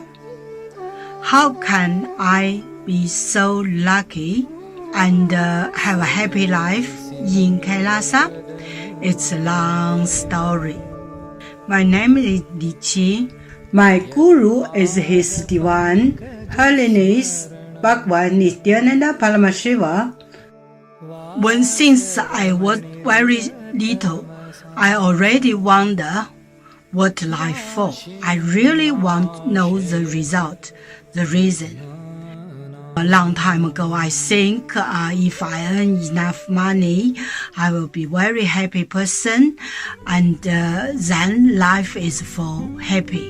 How can I be so lucky and have a happy life in Kailasa? It's a long story. My name is Li Qi. My guru is His Divine Holiness Bhagavan Nithyananda Paramashivam. Since I was very little, I already wonder what life for. I really want to know the result, the reason. A long time ago, I think if I earn enough money, I will be very happy person, and then life is for happy.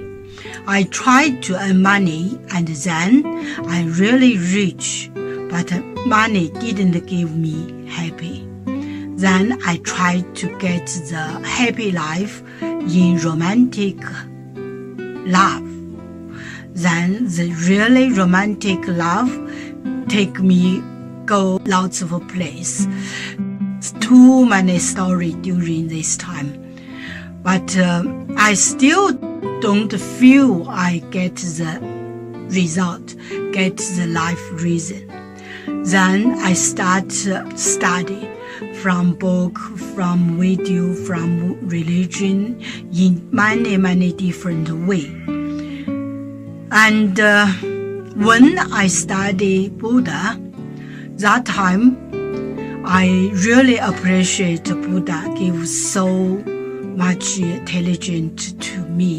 I tried to earn money, and then I really rich, but money didn't give me happy. Then I tried to get the happy life in romantic love. Then the really romantic love take me go lots of place. Too many stories during this time. But I still don't feel I get the result, get the life reason. Then I start study from book, from video, from religion in many different ways. And when I study Buddha, that time I really appreciate Buddha give so much intelligence to me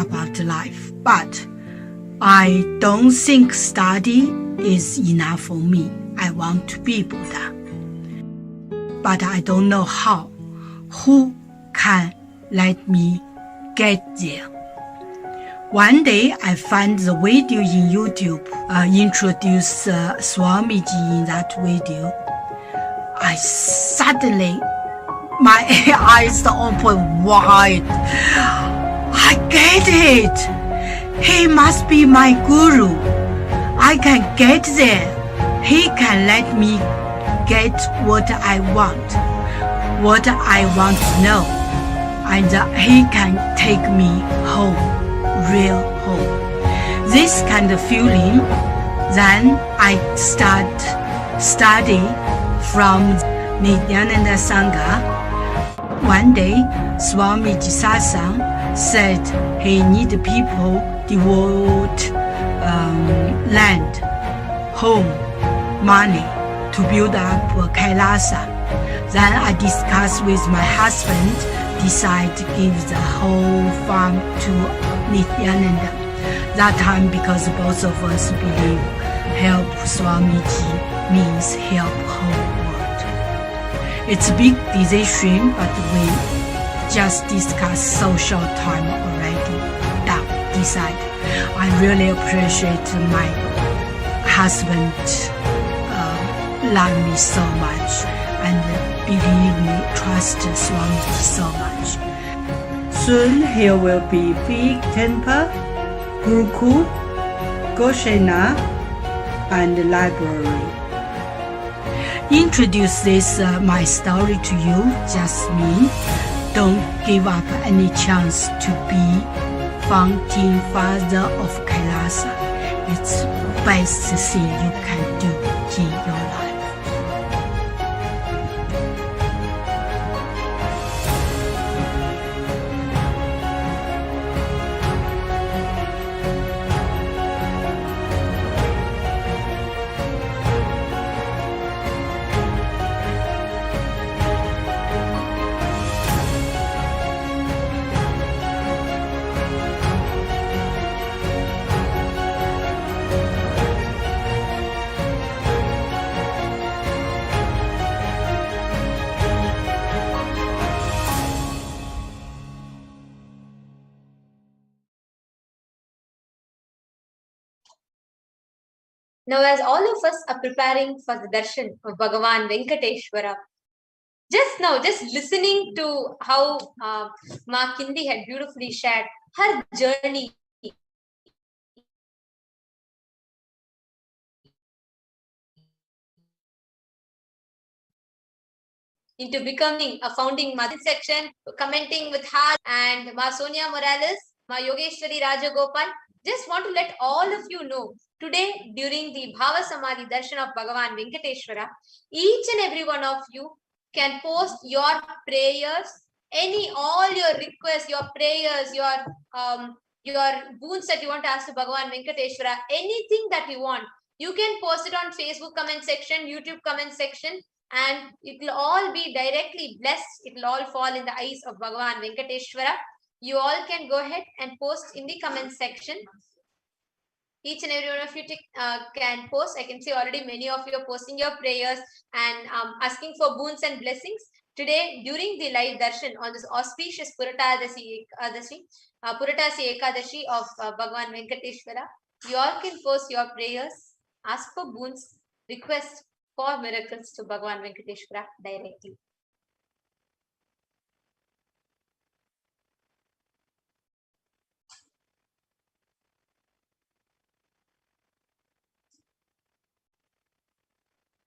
about life. But I don't think study is enough for me. I want to be Buddha. But I don't know how. Who can let me get there? One day I found the video in YouTube, introduced Swamiji in that video. I suddenly, my eyes open wide. I get it. He must be my guru. I can get there. He can let me get what I want. what I want to know, and he can take me home, real home. This kind of feeling, then I start study from Nithyananda Sangha. One day, Swamiji Satsang said he need people devote land, home, money to build up Kailasa. Then I discussed with my husband, decide to give the whole farm to Nithyananda. That time, because both of us believe help Swamiji means help whole world. It's a big decision, but we just discussed so short time already. Decide. I really appreciate my husband love me so much and believe me, trust Swamiji so much. Soon here will be big temple, Gurukul, Goshena, and library. Introduce this my story to you just mean don't give up any chance to be founding father of Kailasa. It's the best thing you can do in your life. Now, as all of us are preparing for the darshan of Bhagavan Venkateshwara, just now, just listening to how Ma Kindi had beautifully shared her journey into becoming a founding mother section, commenting with her, and Ma Sonia Morales, Ma Yogeshwari Rajagopal. Just want to let all of you know, today during the Bhavasamadhi Darshan of Bhagavan Venkateshwara, each and every one of you can post your prayers, all your requests, your prayers, your boons that you want to ask to Bhagavan Venkateshwara, anything that you want. You can post it on Facebook comment section, YouTube comment section, and it will all be directly blessed. It will all fall in the eyes of Bhagavan Venkateshwara. You all can go ahead and post in the comment section. Each and every one of you can post. I can see already many of you are posting your prayers and asking for boons and blessings. Today, during the live darshan on this auspicious Puratasi Ekadashi of Bhagavan Venkateshwara, you all can post your prayers, ask for boons, request for miracles to Bhagavan Venkateshwara directly.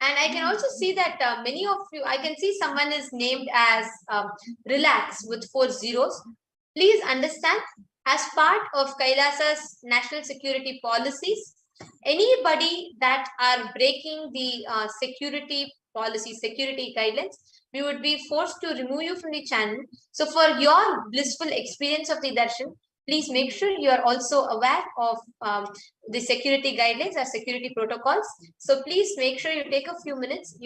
And I can also see that many of you, I can see someone is named as Relax with 4 zeros. Please understand, as part of Kailasa's national security policies, anybody that are breaking the security policies, security guidelines, we would be forced to remove you from the channel. So for your blissful experience of the darshan, please make sure you are also aware of the security guidelines or security protocols. So please make sure you take a few minutes.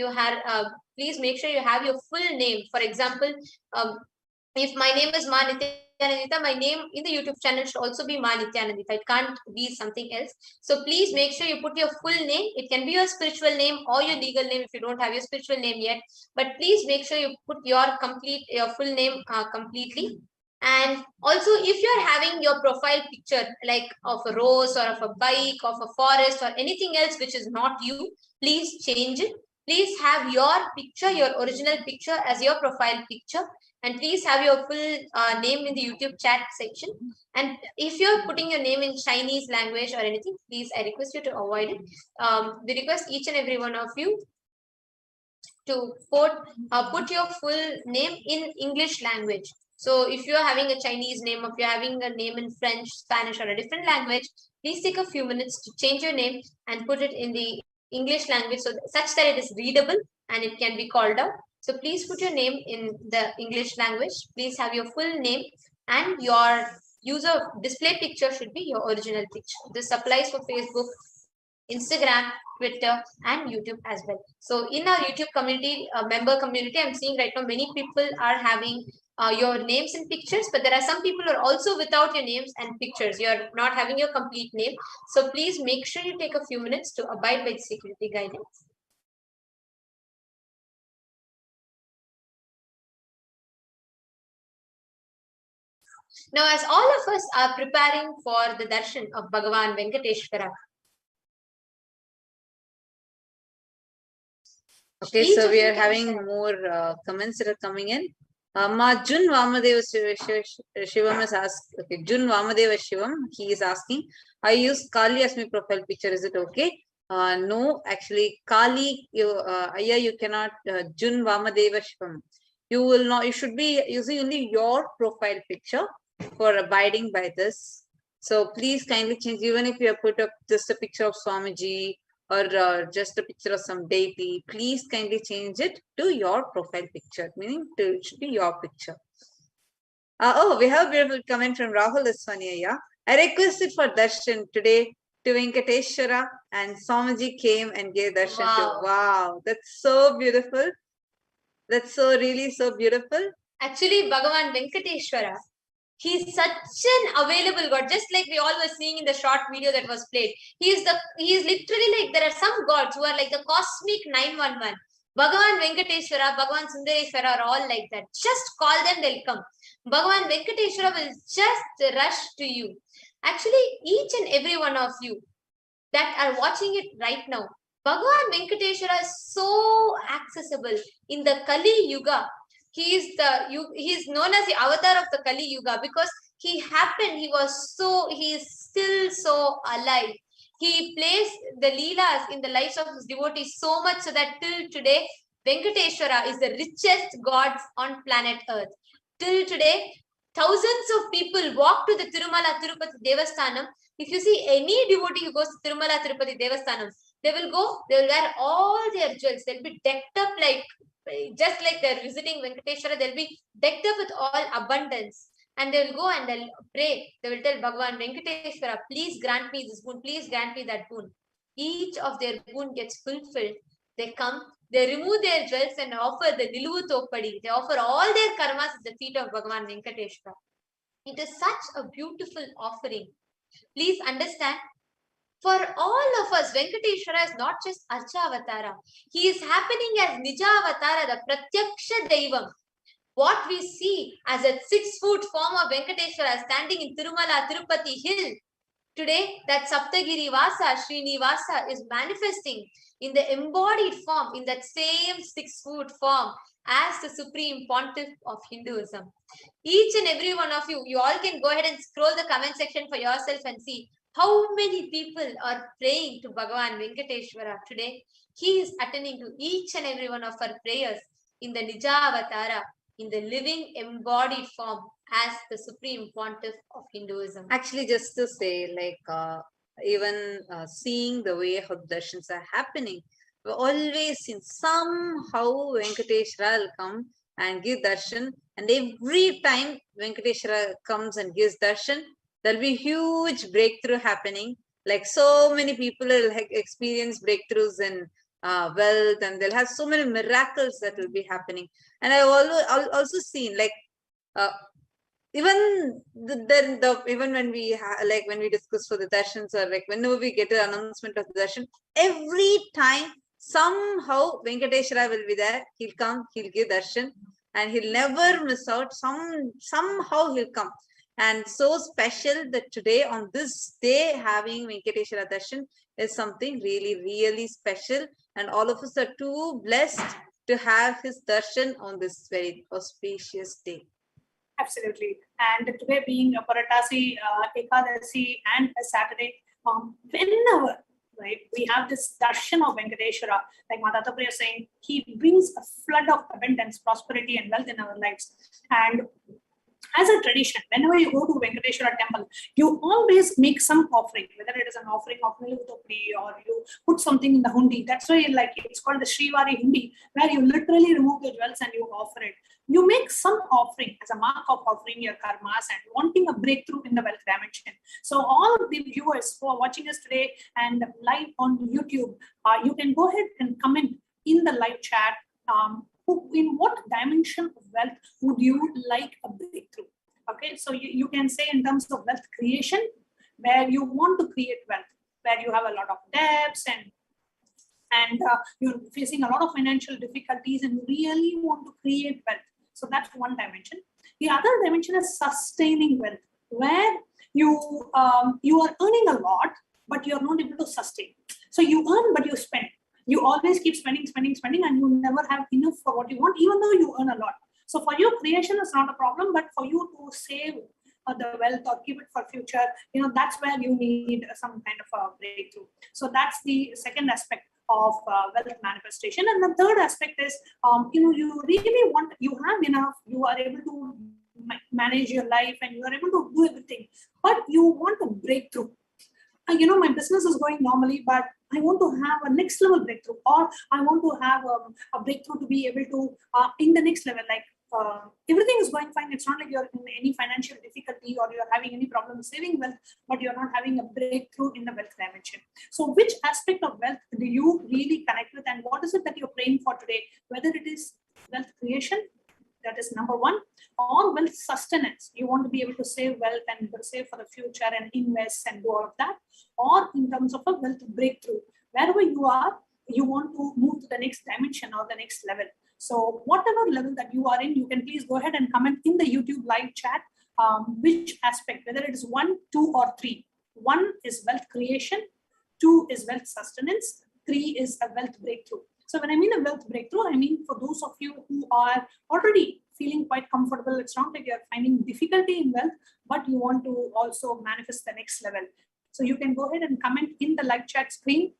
Please make sure you have your full name. For example, if my name is Ma Nithyanandita, my name in the YouTube channel should also be Ma Nithyanandita. It can't be something else. So please make sure you put your full name. It can be your spiritual name or your legal name if you don't have your spiritual name yet. But please make sure you put your full name completely. And also, if you're having your profile picture like of a rose or of a bike, of a forest or anything else which is not you, please change it. Please have your picture, your original picture as your profile picture. And please have your full name in the YouTube chat section. And if you're putting your name in Chinese language or anything, please, I request you to avoid it. We request each and every one of you to put your full name in English language. So if you're having a Chinese name, if you're having a name in French, Spanish, or a different language, please take a few minutes to change your name and put it in the English language such that it is readable and it can be called out. So please put your name in the English language. Please have your full name, and your user display picture should be your original picture. This applies for Facebook, Instagram, Twitter, and YouTube as well. So in our YouTube community, member community, I'm seeing right now many people are having your names and pictures, but there are some people who are also without your names and pictures. You're not having your complete name. So please make sure you take a few minutes to abide by the security guidance. Now, as all of us are preparing for the darshan of Bhagavan Venkateshwara, okay, so we are having more comments that are coming in. Ma Jun Vamadeva Shivam is asked, okay, Jun Vamadeva Shivam, he is asking, I use Kali as my profile picture, is it okay? No, actually, Kali, you cannot, Jun Vamadeva Shivam. You will not, you should be using only your profile picture for abiding by this. So please kindly change, even if you have put up just a picture of Swamiji or just a picture of some deity, please kindly change it to your profile picture, meaning it should be your picture. Oh, we have a beautiful comment from Rahul Aswaniya. I requested for darshan today to Venkateshwara, and Swamiji came and gave darshan to. Wow, that's so beautiful. That's so really so beautiful. Actually, Bhagavan Venkateshwara, he's such an available God, just like we all were seeing in the short video that was played. He is literally like, there are some gods who are like the cosmic 911. Bhagavan Venkateshwara, Bhagavan Sundareshwara are all like that. Just call them, they'll come. Bhagavan Venkateshwara will just rush to you. Actually, each and every one of you that are watching it right now, Bhagavan Venkateshwara is so accessible in the Kali Yuga. He is known as the avatar of the Kali Yuga because he is still so alive. He plays the leelas in the lives of his devotees so much so that till today, Venkateshwara is the richest god on planet Earth. Till today, thousands of people walk to the Tirumala Tirupati Devasthanam. If you see any devotee who goes to Tirumala Tirupati Devasthanam, they will wear all their jewels. They'll be decked up just like they're visiting Venkateshwara, they'll be decked up with all abundance. And they'll go and they'll pray. They will tell Bhagavan Venkateshwara, please grant me this boon, please grant me that boon. Each of their boon gets fulfilled. They come, they remove their jewels and offer the Niluvu Topadi. They offer all their karmas at the feet of Bhagavan Venkateshwara. It is such a beautiful offering. Please understand, for all of us, Venkateshwara is not just Archa Avatara. He is happening as Nija Avatara, the Pratyaksha Deivam. What we see as a 6-foot form of Venkateshwara standing in Tirumala Tirupati hill, today that Saptagiri Vasa, Srinivasa is manifesting in the embodied form, in that same 6-foot form as the Supreme Pontiff of Hinduism. Each and every one of you all can go ahead and scroll the comment section for yourself and see how many people are praying to Bhagavan Venkateshwara today. He is attending to each and every one of our prayers in the Nija Avatara, in the living embodied form as the Supreme Pontiff of Hinduism. Actually, just to say, even seeing the way how darshans are happening, we've always seen somehow Venkateshwara will come and give darshan, and every time Venkateshwara comes and gives darshan, there'll be huge breakthrough happening. Like so many people will experience breakthroughs in wealth, and they'll have so many miracles that will be happening. And I've also seen even when we discuss for the darshans, or whenever we get an announcement of the darshan, every time somehow Venkateshwara will be there. He'll come, he'll give darshan, and he'll never miss out. Somehow he'll come. And so special that today, on this day, having Venkateshwara darshan is something really, really special. And all of us are too blessed to have his darshan on this very auspicious day. Absolutely. And today being a Paratasi, Ekadasi and a Saturday, whenever right? We have this darshan of Venkateshwara, like Madhata Priya saying, he brings a flood of abundance, prosperity, and wealth in our lives. And as a tradition, whenever you go to Venkateshwara temple, you always make some offering, whether it is an offering of Nilutopri or you put something in the hundi. That's why it's called the Srivari hundi, where you literally remove the jewels and you offer it. You make some offering as a mark of offering your karmas and wanting a breakthrough in the wealth dimension. So all of the viewers who are watching us today and live on YouTube, you can go ahead and comment in the live chat. In what dimension of wealth would you like a breakthrough? Okay, so you can say in terms of wealth creation, where you want to create wealth, where you have a lot of debts and you're facing a lot of financial difficulties and you really want to create wealth. So that's one dimension. The other dimension is sustaining wealth, where you are earning a lot, but you're not able to sustain. So you earn, but you spend. You always keep spending, and you never have enough for what you want, even though you earn a lot. So for you, creation is not a problem, but for you to save the wealth or keep it for future, that's where you need some kind of a breakthrough. So that's the second aspect of wealth manifestation. And the third aspect is, you really want, you have enough, you are able to manage your life and you are able to do everything, but you want a breakthrough. My business is going normally, but I want to have a next level breakthrough, or I want to have a breakthrough to be able to, in the next level, everything is going fine. It's not like you're in any financial difficulty or you're having any problem saving wealth, but you're not having a breakthrough in the wealth dimension. So which aspect of wealth do you really connect with, and what is it that you're praying for today? Whether it is wealth creation, that is number one, or wealth sustenance. You want to be able to save wealth and save for the future and invest and do all of that. Or in terms of a wealth breakthrough, wherever you are, you want to move to the next dimension or the next level. So whatever level that you are in, you can please go ahead and comment in the YouTube live chat which aspect, whether it is 1, 2, or 3. 1 is wealth creation, 2 is wealth sustenance, 3 is a wealth breakthrough. So when I mean a wealth breakthrough, I mean for those of you who are already feeling quite comfortable, it's not like you're finding difficulty in wealth, but you want to also manifest the next level. So you can go ahead and comment in the live chat screen.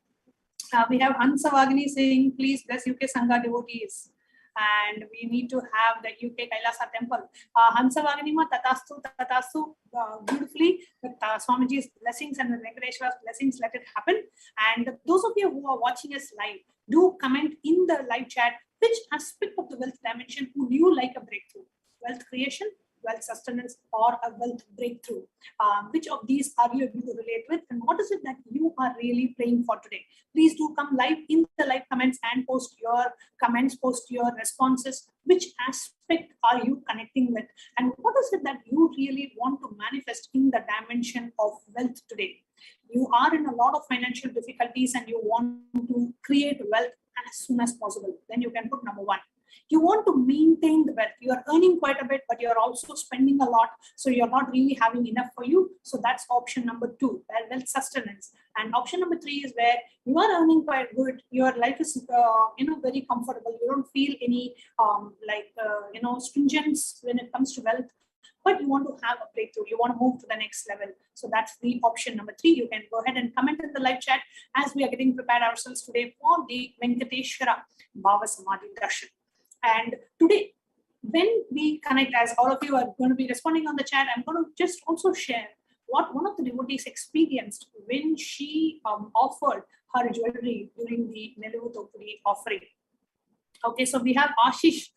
We have Hansavagini saying, please bless UK Sangha devotees. And we need to have the UK Kailasa temple. Hansavagini ma tatastu, beautifully with Swamiji's blessings and with Venkateshwara's blessings, let it happen. And those of you who are watching us live, do comment in the live chat which aspect of the wealth dimension would you like a breakthrough? Wealth creation, wealth sustenance, or a wealth breakthrough? Which of these are you able to relate with, and what is it that you are really praying for today? Please do come live in the live comments and post your comments, post your responses. Which aspect are you connecting with, and what is it that you really want to manifest in the dimension of wealth today? You are in a lot of financial difficulties and you want to create wealth as soon as possible. Then you can put number 1. You want to maintain the wealth. You are earning quite a bit, but you're also spending a lot. So you're not really having enough for you. So that's option number 2, where wealth sustenance. And option number 3 is where you are earning quite good. Your life is, very comfortable. You don't feel any, stringence when it comes to wealth, but you want to have a breakthrough. You want to move to the next level. So that's the option number 3. You can go ahead and comment in the live chat as we are getting prepared ourselves today for the Venkateshwara Bhavasamadhi Darshan. And today, when we connect, as all of you are going to be responding on the chat, I'm going to just also share what one of the devotees experienced when she offered her jewelry during the Nelivutopudi offering. Okay, so we have Ashish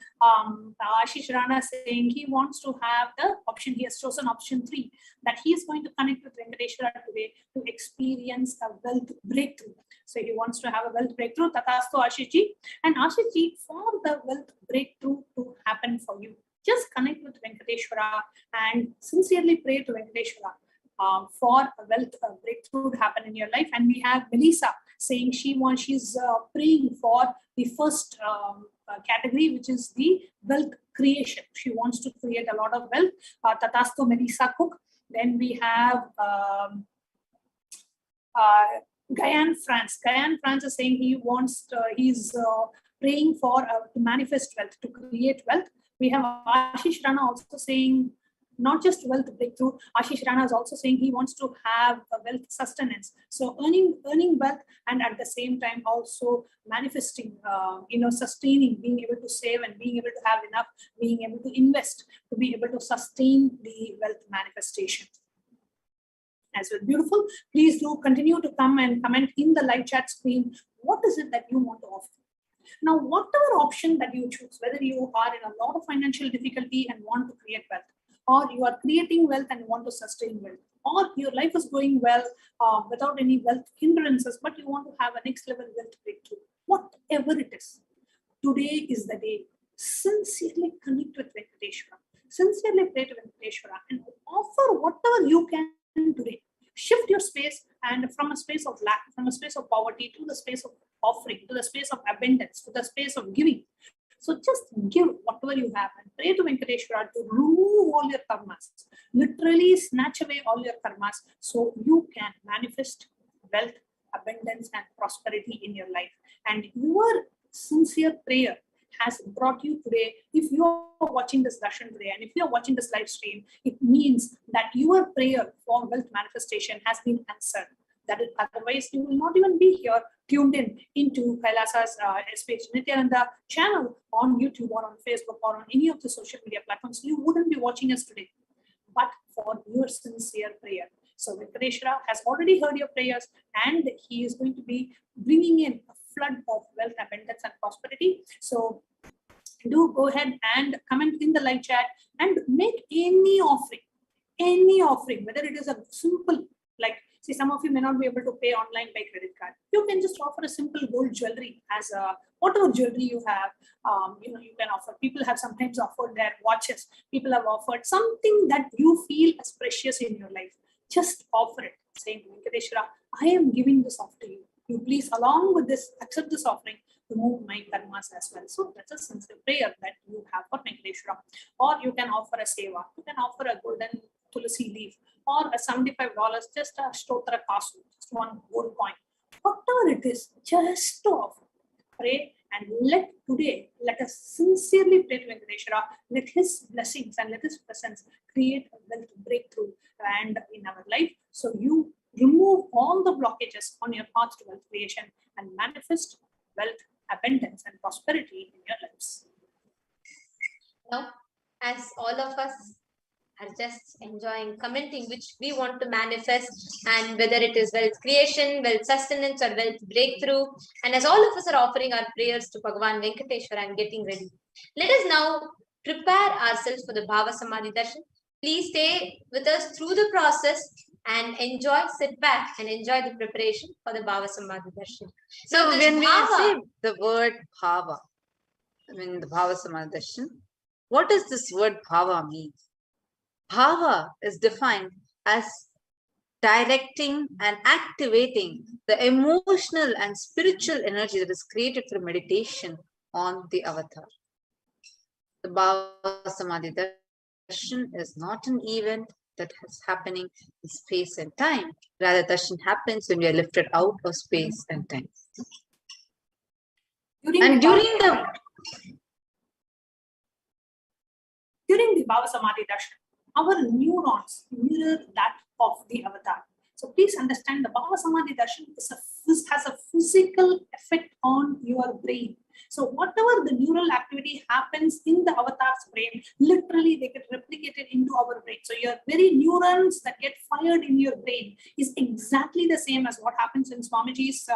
Rana saying he wants to have the option, he has chosen option 3, that he is going to connect with Venkateshwara today to experience a wealth breakthrough. So he wants to have a wealth breakthrough. Tatastu Ashishji. And Ashishji, for the wealth breakthrough to happen for you, just connect with Venkateshwara and sincerely pray to Venkateshwara for a wealth breakthrough to happen in your life. And we have Melissa saying she's praying for the first category, which is the wealth creation. She wants to create a lot of wealth. Tatastu Melissa Cook. Then we have Guyane France. Guyane France is saying he's praying for to manifest wealth, to create wealth. We have Ashish Rana also saying not just wealth breakthrough. Ashish Rana is also saying he wants to have a wealth sustenance. So earning wealth, and at the same time also manifesting, sustaining, being able to save and being able to have enough, being able to invest to be able to sustain the wealth manifestation as well. Beautiful. Please do continue to come and comment in the live chat screen. What is it that you want to offer? Now, whatever option that you choose, whether you are in a lot of financial difficulty and want to create wealth, or you are creating wealth and want to sustain wealth, or your life is going well without any wealth hindrances, but you want to have a next level wealth breakthrough, whatever it is, today is the day. Sincerely connect with Venkateshwara. Sincerely pray to Venkateshwara and offer whatever you can today. Shift your space, and from a space of lack, from a space of poverty, to the space of offering, to the space of abundance, to the space of giving. So just give whatever you have and pray to Venkateshwara to remove all your karmas, literally snatch away all your karmas, so you can manifest wealth, abundance, and prosperity in your life. And your sincere prayer has brought you today. If you are watching this Darshan today, and if you are watching this live stream, it means that your prayer for wealth manifestation has been answered. That is, otherwise you will not even be here tuned in into Kailasa's HDH Nithyananda channel on YouTube or on Facebook or on any of the social media platforms. You wouldn't be watching us today, but for your sincere prayer. So Venkateshwara has already heard your prayers, and he is going to be bringing in a flood of wealth, abundance, and prosperity. So do go ahead and comment in the live chat and make any offering, whether it is a simple, like, see, some of you may not be able to pay online by credit card. You can just offer a simple gold jewelry as whatever jewelry you have. You can offer. People have sometimes offered their watches. People have offered something that you feel as precious in your life. Just offer it, saying, Venkateshwara, I am giving this off to you. You please, along with this, accept this offering, remove my karmas as well. So that's a sincere prayer that you have for Venkateshwara. Or you can offer a seva. You can offer a golden tulsi leaf, or a $75, just a stotra kasu, just one gold coin. Whatever it is, just to offer. Pray, and let us sincerely pray to Venkateshwara. Let his blessings and let his presence create a wealth breakthrough and in our life. So you remove all the blockages on your path to wealth creation and manifest wealth, abundance, and prosperity in your lives. Now, as all of us are just enjoying commenting which we want to manifest, and whether it is wealth creation, wealth sustenance, or wealth breakthrough, and as all of us are offering our prayers to Bhagavan Venkateshwara and getting ready, let us now prepare ourselves for the Bhavasamadhi Darshan. Please stay with us through the process and sit back and enjoy the preparation for the Bhavasamadhi Darshan. So when we say the word Bhava, the Bhavasamadhi Darshan, what does this word Bhava mean? Bhava is defined as directing and activating the emotional and spiritual energy that is created through meditation on the avatar. The Bhavasamadhi Darshan is not an event that is happening in space and time. Rather, darshan happens when we are lifted out of space and time. During the Bhavasamadhi Darshan, our neurons mirror that of the avatar. So please understand, the Bhavasamadhi Darshan has a physical effect on your brain. So whatever the neural activity happens in the avatar's brain, literally they get replicated into our brain. So your very neurons that get fired in your brain is exactly the same as what happens in Swamiji's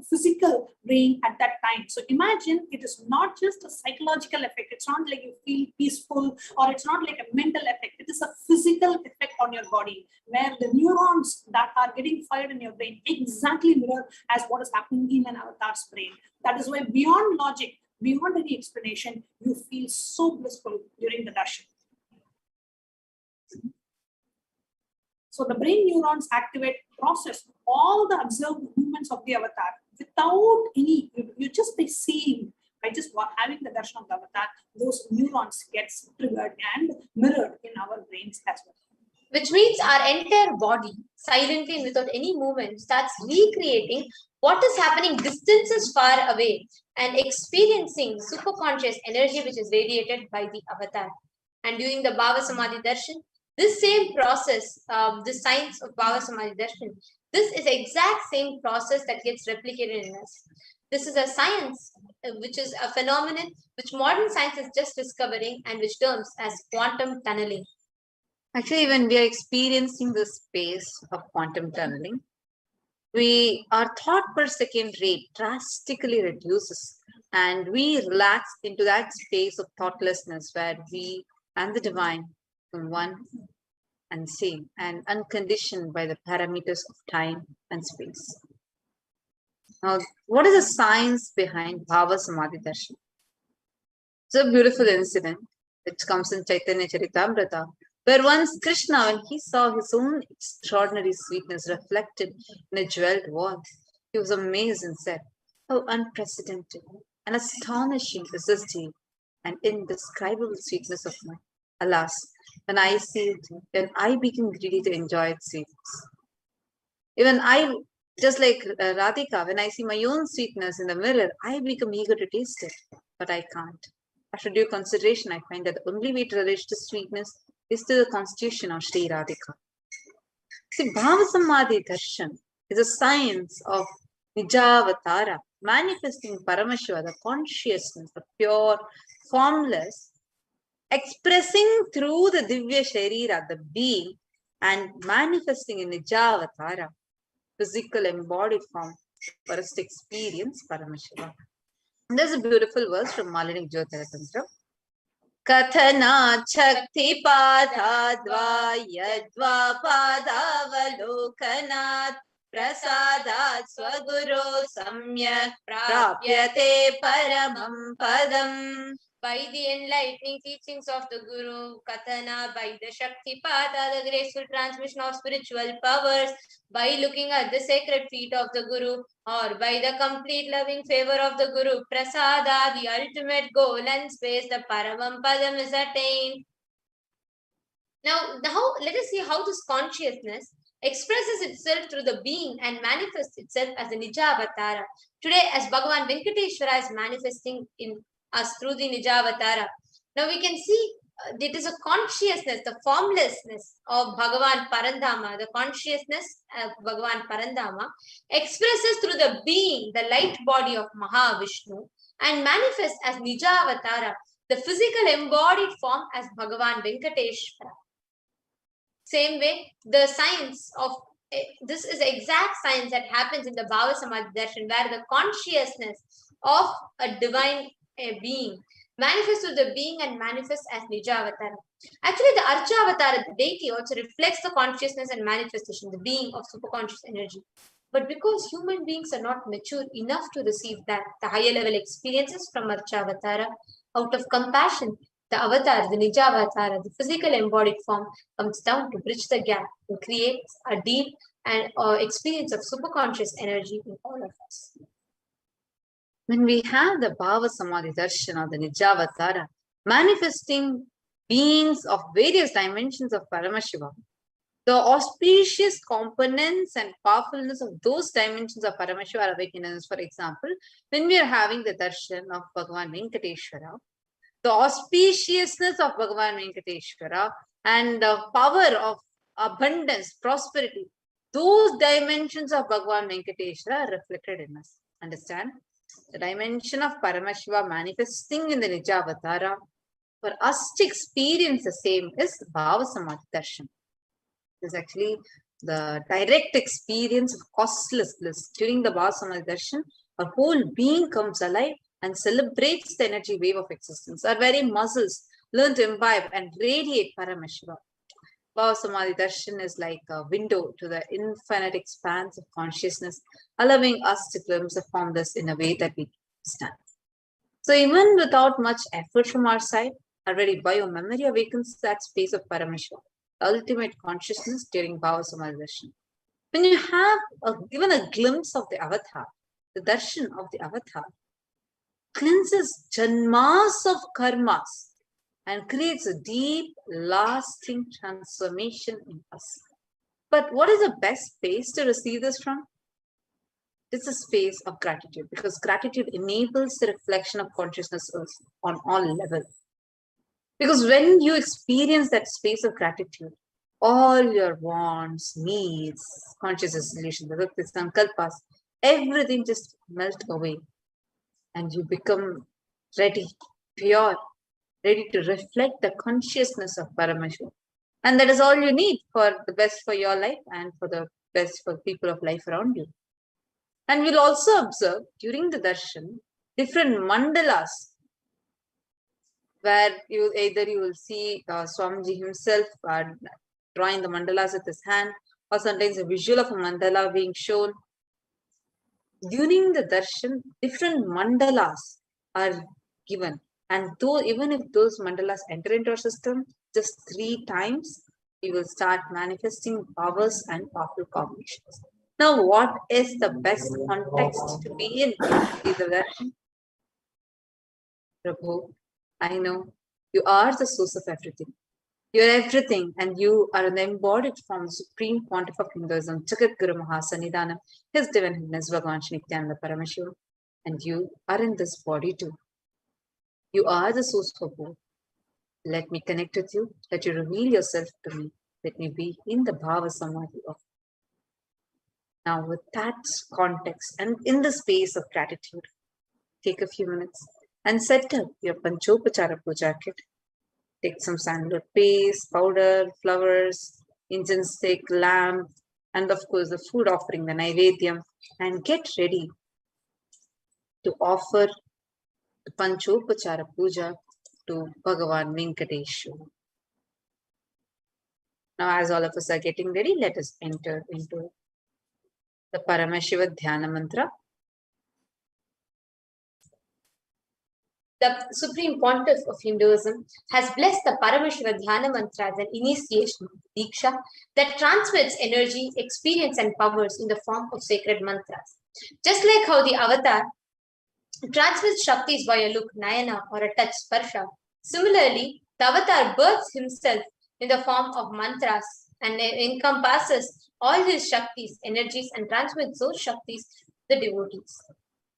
physical brain at that time. So imagine, it is not just a psychological effect. It's not like you feel peaceful, or it's not like a mental effect. It is a physical effect on your body, where the neurons that are getting fired in your brain exactly mirror as what is happening in an avatar's brain. That is why, beyond logic, beyond any explanation, you feel so blissful during the darshan. So the brain neurons activate, process all the observed movements of the avatar without any, you just by seeing, by just having the darshan of the avatar, those neurons gets triggered and mirrored in our brains as well. Which means our entire body, silently and without any movement, starts recreating what is happening distances far away and experiencing superconscious energy which is radiated by the avatar. And during the Bhavasamadhi Darshan, This same process, the science of Bhavasamadhi Darshan, this is exact same process that gets replicated in us. This is a science which is a phenomenon which modern science is just discovering and which terms as quantum tunneling. Actually, when we are experiencing the space of quantum tunneling, our thought per second rate drastically reduces and we relax into that space of thoughtlessness where we and the divine become one and same and unconditioned by the parameters of time and space. Now, what is the science behind Bhavasamadhi Darshan? It's a beautiful incident which comes in Chaitanya Charitamrita, where once Krishna, when he saw his own extraordinary sweetness reflected in a jeweled wall, he was amazed and said, "How unprecedented and astonishing is this deep and indescribable sweetness of mine. Alas, when I see it, then I become greedy to enjoy its sweetness." Even I, just like Radhika, when I see my own sweetness in the mirror, I become eager to taste it, but I can't. After due consideration, I find that the only way to relish the sweetness is to the constitution of Sri Radhika. See, Bhavasamadhi Darshan is a science of Nijavatara, manifesting Paramashiva, the consciousness, the pure, formless, expressing through the Divya Sharira, the being, and manifesting in Nijavatara, physical embodied form for us to experience Paramashiva. And there's a beautiful verse from Malini Jyotara Tantra. Kathana Chakti Padadva Yadva Padavalokanat Prasadat Swaguru Samyak Prapyate Paramam Padam. By the enlightening teachings of the Guru, Kathana, by the Shakti Pada, the graceful transmission of spiritual powers, by looking at the sacred feet of the Guru, or by the complete loving favor of the Guru, Prasada, the ultimate goal and space, the Paramam Padam is attained. Now, let us see how this consciousness expresses itself through the being and manifests itself as a Nijavatara. Today, as Bhagavan Venkateshwara is manifesting in us through the Nijavatara. Now we can see it is a consciousness, the formlessness of Bhagavan Parandhama, the consciousness of Bhagavan Parandhama expresses through the being, the light body of Mahavishnu and manifests as Nijavatara, the physical embodied form as Bhagavan Venkateshwara. Same way, the science of this is exact science that happens in the Bhavasamadhi Darshan, where the consciousness of a divine being manifests to the being and manifests as Nijavatara. Actually, the Archavatara, the deity, also reflects the consciousness and manifestation, the being of superconscious energy. But because human beings are not mature enough to receive that, the higher level experiences from Archavatara, out of compassion, the avatar, the Nijavatara, the physical embodied form, comes down to bridge the gap and creates a deep and experience of superconscious energy in all of us. When we have the Bhavasamadhi Darshan or the Nijavatara, manifesting beings of various dimensions of Paramashiva, the auspicious components and powerfulness of those dimensions of Paramashiva are awakened. For example, when we are having the Darshan of Bhagavan Venkateshwara, the auspiciousness of Bhagavan Venkateshwara and the power of abundance, prosperity, those dimensions of Bhagavan Venkateshwara are reflected in us. Understand? The dimension of Paramashiva manifesting in the Nijavatara, for us to experience the same is Bhavasamadhi Darshan. It is actually the direct experience of costless bliss. During the Bhavasamadhi Darshan, our whole being comes alive and celebrates the energy wave of existence. Our very muscles learn to imbibe and radiate Paramashiva. Bhavasamadhi Darshan is like a window to the infinite expanse of consciousness, allowing us to glimpse the formless in a way that we understand. So even without much effort from our side, our very bio-memory awakens that space of Paramashiva, the ultimate consciousness during Bhavasamadhi Darshan. When you have given a glimpse of the avatar, the darshan of the avatar cleanses janmas of karmas and creates a deep, lasting transformation in us. But what is the best space to receive this from? It's a space of gratitude, because gratitude enables the reflection of consciousness on all levels. Because when you experience that space of gratitude, all your wants, needs, conscious resolution, the sankalpas, everything just melt away and you become ready, pure, ready to reflect the consciousness of Paramashivoham. And that is all you need for the best for your life and for the best for people of life around you. And we'll also observe during the darshan different mandalas where you will see Swamiji himself drawing the mandalas with his hand, or sometimes a visual of a mandala being shown. During the darshan, different mandalas are given, and though even if those mandalas enter into our system just 3 times, we will start manifesting powers and powerful combinations. Now, what is the best context to be in the darshan? Prabhu, I know you are the source of everything. You are everything, and you are an embodied form of the Supreme Pontiff of Hinduism, Jagat Guru Mahasannidhanam, His Divine Highness Bhagavan Nithyananda Paramashivam, and you are in this body too. You are the source for both. Let me connect with you. Let you reveal yourself to me. Let me be in the Bhavasamadhi of. Now, with that context and in the space of gratitude, take a few minutes and set up your Panchopachara Puja kit. Take some sandalwood paste, powder, flowers, incense stick, lamp, and of course the food offering, the Naivedyam, and get ready to offer the Panchopachara Puja to Bhagavan Venkateshwara. Now, as all of us are getting ready, let us enter into the Paramashiva Dhyana Mantra. The Supreme Pontiff of Hinduism has blessed the Paramashiva Dhyana Mantra as an initiation, Diksha, that transmits energy, experience, and powers in the form of sacred mantras. Just like how the avatar transmits Shaktis by a look, Nayana, or a touch, Sparsha, similarly, the avatar births himself in the form of mantras and encompasses all his Shaktis, energies, and transmits those Shaktis to the devotees.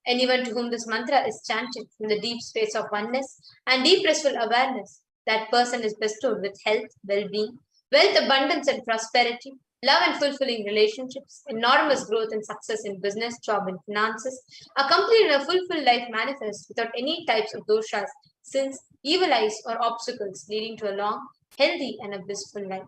Anyone to whom this mantra is chanted from the deep space of oneness and deep restful awareness, that person is bestowed with health, well-being, wealth, abundance, and prosperity, love and fulfilling relationships, enormous growth and success in business, job, and finances, a complete and a fulfilled life manifest without any types of doshas, sins, evil eyes, or obstacles, leading to a long, healthy, and a blissful life.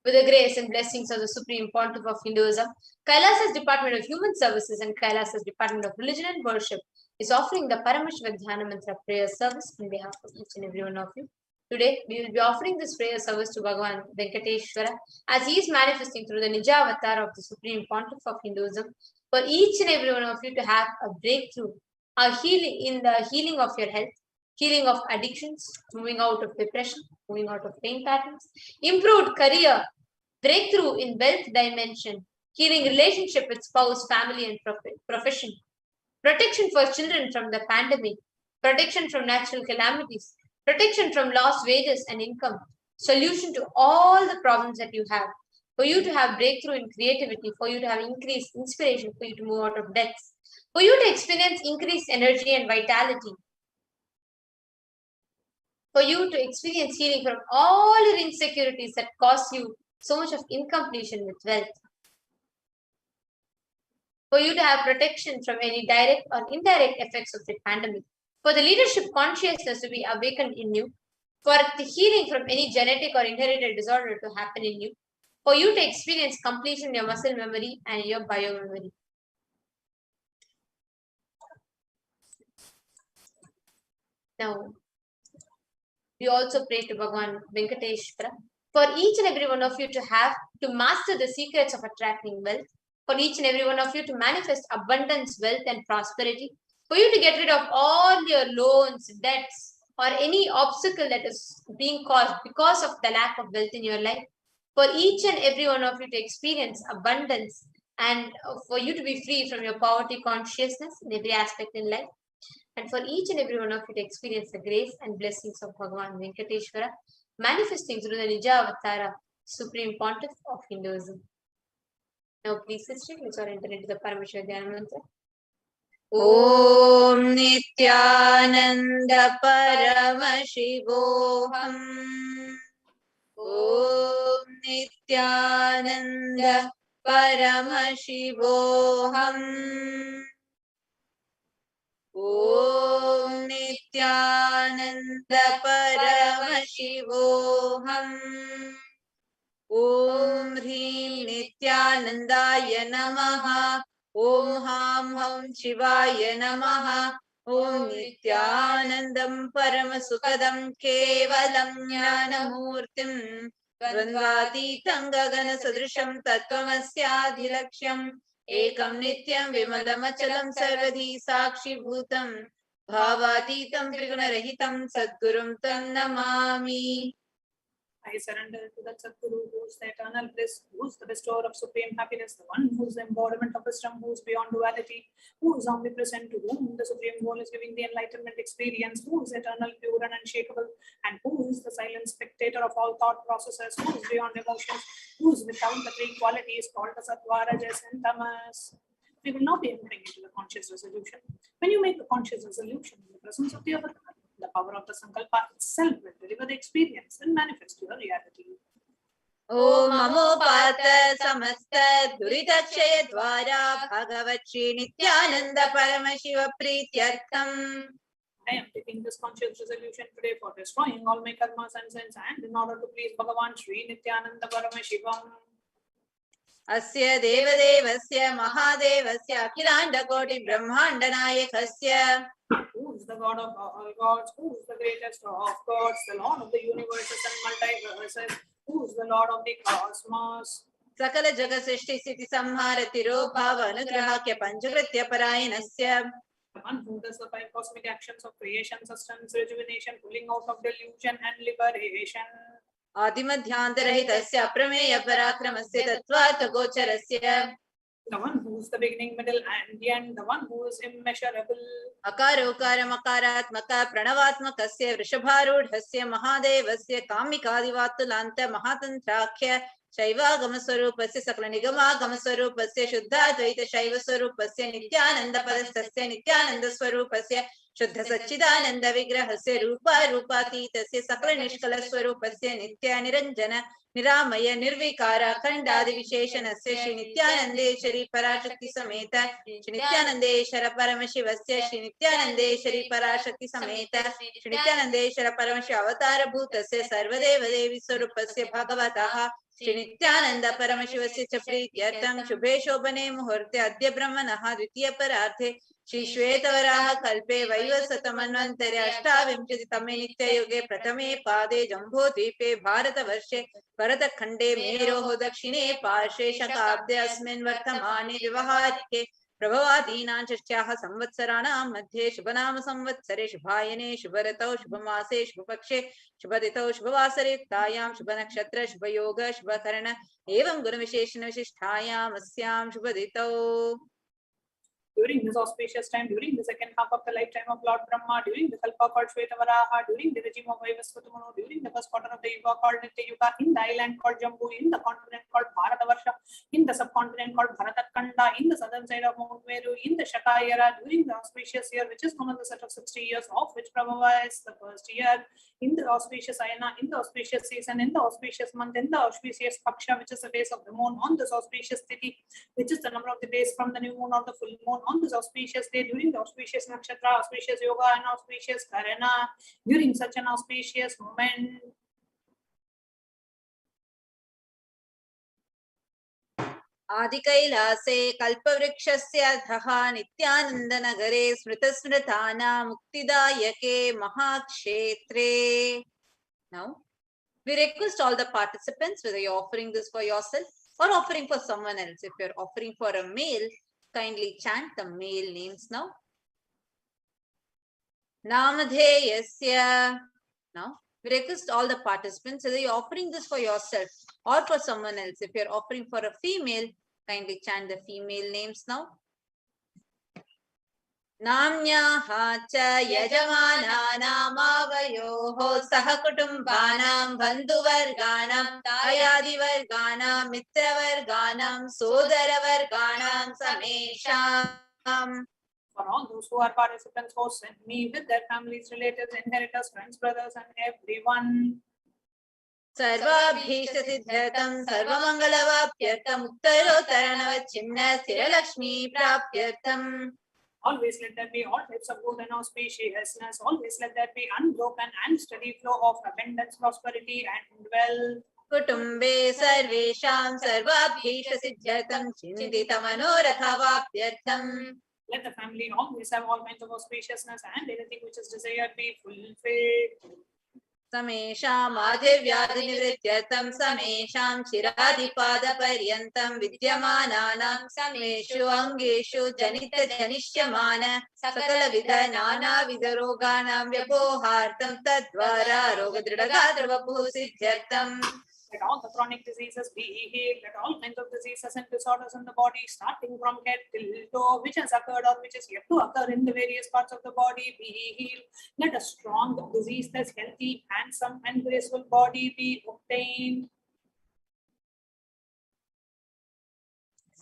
With the grace and blessings of the Supreme Pontiff of Hinduism, Kailasa's Department of Human Services and Kailasa's Department of Religion and Worship is offering the Paramashiva Dhyana Mantra prayer service on behalf of each and every one of you. Today, we will be offering this prayer service to Bhagavan Venkateshwara as he is manifesting through the Nija avatar of the Supreme Pontiff of Hinduism for each and every one of you to have a breakthrough, a healing in the healing of your health, healing of addictions, moving out of depression, moving out of pain patterns, improved career, breakthrough in wealth dimension, healing relationship with spouse, family, and profession, protection for children from the pandemic, protection from natural calamities, protection from lost wages and income, solution to all the problems that you have, for you to have breakthrough in creativity, for you to have increased inspiration, for you to move out of debts, for you to experience increased energy and vitality, for you to experience healing from all your insecurities that cause you so much of incompletion with wealth, for you to have protection from any direct or indirect effects of the pandemic, for the leadership consciousness to be awakened in you, for the healing from any genetic or inherited disorder to happen in you, for you to experience completion in your muscle memory and your biomemory. Now, we also pray to Bhagavan Venkateshwara for each and every one of you to master the secrets of attracting wealth, for each and every one of you to manifest abundance, wealth, and prosperity, for you to get rid of all your loans, debts, or any obstacle that is being caused because of the lack of wealth in your life, for each and every one of you to experience abundance, and for you to be free from your poverty consciousness in every aspect in life, and for each and every one of you to experience the grace and blessings of Bhagavan Venkateshwara, manifesting through the Nija Avatara, Supreme Pontiff of Hinduism. Now, please, sister, let's all enter into the Paramashiva Dhyana Mantra. Om Nithyananda Paramashivoham. Om Nithyananda Paramashivoham. Om Nithyananda Paramashivoham. Om Hrim Nithyanandaya Namaha. Om Ham Ham Shivaya Namaha. Om Nithyanandam Paramasukadam Kevalam Jnanamurtim Dvandvatitam Gagana Sadrisham Tattvamasyaadhilaksham Ekam Nityam Vimadamachalam Sarvadhi Sakshi Bhutam Bhavatitam Triguna-rahitam Sadgurum Tam Namami. I surrender to the Sadguru, who is the eternal bliss, who is the bestower of supreme happiness, the one who is the embodiment of wisdom, who is beyond duality, who is omnipresent, to whom the supreme goal is giving the enlightenment experience, who is eternal, pure and unshakable, and who is the silent spectator of all thought processes, who is beyond emotions, who is without the three qualities called the Sattva, Rajas, and Tamas. We will now be entering into the conscious resolution. When you make the conscious resolution in the presence of the avatar, the power of the Sankalpa itself will deliver the experience and manifest your reality. Om Amopata Samasta Duritachaya Dwara Bhagavat Shri Nithyananda Paramashiva Prityartham. I am taking this conscious resolution today for destroying all my karmas and sins, and in order to please Bhagavan Shri Nithyananda Paramashivam. Asya Devadevasya Mahadevasya Akhilanda Koti Brahmanda Nayakasya. Who is the God of all gods? Who is the greatest of gods? The Lord of the universes and multiverses. Who is the Lord of the cosmos? Sakala Jagat Srishti Siti Samhara Tirobhava Anugrahakya Panchakritya Parayanasya. The one who does the five cosmic actions of creation, sustenance, rejuvenation, pulling out of delusion and liberation. Adimadhyantarahita Aprameya Parakramasya Tattvata Gocharasya. The one who is the beginning, middle, and the end, the one who is immeasurable. Akarokara Makaratmaka Pranavatmakasya Vrishabharudhasya Mahadevasya Kamikadivatulanta Mahatantrakhya Shaivagama Swarupasya Sakla Nigama Swarupasya Shuddhadvaita Shaiva Swarupasya Nithyananda Padastasya Nithyananda Swarupasya Shuddha Satchidananda Vigrahasya Rupa Rupatitasya Sakla Nishkala Swarupasya Nithya Niranjana Niramaya Nirvikara Khandadi Visheshanasya Shri Nithyanandeshwari Parashakti Sameta Shri Nithyanandeshwara Paramashivasya Shri Nithyanandeshwari Parashakti Sameta Shri Nithyanandeshwara Paramashi Avatara Bhutasya Sarvadeva Devi Swarupasya Bhagavataha Shri Nithyananda Paramashivasya Chaprityartam Shubhe Shobhane Muhurte Adya Brahmanaha Dvitiya Pararthe Shri Shvetavaraha Kalpe Vaivasatamanvantare Ashtavimshati Tame Nitya Yuge Pratame Pade Jambodvipe Bharatavarshe Bharatakhande Meroho Dakshine Parshe Shakabde Asmin Vartamane Vivaharike Prabhavadinam Shashyaha Samvatsaranam Madhye Shubhanama Samvatsare Shubhayane Shubharatau Shubhamase Shubhapakshe Shubhaditau Shubhavasare Tayam Shubhanakshatra Shubhayoga Shubhakarana Evam Guna Visheshana Vishishtayam Asyam Shubhaditau. During this auspicious time, during the second half of the lifetime of Lord Brahma, during the Kalpa called Shvetavaraha, during the regime of Vaivasvatamanu, during the first quarter of the Yuga called Nitya Yuga, in the island called Jambu, in the continent called Bharatavarsha, in the subcontinent called Bharatakhanda, in the southern side of Mount Meru, in the Shaka era, during the auspicious year, which is known as the set of 60 years, of which Prabhava is the first year, in the auspicious Ayana, in the auspicious season, in the auspicious month, in the auspicious Paksha, which is the days of the moon, on this auspicious Tithi, which is the number of the days from the new moon or the full moon, on this auspicious day, during the auspicious nakshatra, auspicious yoga, and auspicious karana, during such an auspicious moment. Adi Kailase Kalpavrikshasya Dhaha Nithyananda Nagare Smritasmritana Muktidayake Mahakshetre. Now, we request all the participants, whether you're offering this for yourself or offering for someone else. If you're offering for a male, kindly chant the male names now. Namadheyasya. Now, we request all the participants, whether you're offering this for yourself or for someone else. If you're offering for a female, kindly chant the female names now. Namnyaha cha yajamana namavayoho sahakutumbanam bandhuvarganam tayadivarganam mitravarganam sodaravarganam samesham. For all those who are participants, hosts, and me with their families, relatives, inheritors, friends, brothers, and everyone. सर्वाभीष्ट सिद्ध्यर्थं सर्वमंगलवाप्यर्थं उत्तरोत्तरनवच्छिन्न स्थिरलक्ष्मी प्राप्त्यर्थं. Always let there be all types of good and auspiciousness. Always let there be unbroken and steady flow of abundance, prosperity, and wealth. कुटुम्बे सर्वेषां सर्वाभीष्ट सिद्ध्यर्थं चिन्तितमनोरथवाप्त्यर्थं. Let the family always have all kinds of auspiciousness and anything which is desired be fulfilled. समेषां आदिव्याधिनिवृत्त्यर्थं समेषां चिरादिपादपर्यन्तं विद्यमानानां समेषु अङ्गेषु जनितजनिष्यमान सकलविध नानाविधरोगाणां व्यपोहार्थं तद्वारा रोगदृढगात्रवपुः सिद्ध्यर्थम्. Let all the chronic diseases be healed. Let all kinds of diseases and disorders in the body, starting from head till toe, which has occurred or which is yet to occur in the various parts of the body, be healed. Let a strong, diseaseless, healthy, handsome, and graceful body be obtained.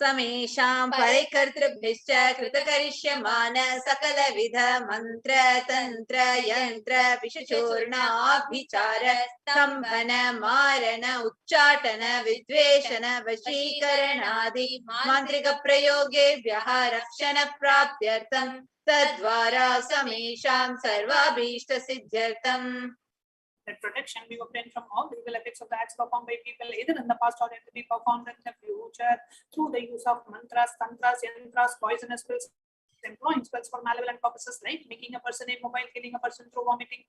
समेषां परिकर्तृभ्यश्च कृतकरिष्यमान सकलविध मंत्र तंत्र यंत्र विषचूर्णाभिचार स्तंभन मारण उच्चाटन विद्वेषण वशीकरणादि मांत्रिक प्रयोगेभ्यः रक्षण प्राप्त्यर्थं तद्वारा समेषां सर्वाभीष्ट सिद्ध्यर्थम्. That protection be obtained from all the evil effects of the acts performed by people, either in the past or yet to be performed in the future, through the use of mantras, tantras, yantras, poisonous pills, employing spells for malevolent purposes like making a person immobile, killing a person through vomiting,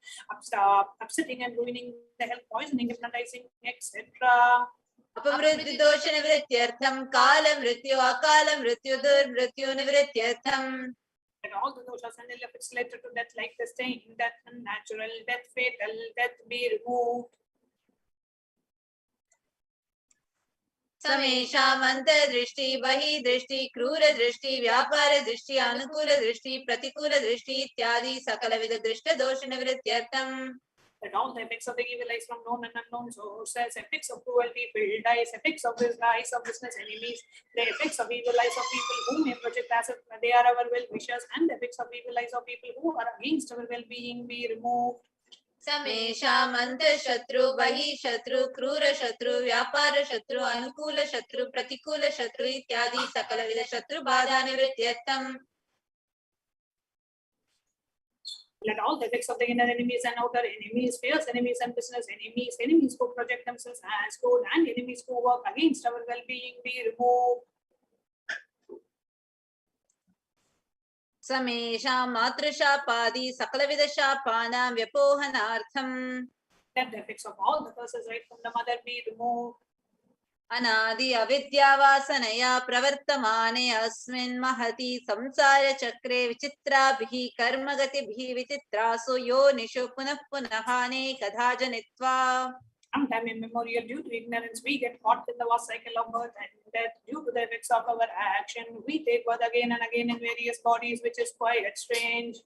upsetting and ruining the health, poisoning, hypnotizing, etc. अपमृत्यु दोष निवृत्त्यर्थं काल मृत्यु अकाल मृत्यु दुर्मृत्यु निवृत्त्यर्थं. That all the doshas and ill effects related to death, like the stain, death, unnatural death, fatal death, be removed. समेषाम् अंतर्दृष्टि बहिर्दृष्टि क्रूर दृष्टि व्यापार दृष्टि अनुकूल दृष्टि प्रतिकूल दृष्टि इत्यादि सकलविध दृष्ट दोष निवृत्त्यर्थम्. That all the effects of the evil eyes from known and unknown sources, effects of cruelty, filled eyes, effects of eyes of business enemies, the effects of evil eyes of people who may project as if they are our well-wishers, and the effects of evil eyes of people who are against our well-being be removed. समेषाम् अंतःशत्रु बहिःशत्रु क्रूर शत्रु व्यापार शत्रु अनुकूल शत्रु प्रतिकूल शत्रु इत्यादि सकलविध शत्रु बाधा निवृत्त्यर्थम्. Let all the effects of the inner enemies and outer enemies, fierce enemies and business enemies, enemies who project themselves as good, and enemies who work against our well-being be removed. समेषां मातृशापादि सकलविध शापानां व्यपोहनार्थम्. Let the effects of all the curses right from the mother be removed. अनादि अविद्यावासनया प्रवर्तमाने अस्मिन् महति संसार चक्रे विचित्राभिः कर्मगतिभिः विचित्रासु योनिषु पुनः पुनः अनेकधा जनित्वा. Sometime immemorial, due to ignorance, we get caught in the vast cycle of birth and death. Due to the effects of our action, we take birth again and again in various bodies, which is quite strange.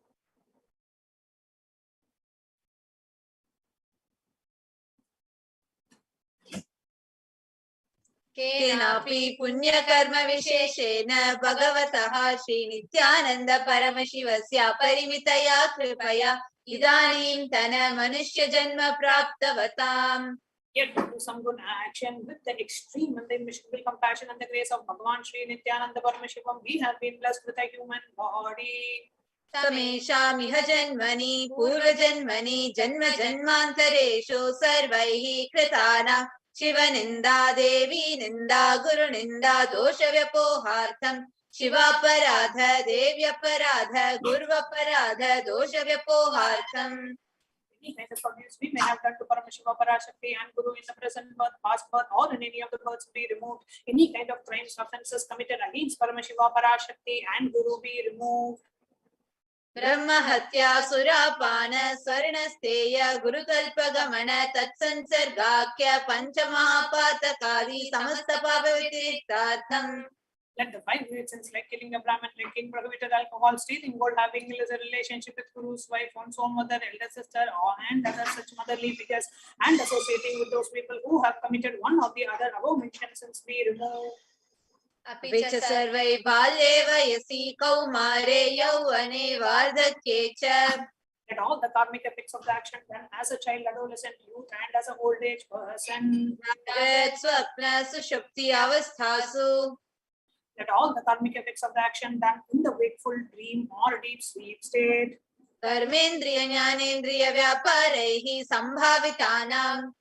केनापि पुण्यकर्म विशेषेण भगवतः श्री नित्यानंद परमशिवस्य परिमितया कृपया इदानीं तन मनुष्य जन्म प्राप्तवताम्. Yet do some good action with the extreme and the immeasurable compassion and the grace of Bhagavan Sri Nithyananda Paramashivam, we have been blessed with a human body. समेषामिह जन्मनि पूर्वजन्मनि जन्म जन्मान्तरेषु सर्वैः कृतानां शिवनिन्दा देवी निन्दा गुरुनिन्दा दोषव्यपोहार्थं शिवापराध देव्यपराध गुर्वपराध दोषव्यपोहार्थम्. Any kind of abuse we may have done to Paramashiva, Parashakti, and Guru in the present birth, past birth, or in any of the births be removed. Any kind of crimes, offences committed against Paramashiva, Parashakti, and Guru be removed. ब्रह्म हत्या सुरापान स्वर्णस्तेय गुरुकल्पगमन तत्संसर्गाख्य पंचमहापातकादि समस्त पाप व्यतिरिक्तार्थम्. Let the 5 great sins like killing a Brahmin, drinking prohibited alcohol, stealing gold, having illicit relationship with Guru's wife, one's own mother, elder sister, and other such motherly figures, and associating with those people who have committed one or the other above mentioned sins be removed. अपि च सर्वै बाल्ये वयसि कौमारे यौवने वार्धक्ये च. Let all the karmic effects of the action done as a child, adolescent, youth, and as an old age person. स्वप्न सुषुप्ति अवस्थासु. Let all the karmic effects of the action done in the wakeful, dream, or deep sleep state. कर्मेन्द्रिय ज्ञानेन्द्रिय व्यापारैः संभावितानां.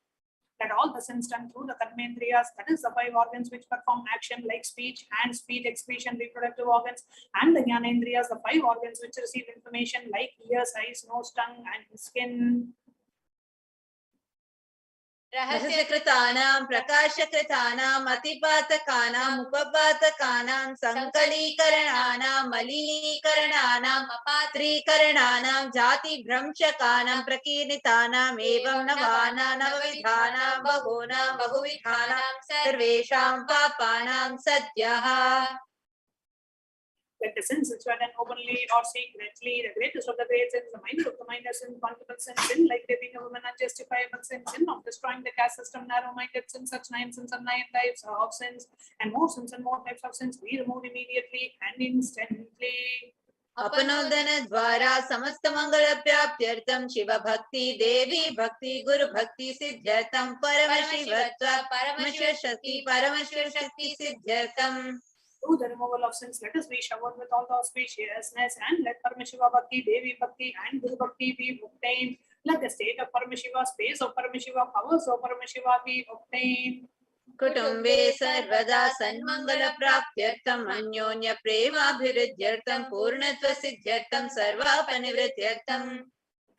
Let all the sins done through the karmendriyas, that is the 5 organs which perform action like speech, hand, speech, excretion, reproductive organs, and the jnanendriyas, the 5 organs which receive information like ears, eyes, nose, tongue, and skin. रहस्यकृतानां प्रकाशकृतानां अतिपातकानां उपपातकानां संकलीकरणानां मलिनीकरणानां अपात्रीकरणानां जातिभ्रंशकानां प्रकीर्णितानाम् एवं नवानां नवविधानां बहूनां बहुविधानां सर्वेषां पापानां सद्यः. Let the sins which were done openly or secretly, the greatest of the great sins, the minor of the minor sins, multiple sins, sin like raping a woman, unjustifiable sin, sin of destroying the caste system, narrow-minded sins, such 9 sins and 9 types of sins, and more sins and more types of sins, be removed immediately and instantly. अपनोदन द्वारा समस्त मंगल प्राप्त्यर्थं शिव भक्ति देवी भक्ति गुरु भक्ति सिद्ध्यर्थं परमशिवत्व परमशिव शक्ति सिद्ध्यर्थं. Through the removal of sins, let us be showered with all the auspiciousness, and let Paramashiva Bhakti, Devi Bhakti, and Guru Bhakti be obtained. Let the state of Paramashiva, space of Paramashiva, powers of Paramashiva be obtained. कुटुम्बे सर्वदा सन्मंगल प्राप्त्यर्थं अन्योन्य प्रेमाभिवृद्ध्यर्थं पूर्णत्व सिद्ध्यर्थं सर्वापनिवृत्त्यर्थं.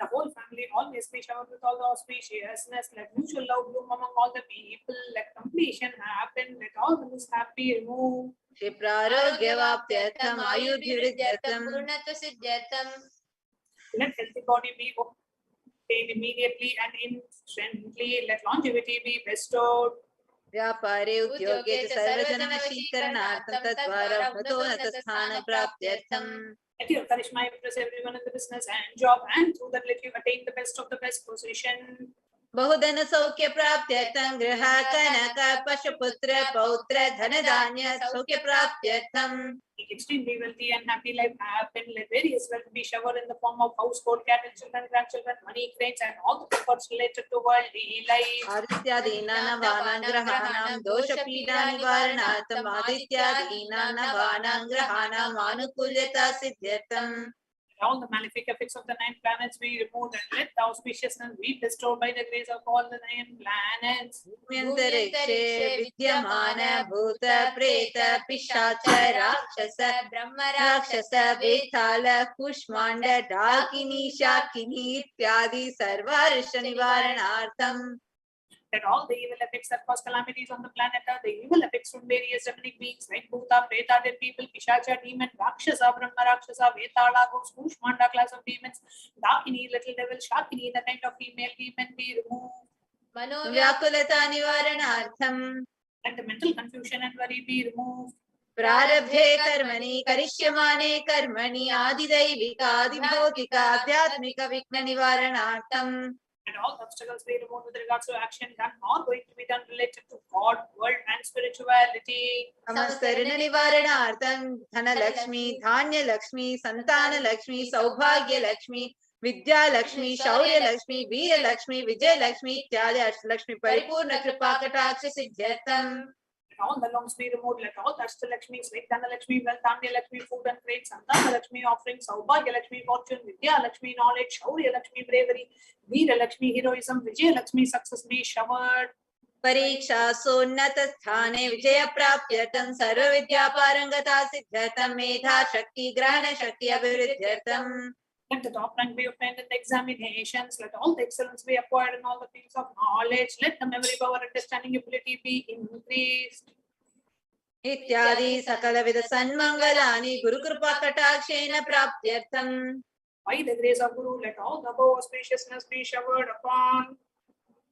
The whole family always be showered with all the auspiciousness. Let mutual love bloom among all the people. Let completion happen. Let all the mishap be removed. क्षिप्रारोग्यवाप्त्यर्थं आयुर्भिवृद्ध्यर्थं पूर्णत्व सिद्ध्यर्थं. Let healthy body be obtained immediately and instantly. Let longevity be bestowed. व्यापारे उद्योगे च सर्वजनवशीकरणार्थं तद्वारा उन्नतस्थान प्राप्त्यर्थं. Let your charisma impress everyone in the business and job, and through that let you attain the best of the best position. बहुधन सौख्य प्राप्त्यर्थं गृह कनक पशुपुत्र पौत्र धन धान्य सौख्य प्राप्त्यर्थं. Extremely wealthy and happy life happen. Let various wealth be showered in the form of household, cattle, children, grandchildren, money, cranes, and all the comforts related to worldly life. आदित्यादीनां नवानां ग्रहाणां दोषपीडानिवारणार्थं आदित्यादीनां नवानां ग्रहाणां आनुकूल्यता सिद्ध्यर्थं. All the malefic effects of the 9 planets be removed, and let the auspiciousness be bestowed by the grace of all the 9 planets. भूम्यन्तरिक्षे विद्यमान भूत प्रेत पिशाच राक्षस ब्रह्म राक्षस वेताल कुष्मांड डाकिनी शाकिनी इत्यादि सर्वारिष्ट निवारणार्थं. That all the evil effects that cause calamities on the planet are the evil effects from various demonic beings like Bhuta, Preta, dead people, Pishacha, demon, Rakshasa, Brahma, Rakshasa, Vetala, ghost, Kushmanda, class of demons, Dakini, little devil, Shakini, the kind of female demon be removed. मनोव्याकुलता निवारणार्थं. Let the mental confusion and worry be removed. प्रारब्धे कर्मणि करिष्यमाणे कर्मणि आदिदैविक आदिभौतिक आध्यात्मिक विघ्न निवारणार्थं. And all obstacles be removed with regards to action done or going to be done related to God, world, and spirituality. समस्त ऋण निवारणार्थं धनलक्ष्मी धान्यलक्ष्मी संतानलक्ष्मी सौभाग्यलक्ष्मी विद्यालक्ष्मी शौर्यलक्ष्मी वीरलक्ष्मी विजयलक्ष्मी इत्यादि अष्टलक्ष्मी परिपूर्ण कृपा कटाक्ष सिद्ध्यर्थं. All the longs be removed. Let all the Ashtalakshmis like Dhanalakshmi, wealth, Lakshmi, food and trade, Santanalakshmi, offerings, Saubhagya-Lakshmi, fortune, Vidya-Lakshmi, knowledge, Shaurya-Lakshmi, bravery, Veera-Lakshmi, heroism, Vijaya-Lakshmi, success be showered. परीक्षासोन्नत स्थाने विजय प्राप्त्यर्थं सर्व विद्या पारंगता सिद्ध्यर्थं मेधा शक्ति ग्रहण शक्ति अभिवृद्ध्यर्थं. Let the top rank be obtained in the examinations. Let all the excellence be acquired in all the fields of knowledge. Let the memory power, understanding ability be increased. इत्यादि सकलविध सन्मंगलानि Gurukripa कटाक्षेण प्राप्त्यर्थं. By the grace of Guru, let all the above auspiciousness be showered upon.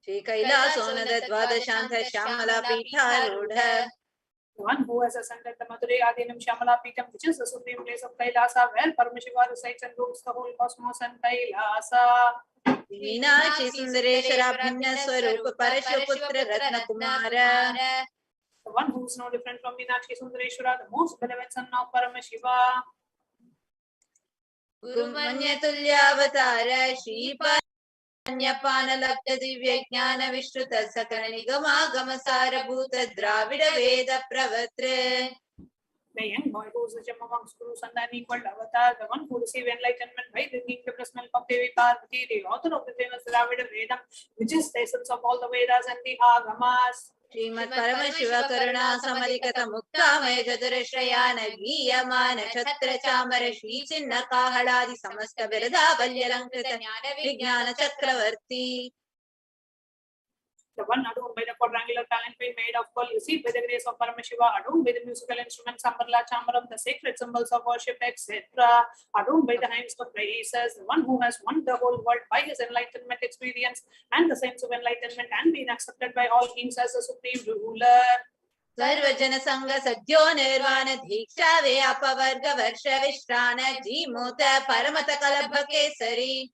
Shri कैलासोनद द्वादशांत Shyamala पीठारूढ़. The one who has ascended the Madurai Adinam Shamala Peetam, which is the supreme place of Kailasa, where Paramashiva resides and rules the whole cosmos and Kailasa. Meenakshi Sundareshwar भिन्न स्वरूप परशुपुत्र रत्न Kumar. The one who is no different from Meenakshi Sundareshwara, the most beloved son of Paramashiva. Gurumanya Tulyavatara Shripan Lapta Divya Jnana Vishruta Sakala Nigama Gamasara Bhuta Dravida Veda Pravatre. The young boy who is the gem amongst gurus and an equal avatar, the one who received enlightenment by drinking the breast milk of Devi Parvati, the author of the famous Dravida Vedam, which is the essence of all the Vedas and the Agamas. Srimad Paramashiva Karuna Samarikata Muktamaya Jadarashrayana Giyamana Chatra Chamara Shri Chinna Kahaladi Samasta Birada Balyalankrita Jnana Vijnana Chakravarti. The one adorned by the quadrangular palanquin made of pearl, received by the grace of Paramashiva, adorned by the musical instruments, Sambarla, Chambaram, the sacred symbols of worship, etc., adorned by the hymns of praises, the one who has won the whole world by his enlightenment experience and the sense of enlightenment and been accepted by all kings as a supreme ruler. Sarvajana Sangha Sadhyo Nirvana Dhiksha Vyapavarga Varsha Vishrana Jimota Paramata Kalabha Kesari.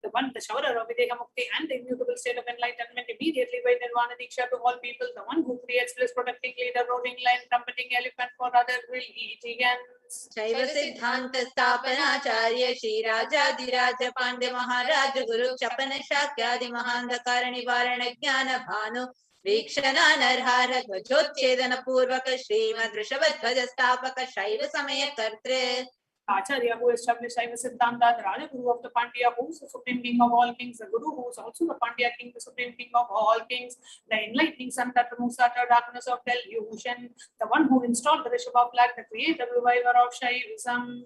The one, the shower of Videha Mukti and the immutable state of enlightenment immediately by Nirvana Diksha to all people, the one who creates bliss, protecting leader, roaring lion, trumpeting elephant for other will eat against. Shaiva Siddhanta Stapana Charya Shri Raja Diraja Pandya Maharaja Guru Chapana Shakyadi Mahanda Karani Varana Jnana Bhanu Vikshana Narhara Dhvajotchedana Purvaka Srimad Rishabhadhvaja Stapaka Shaiva Samaya Kartre. Acharya, who established Shaiva Siddhanta, the Raja Guru of the Pandya, who is the supreme king of all kings, the Guru, who is also the Pandya king, the supreme king of all kings, the enlightening sun that removes utter darkness of delusion, the one who installed the Rishabha flag, the creator reviver of Shaivism.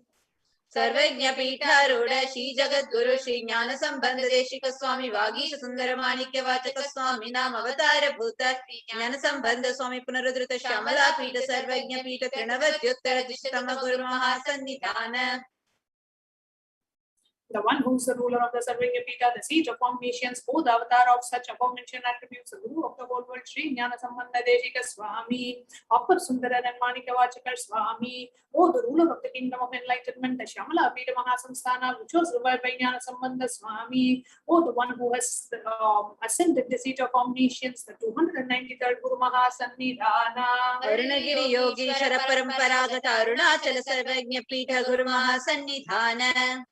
Sarvajna Pitharuda Shri Jagat Guru Shri Jnana Sambandha Deshika Swami Vagisha Sundara Manikya Vachaka Swami Nam Avatara Bhuta Jnana Sambandha Swami Punarudrita Shamala Pita Sarvajna Pita Trinavatyuttara Dishtama Guru Mahasannidhana. The one who is the ruler of the Sarvajna Pita, the seat of omniscience, who the avatar of such aforementioned attributes, the Guru of the whole world, Shri Jnana Sambandha Deshika Swami, Upper Sundara and Manika Vachakar Swami, oh, the ruler of the kingdom of enlightenment, the Shamala Pita Mahasamsthana, which was revived by Jnana Sambandha Swami, oh, the one who has ascended the seat of omniscience, the 293rd Guru Mahasannidhana. Arunagiri Yogi Sharaparamparagata Arunachala Sarvajna Pita Guru Mahasannidhana.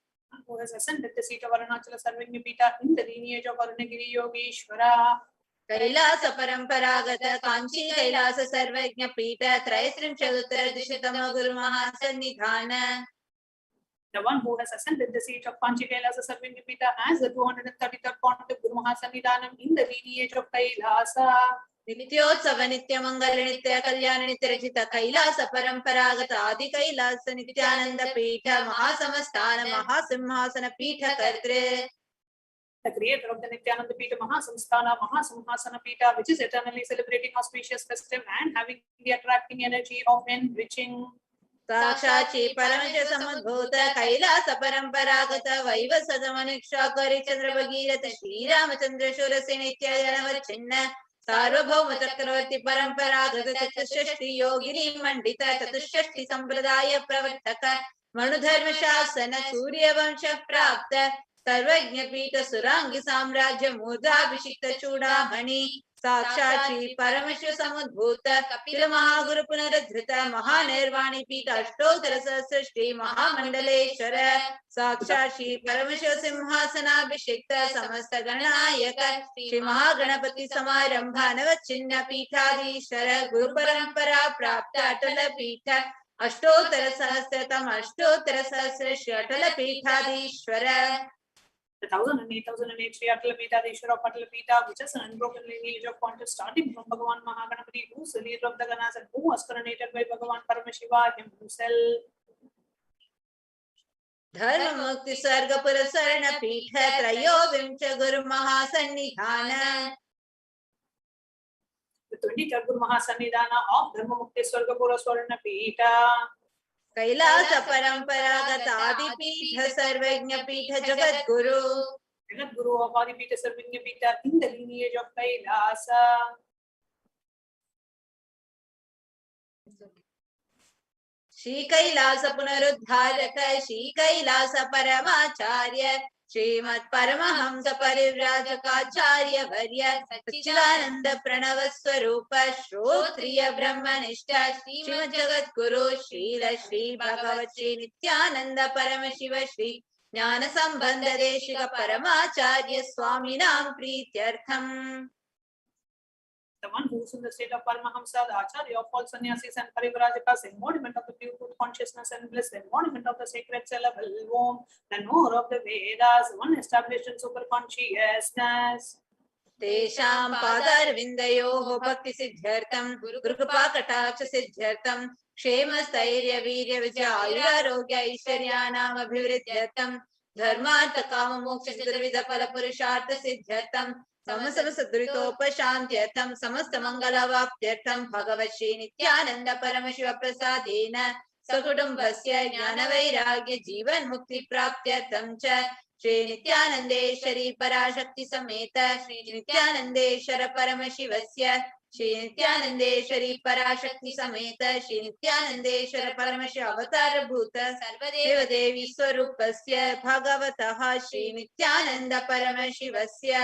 Who has ascended the seat of Arunachala Sarvajna Pita in the lineage of Arunagiri Yogeshwara. Kailasa Paramparagata Kanchi Kailasa Sarvajna Pita Traisrim Chaduttara Dishatama Guru Mahasannidhana. The one who has ascended the seat of Kanchi Kailasa Sarvajna Pita as the 233rd pontiff Guru Mahasannidhanam in the lineage of Kailasa. Nityotsava Nitya Mangala Nitya Kalyana Nitya Rajita Kailasa Paramparagata Adi Kailasa Nithyananda Pita Mahasamastana Mahasimhasana Pita Kartre. The creator of the Nithyananda Pita Mahasimhasana Pita, which is eternally celebrating auspicious festive and having the attracting energy of enriching. Sakshachi Paramaja Samadbhuta Kailasa Paramparagata Vaivasada Maniksha Kari Chandra Bhagirata Shri Ramachandra Shurasi Nitya Janavachinna Sarvabhauma Chakravarti Paramparagata Chatushashti Yogini Mandita Chatushashti Sampradaya Pravartaka Manudharma Shasana Surya Vansha Prapta Sarvajna Pita Surangi Samrajya Mudha Vishikta Chudamani Sakshachi Paramashiva Samudbhuta Kapila Mahaguru Punaradhrita Mahanirvani Pita Ashtotara Sahasrashti Mahamandaleshwara Sakshachi Paramashiva Simhasana Abhishekta Samasta Ganayaka Shri Mahaganapati Samarambha Navachinna Pitadishara Guru Parampara Prapta Atala Pita Ashtotara Sahasratam Ashtotara Sahasrashti Atala Pitadishwara. The 1008 Sri Atala Pita, the Ishwara of Atala Pita, which is an unbroken lineage of pontiffs starting from Bhagavan Mahaganapati, who is the leader of the Ganas and who was coronated by Bhagavan Paramashiva himself. Dharma Mukti Sarga Purasarana Pitha Trayo Vimcha Guru Mahasannidhana. The 23rd Guru Mahasannidhana of Dharma Mukti Sarga Purasarana Pita. Kailasa Paramparagata Adi Pitha Sarvajna Pitha Jagat Guru. Jagat Guru of Adi Pitha Sarvajna Pita in the lineage of Kailasa. Shri Kailasa Punarudharaka Shri Kailasa Paramacharya Srimad Paramahamsa Parivrajakaacharya Varya Satchidananda Pranava Swarupa Shrotriya Brahmanishta Srimad Jagat Guru Srila Shri Bhagavat Shri Nithyananda Paramashiva Shri Jnana Sambandha Deshika Paramacharya Swaminam Prityartham. The one who is in the state of Paramahamsa, the Acharya of all sannyasis and Parivrajakas, embodiment of the pure truth consciousness and bliss, embodiment of the sacred syllable Om, the knower of the Vedas, one established in super consciousness. Tesham Padar Vindayoho Bhakti Siddhyartham Gurukrupa Kataksha Siddhyartham Kshema Stairya Virya Vijaya Arogya Ishwaryanam Abhivridyartham Dharmartha Kama Moksha Siddharvidha Phala Purushartha Siddhyartham Samasama Sadhritopashantyartham Samasta Mangala Vaptyartham Bhagavat Shri Nithyananda Paramashiva Prasadena Sakutumbhasya Jnana Vairagya Jivan Mukti Praptyartham Cha Shri Nithyanandeshwari Parashakti Sameta Shri Nithyanandeshwara Paramashivasya Shri Nithyanandeshwari Parashakti Sameta Shri Nithyanandeshwara Paramashiva Avatara Bhuta Sarvadeva Devi Swarupasya Bhagavataha Shri Nithyananda Paramashivasya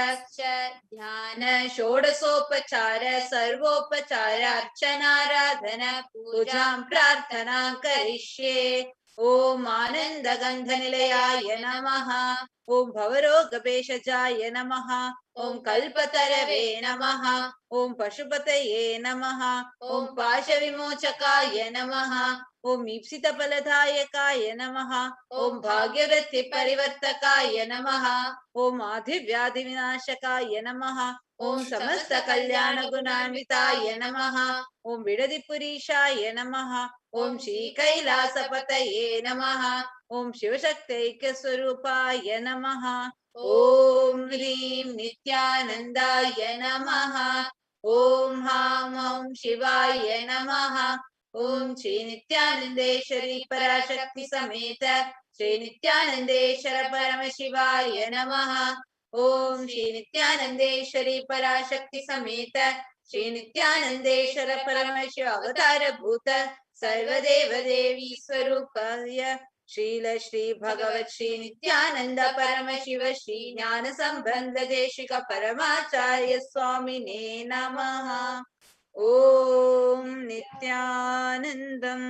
Dhyana Shodasopachara Sarvopachara Archana Radhana Pujam Prarthana Karishye Om Ananda Gandhanilaya Namaha Om Bhavaroga Beshajaya Namaha Om Kalpatarave Namaha Om Pashupataye Namaha Om Pasha Vimochakaya Namaha Om Ipsita Paladhayakaya Namaha Om Bhagyavritti Parivartakaya Namaha Om Adhivyadhi Vinashakaya Namaha Om Samasta Kalyana Gunanvitaya Namaha Om Vidadipurishaya Namaha Om Shri Kailasa Pataye Namaha Om Shivashaktaika Swarupaya Namaha Om Hrim Nithyanandaya Namaha Om Ham Om Shivaya Namaha Om Shri Nithyanandeshwari Parashakti Sameta Shri Nithyanandeshwara Paramashivaya Namaha Om Shri Nithyanandeshwari Parashakti Sameta Shri Nithyanandeshwara Paramashiva Avatara Bhuta Sarvadeva Devi Swarupaya Srila Shri Bhagavat Shri Nithyananda Paramashiva Shri Jnana Sambandha Deshika Paramacharya Swamine Namaha Om Nithyanandam.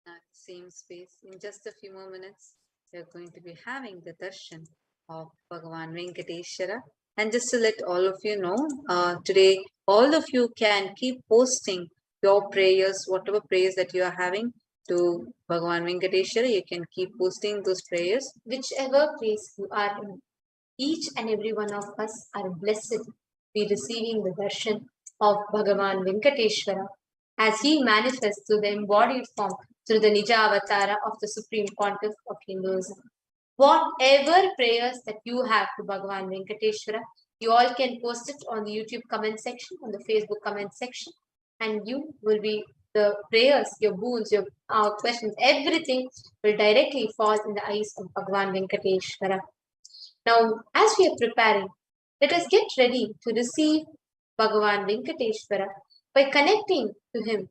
At the same space, in just a few more minutes, we are going to be having the darshan of Bhagavan Venkateshwara. And just to let all of you know, today all of you can keep posting your prayers, whatever prayers that you are having to Bhagavan Venkateshwara, you can keep posting those prayers. Whichever place you are in, each and every one of us are blessed to be receiving the darshan of Bhagavan Venkateshwara as he manifests through the embodied form through the Nija Avatara of the Supreme Pontiff of Hinduism. Whatever prayers that you have to Bhagavan Venkateshwara, you all can post it on the YouTube comment section, on the Facebook comment section, and you will be, the prayers, your boons, your questions, everything will directly fall in the eyes of Bhagavan Venkateshwara. Now, as we are preparing, let us get ready to receive Bhagavan Venkateshwara by connecting to him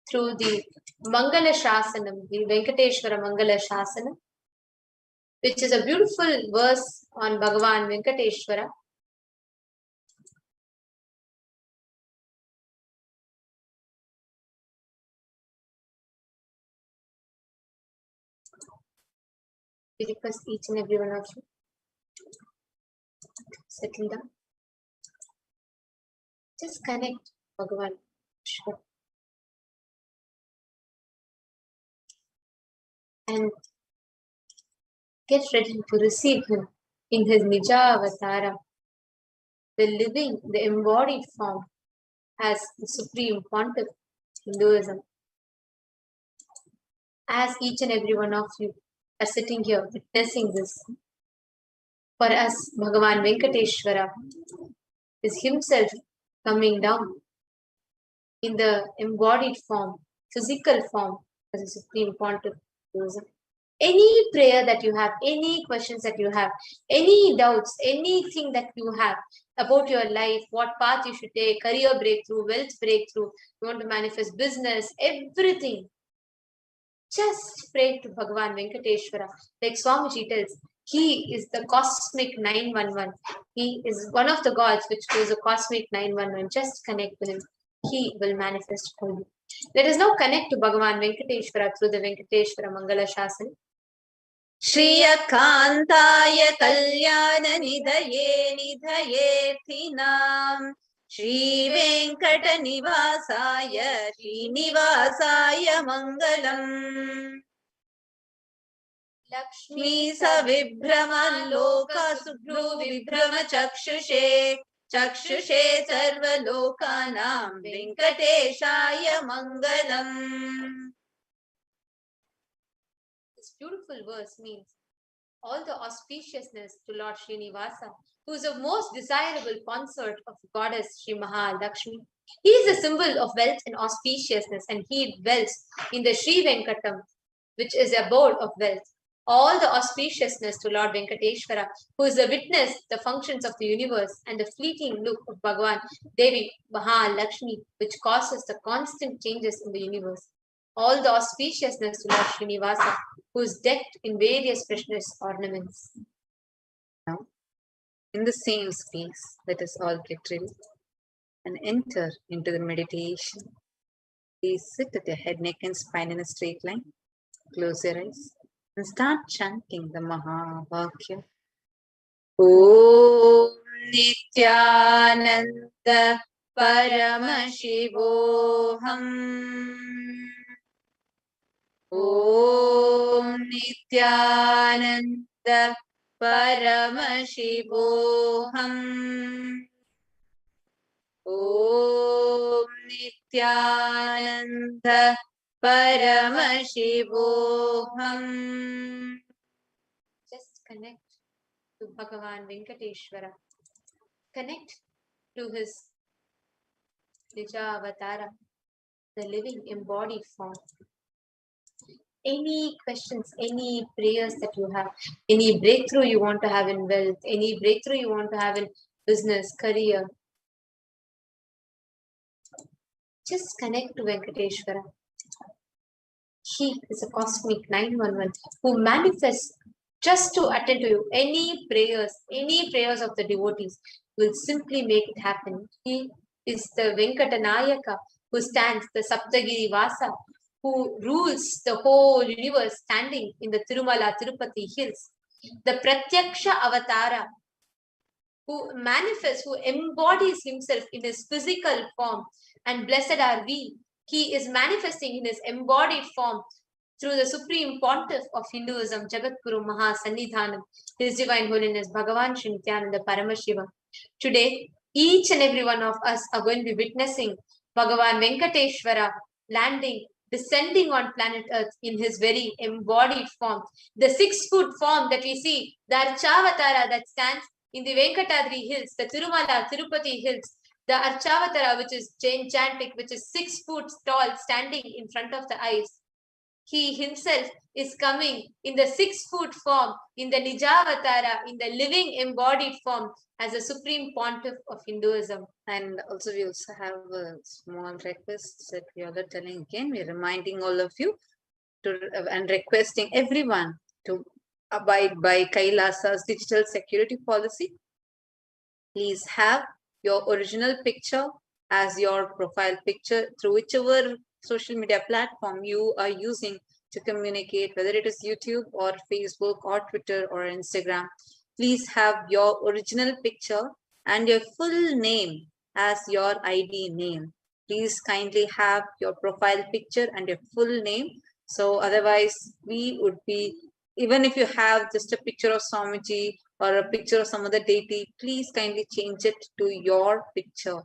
through the Mangala Shasanam, the Venkateshwara Mangala Shasanam, which is a beautiful verse on Bhagavan Venkateshwara. We request each and every one of you to settle down. Just connect Bhagavan Venkateshwara and get ready to receive him in his Nija Avatara, the living, the embodied form as the Supreme Pontiff of Hinduism. As each and every one of you are sitting here witnessing this, for us, Bhagavan Venkateshwara is himself coming down in the embodied form, physical form as a Supreme Pontiff of Hinduism. Any prayer that you have, any questions that you have, any doubts, anything that you have about your life, what path you should take, career breakthrough, wealth breakthrough, you want to manifest business, everything. Just pray to Bhagavan Venkateshwara. Like Swamiji tells, he is the cosmic 911. He is one of the gods which goes a cosmic 911. Just connect to him. He will manifest for you. Let us now connect to Bhagavan Venkateshwara through the Venkateshwara Mangala Shasana. श्रियकान्ताय कल्याणनिधये निधयेऽर्थिनाम् श्रीवेङ्कटनिवासाय श्रीनिवासाय मङ्गलम् लक्ष्मी सविभ्रमलोकसुभ्रुविभ्रम चक्षुषे चक्षुषे सर्वलोकानां वेङ्कटेशाय मङ्गलम्. This beautiful verse means all the auspiciousness to Lord Srinivasa, who is the most desirable consort of Goddess Sri Mahalakshmi. He is a symbol of wealth and auspiciousness, and he dwells in the Sri Venkatam, which is the abode of wealth. All the auspiciousness to Lord Venkateshwara, who is the witness, the functions of the universe, and the fleeting look of Bhagavan Devi Mahalakshmi, which causes the constant changes in the universe. All the auspiciousness to Lord Srinivasa, who is decked in various precious ornaments. Now, in the same space, let us all get ready and enter into the meditation. Please sit with your head, neck, and spine in a straight line. Close your eyes and start chanting the Mahavakya. Om Nithyananda Paramashivoham. Om Nithyananda Paramashivoham. Om Nithyananda Paramashivoham. Just connect to Bhagavan Venkateshwara. Connect to his Nija Avatara, the living embodied form. Any questions, any prayers that you have, any breakthrough you want to have in wealth, any breakthrough you want to have in business, career, just connect to Venkateshwara. He is a cosmic 911 who manifests just to attend to you. Any prayers of the devotees will simply make it happen. He is the Venkatanayaka who stands, the Saptagiri Vasa, who rules the whole universe, standing in the Tirumala Tirupati hills. The Pratyaksha Avatara, who manifests, who embodies himself in his physical form. And blessed are we. He is manifesting in his embodied form through the Supreme Pontiff of Hinduism, Jagadguru Mahasannidhanam, His Divine Holiness Bhagavan Sri Nithyananda Paramashivam. Today, each and every one of us are going to be witnessing Bhagavan Venkateshwara landing, descending on planet Earth in his very embodied form. The 6-foot form that we see, the Archavatara that stands in the Venkatadri hills, the Tirumala Tirupati hills, the Archavatara, which is gigantic, which is 6 foot tall, standing in front of the eyes. He himself is coming in the 6-foot form, in the Nijavatara, in the living embodied form, as a Supreme Pontiff of Hinduism. And also we also have a small request that we are telling again. We are reminding all of you to and requesting everyone to abide by Kailasa's digital security policy. Please have your original picture as your profile picture through whichever social media platform you are using to communicate, whether it is YouTube or Facebook or Twitter or Instagram. Please have your original picture and your full name as your ID name. Please kindly have your profile picture and your full name. So otherwise we would be, even if you have just a picture of Swamiji or a picture of some other deity, please kindly change it to your picture.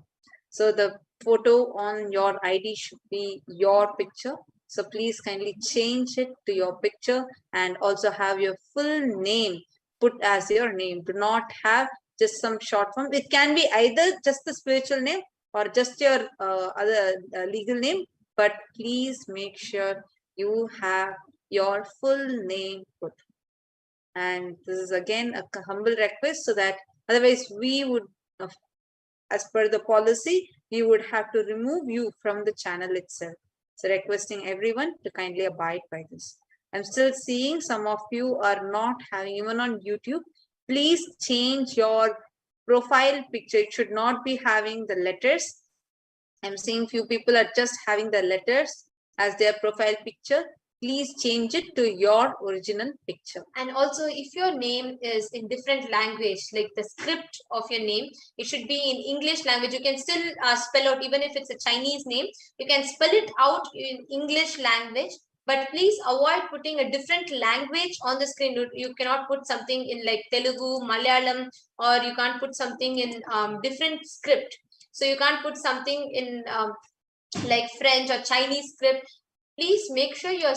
So the photo on your ID should be your picture. So please kindly change it to your picture and also have your full name put as your name. Do not have just some short form. It can be either just the spiritual name or just your other legal name, but please make sure you have your full name put. And this is again a humble request, so that otherwise we would, as per the policy, we would have to remove you from the channel itself. So requesting everyone to kindly abide by this. I'm still seeing some of you are not having, even on YouTube, please change your profile picture. It should not be having the letters. I'm seeing few people are just having the letters as their profile picture. Please change it to your original picture. And also, if your name is in different language, like the script of your name, it should be in English language. You can still spell out, even if it's a Chinese name, you can spell it out in English language. But please avoid putting a different language on the screen. You cannot put something in like Telugu, Malayalam, or you can't put something in different script. So you can't put something in like French or Chinese script. Please make sure you're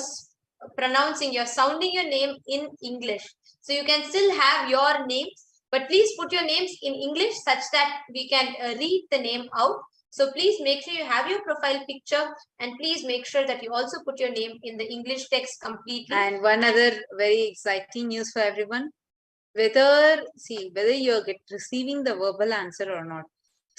sounding your name in English. So you can still have your names, but please put your names in English such that we can read the name out. So please make sure you have your profile picture, and please make sure that you also put your name in the English text completely. And one other very exciting news for everyone, whether you're receiving the verbal answer or not,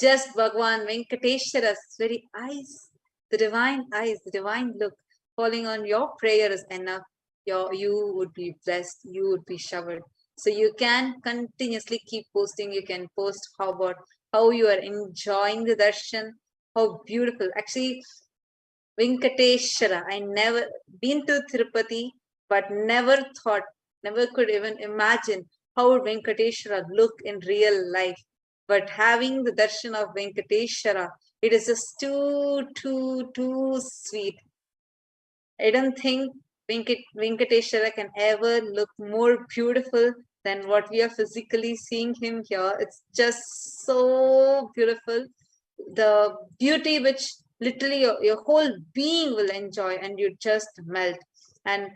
just Bhagavan Venkateshwara's very eyes, the divine look falling on your prayer is enough. You would be blessed, you would be showered. So you can continuously keep posting. You can post how you are enjoying the darshan, how beautiful. Actually, Venkateshwara, I never been to Tirupati, but never could even imagine how would Venkateshwara look in real life. But having the darshan of Venkateshwara, it is just too sweet. I don't think Venkateshwara can ever look more beautiful than what we are physically seeing him here. It's just so beautiful. The beauty which literally your whole being will enjoy, and you just melt. And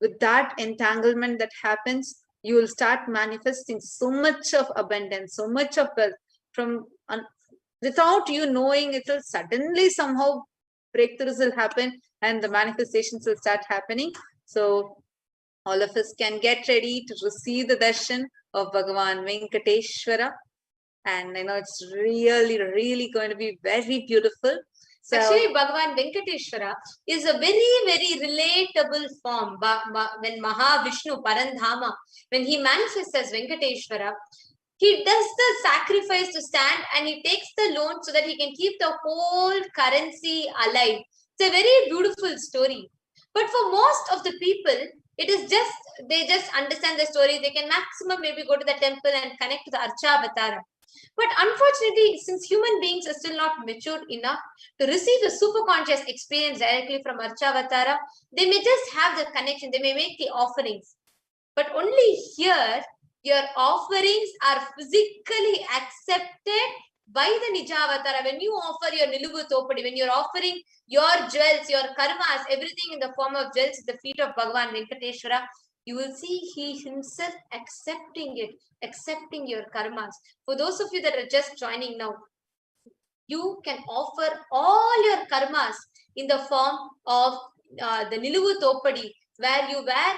with that entanglement that happens, you will start manifesting so much of abundance, so much of wealth without you knowing. It will suddenly somehow breakthroughs will happen and the manifestations will start happening. So all of us can get ready to receive the darshan of Bhagavan Venkateshwara. And I know it's really going to be very beautiful. So, actually, Bhagavan Venkateshwara is a very, very relatable form. When Mahavishnu Parandhama, when he manifests as Venkateshwara, he does the sacrifice to stand, and he takes the loan so that he can keep the whole currency alive. It's a very beautiful story. But for most of the people, it is just, they just understand the story. They can maximum maybe go to the temple and connect to the Archavatara. But unfortunately, since human beings are still not mature enough to receive the superconscious experience directly from Archavatara, they may just have the connection. They may make the offerings. But only here, your offerings are physically accepted by the Nijavatara. When you offer your Nilugu Topadi, when you're offering your jewels, your karmas, everything in the form of jewels at the feet of Bhagavan Venkateshwara, you will see he himself accepting it, accepting your karmas. For those of you that are just joining now, you can offer all your karmas in the form of the Nilugu Topadi, where you wear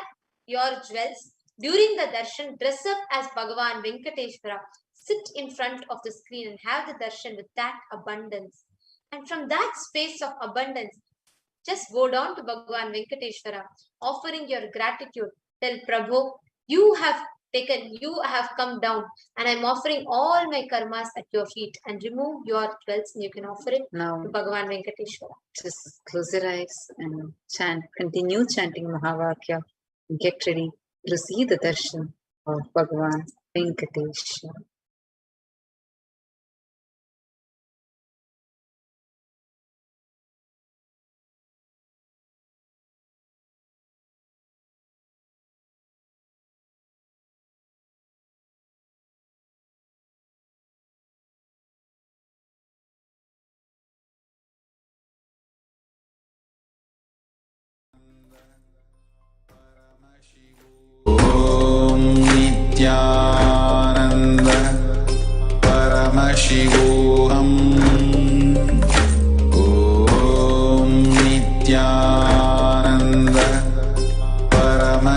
your jewels. During the darshan, dress up as Bhagavan Venkateshwara, sit in front of the screen and have the darshan with that abundance. And from that space of abundance, just go down to Bhagavan Venkateshwara, offering your gratitude. Tell Prabhu, you have come down, and I'm offering all my karmas at your feet, and remove your jewels, and you can offer it now to Bhagavan Venkateshwara. Just close your eyes and chant, continue chanting Mahavakya. Get ready to receive the darshan of Bhagavan Venkateshwara. Nithyananda Paramashivoham. Om Nithyananda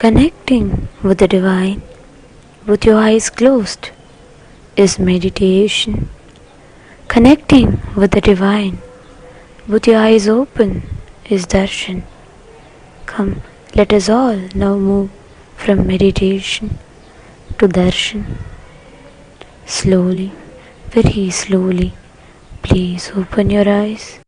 Connecting with the divine with your eyes closed is meditation. Connecting with the divine with your eyes open is darshan. Come, let us all now move from meditation to darshan. Slowly, very slowly, please open your eyes.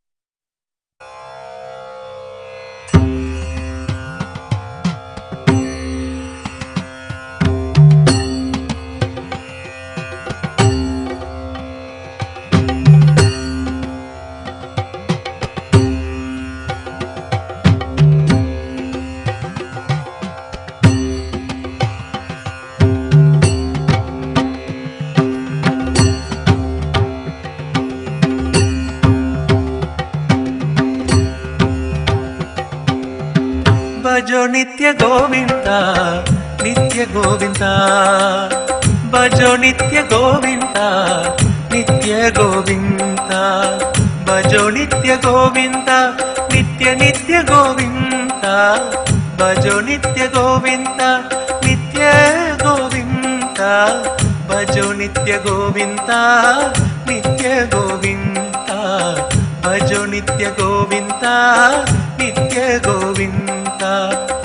भजो नित्य गोविंदा नित्य गोविंदा भजो नित्य गोविंदा नित्य गोविंदा भजो नित्य गोविंदा नित्य नित्य गोविंदा भजो नित्य गोविंदा नित्य गोविंदा भजो नित्य गोविंदा नित्य गोविंदा भजो नित्य गोविंदा नित्य गोविंदा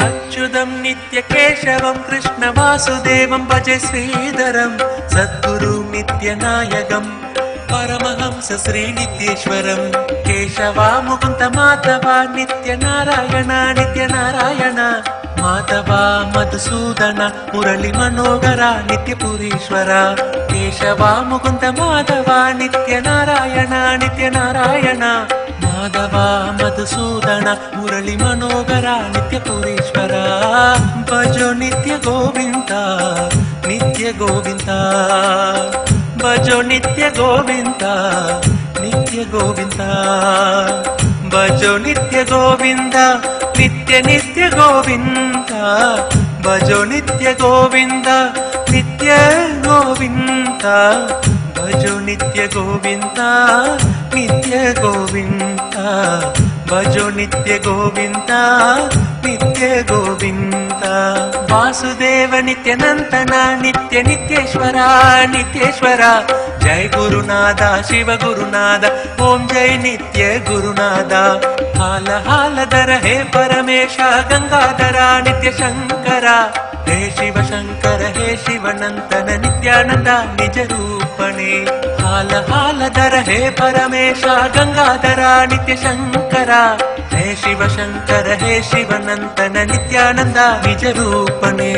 अच्युतं नित्य केशवं कृष्ण वासुदेवं भजे श्रीधरं सद्गुरु नित्य नायकं परमहंस श्री नित्येश्वरं केशवा मुकुन्द माधवा नित्य नारायण माधवा मधुसूदन मुरली मनोहर नित्य पुरीश्वर केशवा मुकुन्द माधवा नित्य नारायण माधवा मधुसूदन मुरली मनोहर नित्य पुरीश्वर भजो नित्य गोविंदा नित्य गोविंदा भजो नित्य गोविंदा नित्य गोविंदा भजो नित्य गोविंदा नित्य नित्य गोविंदा भजो नित्य गोविंदा नित्य गोविंदा भजो नित्य गोविंदा नित्य गोविंदा भजो नित्य गोविंदा नित्य गोविंदा वासुदेव नित्यानंदन नित्य नित्येश्वर जय गुरुनाथ शिव गुरुनाथ ओम जय नित्य गुरुनाथ हाल हालधर हे परमेश गंगाधर नित्य शंकर हे शिव शंकर हे शिवनंदन नित्यानंद निज रूपणे हाल हालधर हे परमेश गंगाधर नित्य शंकर हे शिव शंकर हे शिवनंदन नित्यानंद निज रूपणे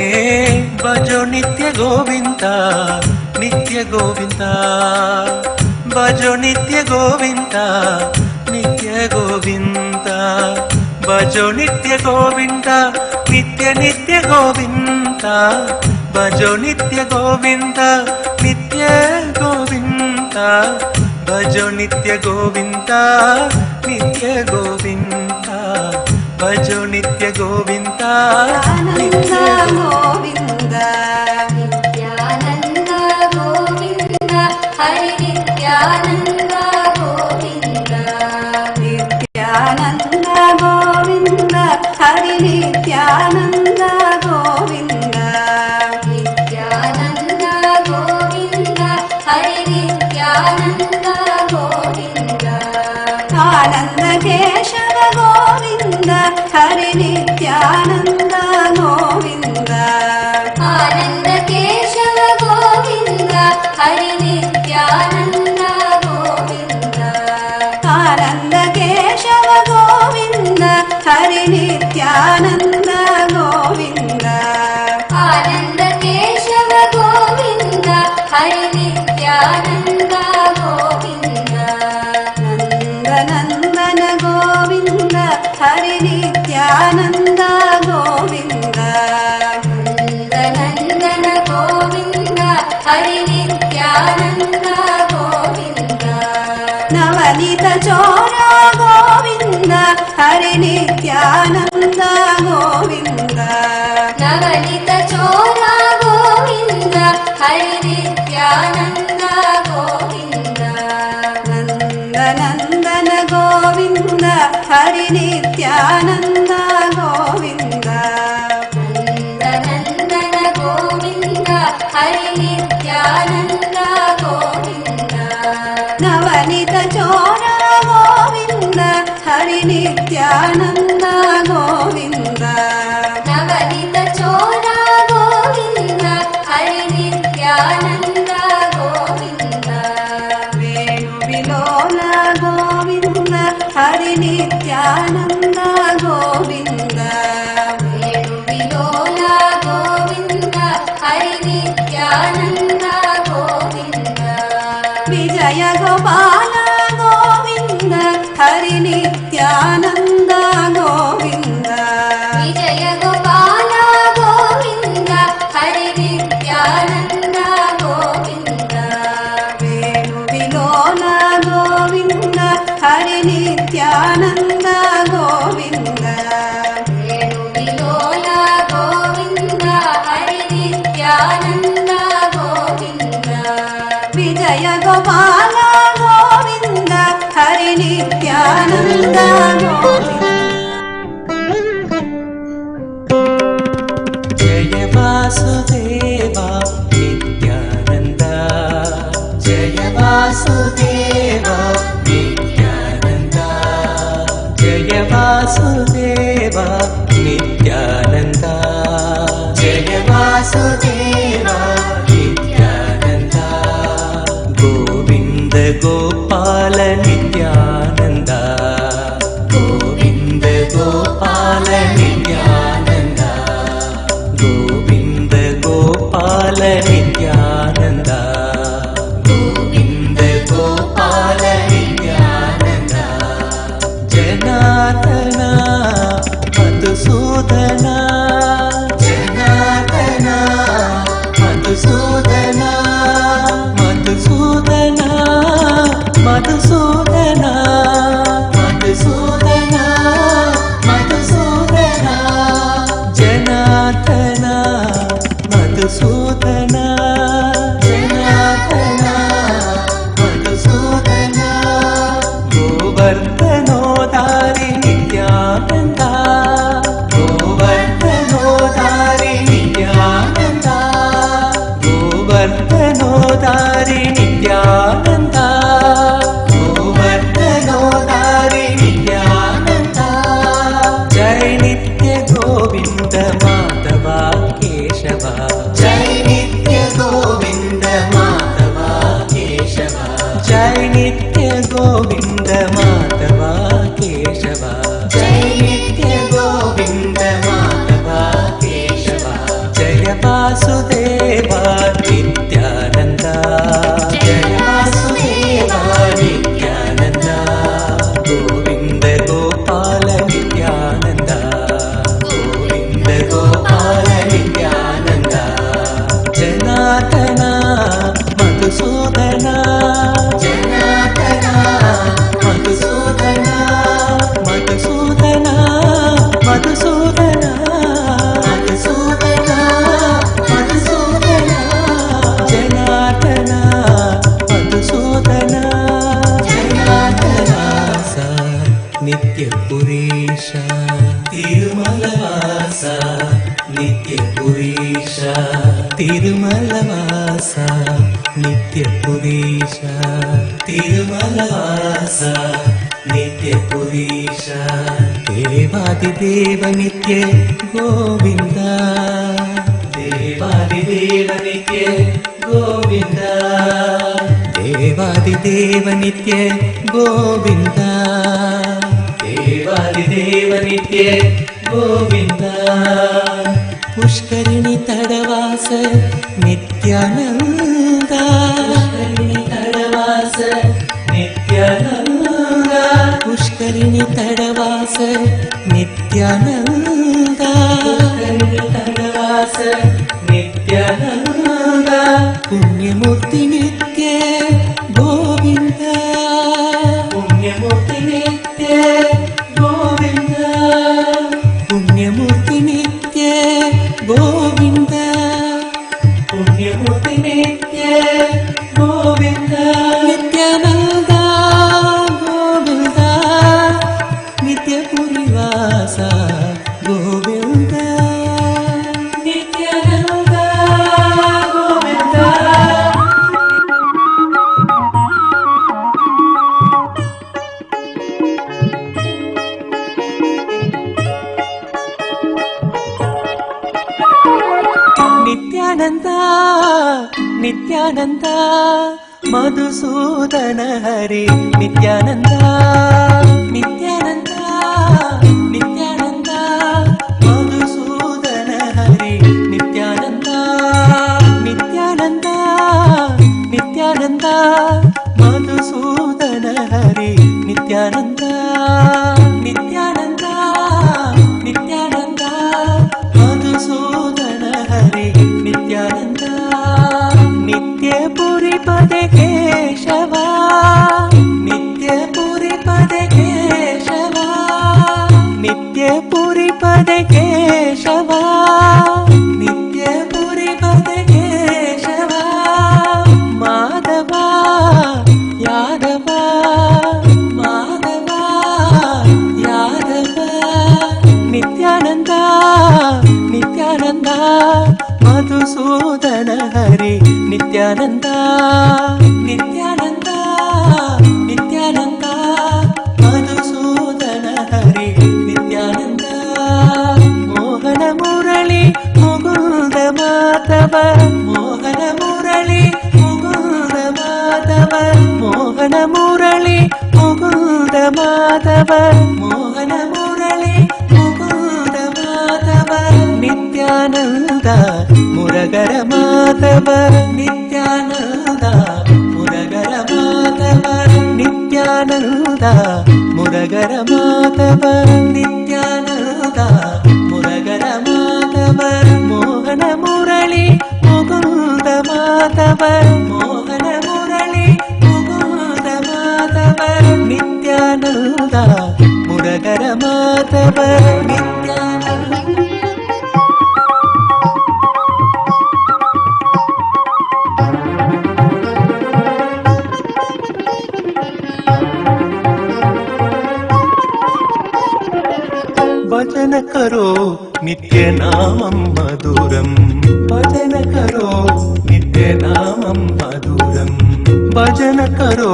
भजो नित्य गोविंदा नित्य गोविंदा भजो नित्य गोविंदा नित्य गोविंदा भजो नित्य गोविंदा नित्य नित्य गोविंदा भजो नित्य गोविंदा नित्य गोविंदा भजो नित्य गोविंदा नित्य गोविंदा भजो नित्य गोविंदा नित्य गोविंदा नित्यानंद गोविंद हरि नित्यानंद गोविंद नित्यानंद गोविंद हरि नित्यानंद गोविंद नित्यानंद गोविंद हरि नित्यानंद गोविंद आनंद केशव गोविंद हरि नित्यानंद गोविंद आनंद केशव गोविंद हरि नित्यानंद गोविंद आनंद केशव गोविंद हरि नित्यानंद गोविंद आनंद केशव गोविंद हरि नित्यानंद गोविंद नंदनंदन गोविंद हरि नित्यानंद गोविंद नंदनंदन गोविंद हरि नित्यानंद गोविंद नवनीत चोरा गोविंद हरि नित्यानंद गोविंद नवनीत चोरा गोविंद हरि नित्यानंद गोविंद नंदनंदन गोविंद हरि नित्यानंद गोविंद ಹರಿ ನಿತ್ಯಾನಂದ ಗೋವಿಂದ ನವನಿತ ಚೋರ ಗೋವಿಂದ ಹರಿ ನಿತ್ಯಾನಂದ ಗೋವಿಂದ ವೇಣು ವಿಲೋಲ ಗೋವಿಂದ ಹರಿ ನಿತ್ಯಾನಂದ ಗೋವಿಂದ ವೇಣು ವಿಲೋಲ ಗೋವಿಂದ ಹರಿ ನಿತ್ಯಾನಂದ ಗೋವಿಂದ ವಿಜಯ ಗೋಪಾಲ ಗೋವಿಂದ ಹರಿ ನಿತ್ಯಾನಂದ ಗೋವಿಂದ ವಿಜಯ ಗೋಪಾಲ ಗೋವಿಂದ ಹರಿ ನಿತ್ಯಾನಂದ ಗೋವಿಂದ ವೇಣು ವಿಲೋಲ ಗೋವಿಂದ ಹರಿ ನಿತ್ಯಾನಂದ ಗೋವಿಂದ ವೇಣು ವಿಲೋಲ ಗೋವಿಂದ ಹರಿ ನಿತ್ಯಾನಂದ ಗೋವಿಂದ ವಿಜಯ ಗೋಪಾಲ ಗೋವಿಂದ ಹರಿ ನಿತ್ಯಾನಂದ ಗೋವಿಂದ ಜಯ ವಾಸುದೇವ ನಿತ್ಯಾನಂದ ಜಯ ವಾಸುದೇವ ನಿತ್ಯಾನಂದ ಜಯ ವಾಸುದೇವ ನಿತ್ಯಾನಂದ ಜಯ ವಾಸುದೇವ ನಿತ್ಯಾನಂದ ಗೋವಿಂದ ಗೋಪಾಲ ನಿತ್ಯಾನಂದ ಗೋವಿಂದ ಗೋಪಾಲ ನಿತ್ಯಾನಂದ ಗೋವಿಂದ ಗೋಪಾಲ ನಿತ್ಯಾನಂದ ಗೋವಿಂದ ಗೋಪಾಲ ನಿತ್ಯಾನಂದ ಜನಾರ್ದನ ಮಧುಸೂದನ ಜನಾರ್ದನ ಮಧುಸೂದನ ಮಧುಸೂದನ ಮಧುಸೂದನ ಮಧುಸೂದನ ಮಧುಸೂದನ ಜನಾರ್ದನ ಮಧುಸೂದನ ಜನಾರ್ದನ ಮಧುಸೂದನ ಗೋವರ್ಧನೋದಾರಿ ನಿತ್ಯಾನಂದ ಗೋವರ್ಧನೋದಾರಿ ನಿತ್ಯಾನಂದ ಗೋವರ್ಧನೋದಾರಿ ನಿತ್ಯಾನಂದ ಗೋವರ್ಧನೋದಾರಿ ನಿತ್ಯಾನಂದ ಜಯ ನಿತ್ಯ ಗೋವಿಂದ ಮಾಧವ ಕೇಶವ ಜಯ ನಿತ್ಯ ಗೋವಿಂದ ಮಾಧವ ಕೇಶವ ಜಯ ನಿತ್ಯ ಗೋವಿಂದ ಮಾಧವ ಕೇಶವ ಜಯ ನಿತ್ಯ ಗೋವಿಂದ ಮಾಧವ ಕೇಶವ ಜಯ ವಾಸುದೇವ ನಿತ್ಯಾನಂದ ಜಯ ವಾಸುದೇವ ನಿತ್ಯಾನಂದ ಗೋವಿಂದ ಗೋಪಾಲ ನಿತ್ಯಾನಂದ ಗೋವಿಂದ ಗೋಪಾಲ ನಿತ್ಯಾನಂದ ಜನಾರ್ದನ ಮಧುಸೂದನ ಜನಾರ್ದನ ಮಧುಸೂದನ ಮಧುಸೂದನ ಮಧುಸೂದನ ಮಧುಸೂದನ ಮಧುಸೂದನ ಜನಾರ್ದನ ಮಧುಸೂದನ ಜನಾರ್ದನ ಸ ನಿತ್ಯ ಪುರೀಶ ತಿರುಮಲವಾಸ ನಿತ್ಯ ಪುರೀಶ ತಿರುಮಲವಾಸ ನಿತ್ಯ ಪುರೀಶ ತಿರುಮಲವಾಸ ನಿತ್ಯ ಪುರೀಶ ದೇವಾದಿದೇವ ನಿತ್ಯ ಗೋವಿಂದ ದೇವಾದಿದೇವ ನಿತ್ಯ ಗೋವಿಂದ ದೇವಾದಿದೇವ ನಿತ್ಯ ಗೋವಿಂದ ದೇವಾದಿದೇವ ನಿತ್ಯ ಗೋವಿಂದ पुष्करिणी तडवास नित्यानंद पुष्करिणी तडवास नित्यानंद पुष्करिणी तडवास नित्यानंद पुष्करिणी तडवास नित्यानंद पुण्यमूर्ति नित्य गोविंद पुण्यमूर्ति नित्य गोविंद पुण्यमूर्ति नित्य गोविंद पुण्यमूर्ति नित्य गोविंद नित्यानंद गोविंद नित्य पुरीवास गोविंद नित्यानंद गोविंद ನಿತ್ಯಾನಂದ ಮಧುಸೂದನ ಹರಿ ನಿತ್ಯಾನಂದ ನಿತ್ಯಾನಂದ ನಿತ್ಯಾನಂದ ಮಧುಸೂದನ ಹರಿ ನಿತ್ಯಾನಂದ ನಿತ್ಯಾನಂದ ನಿತ್ಯಾನಂದ ಮಧುಸೂದನ ಹರಿ ನಿತ್ಯಾನಂದ ನಿತ್ಯಾನಂದ ನಿತ್ಯಾನಂದ ಮಧುಸೂದನ ಹರಿ ನಿತ್ಯಾನಂದ ನಿತ್ಯಪುರಿ ಪದೆ ಕೇಶವ ನಿತ್ಯಪುರಿ ಪದೆ ಕೇಶವ ನಿತ್ಯಪುರಿ ಪದೆ ಕೇಶವ ನಿತ್ಯಪುರಿ ಪದೆ ಕೇಶವ ಮಾಧವ ಯಾದವ ಮಾಧವ ಯಾದವ ನಿತ್ಯಾನಂದ ನಿತ್ಯಾನಂದ ಮಧುಸೂದನ ಹರಿ ನಿತ್ಯಾನಂದ ನಿತ್ಯಾನಂದ ನಿತ್ಯಾನಂದ ಮಧುಸೂದನ ಹರಿ ನಿತ್ಯಾನಂದ ಮೋಹನ ಮುರಳಿ ಮುಗುಂದ ಮಾಧವ ಮೋಹನ ಮುರಳಿ ಮುಗುಂದ ಮಾಧವ ಮೋಹನ ಮುರಳಿ ಮುಗುಂದ ಮಾಧವ ಮೋಹನ ಮುರಳಿ ಮುಗುಂದ ಮಾಧವ ನಿತ್ಯಾನಂದ ಮುರಗರ ಮಾಧವ ನಿತ್ಯಾನಂದ ಮುರಗರ ಮಾಧವ ನಿತ್ಯಾನಂದ ಮುರಗರ ಮಾಧವ ನಿತ್ಯಾನಂದ ಮುರಗರ ಮಾಧವ ಮೋಹನ ಮುರಳಿ ಮುಗುಂದ ಮಾಧವ ಮೋಹನ ಮುರಳಿ ಮುಗುಂದ ಮಾಧವ ನಿತ್ಯಾನಂದ ಮುರಗರ ಮಾಧವ ನಿತ್ಯಾನಂದ भजन करो नित्य नामं मधुरं भजन करो नित्य नामं मधुरं भजन करो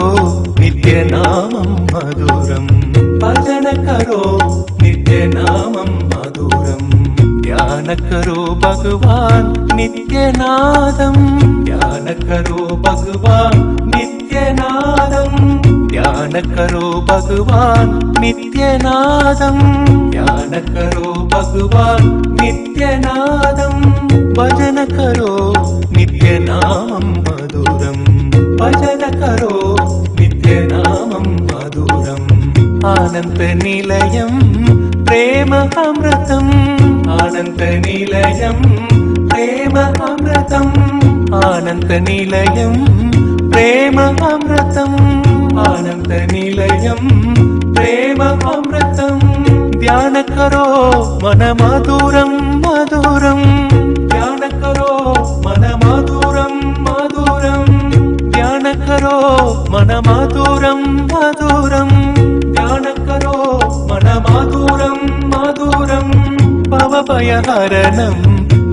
नित्य नामं मधुरं भजन करो नित्य नामं मधुरं ध्यान करो भगवान नित्यनादं ध्यान करो भगवान नित्यनादं ध्यान करो भगवान नित्यनादं ध्यान करो भगवान नित्यनादं भजन करो नित्य नामं मधुरं भजन करो नित्य नामं मधुरम् आनंद निलयं प्रेम अमृतम् आनंद निलयं प्रेम अमृतम् आनंद निलयं प्रेम अमृतम् आनंद निलयं प्रेम अमृतम् ध्यान करो मन मधुरं मधुरं ध्यान करो मन मधुरं मधुरं ध्यान करो मन मधुरं मधुरं ध्यान करो मन मधुरं मधुरं भवभयहरणं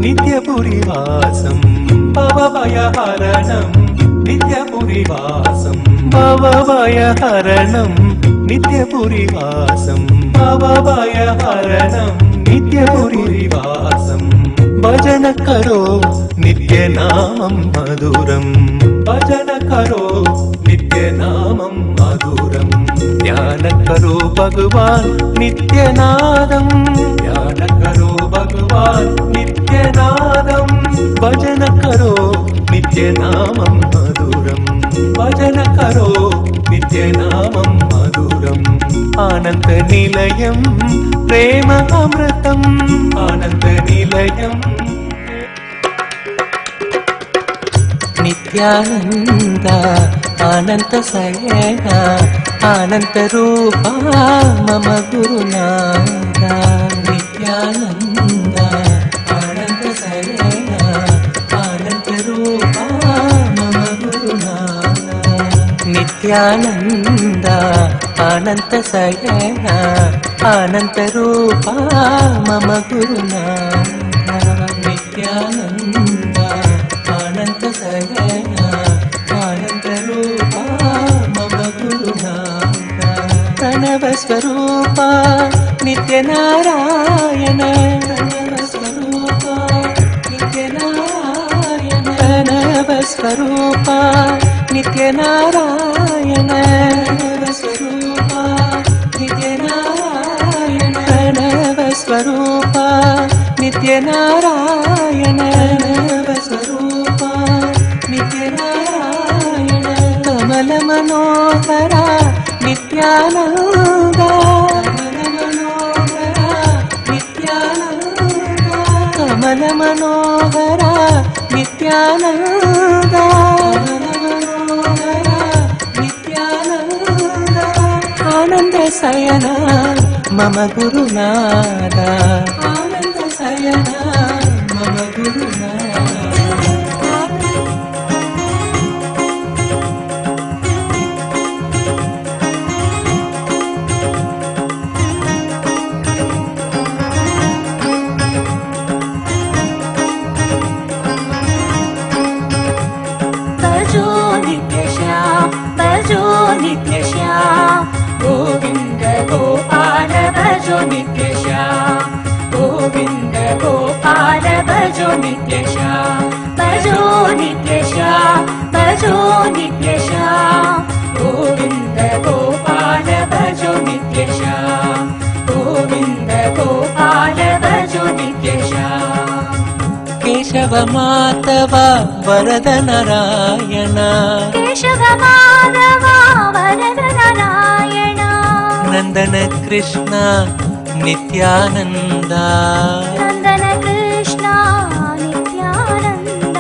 नित्यपुरीवासं भवभयहरणं नित्यपुरीवासं भवभयहरणं नित्यपुरीवासं भवभयहरणं नित्यपुरीवासं भजन करो नित्य नामं मधुरं भजन करो नित्य नामं मधुरं ध्यान करो भगवान नित्यनादं ध्यान करो भगवान नित्यनादं भजन करो नित्य नामं मधुरं भजन करो नित्य नामं मधुरम् आनंद निलयं प्रेम अमृतम् आनंद निलयं नित्यानंद अनंत शयन अनंत रूपा मम गुरुनाथ नित्यानंद अनंत शयन अनंत रूपा मम गुरुनाथ नित्यानंद अनंत शयन अनंत रूपा मम गुरुनाथ नित्यानंद अनंत शयन अनंत रूपा मम गुरुनाथ प्रणव स्वरूपा नित्य नारायण प्रणव स्वरूपा नित्य नारायण स्वरूप नित्यनारायण स्वरूप नित्यनारायण प्रणव स्वरूप नित्यनारायण स्वरूप नित्यनारायण कमल मनोहर नित्यानंद कमल मनोहर नित्यानंद आनंद शयन मम गुरुनाथ आनंद शयन मम गुरुनाथ भजो नित्य श्याम गोविंद गोपाल भजो नित्य श्याम गोविंद गोपाल भजो नित्य श्याम भजो नित्य श्याम भजो नित्य श्याम गोविंद गोपाल भजो नित्य श्याम गोविंद गोपाल भजो नित्य श्याम केशव माधव वरद नारायण केशव माधव वरद नारायण नंदन कृष्ण नित्यानंद नंदन कृष्ण नित्यानंद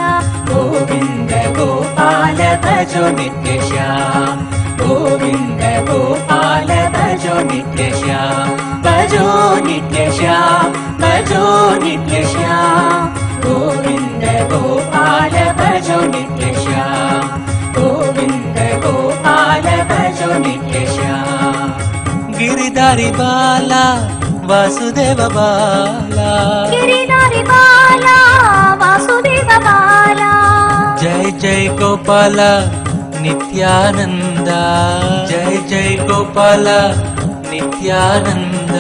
गोविंद गोपाल भजो नित्य श्याम गोविंद गोपाल भजो नित्य श्याम भजो नित्य श्याम भजो नित्य श्याम गोविंद गोपाल भजो नित्य श्याम गोविंद गोपाल भजो नित्य श्याम गिरिधारी बाला वासुदेव बाला गिरिधारी बाला वासुदेव बाला जय जय गोपाल नित्यानंद जय जय गोपाल नित्यानंद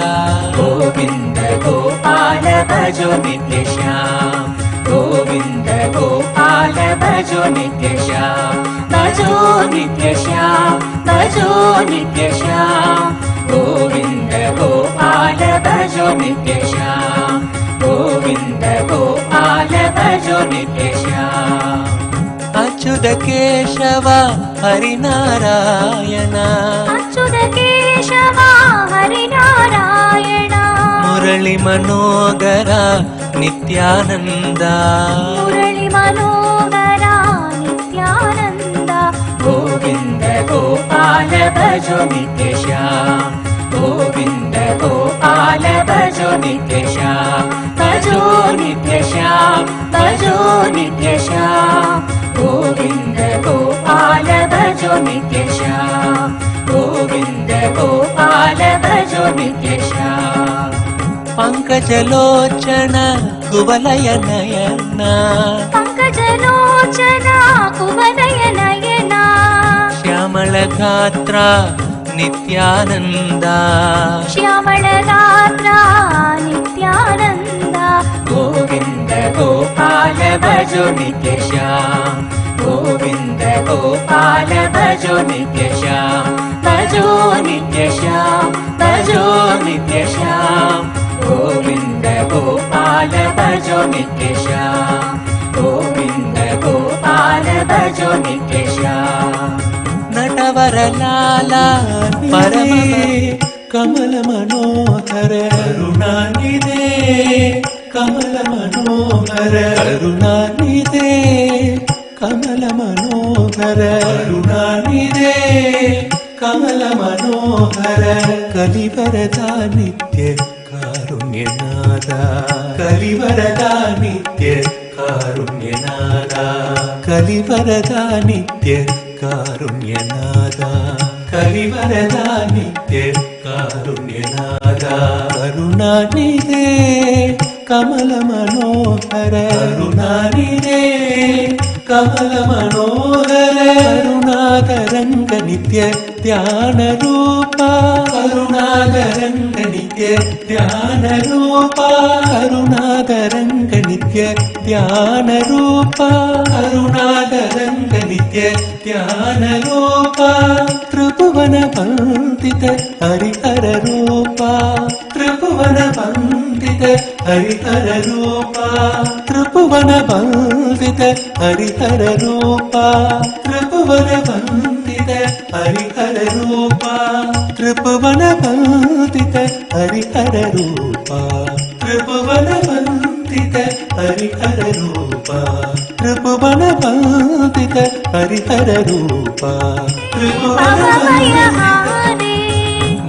गोविंद गोपाल भजो नित्य श्याम गोविंद गोपाल भजो नित्य श्याम भजो नित्य श्याम भजो नित्य श्याम गोविंद गोपाल भजो नित्य श्याम गोविंद गोपाल भजो नित्य श्याम अच्युत केशव हरिनारायण अच्युत केशव हरिनारायण मुरली मनोहर नित्यानंद मुरली मनोहर नित्यानंद गोविंद गोपाल भजो नित्य श्याम गोविंद गोपाल भजो नित्य श्याम भजो नित्य श्याम भजो नित्य श्याम गोविंद गोपाल भजो नित्य श्याम गोविंद गोपाल भजो नित्य श्याम पंकजलोचन कुवलय नयन पंकजलोचन कुवलय नयन श्यामल गात्र नित्यानंद श्यामल गात्र नित्यानंद गोविंद गोपाल भजो नित्य श्याम गोविंद गोपाल भजो नित्य श्याम भजो नित्य श्याम भजो नित्य श्याम गोविंद गोपाल भजो नित्य श्याम गोविंद गोपाल भजो नित्य श्याम नटवर लाला परम कमल मनोहर करुणानिधे कमल मनोहर करुणानिधे कमल मनोहर करुणानिधे कमल मनोहर कलिवरदा नित्य कारुण्यनाद कलिवरदा नित्य कारुण्यनाद कलिवरदा नित्य कारुण्यनाद कलिवरदा नित्य कारुण्यनाद करुणानिधे कमल मनोहर करुणानिधे कमल मनोहर करुणातरंग नित्य ധ്യാനരൂപ കരുണാകരംഗ നിത്യ ധ്യാനരൂപ കരുണാകരംഗ നിത്യ ധ്യാനരൂപ കരുണാകരംഗ നിത്യ ധ്യാനരൂപ ത്രിഭുവന വന്ദിത ഹരിഹര രൂപ ത്രിഭുവന വന്ദിത ഹരിഹര രൂപ ത്രിഭുവന വന്ദിത ഹരിഹര രൂപ ത്രിഭുവന വന്ദിത ഹരിഹര രൂപ ത്രിഭുവന വന്ദിത ഹരിഹര രൂപ ത്രിഭുവന വന്ദിത ഹരിഹര രൂപ ത്രിഭുവന വന്ദിത ഹരിഹര രൂപ ത്രിഭുവന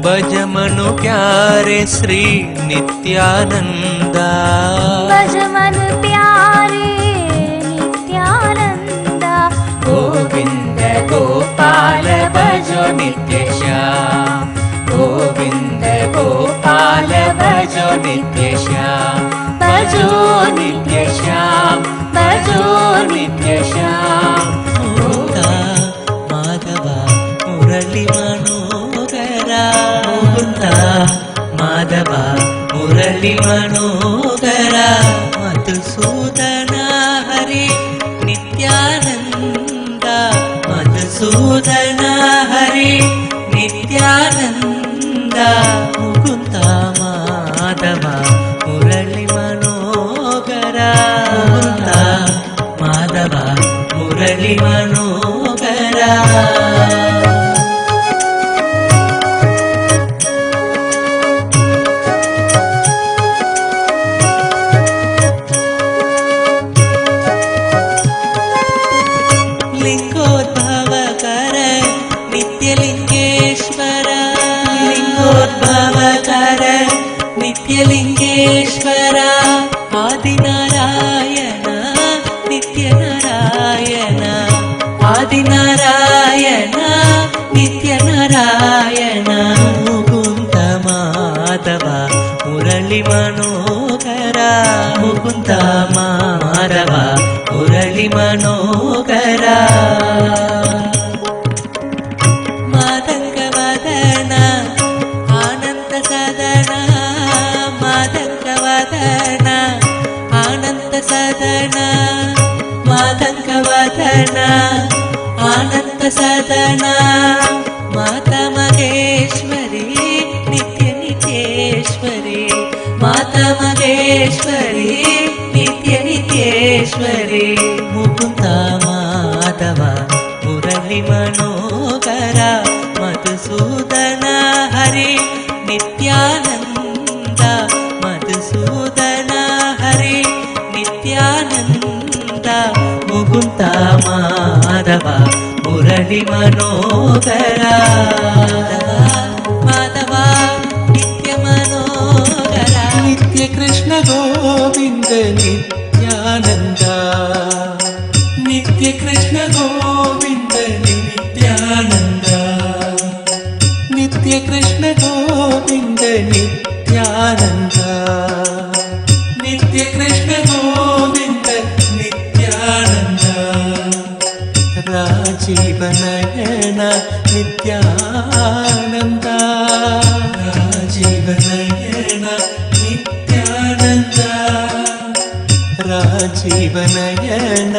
भज मनु प्यारे श्री नित्यानंदा भज मन प्यारे नित्यानंदा गोविंद गोपाल भजो नित्य श्याम गोविंद गोपाल भजो नित्य श्याम भजो नित्य श्याम भजो नित्य श्याम मुक्ता माधव मुरली मनोहरा मुक्ता माधव मुरली मनोहरा मधुसूदन हरि नित्यानंद मधुसूदन हरि नित्यानंद मुकुंद माधव मुरली मनोहरा मुकुंद माधव मुरली मनोहरा लिंगोद्भवकर नित्यलिंगेश्वर लिंगोद्भवकर नित्यलिंगेश्वर आदिनारायण नित्यनारायण आदिनारायण नित्यनारायण मुकुंद माधव मुरली मनोहरा मुकुंद माधव मुरली मनोहरा मादंगवदन आनंद सदन मादंगवदन आनंद सदन मादंगवदन आनंद सदन माता महेश्वरी नित्य नित्येश्वरी माता महेश्वरी नित्य नित्येश्वरी मुकुंद माधव मुरली मनोहरा मधुसूदन हरि नित्यानंद मधुसूदन हरि नित्यानंद मुकुंद माधव मुरली मनोहरा माधव नित्य मनोहरा नित्य कृष्ण गोविंद नित्यानंद नित्य कृष्ण गोविंद नित्यानंद नित्य कृष्ण गोविंद नित्यानंद नित्य कृष्ण गोविंद नित्यानंद राजीव नयन नित्यानंद राजीव नयन नित्यानंद राजीव नयन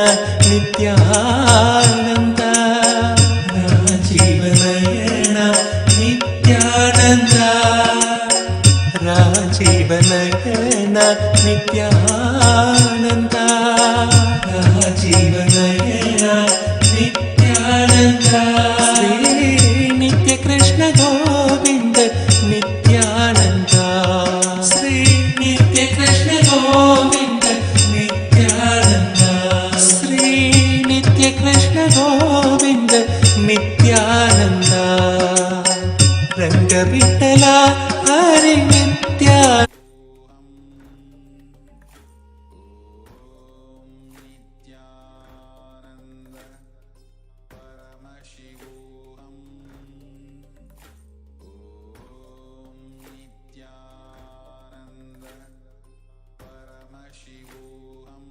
नित्यानंद राजीव नयन नित्यानंद राजीव नयन नित्यानंद राजीव नयन नित्यानंद श्री नित्य कृष्ण गोविंद नित्यानंद श्री नित्य कृष्ण गोविंद नित्यानंद श्री नित्य कृष्ण गोविंद नित्यानंद रंग Vitthala Hari Nityanand Paramashivoham Om Nithyananda Paramashivoham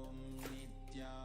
Om Nithyananda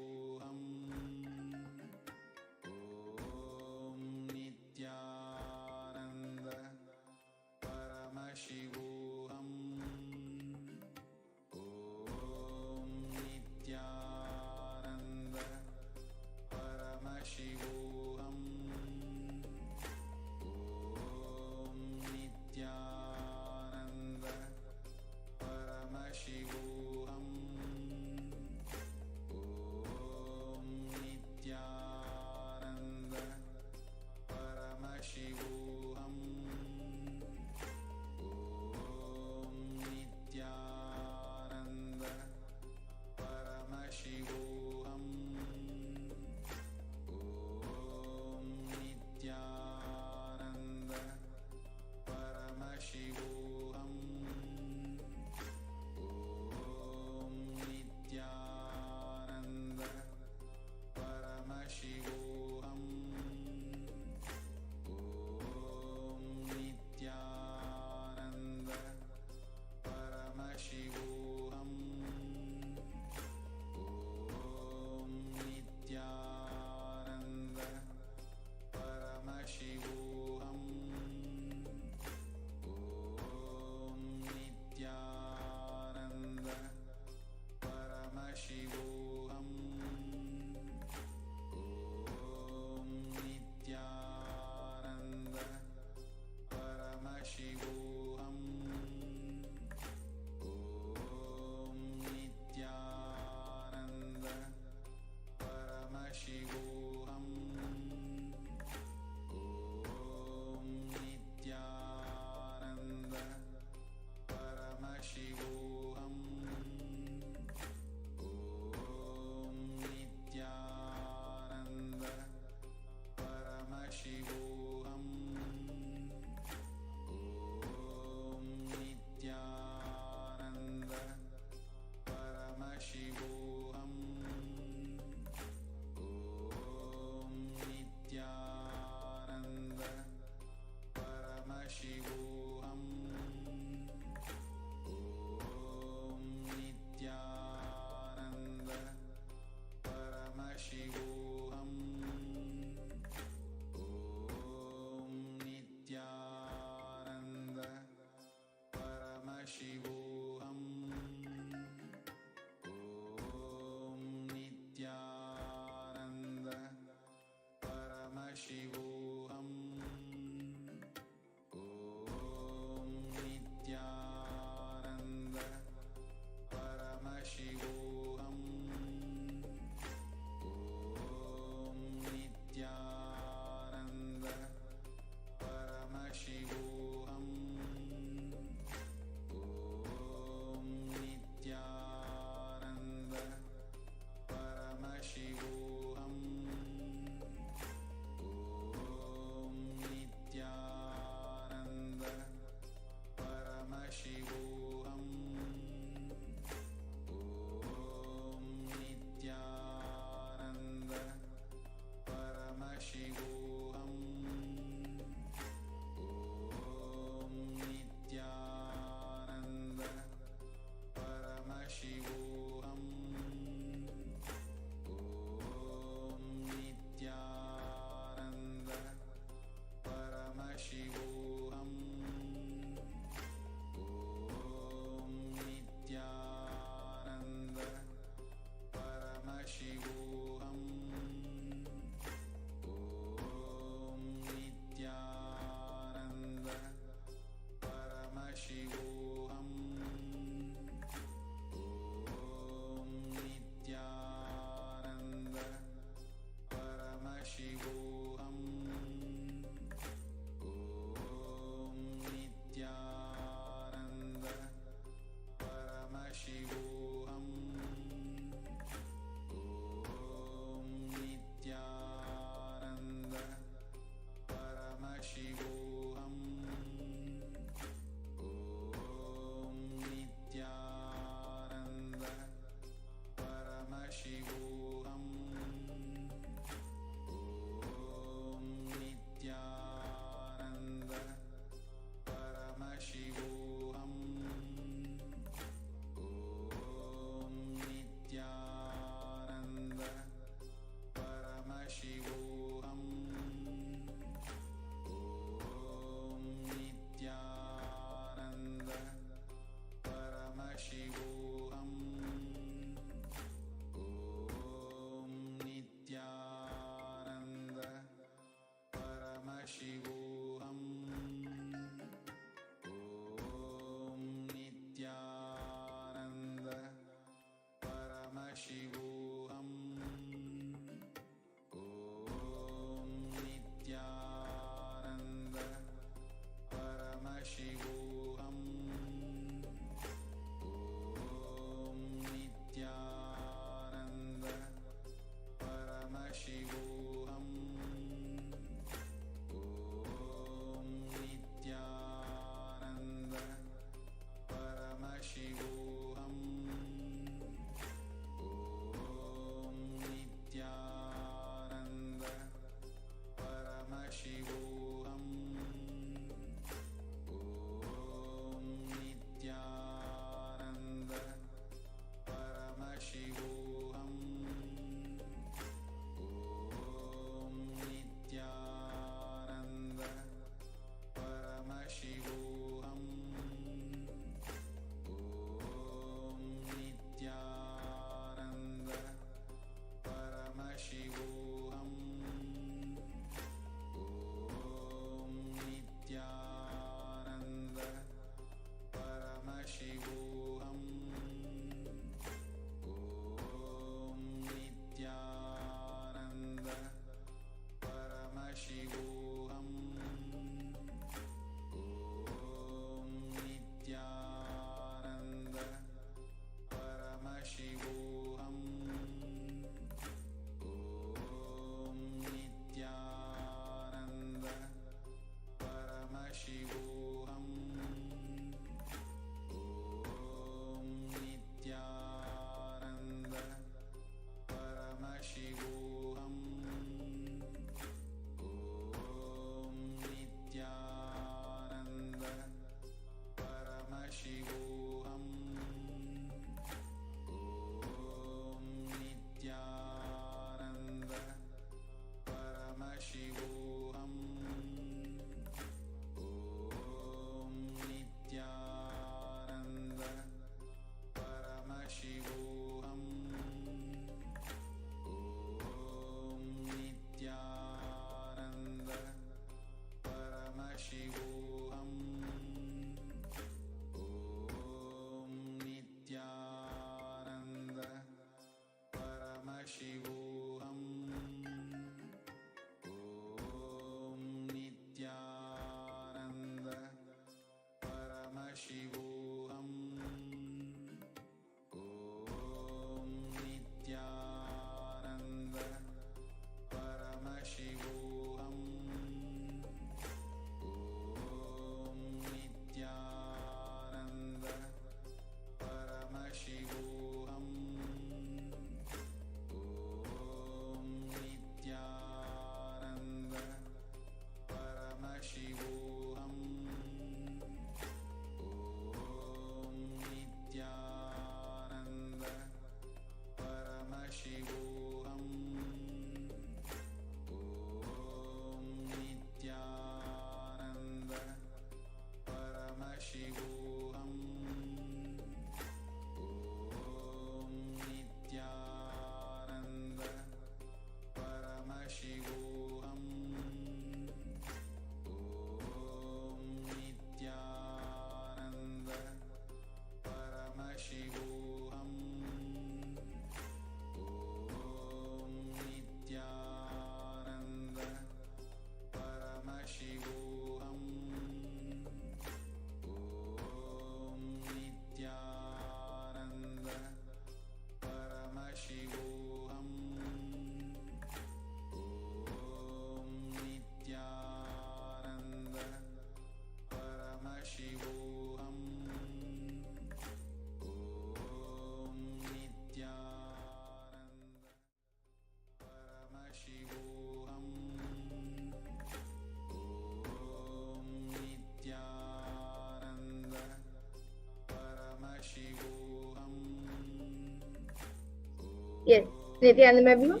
Yes, Nithyananda.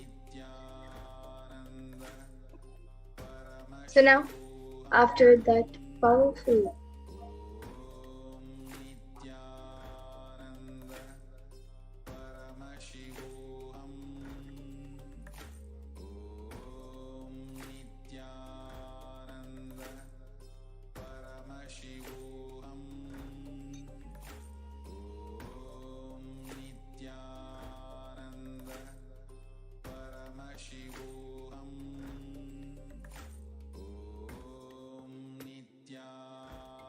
So now, after that powerful Paramashivoham. Om Nithyananda Paramashivoham. Om Nithyananda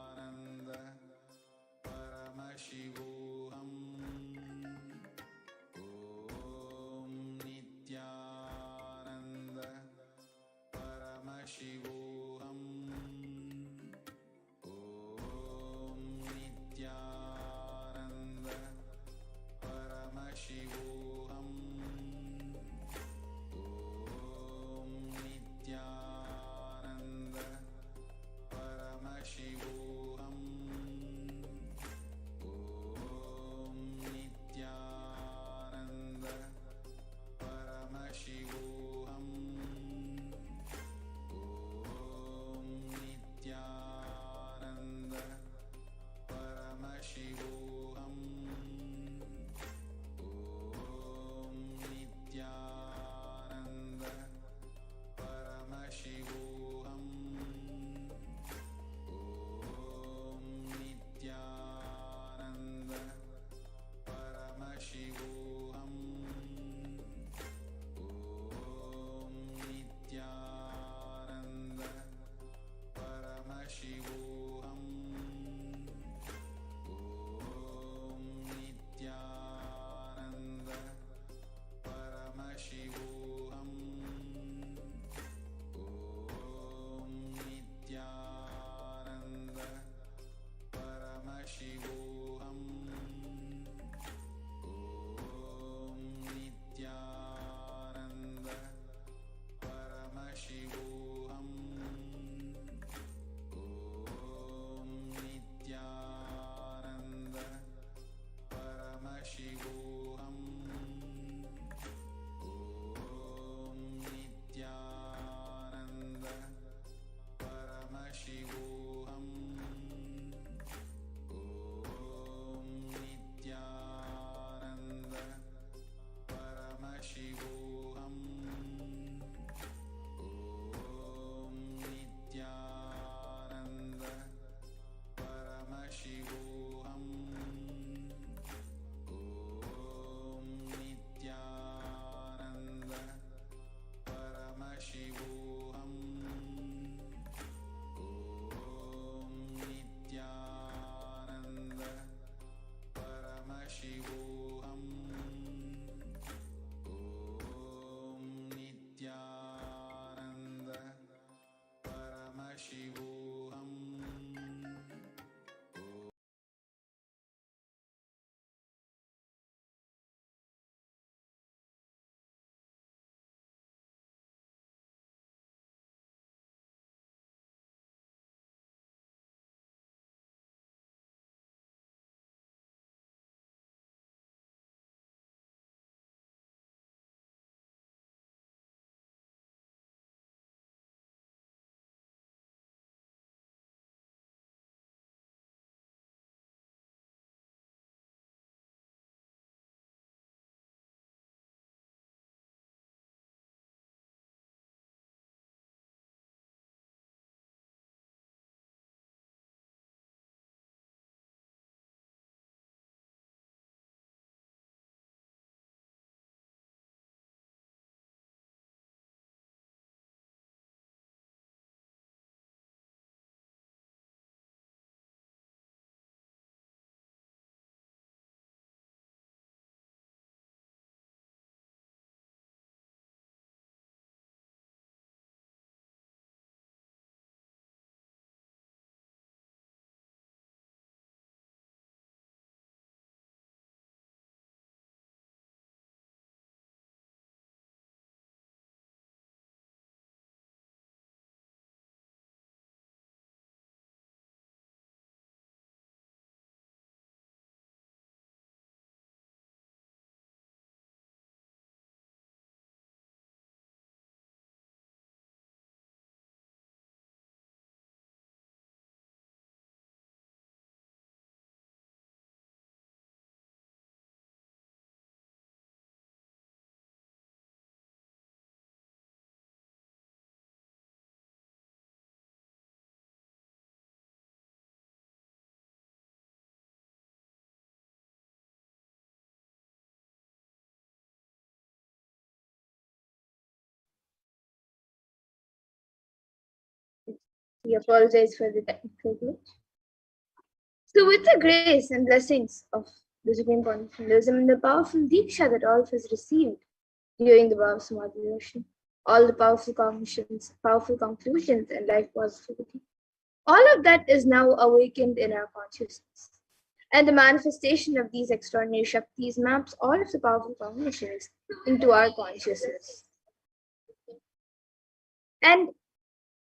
We apologize for the technical glitch. So, with the grace and blessings of the Supreme Confucianism and the powerful Diksha that all of us received during the Bhavasamadhi Darshan, all the powerful conclusions and life positivity, all of that is now awakened in our consciousness. And the manifestation of these extraordinary Shaktis maps all of the powerful combinations into our consciousness. And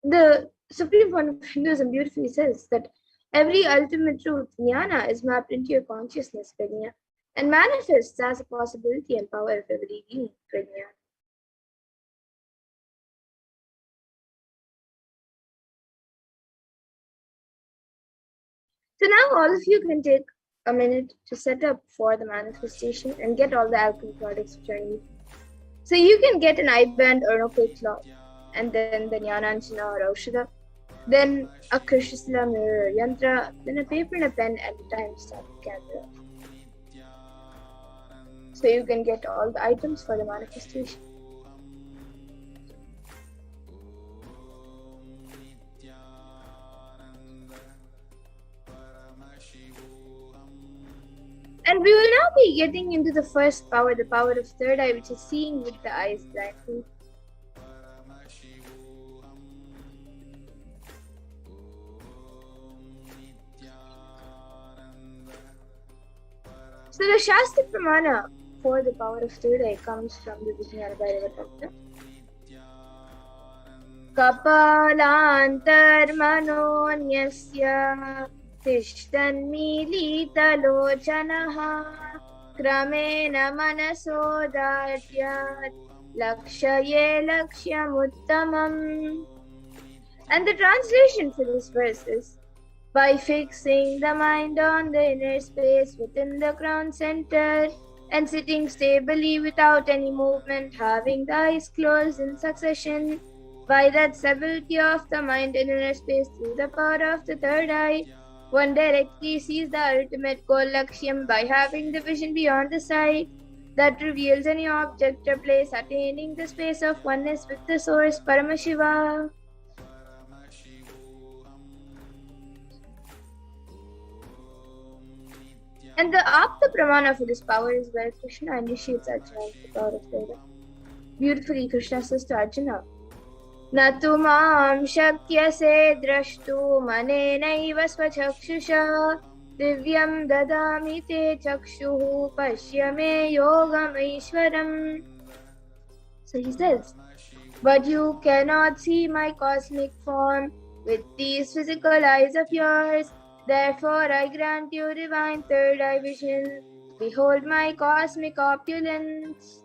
the Supreme Point of Hinduism beautifully says that every ultimate truth, jnana, is mapped into your consciousness, prajna, and manifests as a possibility and power of every being, prajna. So now all of you can take a minute to set up for the manifestation and get all the alchemy products which are needed. So you can get an eye band or an opaque cloth, and then the Jnananjana or Aushadha, then a Krishasila mirror yantra, then a paper and a pen and a timestamp camera. So you can get all the items for the manifestation. And we will now be getting into the first power, the power of third eye, which is seeing with the eyes blindly. So the Shastra Pramana for the power of third eye comes from the Vijnana Bhairava Tantra. Kapalantar manonyasya Tishtan militalochanaha Kramena manasodatyat Lakshaye lakshyamuttamam. And the translation for this verse is, by fixing the mind on the inner space within the crown center and sitting stably without any movement, having the eyes closed in succession, by that stability of the mind in inner space through the power of the third eye, one directly sees the ultimate goal lakshyam by having the vision beyond the sight that reveals any object or place, attaining the space of oneness with the source, Paramashiva. And the Apta Pramana for this power is where Krishna initiates Arjuna with the power of Veda. Beautifully, Krishna says to Arjuna, Natu mam shakyase drashtu manenaiva svachakshusha divyam dadami te chakshuhu pashyame yogam aishwaram. So he says, but you cannot see my cosmic form with these physical eyes of yours. Therefore, I grant you divine third eye vision. Behold my cosmic opulence.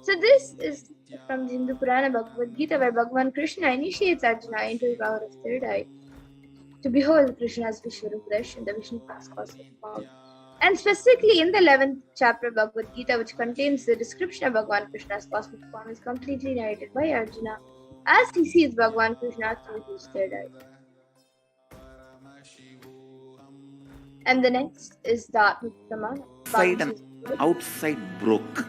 So this is from the Hindu Purana Bhagavad Gita, where Bhagavan Krishna initiates Arjuna into the power of third eye to behold Krishna's Vishwarupa Darshan, the vision of his cosmic form. And specifically in the 11th chapter of Bhagavad Gita, which contains the description of Bhagavan Krishna's cosmic form, is completely narrated by Arjuna as he sees Bhagavan Krishna through his third eye. And the next is the Atma Pramana. Outside and outside broke.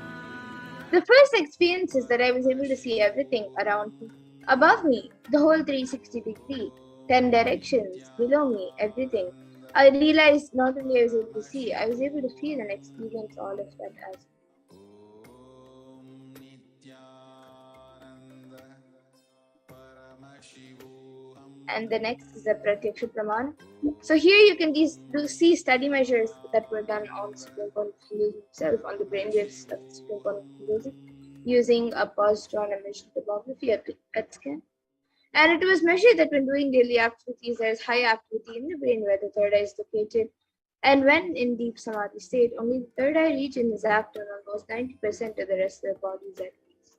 The first experience is that I was able to see everything around me. Above me, the whole 360 degree, 10 directions, below me, everything. I realized not only I was able to see, I was able to feel and experience all of that as well. And the next is the Pratyaksha Pramana. So here you can see study measures that were done on the Supreme Court of Hinduism itself, on the brainwaves of the Supreme Court of Hinduism, using a positron emission tomography at PET scan. And it was measured that when doing daily activities, there is high activity in the brain where the third eye is located. And when in deep samadhi state, only the third eye region is active and almost 90% of the rest of the body is at peace.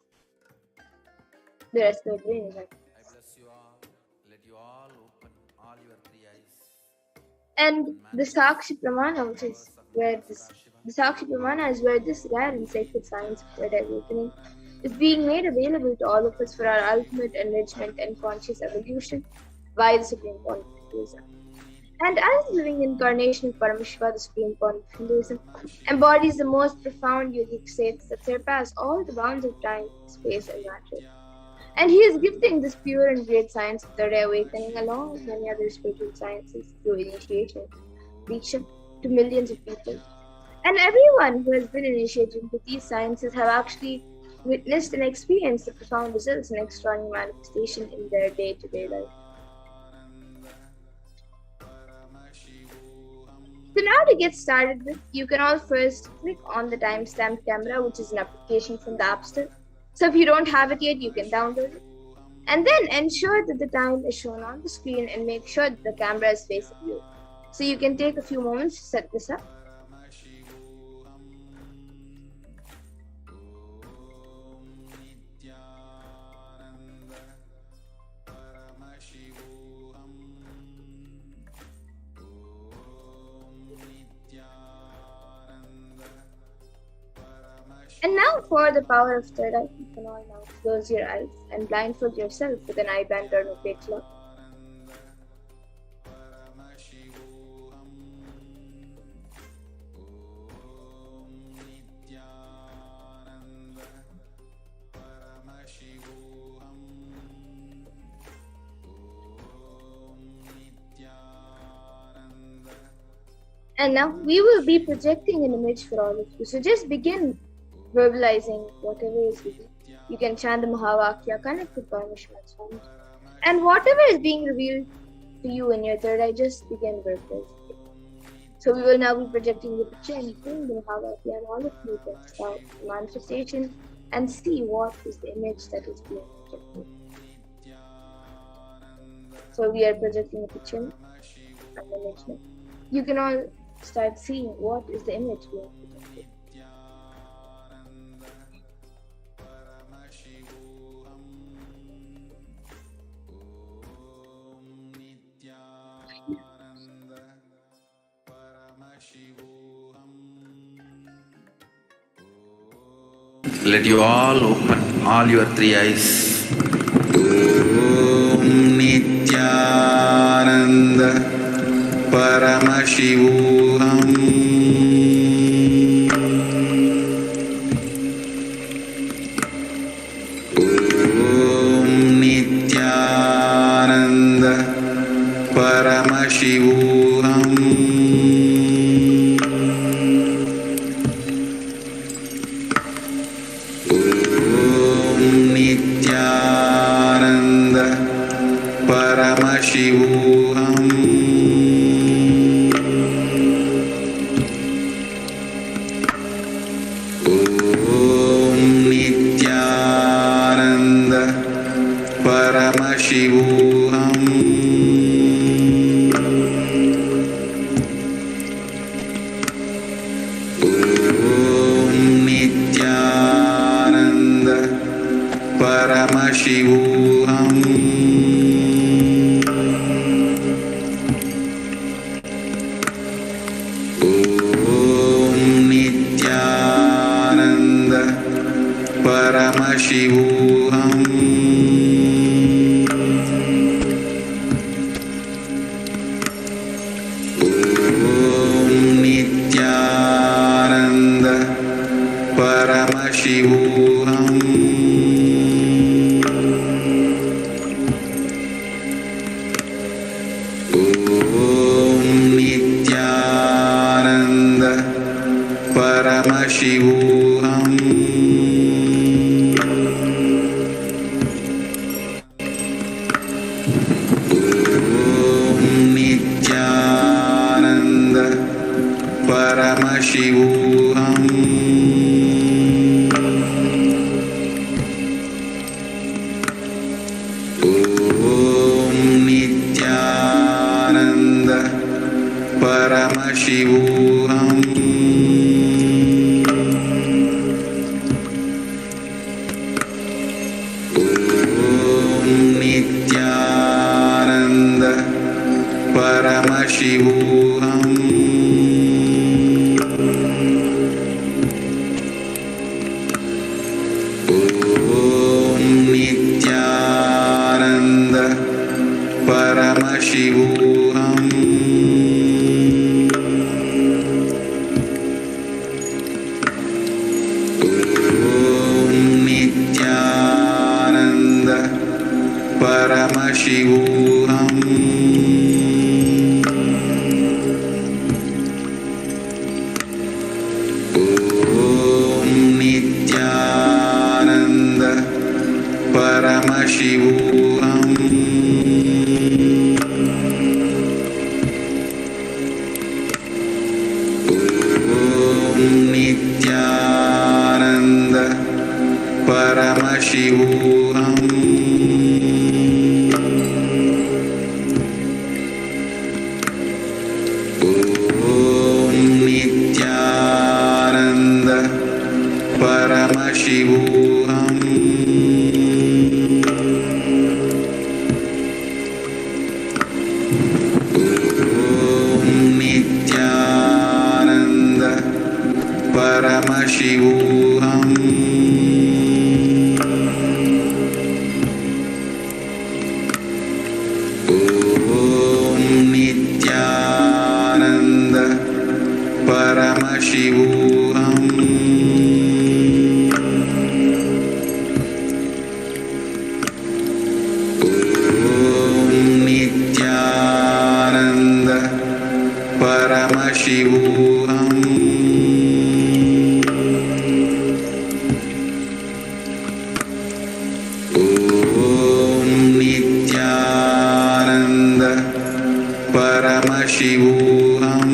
The rest of the brain is at peace. And the Sakshi Pramana, which is where the Sakshi Pramana is where this rare and sacred science of third eye awakening is being made available to all of us for our ultimate enrichment and conscious evolution by the Supreme Point of Hinduism. And as the living incarnation of Paramashiva, the Supreme Point of Hinduism embodies the most profound yogic states that surpass all the bounds of time, space, and matter. And he is gifting this pure and great science of third eye awakening along with many other spiritual sciences through initiation, Diksha, to millions of people. And everyone who has been initiated into these sciences have actually witnessed and experienced the profound results and extraordinary manifestation in their day-to-day life. So now to get started with, you can all first click on the timestamp camera, which is an application from the App Store. So if you don't have it yet, you can download it. And then ensure that the time is shown on the screen and make sure that the camera is facing you. So you can take a few moments to set this up. And now for the power of third eye, you can all now close your eyes and blindfold yourself with an eye band or no page lock. And now we will be projecting an image for all of you. So just begin verbalizing whatever is with you. You can chant the Mahavakya, connect with Paramashivoham. And whatever is being revealed to you in your third eye, just begin verbalizing. So we will now be projecting the picture and doing the Mahavakya, and all of you can start the manifestation and see what is the image that is being projected. So we are projecting a picture and the image now. You can all start seeing what is the image being projected. Let you all open all your three eyes. Om Nithyananda Paramashivoham. Om Nithyananda Paramashivoham. Nithyananda Paramashivoham. Om Nithyananda Paramashivoham. Om Nithyananda Paramashivoham. Om Nithyananda Paramashivoham. Om Nithyananda Paramashivoham. Om Nithyananda Paramashivoham. Om Nithyananda Paramashivoham. Om Nithyananda Paramashivoham. Om Nithyananda Paramashivoham. Om Nithyananda Paramashivoham. Om Nithyananda Paramashivoham. Om Nithyananda Paramashivoham. Om Nithyananda Paramashivoham. Om Nithyananda Paramashivoham. Om Nithyananda Paramashivoham. Om Nithyananda Paramashivoham. Om Nithyananda Paramashivoham. Om Nithyananda Paramashivoham.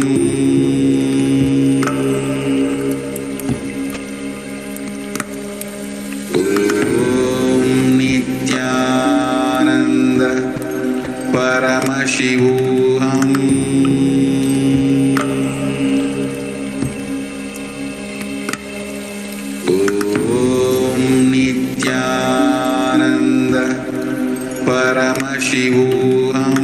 Om Nithyananda Paramashivoham. Om Nithyananda Paramashivoham.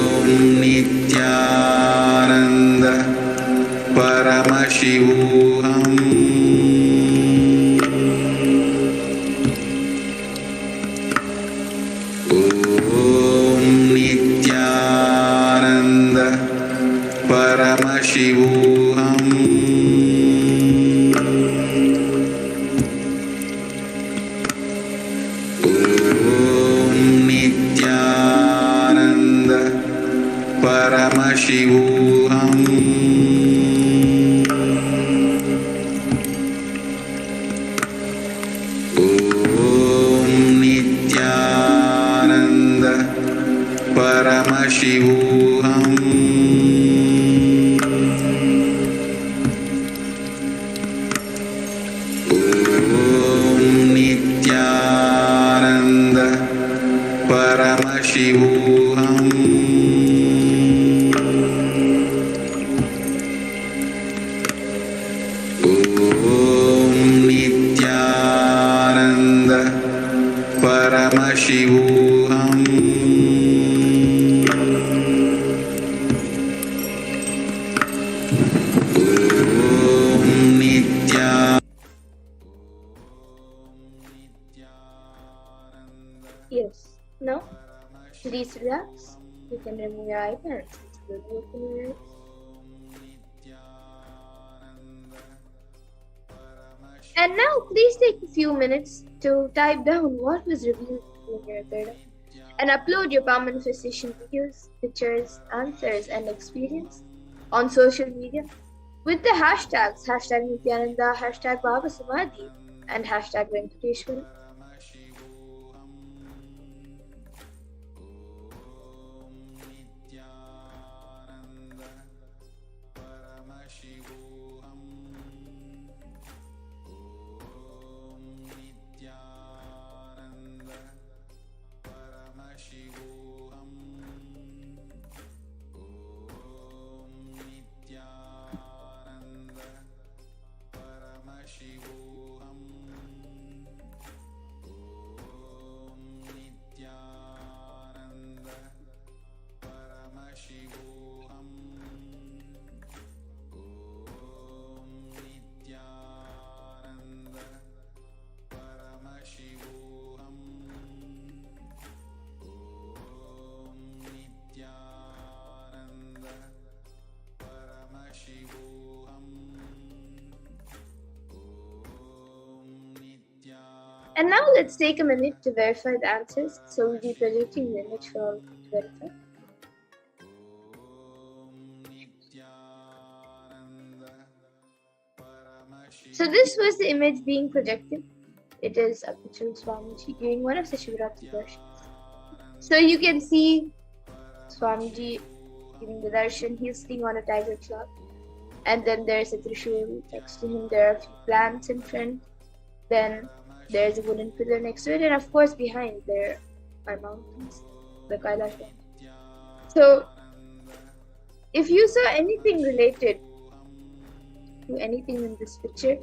Om Nithyananda Paramashivoham. Om Nithyananda Paramashivoham. Om Nithyananda Paramashivoham. Om Nithyananda Paramashivoham. Om Nithyananda Paramashivoham. Om Nithyananda Paramashivoham. Om Nithyananda. Yes. Now, please relax. You can remove your eyepads. Slowly open your eyes. And now, please take a few minutes to type down what was revealed in your third eye and upload your palm manifestation videos, pictures, answers, and experience on social media with the hashtags #Nithyananda, #Bhavasamadhi, and #Venkateshwara. And now let's take a minute to verify the answers. So we'll be projecting the image for all to verify. So this was the image being projected. It is a picture of Swamiji during one of the Shivratri Darshans. So you can see Swamiji giving the darshan. He is sitting on a tiger cloth. And then there's a Trishul next to him. There are a few plants in front. Then there's a wooden pillar next to it. And of course behind there are mountains, the Kailasa. So if you saw anything related to anything in this picture,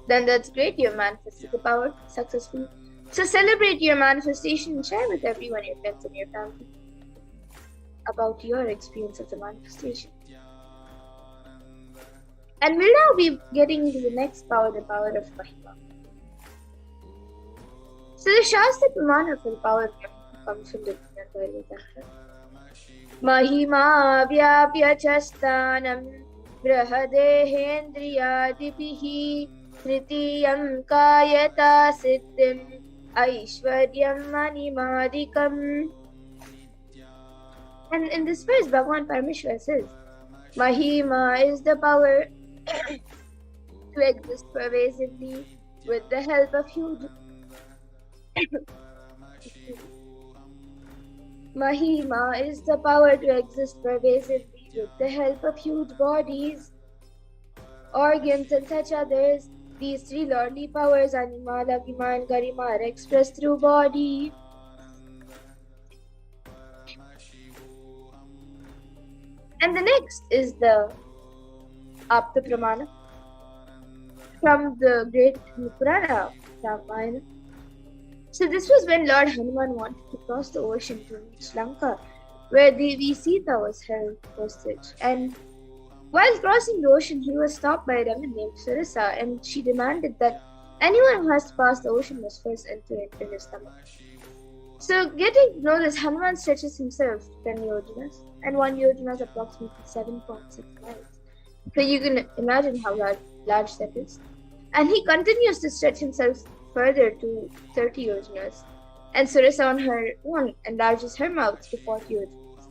then that's great. You manifested the power successfully. So celebrate your manifestation and share with everyone, your friends and your family, about your experience of the manifestation. And we'll now be getting into the next power, the power of Mahima. So the Shastra Pramana for the power of Mahima comes from the Venkateshwara. Mahima vyapya chastanam brahadehendriyadipihi tritiyam kayata siddhim aishwaryam animadikam. And in this verse, Bhagavan Paramashivoham says, Mahima is the power to exist pervasively with the help of huge Mahima is the power to exist pervasively with the help of huge bodies, organs and such others. These three lordly powers, Anima, Lavima and Garima, are expressed through body. And the next is the Apta Pramana from the great Purana Ramayana. So this was when Lord Hanuman wanted to cross the ocean to reach Lanka, where Devi Sita was held hostage. And while crossing the ocean, he was stopped by a woman named Sarasa, and she demanded that anyone who has to pass the ocean must first enter into his stomach. So getting to know this, Hanuman stretches himself 10 yojanas, and 1 yojana is approximately 7.6 miles. So you can imagine how large that is. And he continues to stretch himself further to 30 yojanas, and Sarasa on her own enlarges her mouth to 40 yojanas.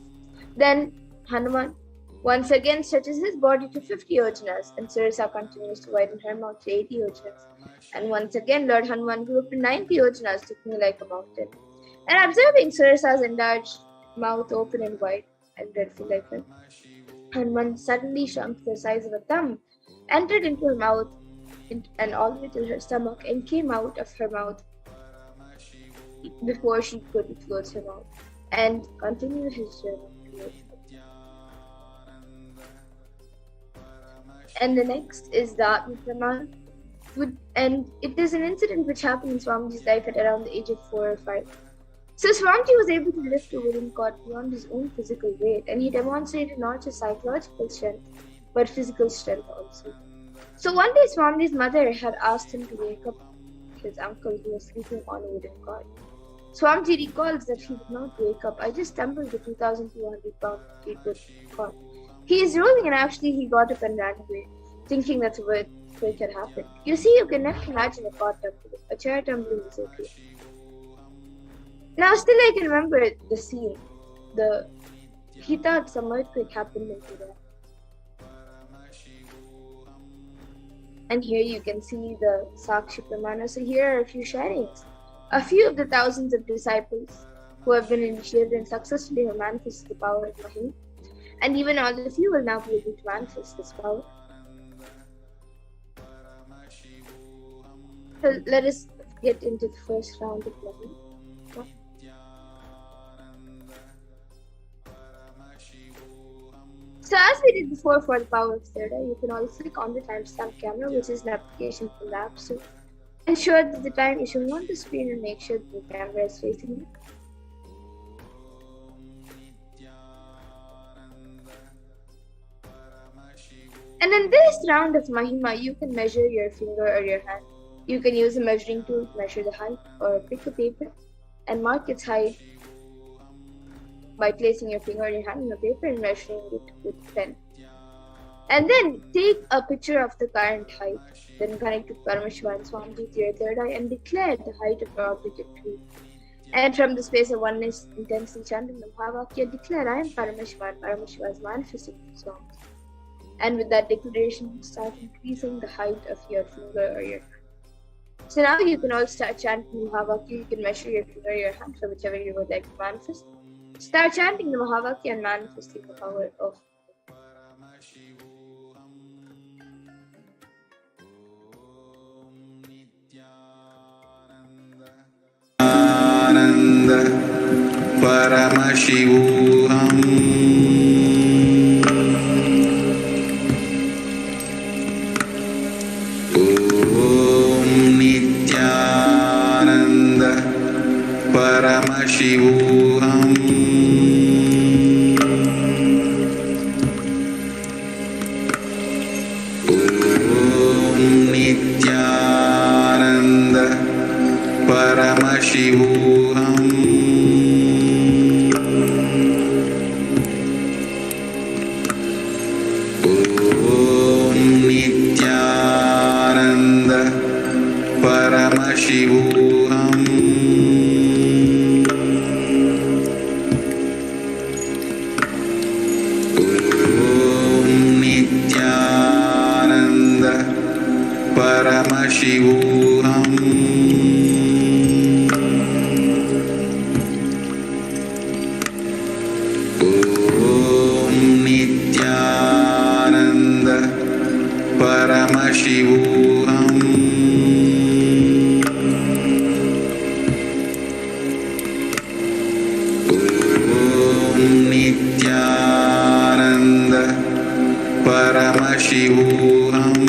Then Hanuman once again stretches his body to 50 yojanas, and Sarasa continues to widen her mouth to 80 yojanas. And once again Lord Hanuman grew up to 90 yojanas, looking like a mountain. And observing Sarasa's enlarged mouth open and wide and dreadful like her, Hanuman suddenly shrunk to the size of a thumb, entered into her mouth and all the way to her stomach, and came out of her mouth before she could close her mouth, and continued his journey towards her. And the next is the Atma Pramana, and it is an incident which happened in Swamiji's life at around the age of 4 or 5. So Swamiji was able to lift a wooden cot beyond his own physical weight, and he demonstrated not just psychological strength, but physical strength also. So one day Swamiji's mother had asked him to wake up his uncle who was sleeping on a wooden cot. Swamiji recalls that he did not wake up. I just stumbled the 2,200 pound wooden cot. He is rolling, and actually he got up and ran away, thinking that's what had happened. You see, you can never imagine a cot tumbling. A chair tumbling is okay. Now still I can remember the scene. He thought some earthquake happened into there. And here you can see the Sakshi Pramana. So here are a few sharings. A few of the thousands of disciples who have been initiated and successfully have manifested the power of Mahima. And even all of you will now be able to manifest this power. So let us get into the first round of Mahima. So as we did before for the power of third eye, you can also click on the timestamp camera, which is an application from the App Store. Ensure that the time is shown on the screen and make sure that the camera is facing you. And in this round of Mahima, you can measure your finger or your hand. You can use a measuring tool to measure the height, or pick a paper and mark its height by placing your finger or your hand on the paper and measuring it with a pen. And then take a picture of the current height. Then connect to Paramashiva and Swamiji to your third eye and declare the height of your object of truth. And from the space of oneness, intensely chanting the Mahavakya, declare I am Paramashiva and Paramashiva is manifesting in Swamiji. And with that declaration, start increasing the height of your finger or your hand. So now you can all start chanting the Mahavakya. You can measure your finger or your hand for whichever you would like to manifest. Start chanting the Mahavakya and manifesting the power of Nithyananda Paramashivoham. Om Nithyananda Paramashivoham. Om Nithyananda Paramashivoham. Om Nithyananda Paramashivoham. Om Nithyananda Paramashivoham. Om Nithyananda Paramashivoham. Om Nithyananda Paramashivoham.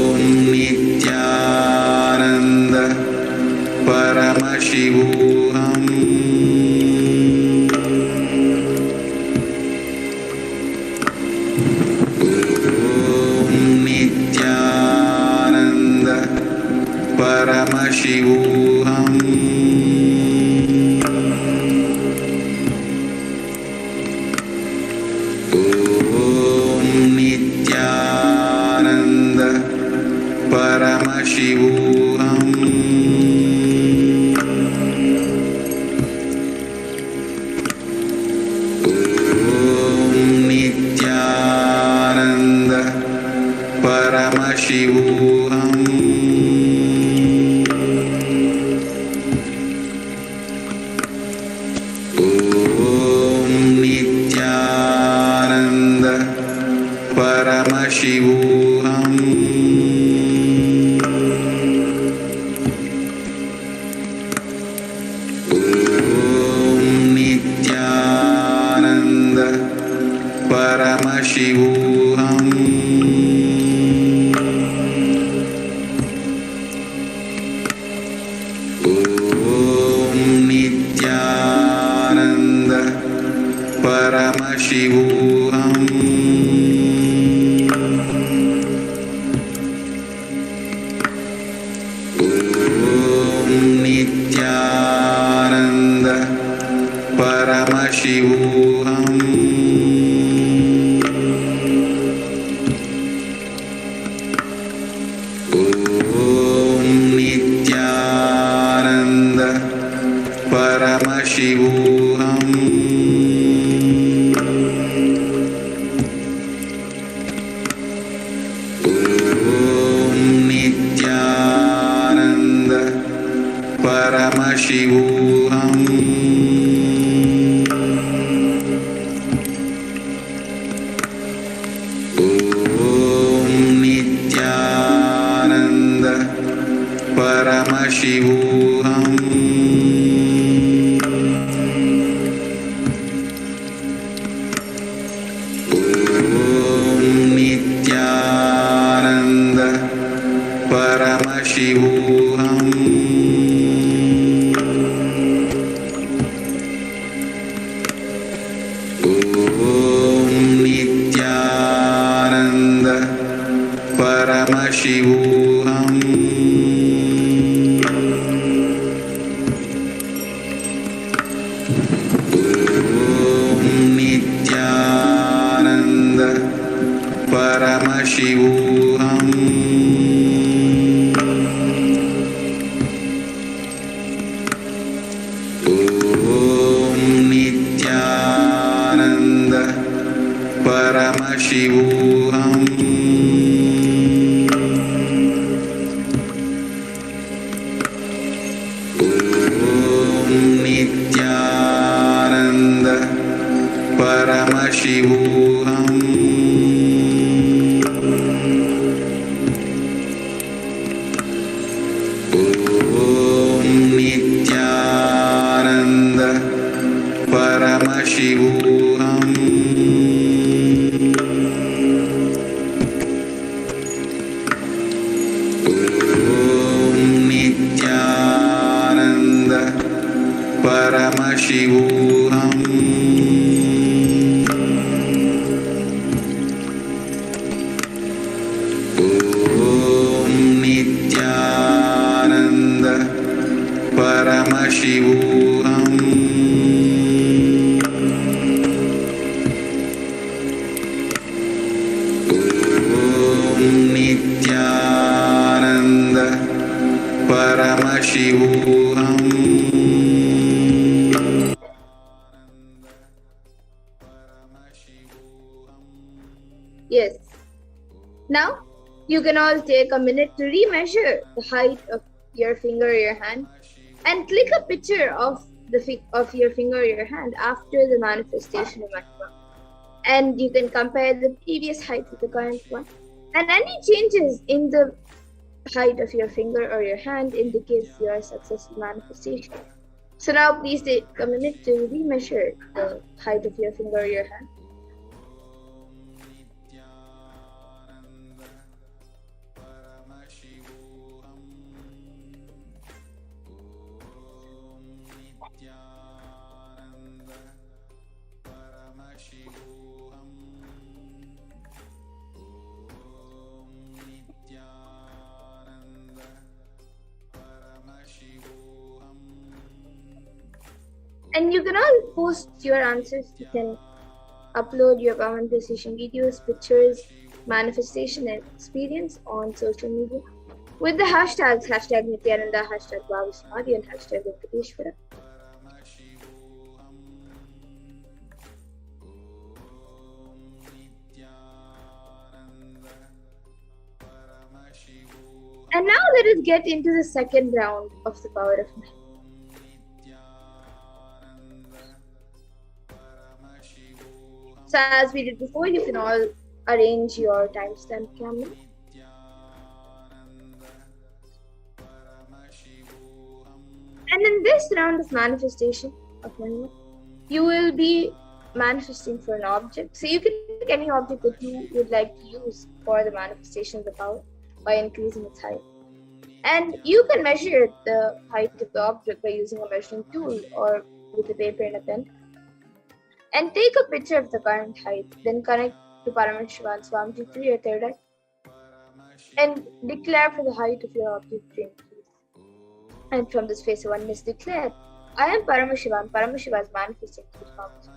Om Nithyananda Paramashivoham. Om Nithyananda Paramashivoham. Om Nithyananda Paramashivoham. Om Nithyananda Paramashivoham. Om Nithyananda Paramashivoham. Om Nithyananda Paramashivoham. Om Nithyananda Paramashivoham. Om Nithyananda Paramashivoham. Om Nithyananda Paramashivoham. Om Nithyananda Paramashivoham. Om Nithyananda Paramashivoham. Om Nithyananda Paramashivoham. Om Nithyananda Paramashivoham. Paramashivoham. Om Nithyananda Paramashivoham. Om Nithyananda Paramashivoham. Om Nithyananda Paramashivoham. Om Nithyananda Paramashivoham. Yes. Now, you can all take a minute to remeasure the height of your finger or your hand and click a picture of your finger or your hand after the manifestation of Mahima. And you can compare the previous height with the current one. And any changes in the height of your finger or your hand indicates your successful manifestation. So now please take a minute to remeasure the height of your finger or your hand. And you can all post your answers. You can upload your manifestation videos, pictures, manifestation and experience on social media with the hashtags #Nithyananda, #Bhavasamadhi, and #Venkateshwara. And now let us get into the second round of the power of mind. So as we did before, you can all arrange your timestamp camera. And in this round of manifestation of Mahima, you will be manifesting for an object. So you can pick any object that you would like to use for the manifestation of the power by increasing its height. And you can measure the height of the object by using a measuring tool or with a paper and a pen. And take a picture of the current height, then connect to Paramashivoham Swamiji through your third eye and declare for the height of your object to increase. And from this phase of oneness, declare, I am Paramashivoham. Paramashiva is manifesting through forms.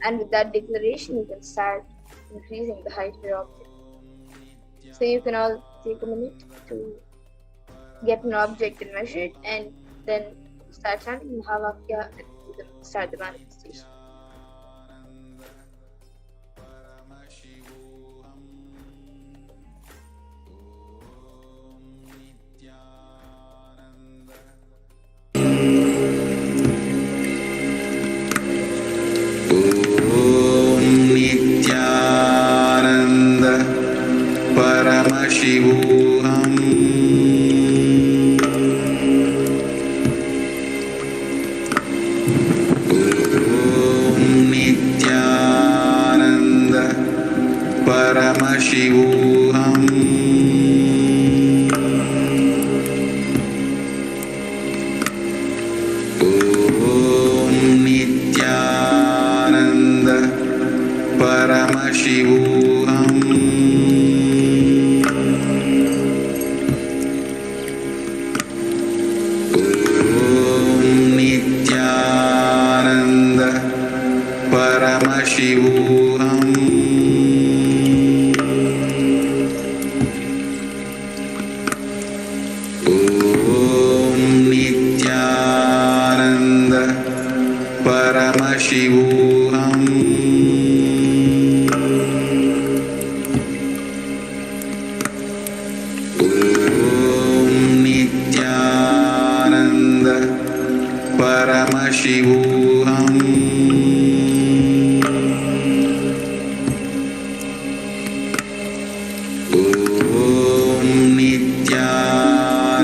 And with that declaration, you can start increasing the height of your object. So you can all take a minute to get an object and measure it, and then start chanting Mahavakya and start the manifestation. Om Nithyananda Paramashivoham. Om Nithyananda Paramashivoham. Om Nithyananda Paramashivoham. Om Nithyananda Paramashivoham. Om Nithyananda Paramashivoham. Om Nithyananda Paramashivoham.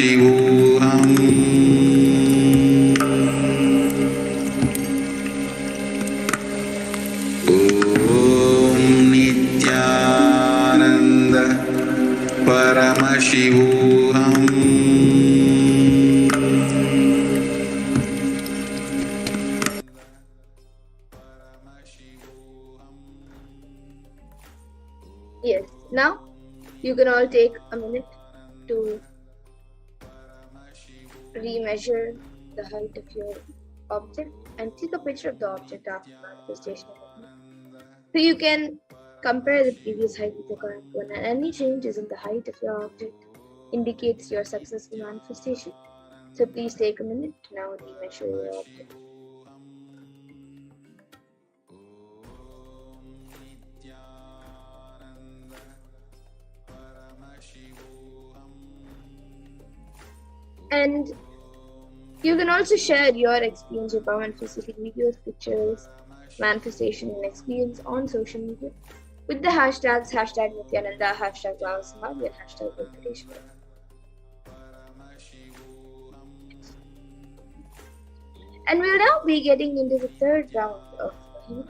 Paramashivoham. Om Nithyananda Paramashivoham. Yes. Now you can all take a minute to remeasure the height of your object and take a picture of the object after manifestation. So you can compare the previous height with the current one, and any changes in the height of your object indicates your successful manifestation. So please take a minute to now remeasure your object. And you can also share your experience with power manifestation videos, pictures, manifestation and experience on social media with the hashtags #Nithyananda, #Bhavasamadhi, and #Venkateshwara. And we'll now be getting into the third round of healing.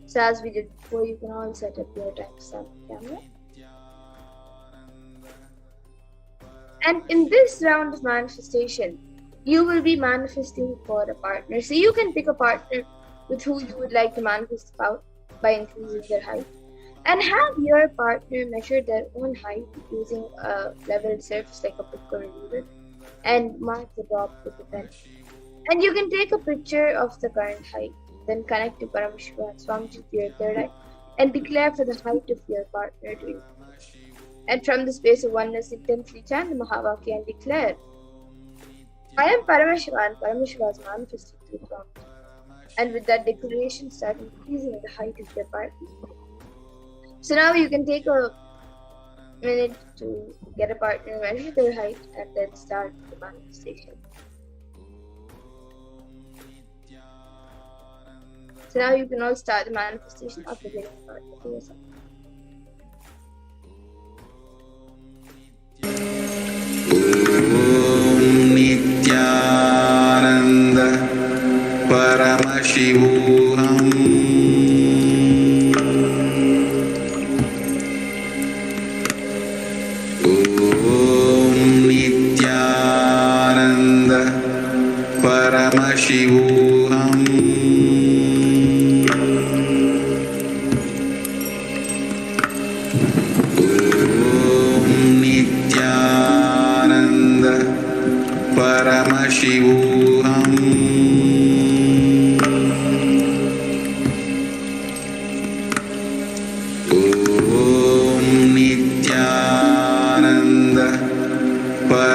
So as we did before, you can all set up your timestamp camera. And in this round of manifestation, you will be manifesting for a partner. So you can pick a partner with who you would like to manifest about by increasing their height. And have your partner measure their own height using a leveled surface like a book or a ruler and mark the top with a pen. And you can take a picture of the current height, then connect to Paramashivoham Swamiji to your third eye and declare for the height of your partner to you. And from the space of oneness, intensely chant the Mahavakya and declare, I am Paramashiva and Paramashiva is manifested through Swamiji. And with that declaration, start increasing the height of your partner. So now you can take a minute to get a partner, measure their height, and then start the manifestation. So now you can all start the manifestation of the beginning part for yourself. Om Nithyananda Paramashivoham. Om Nithyananda Paramashivoham. Paramashivoham. Om Nithyananda Paramashivoham. Om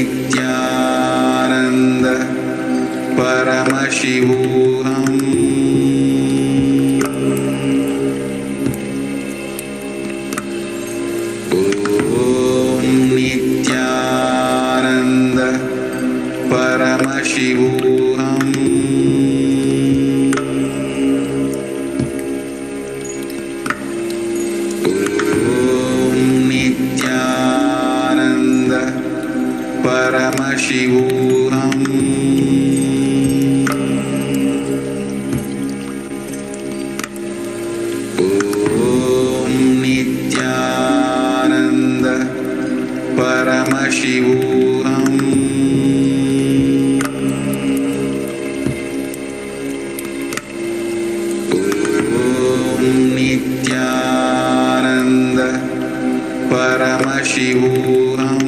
Nithyananda Paramashivoham. Paramashivoham. Om Nithyananda Paramashivoham. Om Nithyananda Paramashivoham. Nithyananda Paramashivoham.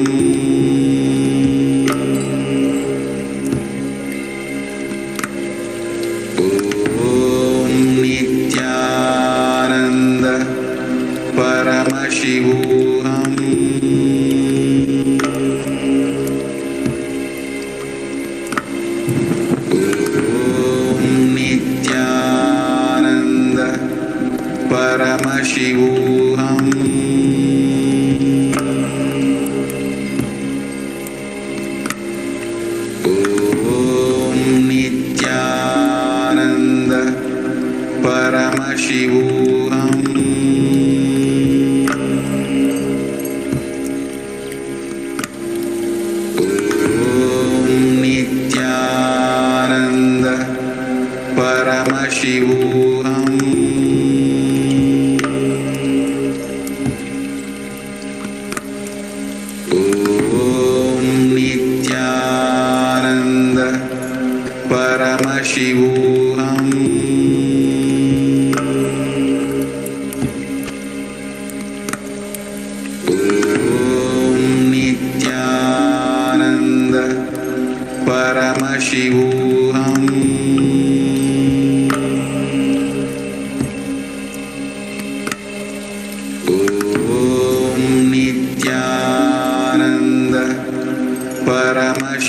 Om Nithyananda Paramashivoham. Om Nithyananda Paramashivoham. Om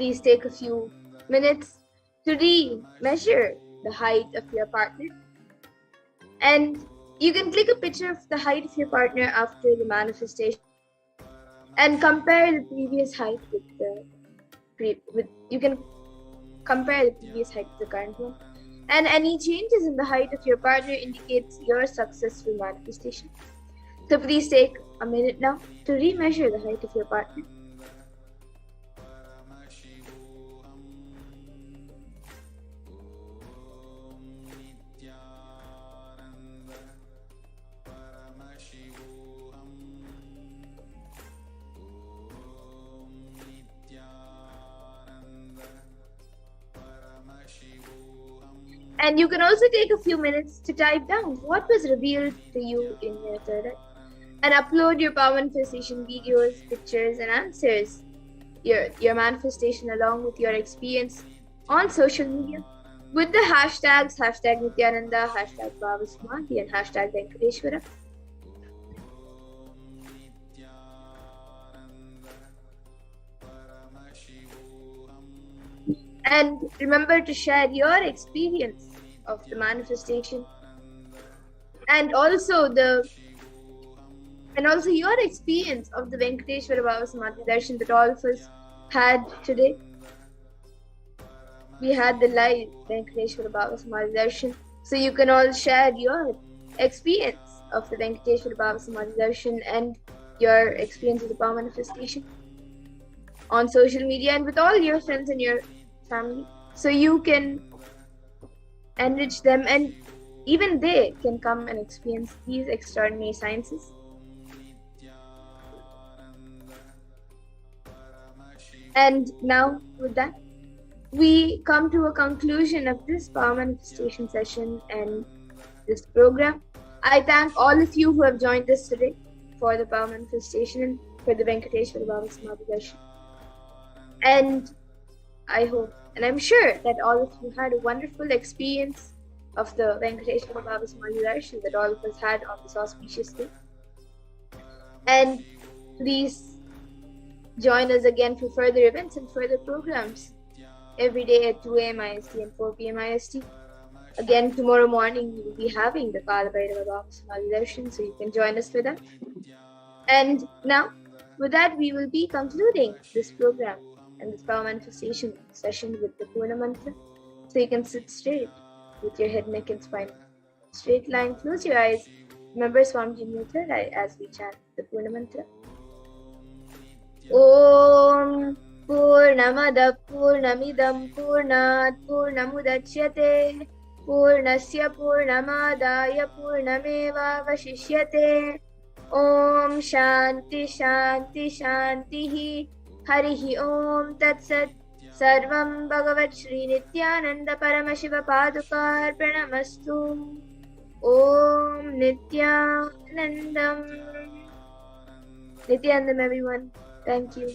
please take a few minutes to measure the height of your partner. And you can click a picture of the height of your partner after the manifestation and compare the previous height with you can compare the previous height with the current one. And any changes in the height of your partner indicates your successful manifestation. So please take a minute now to remeasure the height of your partner. And you can also take a few minutes to type down what was revealed to you in your third eye and upload your power manifestation videos, pictures, and answers, your manifestation along with your experience on social media with the hashtags #Nithyananda, #Bhavasamadhi, and #Venkateshwara. And remember to share your experience of the manifestation and also your experience of the Venkateshwara Bhavasamadhi Darshan that all of us had today. We had the live Venkateshwara Bhavasamadhi Darshan, so you can all share your experience of the Venkateshwara Bhavasamadhi Darshan and your experience of the power manifestation on social media and with all your friends and your family, so you can enrich them and even they can come and experience these extraordinary sciences. And now with that, we come to a conclusion of this power manifestation session and this program. I thank all of you who have joined us today for the power manifestation and for the Venkateshwara Bhavasamadhi Darshan. And I hope and I'm sure that all of you had a wonderful experience of the Venkateshwara Bhavasamadhi Darshan that all of us had on this auspicious day. And please join us again for further events and further programs every day at 2 a.m. IST and 4 p.m. IST. Again, tomorrow morning we will be having the Kala Bhairava Bhavasamadhi Darshan, so you can join us for that. And now, with that, we will be concluding this program and this power manifestation session with the Purna Mantra. So you can sit straight with your head, neck, and spine straight line. Close your eyes. Remember Swamiji in your third eye as we chant the Purna Mantra. Om Purnamada Purnamidam Purnat Purnamudachyate Purnasya Purnamadaya Purnameva Vashishyate. Om Shanti Shanti Shantihi. Harihi Om Tat Sat. Sarvam Bhagavat Shri Nithyananda Paramashiva Padukar Pranamastu. Om Nithyanandam. Nithyanandam, everyone. Thank you.